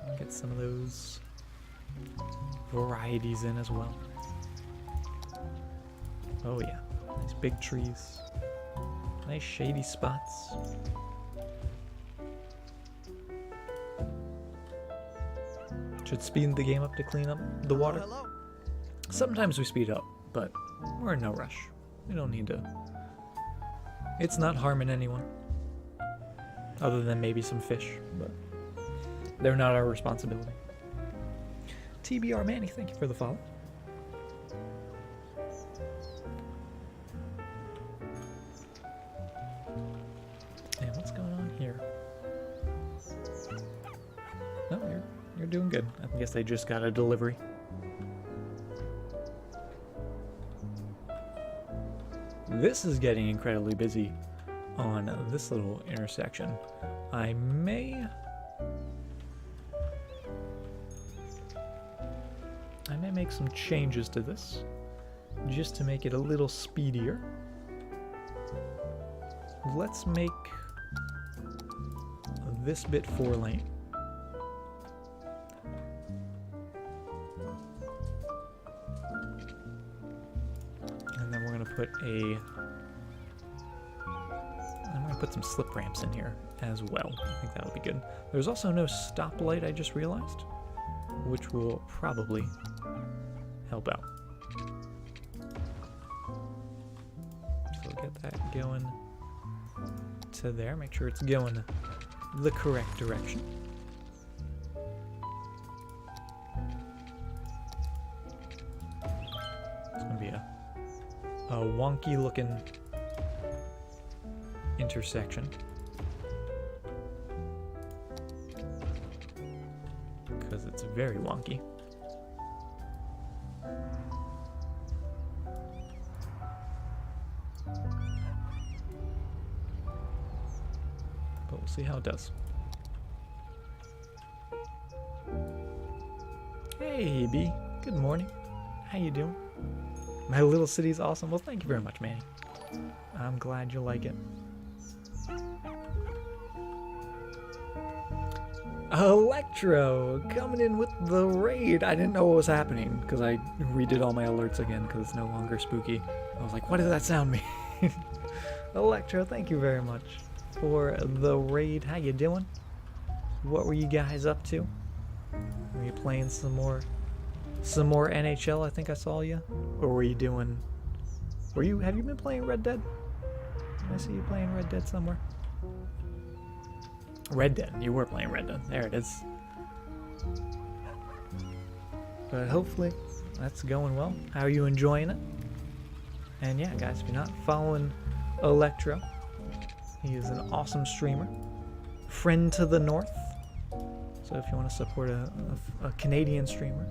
I'll get some of those varieties in as well. Oh yeah, nice big trees. Nice shady spots. Should speed the game up to clean up the water. Hello. Sometimes we speed up, but we're in no rush. We don't need to. It's not harming anyone. Other than maybe some fish, but they're not our responsibility. TBR Manny, thank you for the follow. And what's going on here? No, you're doing good. I guess they just got a delivery. This is getting incredibly busy on this little intersection. I may make some changes to this just to make it a little speedier. Let's make this bit 4-lane. And then we're going to put some slip ramps in here as well. I think that'll be good. There's also no stoplight, I just realized, which will probably help out. So we'll get that going to there. Make sure it's going the correct direction. It's going to be a wonky looking intersection, because it's very wonky. But we'll see how it does. Hey B, good morning. How you doing? My little city's awesome. Well, thank you very much, Manny. I'm glad you like it. Electro coming in with the raid. I didn't know what was happening because I redid all my alerts again because it's no longer spooky. I was like, what does that sound mean? Electro, thank you very much for the raid. How you doing? What were you guys up to? Were you playing some more NHL? I think I saw you. Or were you doing? Have you been playing Red Dead? Did I see you playing Red Dead somewhere? Red Dead. You were playing Red Dead. There it is. But hopefully that's going well. How are you enjoying it? And yeah, guys, if you're not following Electro, he is an awesome streamer. Friend to the North. So if you want to support a Canadian streamer,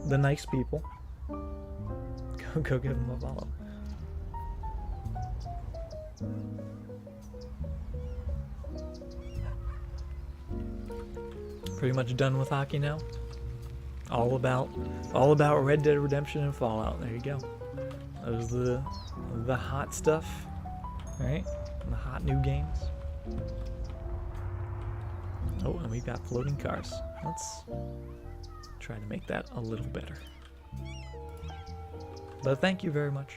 the nice people, go give him a follow. Pretty much done with hockey now. All about Red Dead Redemption and Fallout. There you go. That was the hot stuff, right? The hot new games. Oh, and we've got floating cars. Let's try to make that a little better. But thank you very much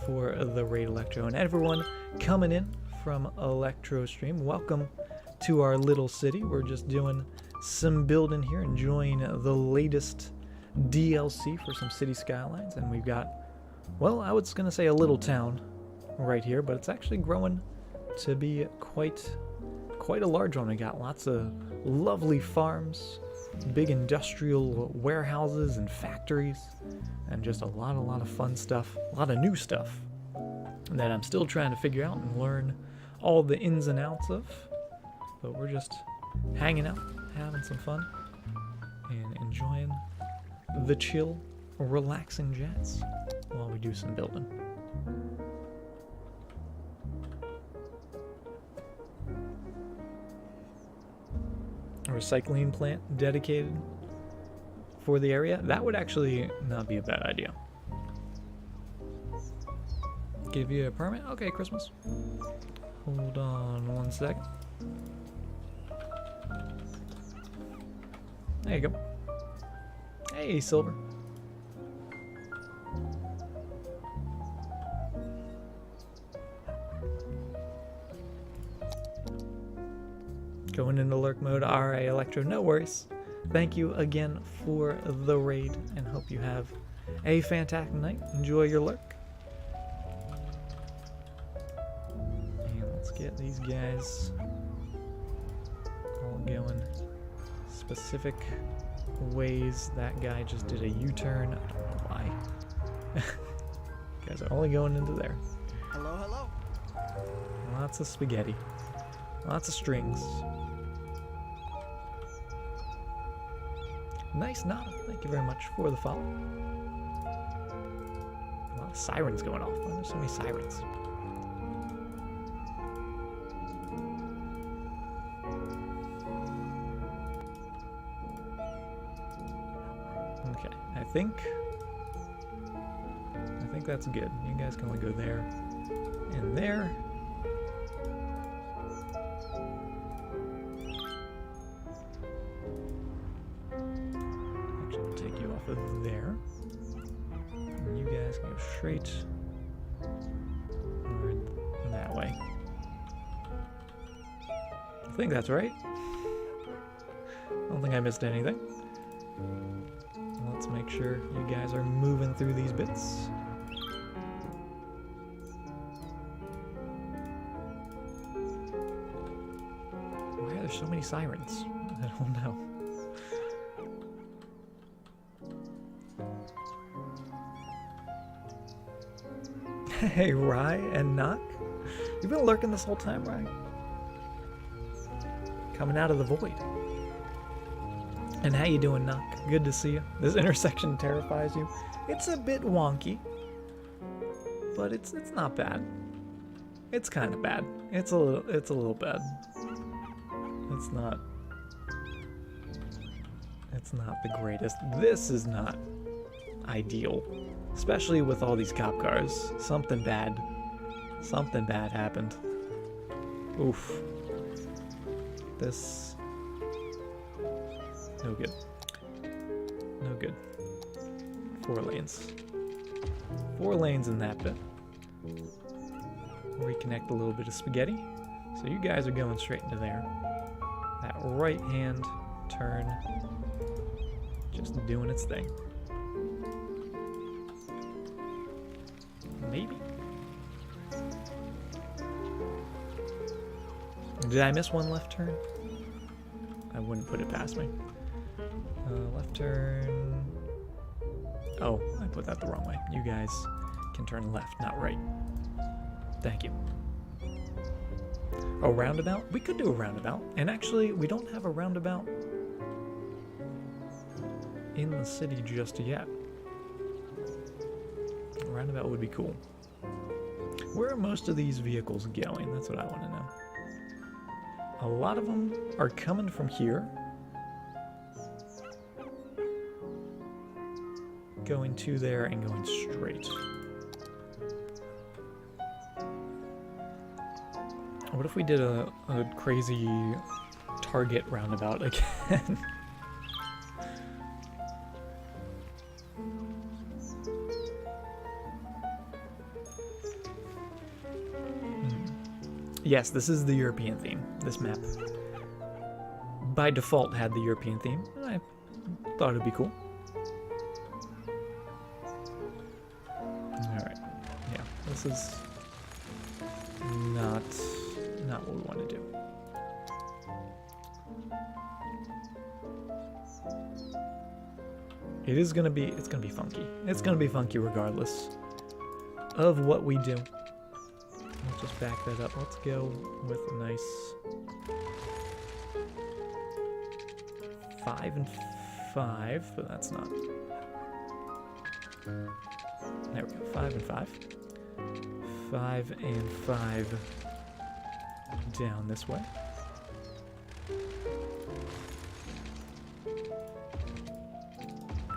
for the raid, Electro, and everyone coming in from Electro Stream. Welcome to our little city. We're just doing some building here, enjoying the latest DLC for some city skylines, and we've got, well, I was gonna say a little town right here, but it's actually growing to be quite a large one. We got lots of lovely farms, big industrial warehouses and factories, and just a lot of fun stuff, a lot of new stuff that I'm still trying to figure out and learn all the ins and outs of. But we're just hanging out, having some fun, and enjoying the chill, relaxing jazz while we do some building. A recycling plant dedicated for the area. That would actually not be a bad idea. Give you a permit? Okay, Christmas. Hold on one second. There you go. Hey, Silver. Going into lurk mode. Alright, Electro, no worries. Thank you again for the raid, and hope you have a fantastic night. Enjoy your lurk. And let's get these guys all going specific ways. That guy just did a U-turn. I don't know why. Guys are only going into there. Hello, hello. Lots of spaghetti. Lots of strings. Nice Nada. Thank you very much for the follow. A lot of sirens going off. Why are there so many sirens? Okay, I think that's good. You guys can only go there and there. Actually, we'll take you off of there. And you guys can go straight over that way. I think that's right. I don't think I missed anything. Let's make sure you guys are moving through these bits. Why are there so many sirens? I don't know. Hey, Rye and Knock. You've been lurking this whole time, Rye. Coming out of the void. And how you doing, Knock? Good to see you. This intersection terrifies you. It's a bit wonky, but it's not bad. It's kind of bad. It's a little bad. It's not the greatest. This is not ideal, especially with all these cop cars. Something bad happened. Oof. This no good. No good. 4 lanes. 4 lanes in that bit. Reconnect a little bit of spaghetti. So you guys are going straight into there. That right hand turn just doing its thing. Maybe. Did I miss one left turn? I wouldn't put it past me. Left turn. Oh, I put that the wrong way. You guys can turn left, not right. Thank you. A roundabout? We could do a roundabout. And actually, we don't have a roundabout in the city just yet. A roundabout would be cool. Where are most of these vehicles going? That's what I want to know. A lot of them are coming from here. Going to there and going straight. What if we did a crazy Target roundabout again? Yes, this is the European theme, this map. By default had the European theme. I thought it'd be cool. This is not what we want to do. It's gonna be funky. It's gonna be funky regardless of what we do. Let's just back that up. Let's go with a nice 5 and 5, but that's not. There we go. 5 and 5. 5 and 5 down this way.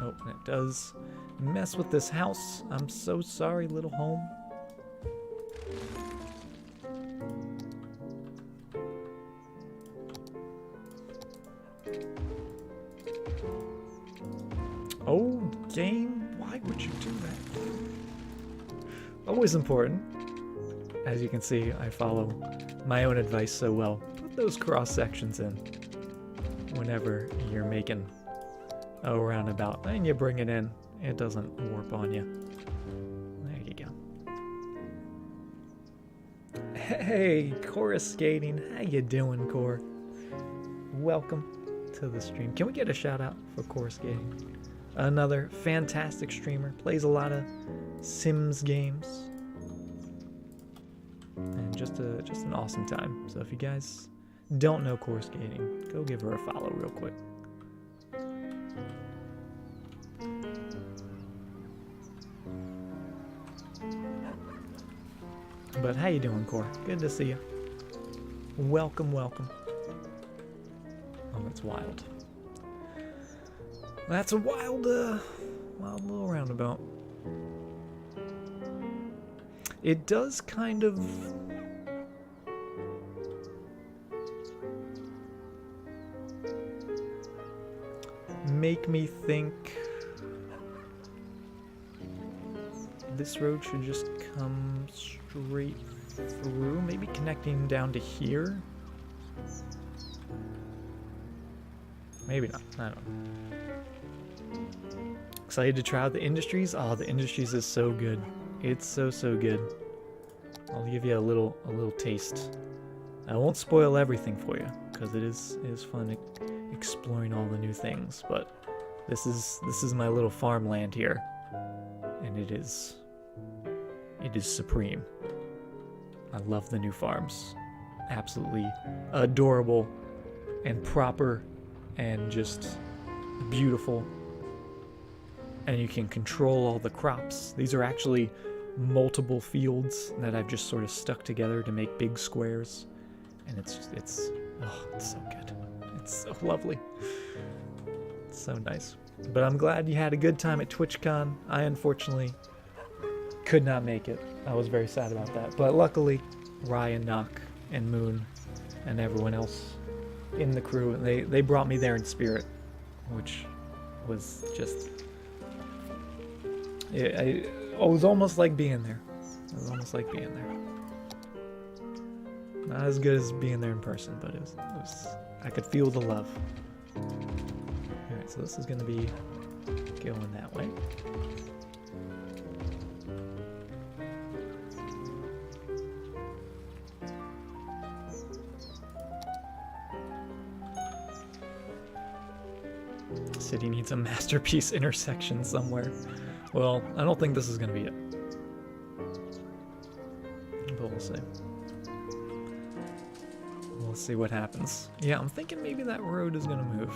Oh, and it does mess with this house. I'm so sorry, little home. Oh, game, why would you do that? Always important. As you can see, I follow my own advice so well. Put those cross sections in whenever you're making a roundabout, and you bring it in. It doesn't warp on you. There you go. Hey, Cora Skating. How you doing, Cora? Welcome to the stream. Can we get a shout out for Cora Skating? Another fantastic streamer. Plays a lot of Sims games. And just an awesome time. So if you guys don't know Cora Skating, go give her a follow real quick. But how you doing, Cora? Good to see you. Welcome, welcome. Oh, that's wild. That's a wild little roundabout. It does kind of make me think this road should just come straight through, maybe connecting down to here. Maybe not. I don't know. Excited to try out the Industries. Oh, the Industries is so good. It's so good. I'll give you a little taste. I won't spoil everything for you because it is fun exploring all the new things. But this is my little farmland here, and it is supreme. I love the new farms. Absolutely adorable and proper and just beautiful. And you can control all the crops. These are actually multiple fields that I've just sort of stuck together to make big squares. And it's so good. It's so lovely. It's so nice. But I'm glad you had a good time at TwitchCon. I unfortunately could not make it. I was very sad about that. But luckily, Ryan, Nock, and Moon, and everyone else in the crew, they brought me there in spirit, which was just... It was almost like being there. It was almost like being there. Not as good as being there in person, but it was I could feel the love. Alright, so this is going to be going that way. City needs a masterpiece intersection somewhere. Well, I don't think this is going to be it. But we'll see. We'll see what happens. Yeah, I'm thinking maybe that road is going to move.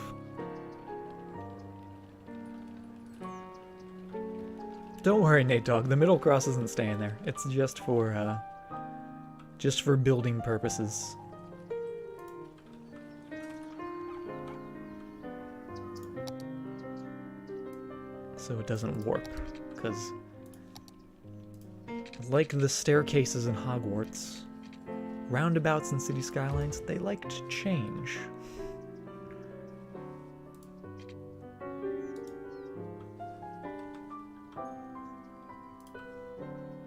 Don't worry, Nate Dogg. The middle cross isn't staying there. It's just for building purposes. So it doesn't warp, because like the staircases in Hogwarts, roundabouts in City Skylines, they like to change.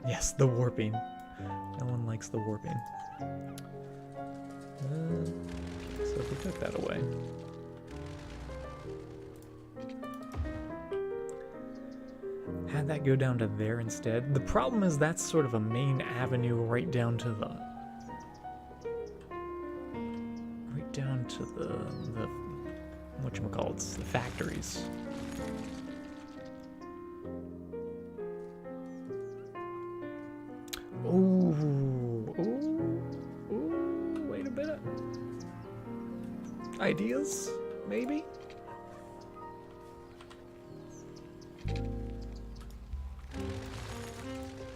Yes, the warping. No one likes the warping. So if we took that away... had that go down to there instead. The problem is that's sort of a main avenue right down to the whatchamacallits, the factories. Ooh, wait a minute. Ideas, maybe?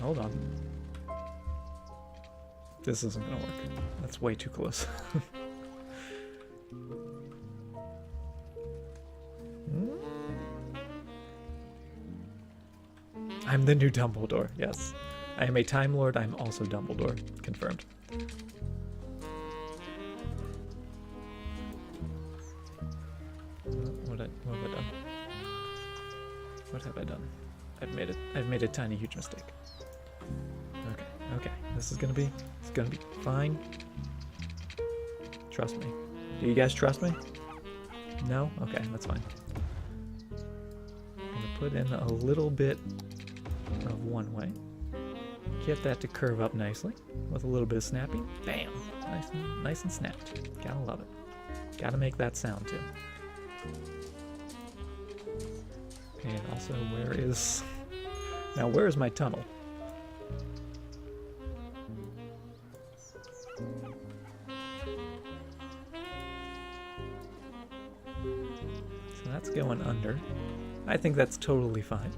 Hold on. This isn't gonna work. That's way too close. I'm the new Dumbledore, yes. I am a Time Lord, I'm also Dumbledore. Confirmed. What have I done? What have I done? I've made a tiny, huge mistake. Okay. It's gonna be fine. Trust me. Do you guys trust me? No? Okay, that's fine. I'm gonna put in a little bit of one way. Get that to curve up nicely with a little bit of snapping. Bam! Nice and snapped. Gotta love it. Gotta make that sound too. And also, where is my tunnel? So that's going under. I think that's totally fine.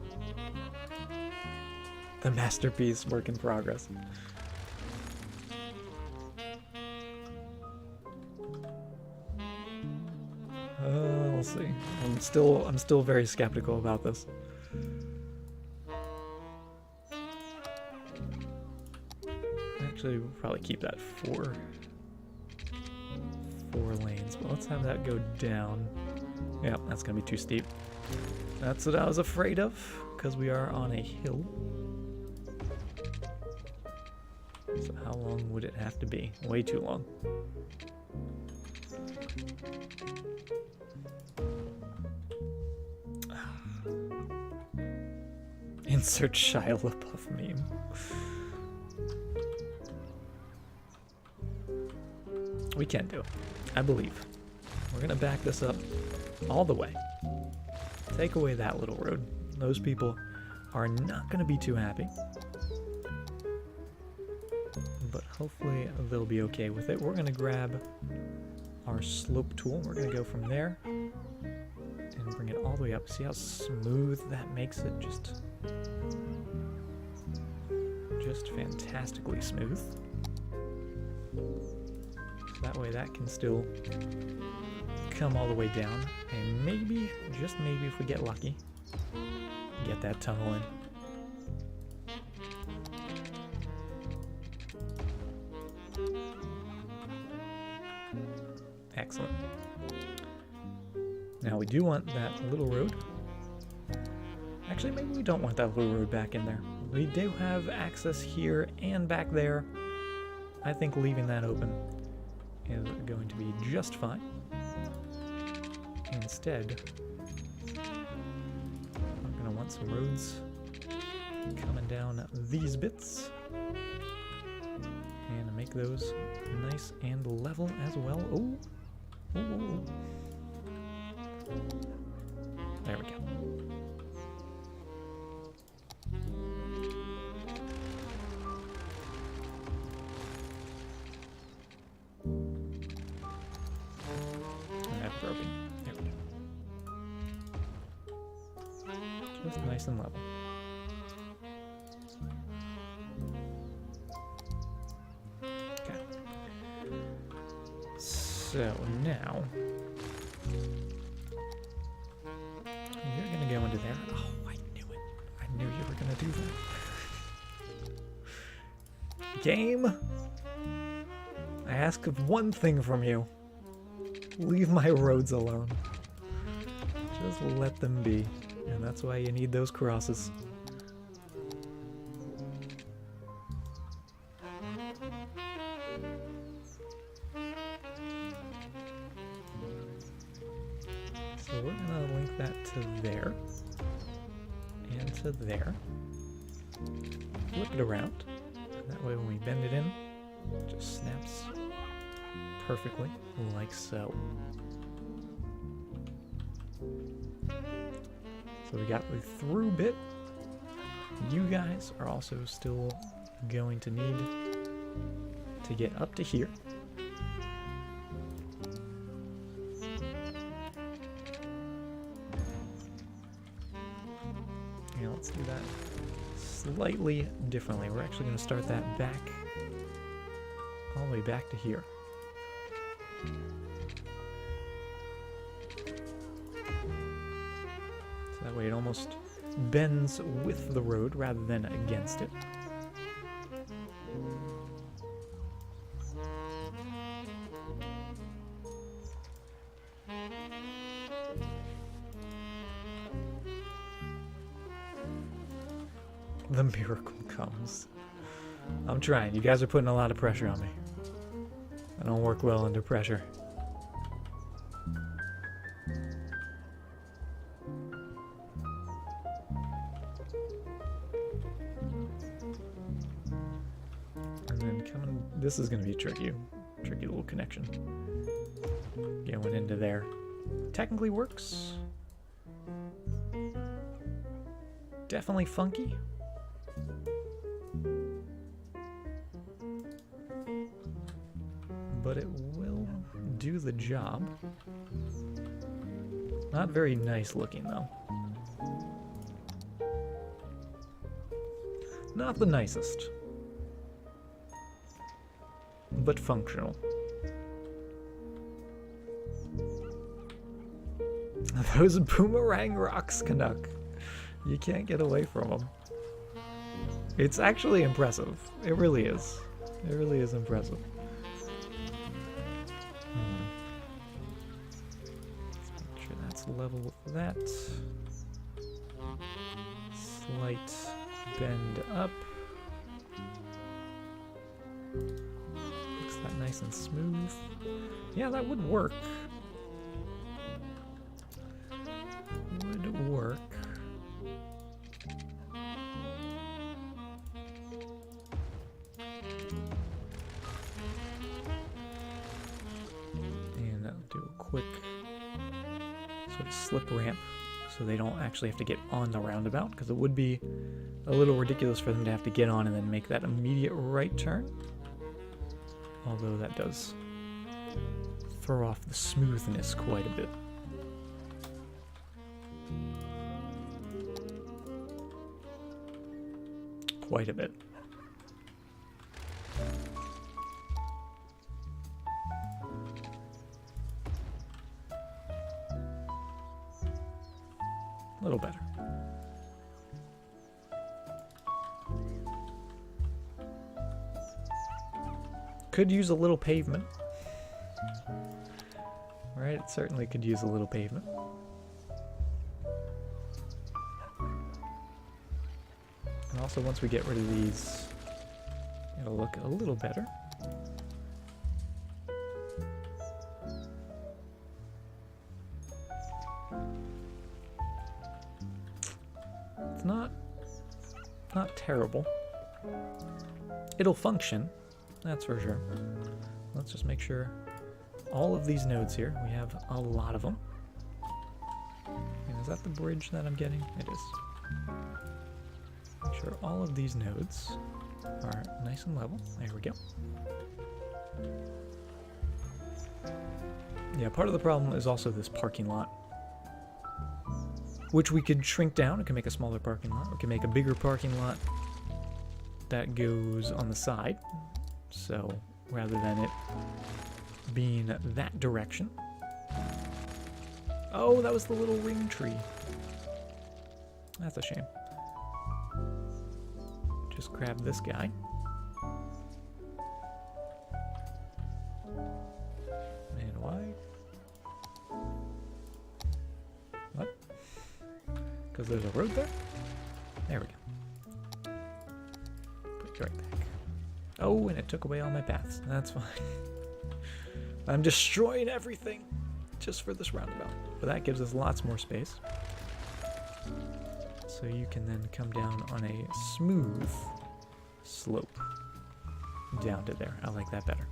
The masterpiece, work in progress. We'll see. I'm still very skeptical about this. Actually, we'll probably keep that four lanes, but let's have that go down. Yeah, that's gonna be too steep. That's what I was afraid of, because we are on a hill. So how long would it have to be? Way too long. Insert Shia LaBeouf meme. We can do it. I believe. We're gonna back this up all the way. Take away that little road. Those people are not gonna be too happy. But hopefully they'll be okay with it. We're gonna grab our slope tool. We're gonna go from there and bring it all the way up. See how smooth that makes it? Just fantastically smooth. So that way that can still come all the way down. And maybe, just maybe if we get lucky, get that tunnel in. Excellent. Now we do want that little road. Actually, maybe we don't want that little road back in there. We do have access here and back there. I think leaving that open is going to be just fine. Instead, we're going to want some roads coming down these bits and make those nice and level as well. Oh. There we go. That's broken. There we go. Just nice and level. Okay. So now you're gonna go into there. Oh, I knew it. I knew you were gonna do that. Game, I ask of one thing from you. Leave my roads alone. Just let them be. And that's why you need those crosses. So we're gonna link that to there. And into there. Flip it around. That way when we bend it in, it just snaps perfectly, like so. So we got the through bit. You guys are also still going to need to get up to here. Yeah, let's do that slightly differently. We're actually going to start that back, all the way back to here. So that way it almost bends with the road rather than against it. The miracle comes. I'm trying. You guys are putting a lot of pressure on me. I don't work well under pressure. And then coming... This is going to be a tricky little connection. Going into there. Technically works. Definitely funky. But it will do the job. Not very nice looking though. Not the nicest. But functional. Those boomerang rocks, Canuck. You can't get away from them. It's actually impressive. It really is. It really is impressive. Level with that. Slight bend up. Makes that nice and smooth. Yeah, that would work. Would work. And I'll do a quick sort of slip ramp so they don't actually have to get on the roundabout, because it would be a little ridiculous for them to have to get on and then make that immediate right turn. Although that does throw off the smoothness quite a bit. Quite a bit. A little better. Could use a little pavement. Right, it certainly could use a little pavement. And also once we get rid of these, it'll look a little better. Not terrible. It'll function, that's for sure. Let's just make sure all of these nodes here, we have a lot of them. And is that the bridge that I'm getting? It is. Make sure all of these nodes are nice and level. There we go. Yeah, part of the problem is also this parking lot, which we could shrink down. It can make a smaller parking lot. We can make a bigger parking lot that goes on the side. So rather than it being that direction. Oh, that was the little ring tree. That's a shame. Just grab this guy. And why? What? Because there's a road there? There we go. Put you right back. Oh, and it took away all my paths. That's fine. I'm destroying everything just for this roundabout. But that gives us lots more space. So you can then come down on a smooth slope down to there. I like that better.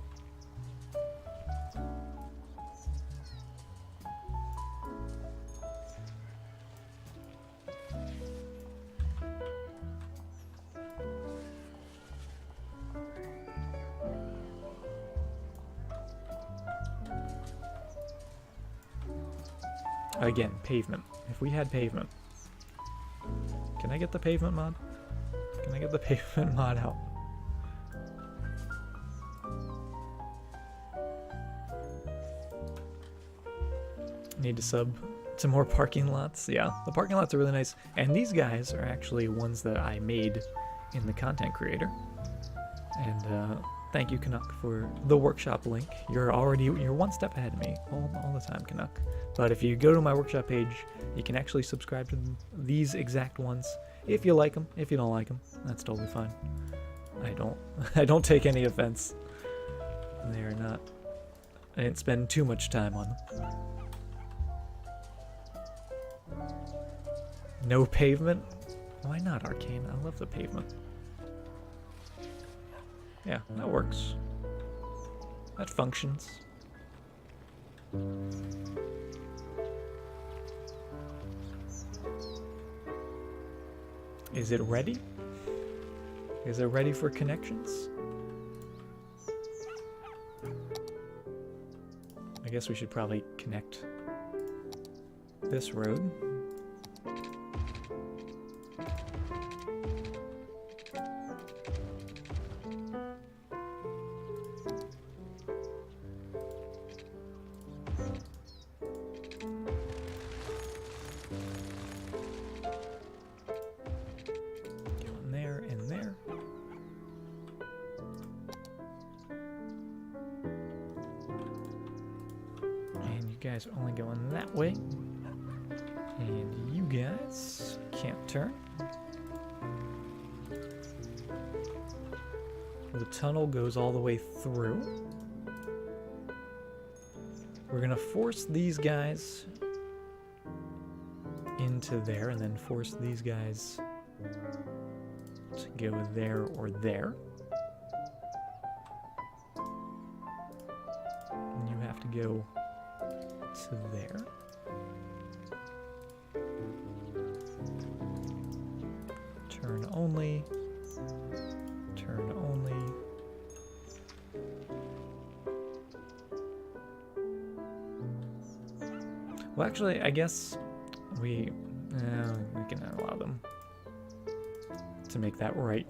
Again, pavement. If we had pavement. Can I get the pavement mod? Can I get the pavement mod out? Need to sub to more parking lots. Yeah, the parking lots are really nice. And these guys are actually ones that I made in the content creator. And thank you, Canuck, for the workshop link. You're one step ahead of me all the time, Canuck. But if you go to my workshop page, you can actually subscribe to these exact ones if you like them. If you don't like them, that's totally fine. I don't take any offense. They are not. I didn't spend too much time on them. No pavement? Why not, Arcane? I love the pavement. Yeah, that works. That functions. Is it ready? Is it ready for connections? I guess we should probably connect this road. Guys are only going that way, and you guys can't turn. The tunnel goes all the way through. We're gonna force these guys into there, and then force these guys to go there or there. And you have to go to there. Turn only. Turn only. Well, actually, I guess we can allow them to make that right.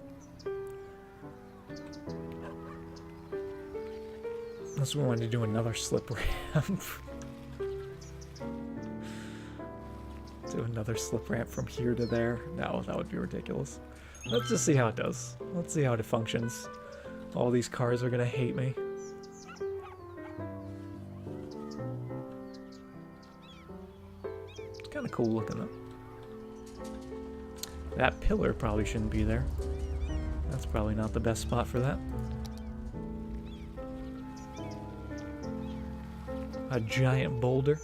Unless we wanted to do another slip ramp. Do another slip ramp from here to there. No, that would be ridiculous. Let's just see how it does. Let's see how it functions. All these cars are gonna hate me. It's kind of cool looking though. That pillar probably shouldn't be there. That's probably not the best spot for that. A giant boulder.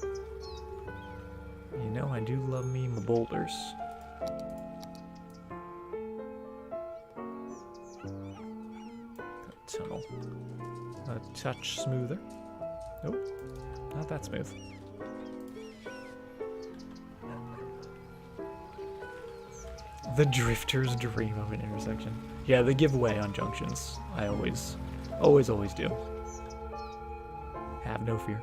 You know, I do love me my boulders. A tunnel. A touch smoother. Nope, not that smooth. The drifter's dream of an intersection. Yeah, they give way on junctions. I always do. Have no fear.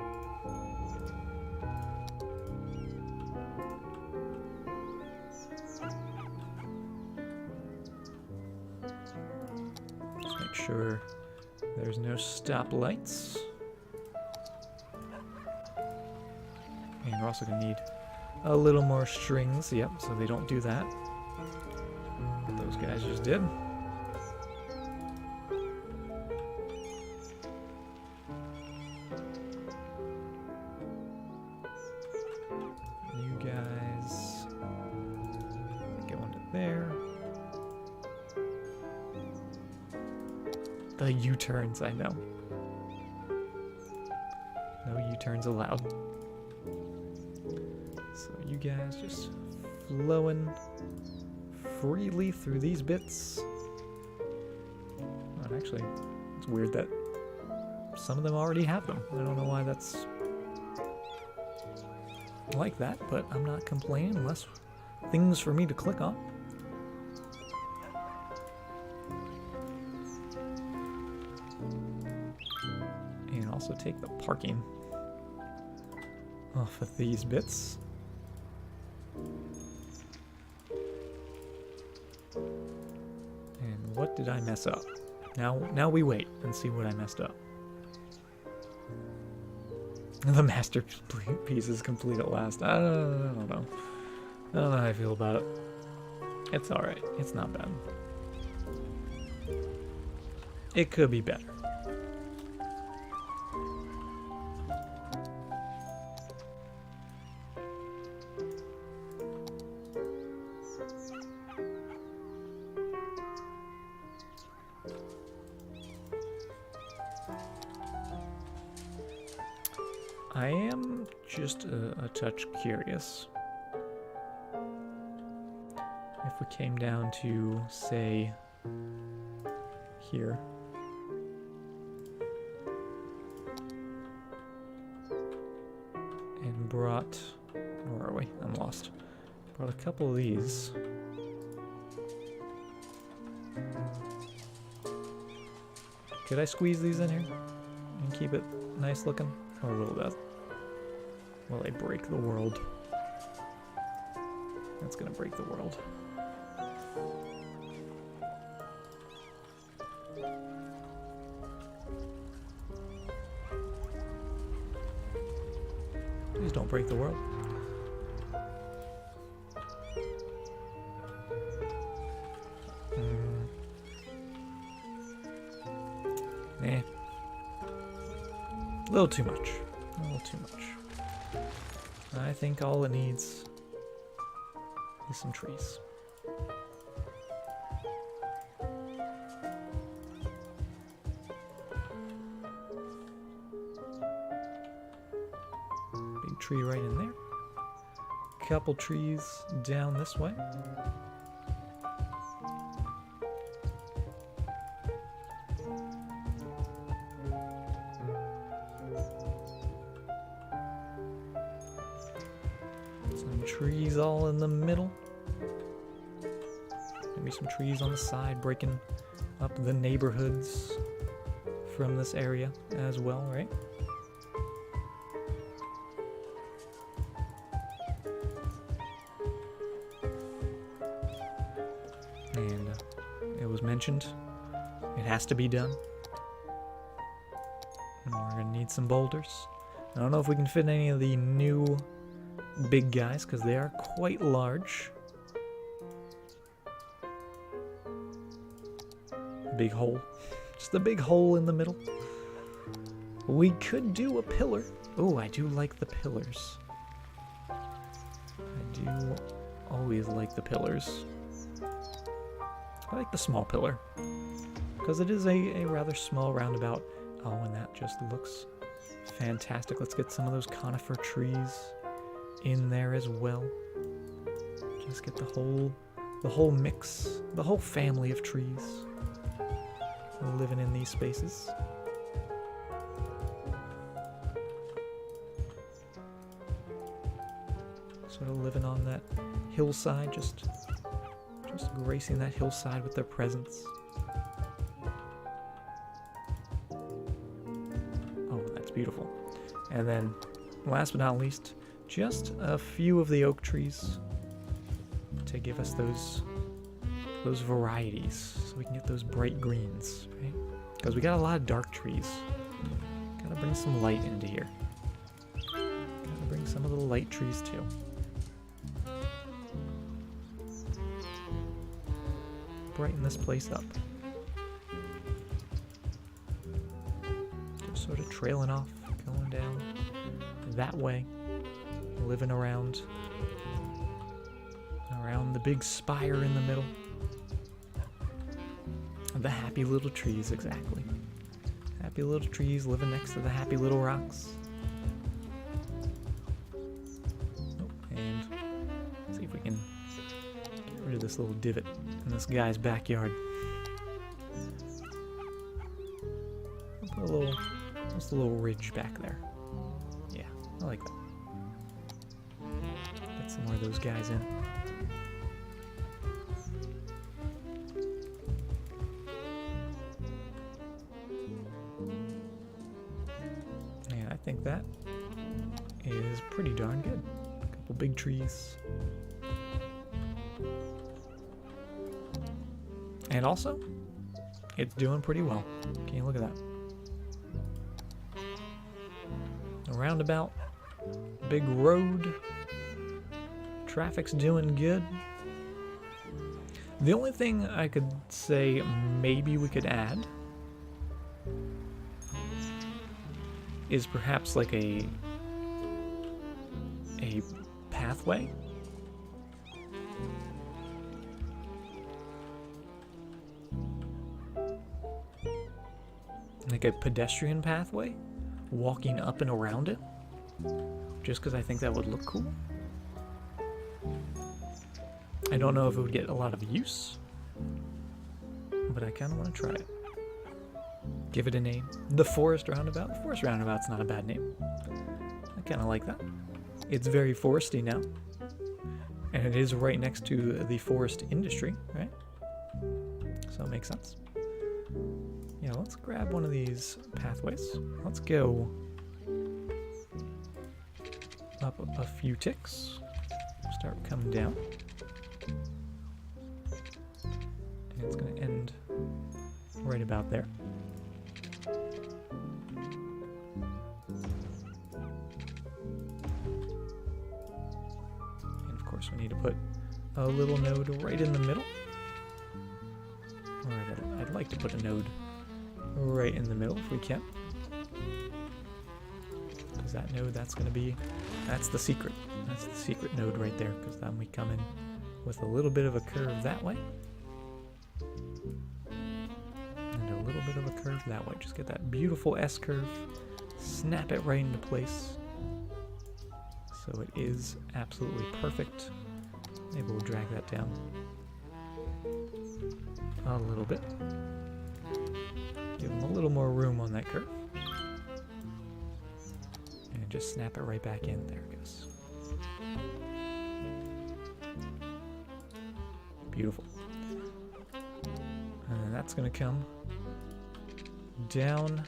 Sure there's no stoplights. And we're also gonna need a little more strings, yep, so they don't do that. But those guys just did. You guys go into there. The U-turns, I know. No U-turns allowed. So you guys just flowing freely through these bits. Oh, actually, it's weird that some of them already have them. I don't know why that's like that, but I'm not complaining. Less things for me to click on. And also take the parking off of these bits. And what did I mess up? Now we wait and see what I messed up. The masterpiece is complete at last. I don't know. I don't know how I feel about it. It's alright. It's not bad. It could be better. I am just a touch curious. If we came down to, say, here. And brought, where are we? I'm lost. Brought a couple of these. Could I squeeze these in here and keep it nice looking? Or will they break the world? That's gonna break the world. Please don't break the world. Eh. A little too much. A little too much. I think all it needs is some trees. Big tree right in there. Couple trees down this way. Some trees all in the middle. Maybe some trees on the side breaking up the neighborhoods from this area as well, right? And it was mentioned, it has to be done. And we're gonna need some boulders. I don't know if we can fit any of the new big guys, because they are quite large. Big hole. Just a big hole in the middle. We could do a pillar. Oh, I do like the pillars. I do always like the pillars. I like the small pillar, because it is a rather small roundabout. Oh, and that just looks fantastic. Let's get some of those conifer trees in there as well. Just get the whole mix, the whole family of trees living in these spaces. Sort of living on that hillside, just gracing that hillside with their presence. Oh, that's beautiful. And then, last but not least, just a few of the oak trees to give us those varieties, so we can get those bright greens, right? Because we got a lot of dark trees. Gotta bring some light into here. Gotta bring some of the light trees too. Brighten this place up. Just sort of trailing off, going down that way, living around the big spire in the middle. The happy little trees, exactly. Happy little trees living next to the happy little rocks. Oh, and see if we can get rid of this little divot in this guy's backyard. I'll put a little, just a little ridge back there. Yeah, I like that. Get some more of those guys in. And I think that is pretty darn good. A couple big trees. And also, it's doing pretty well. Can you look at that? A roundabout, big road, traffic's doing good. The only thing I could say maybe we could add is perhaps like a pathway. Like a pedestrian pathway, walking up and around it, just because I think that would look cool. I don't know if it would get a lot of use, but I kind of want to try it. Give it a name. The Forest Roundabout. The Forest Roundabout's not a bad name. I kind of like that. It's very foresty now, and it is right next to the forest industry, right? So it makes sense. Yeah, let's grab one of these pathways. Let's go up a few ticks. Start coming down. And it's going to end right about there. And of course we need to put a little node right in the middle. Or I'd like to put a node right in the middle if we can. Because that node, that's the secret. That's the secret node right there, because then we come in with a little bit of a curve that way. And a little bit of a curve that way. Just get that beautiful S curve, snap it right into place. So it is absolutely perfect. Maybe we'll drag that down a little bit. Give them a little more room on that curve. And just snap it right back in. There it goes. Beautiful. And that's going to come down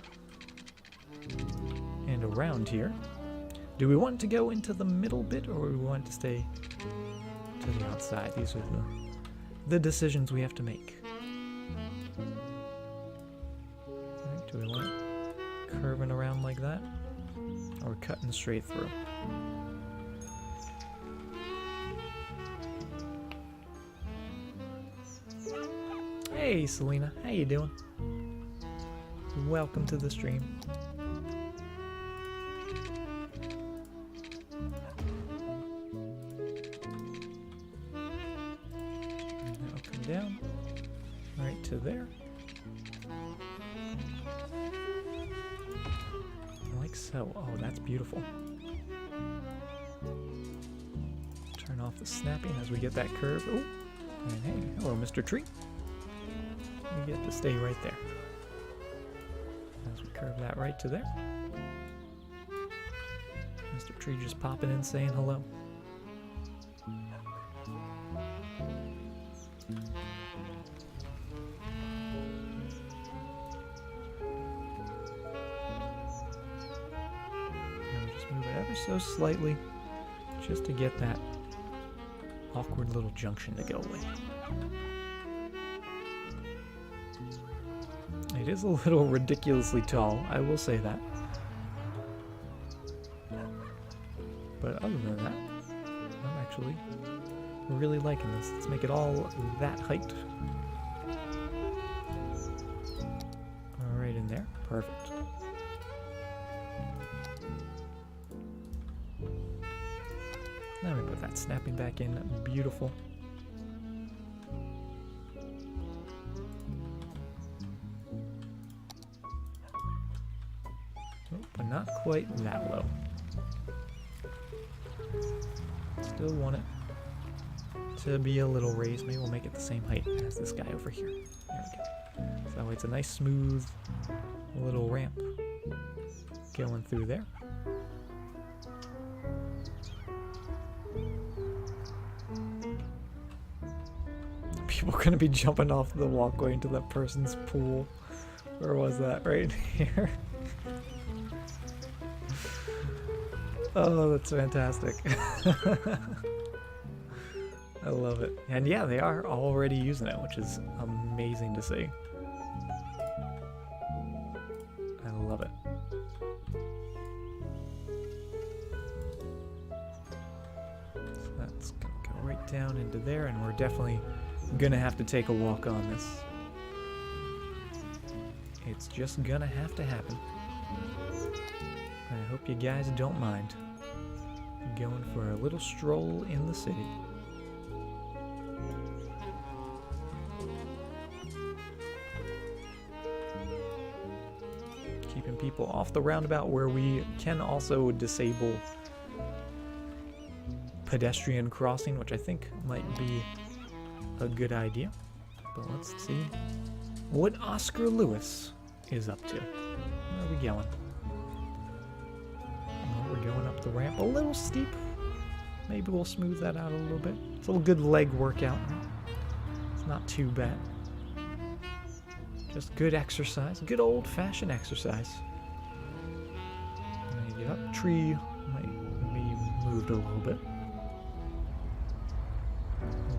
and around here. Do we want to go into the middle bit, or do we want to stay to the outside? These are the decisions we have to make. Do we want it curving around like that, or cutting straight through? Hey Selena, how you doing? Welcome to the stream. And that'll come down right to there. Like so. Oh, that's beautiful. Turn off the snapping as we get that curve. Oh, and hey, hello, Mr. Tree. You get to stay right there. As we curve that right to there. Mr. Tree just popping in saying hello. So slightly, just to get that awkward little junction to go away. It is a little ridiculously tall, I will say that. But other than that, I'm actually really liking this. Let's make it all that height. All right in there, perfect. Now we put that snapping back in, beautiful. Oh, but not quite that low. Still want it to be a little raised. Maybe we'll make it the same height as this guy over here. There we go. So that way it's a nice smooth little ramp going through there. People are going to be jumping off the walkway into that person's pool. Where was that? Right here. Oh, that's fantastic. I love it. And yeah, they are already using it, which is amazing to see. I love it. So that's going to go right down into there, and we're definitely going to have to take a walk on this. It's just going to have to happen. I hope you guys don't mind going for a little stroll in the city. Keeping people off the roundabout, where we can also disable pedestrian crossing, which I think might be a good idea. But let's see what Oscar Lewis is up to. Where are we going? Well, we're going up the ramp a little steep. Maybe we'll smooth that out a little bit. It's a little good leg workout. It's not too bad. Just good exercise. Good old-fashioned exercise. Maybe that tree might be moved a little bit.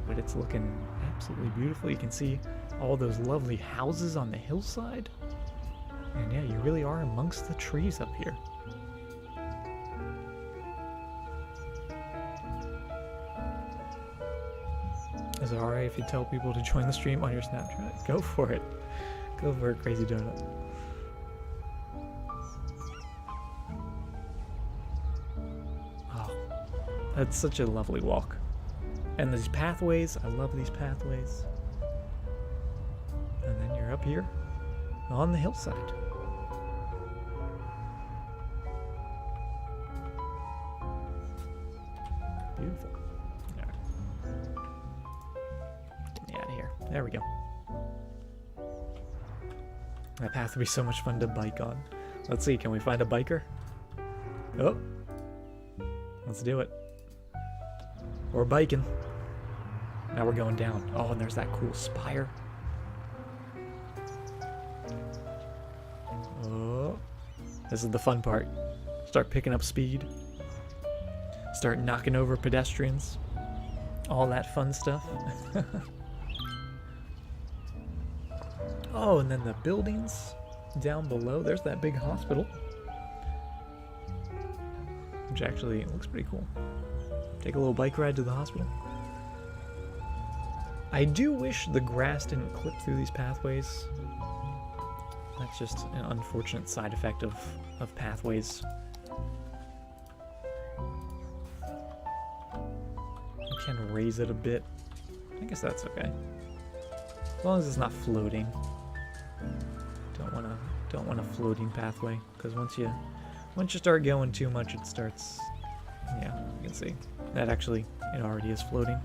But it's looking absolutely beautiful. You can see all those lovely houses on the hillside. And yeah, you really are amongst the trees up here. Is it alright if you tell people to join the stream on your Snapchat? Go for it. Go for it, Crazy Donut. Oh, that's such a lovely walk. And these pathways, I love these pathways. And then you're up here on the hillside. Beautiful. All right. Get me out of here. There we go. That path would be so much fun to bike on. Let's see, can we find a biker? Oh. Let's do it. We're biking. Now we're going down. Oh, and there's that cool spire. Oh. This is the fun part. Start picking up speed. Start knocking over pedestrians. All that fun stuff. Oh, and then the buildings down below. There's that big hospital. Which actually looks pretty cool. Take a little bike ride to the hospital. I do wish the grass didn't clip through these pathways. That's just an unfortunate side effect of pathways. I can raise it a bit. I guess that's okay. As long as it's not floating. Don't want a floating pathway, because once you start going too much, it starts. Yeah, you can see that actually it already is floating.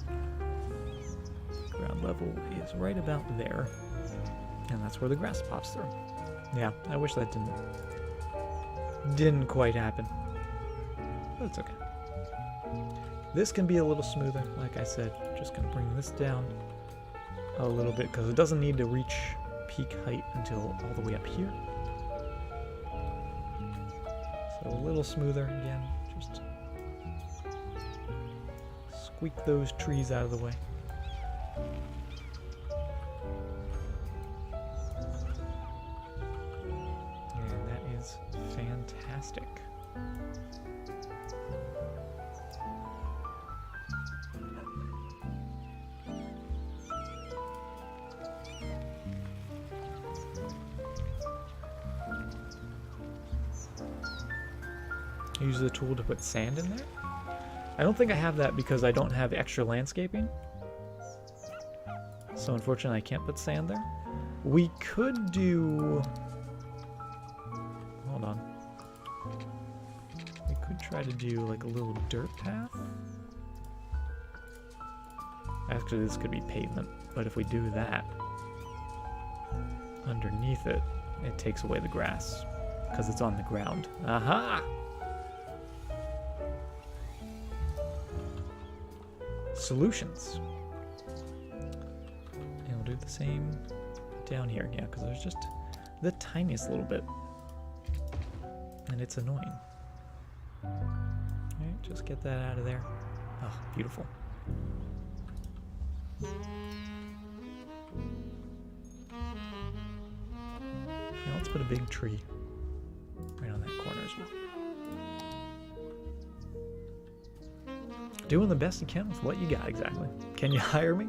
Ground level is right about there, and that's where the grass pops through. Yeah, I wish that didn't quite happen, but it's okay. This can be a little smoother, like I said. Just gonna bring this down a little bit because it doesn't need to reach peak height until all the way up here. So a little smoother again. Just squeak those trees out of the way. And that is fantastic. Use the tool to put sand in there? I don't think I have that because I don't have extra landscaping. So unfortunately I can't put sand there. We could do... Hold on. We could try to do like a little dirt path. Actually, this could be pavement, but if we do that, underneath it, it takes away the grass, because it's on the ground. Aha! Solutions. And we'll do the same down here, yeah, because there's just the tiniest little bit. And it's annoying. Alright, just get that out of there. Oh, beautiful. Now let's put a big tree right on that corner as well. Doing the best you can with what you got, exactly. Can you hire me?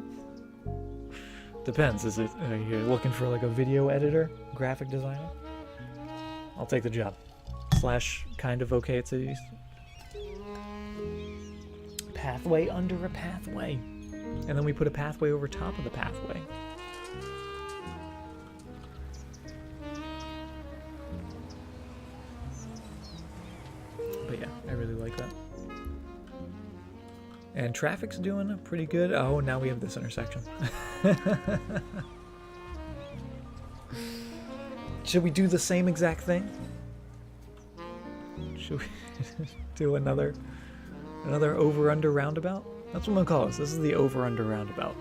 Depends. Is it you're looking for like a video editor, graphic designer? I'll take the job. Slash kind of okay at cities. Pathway under a pathway. And then we put a pathway over top of the pathway. But yeah, I really like that. And traffic's doing pretty good. Oh, now we have this intersection. Should we do the same exact thing? Should we do another over-under roundabout? That's what I'm gonna call this. This is the over-under roundabout.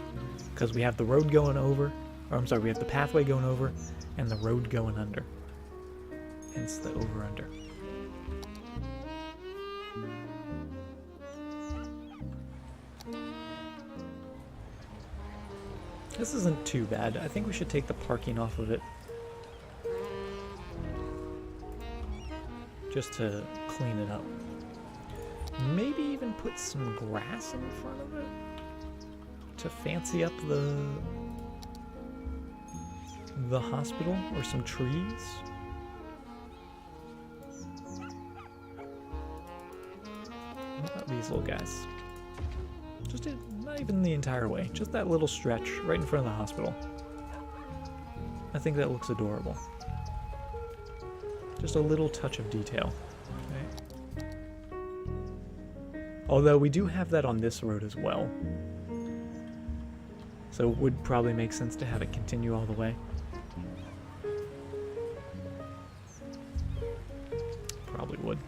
Because we have the road going over, or I'm sorry, we have the pathway going over, and the road going under. Hence the over-under. This isn't too bad. I think we should take the parking off of it. Just to clean it up. Maybe even put some grass in front of it to fancy up the hospital, or some trees. What about these little guys? Not even the entire way, just that little stretch right in front of the hospital. I think that looks adorable. Just a little touch of detail. Okay. Although we do have that on this road as well. So it would probably make sense to have it continue all the way. Probably would.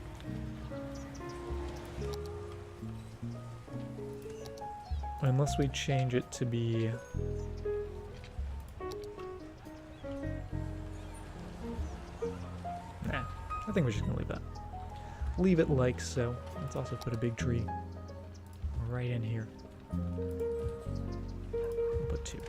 Unless we change it to be... Nah, I think we're just gonna leave that. Leave it like so. Let's also put a big tree right in here. We'll put two.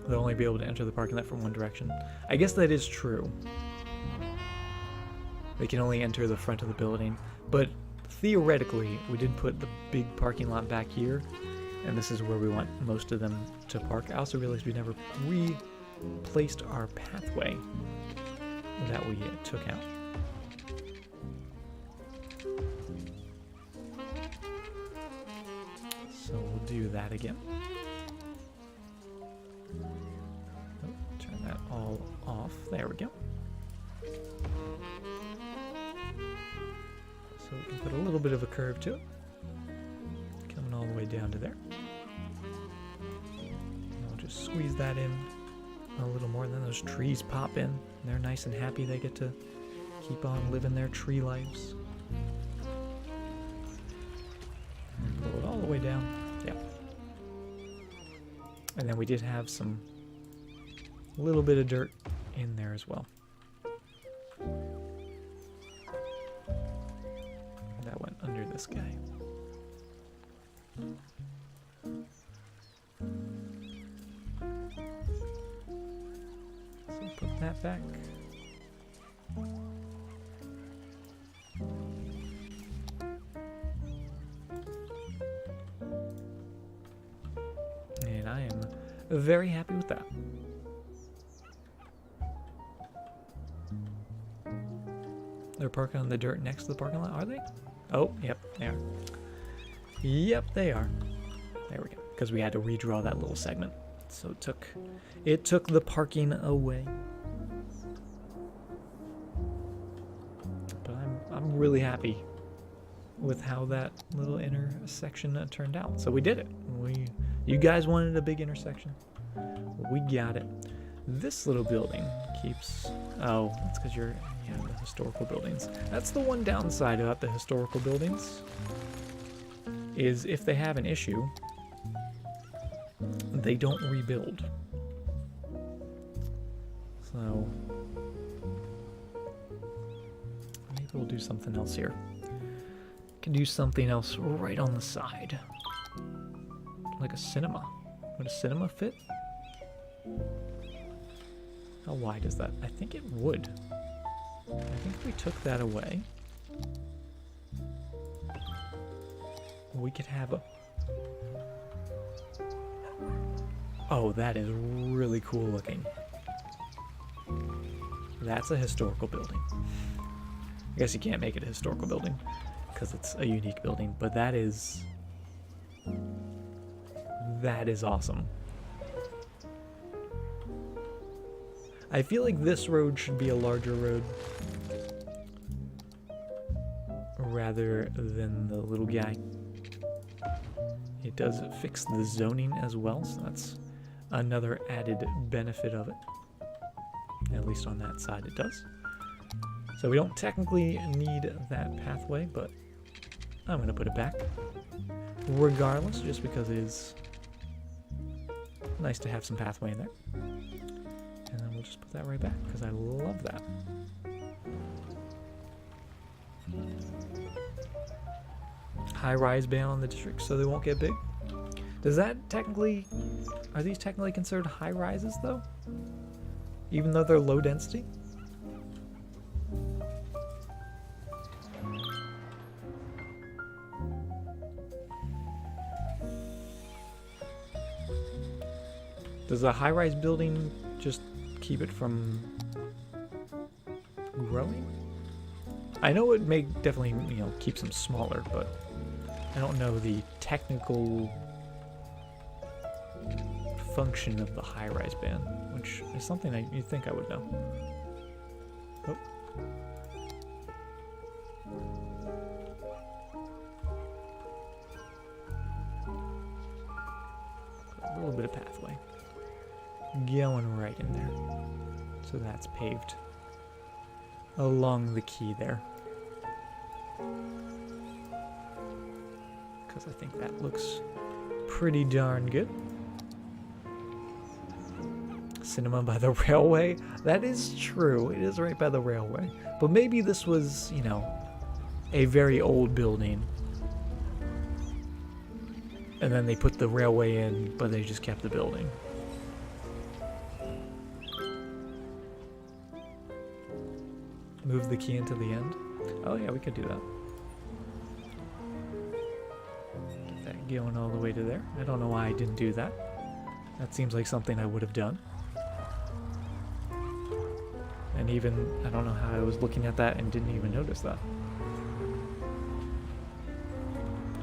They'll only be able to enter the parking lot from one direction. I guess that is true. They can only enter the front of the building. But theoretically, we did put the big parking lot back here. And this is where we want most of them to park. I also realized we never replaced our pathway that we took out. So we'll do that again. Turn that all off. There we go. So we can put a little bit of a curve to it. Coming all the way down to there. And we'll just squeeze that in a little more. And then those trees pop in. And they're nice and happy. They get to keep on living their tree lives. And pull it all the way down. Yeah. And then we did have some little bit of dirt in there as well. That went under this guy. So put that back. And I am very happy with that. They're parking on the dirt next to the parking lot, are they? Oh, yep, they are. Yep, they are. There we go. Because we had to redraw that little segment. So it took the parking away. really happy with how that little intersection turned out. So we did it. You guys wanted a big intersection. We got it. This little building keeps... Oh, that's because you're... Yeah, the historical buildings. That's the one downside about the historical buildings. Is if they have an issue, they don't rebuild. So... maybe we'll do something else here. Can do something else right on the side. Like a cinema. Would a cinema fit? How wide is that? I think it would. I think if we took that away, we could have a... Oh, that is really cool looking. That's a historical building. I guess you can't make it a historical building because it's a unique building, but that is awesome. I feel like this road should be a larger road rather than the little guy. It does fix the zoning as well, so that's another added benefit of it. At least on that side it does. So we don't technically need that pathway, but I'm going to put it back regardless, just because it is nice to have some pathway in there. And then we'll just put that right back, because I love that. High-rise ban on the district so they won't get big. Does that technically... Are these technically considered high-rises, though? Even though they're low density? Does a high-rise building just keep it from growing? I know it may definitely, keep them smaller, but I don't know the technical function of the high-rise ban, which is something you'd think I would know. Oh. A little bit of pathway going right in there. So that's paved along the key there. Because I think that looks pretty darn good. Cinema by the railway. That is true. It is right by the railway. But maybe this was, a very old building. And then they put the railway in, but they just kept the building. Move the key into the end. Oh yeah, we could do that. Get that going all the way to there. I don't know why I didn't do that. That seems like something I would have done. And even, I don't know how I was looking at that and didn't even notice that.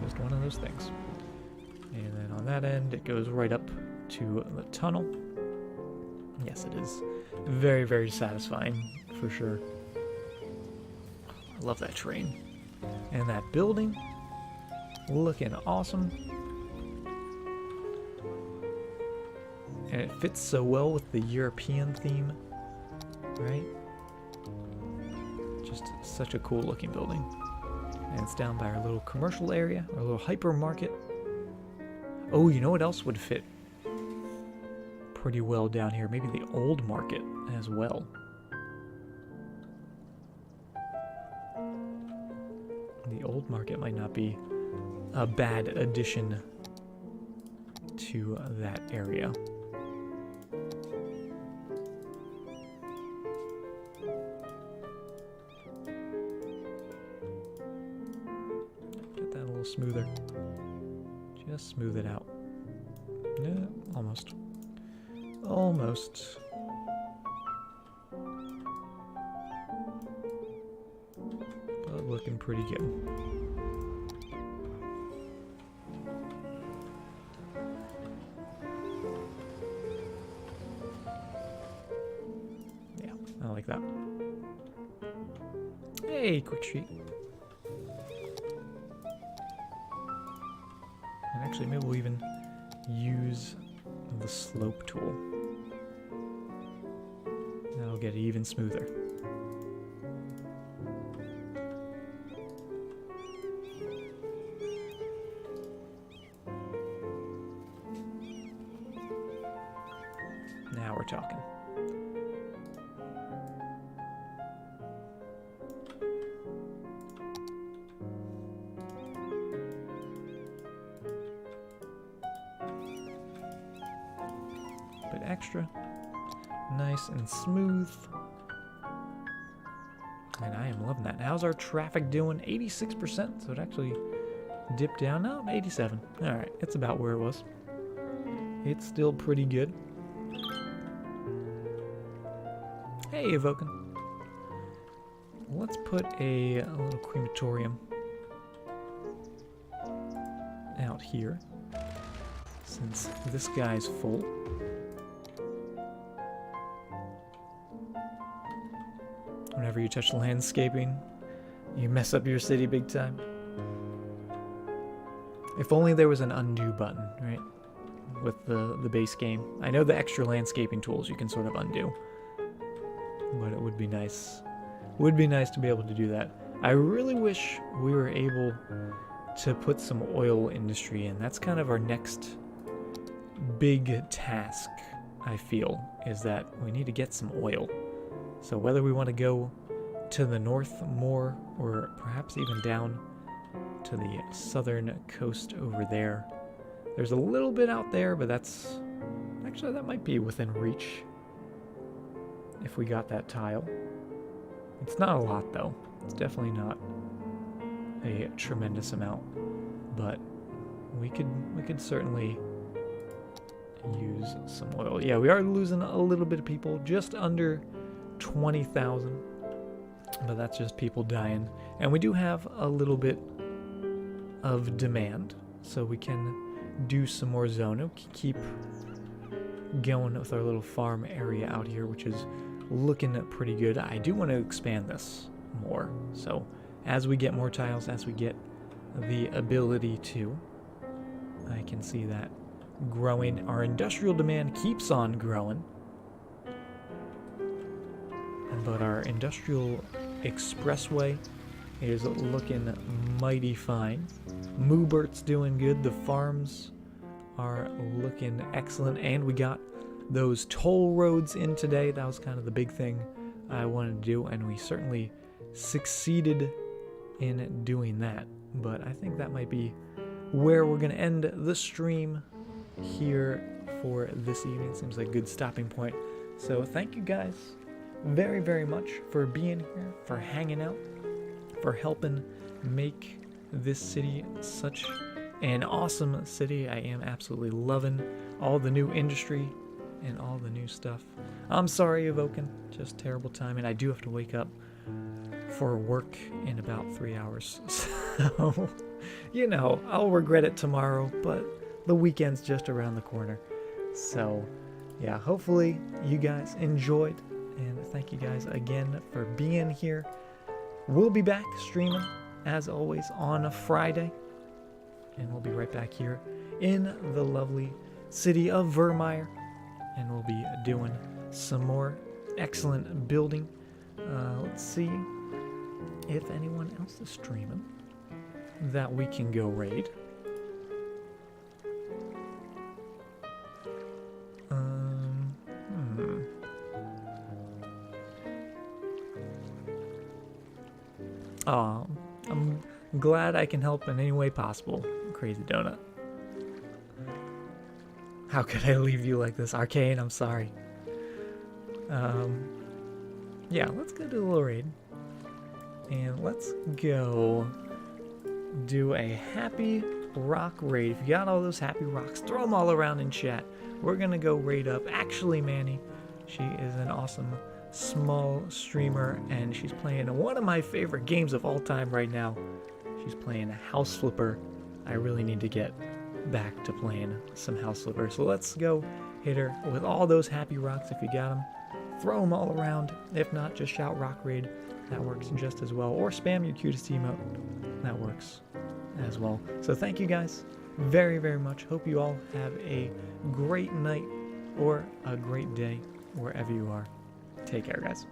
Just one of those things. And then on that end, it goes right up to the tunnel. Yes, it is very, very satisfying, for sure. I love that train. And that building, looking awesome. And it fits so well with the European theme, right? Just such a cool looking building. And it's down by our little commercial area, our little hypermarket. Oh, you know what else would fit pretty well down here? Maybe the old market as well. The old market might not be a bad addition to that area. Get that a little smoother. Just smooth it out. Yeah, almost. Almost. But looking pretty good. Yeah, I like that. Hey, quick sheet. Actually, maybe we'll even use the slope tool. That'll get it even smoother. Now we're talking. Bit extra. Nice and smooth. And I am loving that. How's our traffic doing? 86%, so it actually dipped down. No, 87. Alright, it's about where it was. It's still pretty good. Hey, Evoken. Let's put a little crematorium out here, since this guy's full. Whenever you touch landscaping, you mess up your city big time. If only there was an undo button, right? With the base game. I know the extra landscaping tools you can sort of undo, but it would be nice. Would be nice to be able to do that. I really wish we were able to put some oil industry in. That's kind of our next big task, I feel, is that we need to get some oil. So whether we want to go to the north more, or perhaps even down to the southern coast over there. There's a little bit out there, but that's... Actually, that might be within reach if we got that tile. It's not a lot, though. It's definitely not a tremendous amount, but we could certainly use some oil. Yeah, we are losing a little bit of people, just under 20,000, but that's just people dying. And we do have a little bit of demand, so we can do some more zone. Keep going with our little farm area out here, which is looking pretty good. I do want to expand this more, so as we get more tiles, as we get the ability to, I can see that growing. Our industrial demand keeps on growing, but our industrial expressway is looking mighty fine. Moobert's doing good. The farms are looking excellent, and we got those toll roads in today. That was kind of the big thing I wanted to do, and we certainly succeeded in doing that. But I think that might be where we're going to end the stream here for this evening. Seems like a good stopping point. So thank you guys very, very much for being here, for hanging out, for helping make this city such an awesome city. I am absolutely loving all the new industry and all the new stuff. I'm sorry, Evoken, just terrible timing. I do have to wake up for work in about 3 hours, so you know, I'll regret it tomorrow, but the weekend's just around the corner. So yeah, hopefully you guys enjoyed, and thank you guys again for being here. We'll be back streaming as always on a Friday, and we'll be right back here in the lovely city of Virmire, and we'll be doing some more excellent building. Let's see if anyone else is streaming that we can go raid. Oh, I'm glad I can help in any way possible, Crazy Donut. How could I leave you like this, Arcane? I'm sorry. Yeah, let's go do a little raid. And let's go do a happy rock raid. If you got all those happy rocks, throw them all around in chat. We're gonna go raid up. Actually, Manny, she is an awesome small streamer, and she's playing one of my favorite games of all time right now. She's playing House Flipper. I really need to get back to playing some House Flipper. So let's go hit her with all those happy rocks. If you got them, throw them all around. If not, just shout rock raid. That works just as well. Or spam your cutest emote. That works as well. So thank you guys very, very much. Hope you all have a great night or a great day wherever you are. Take care, guys.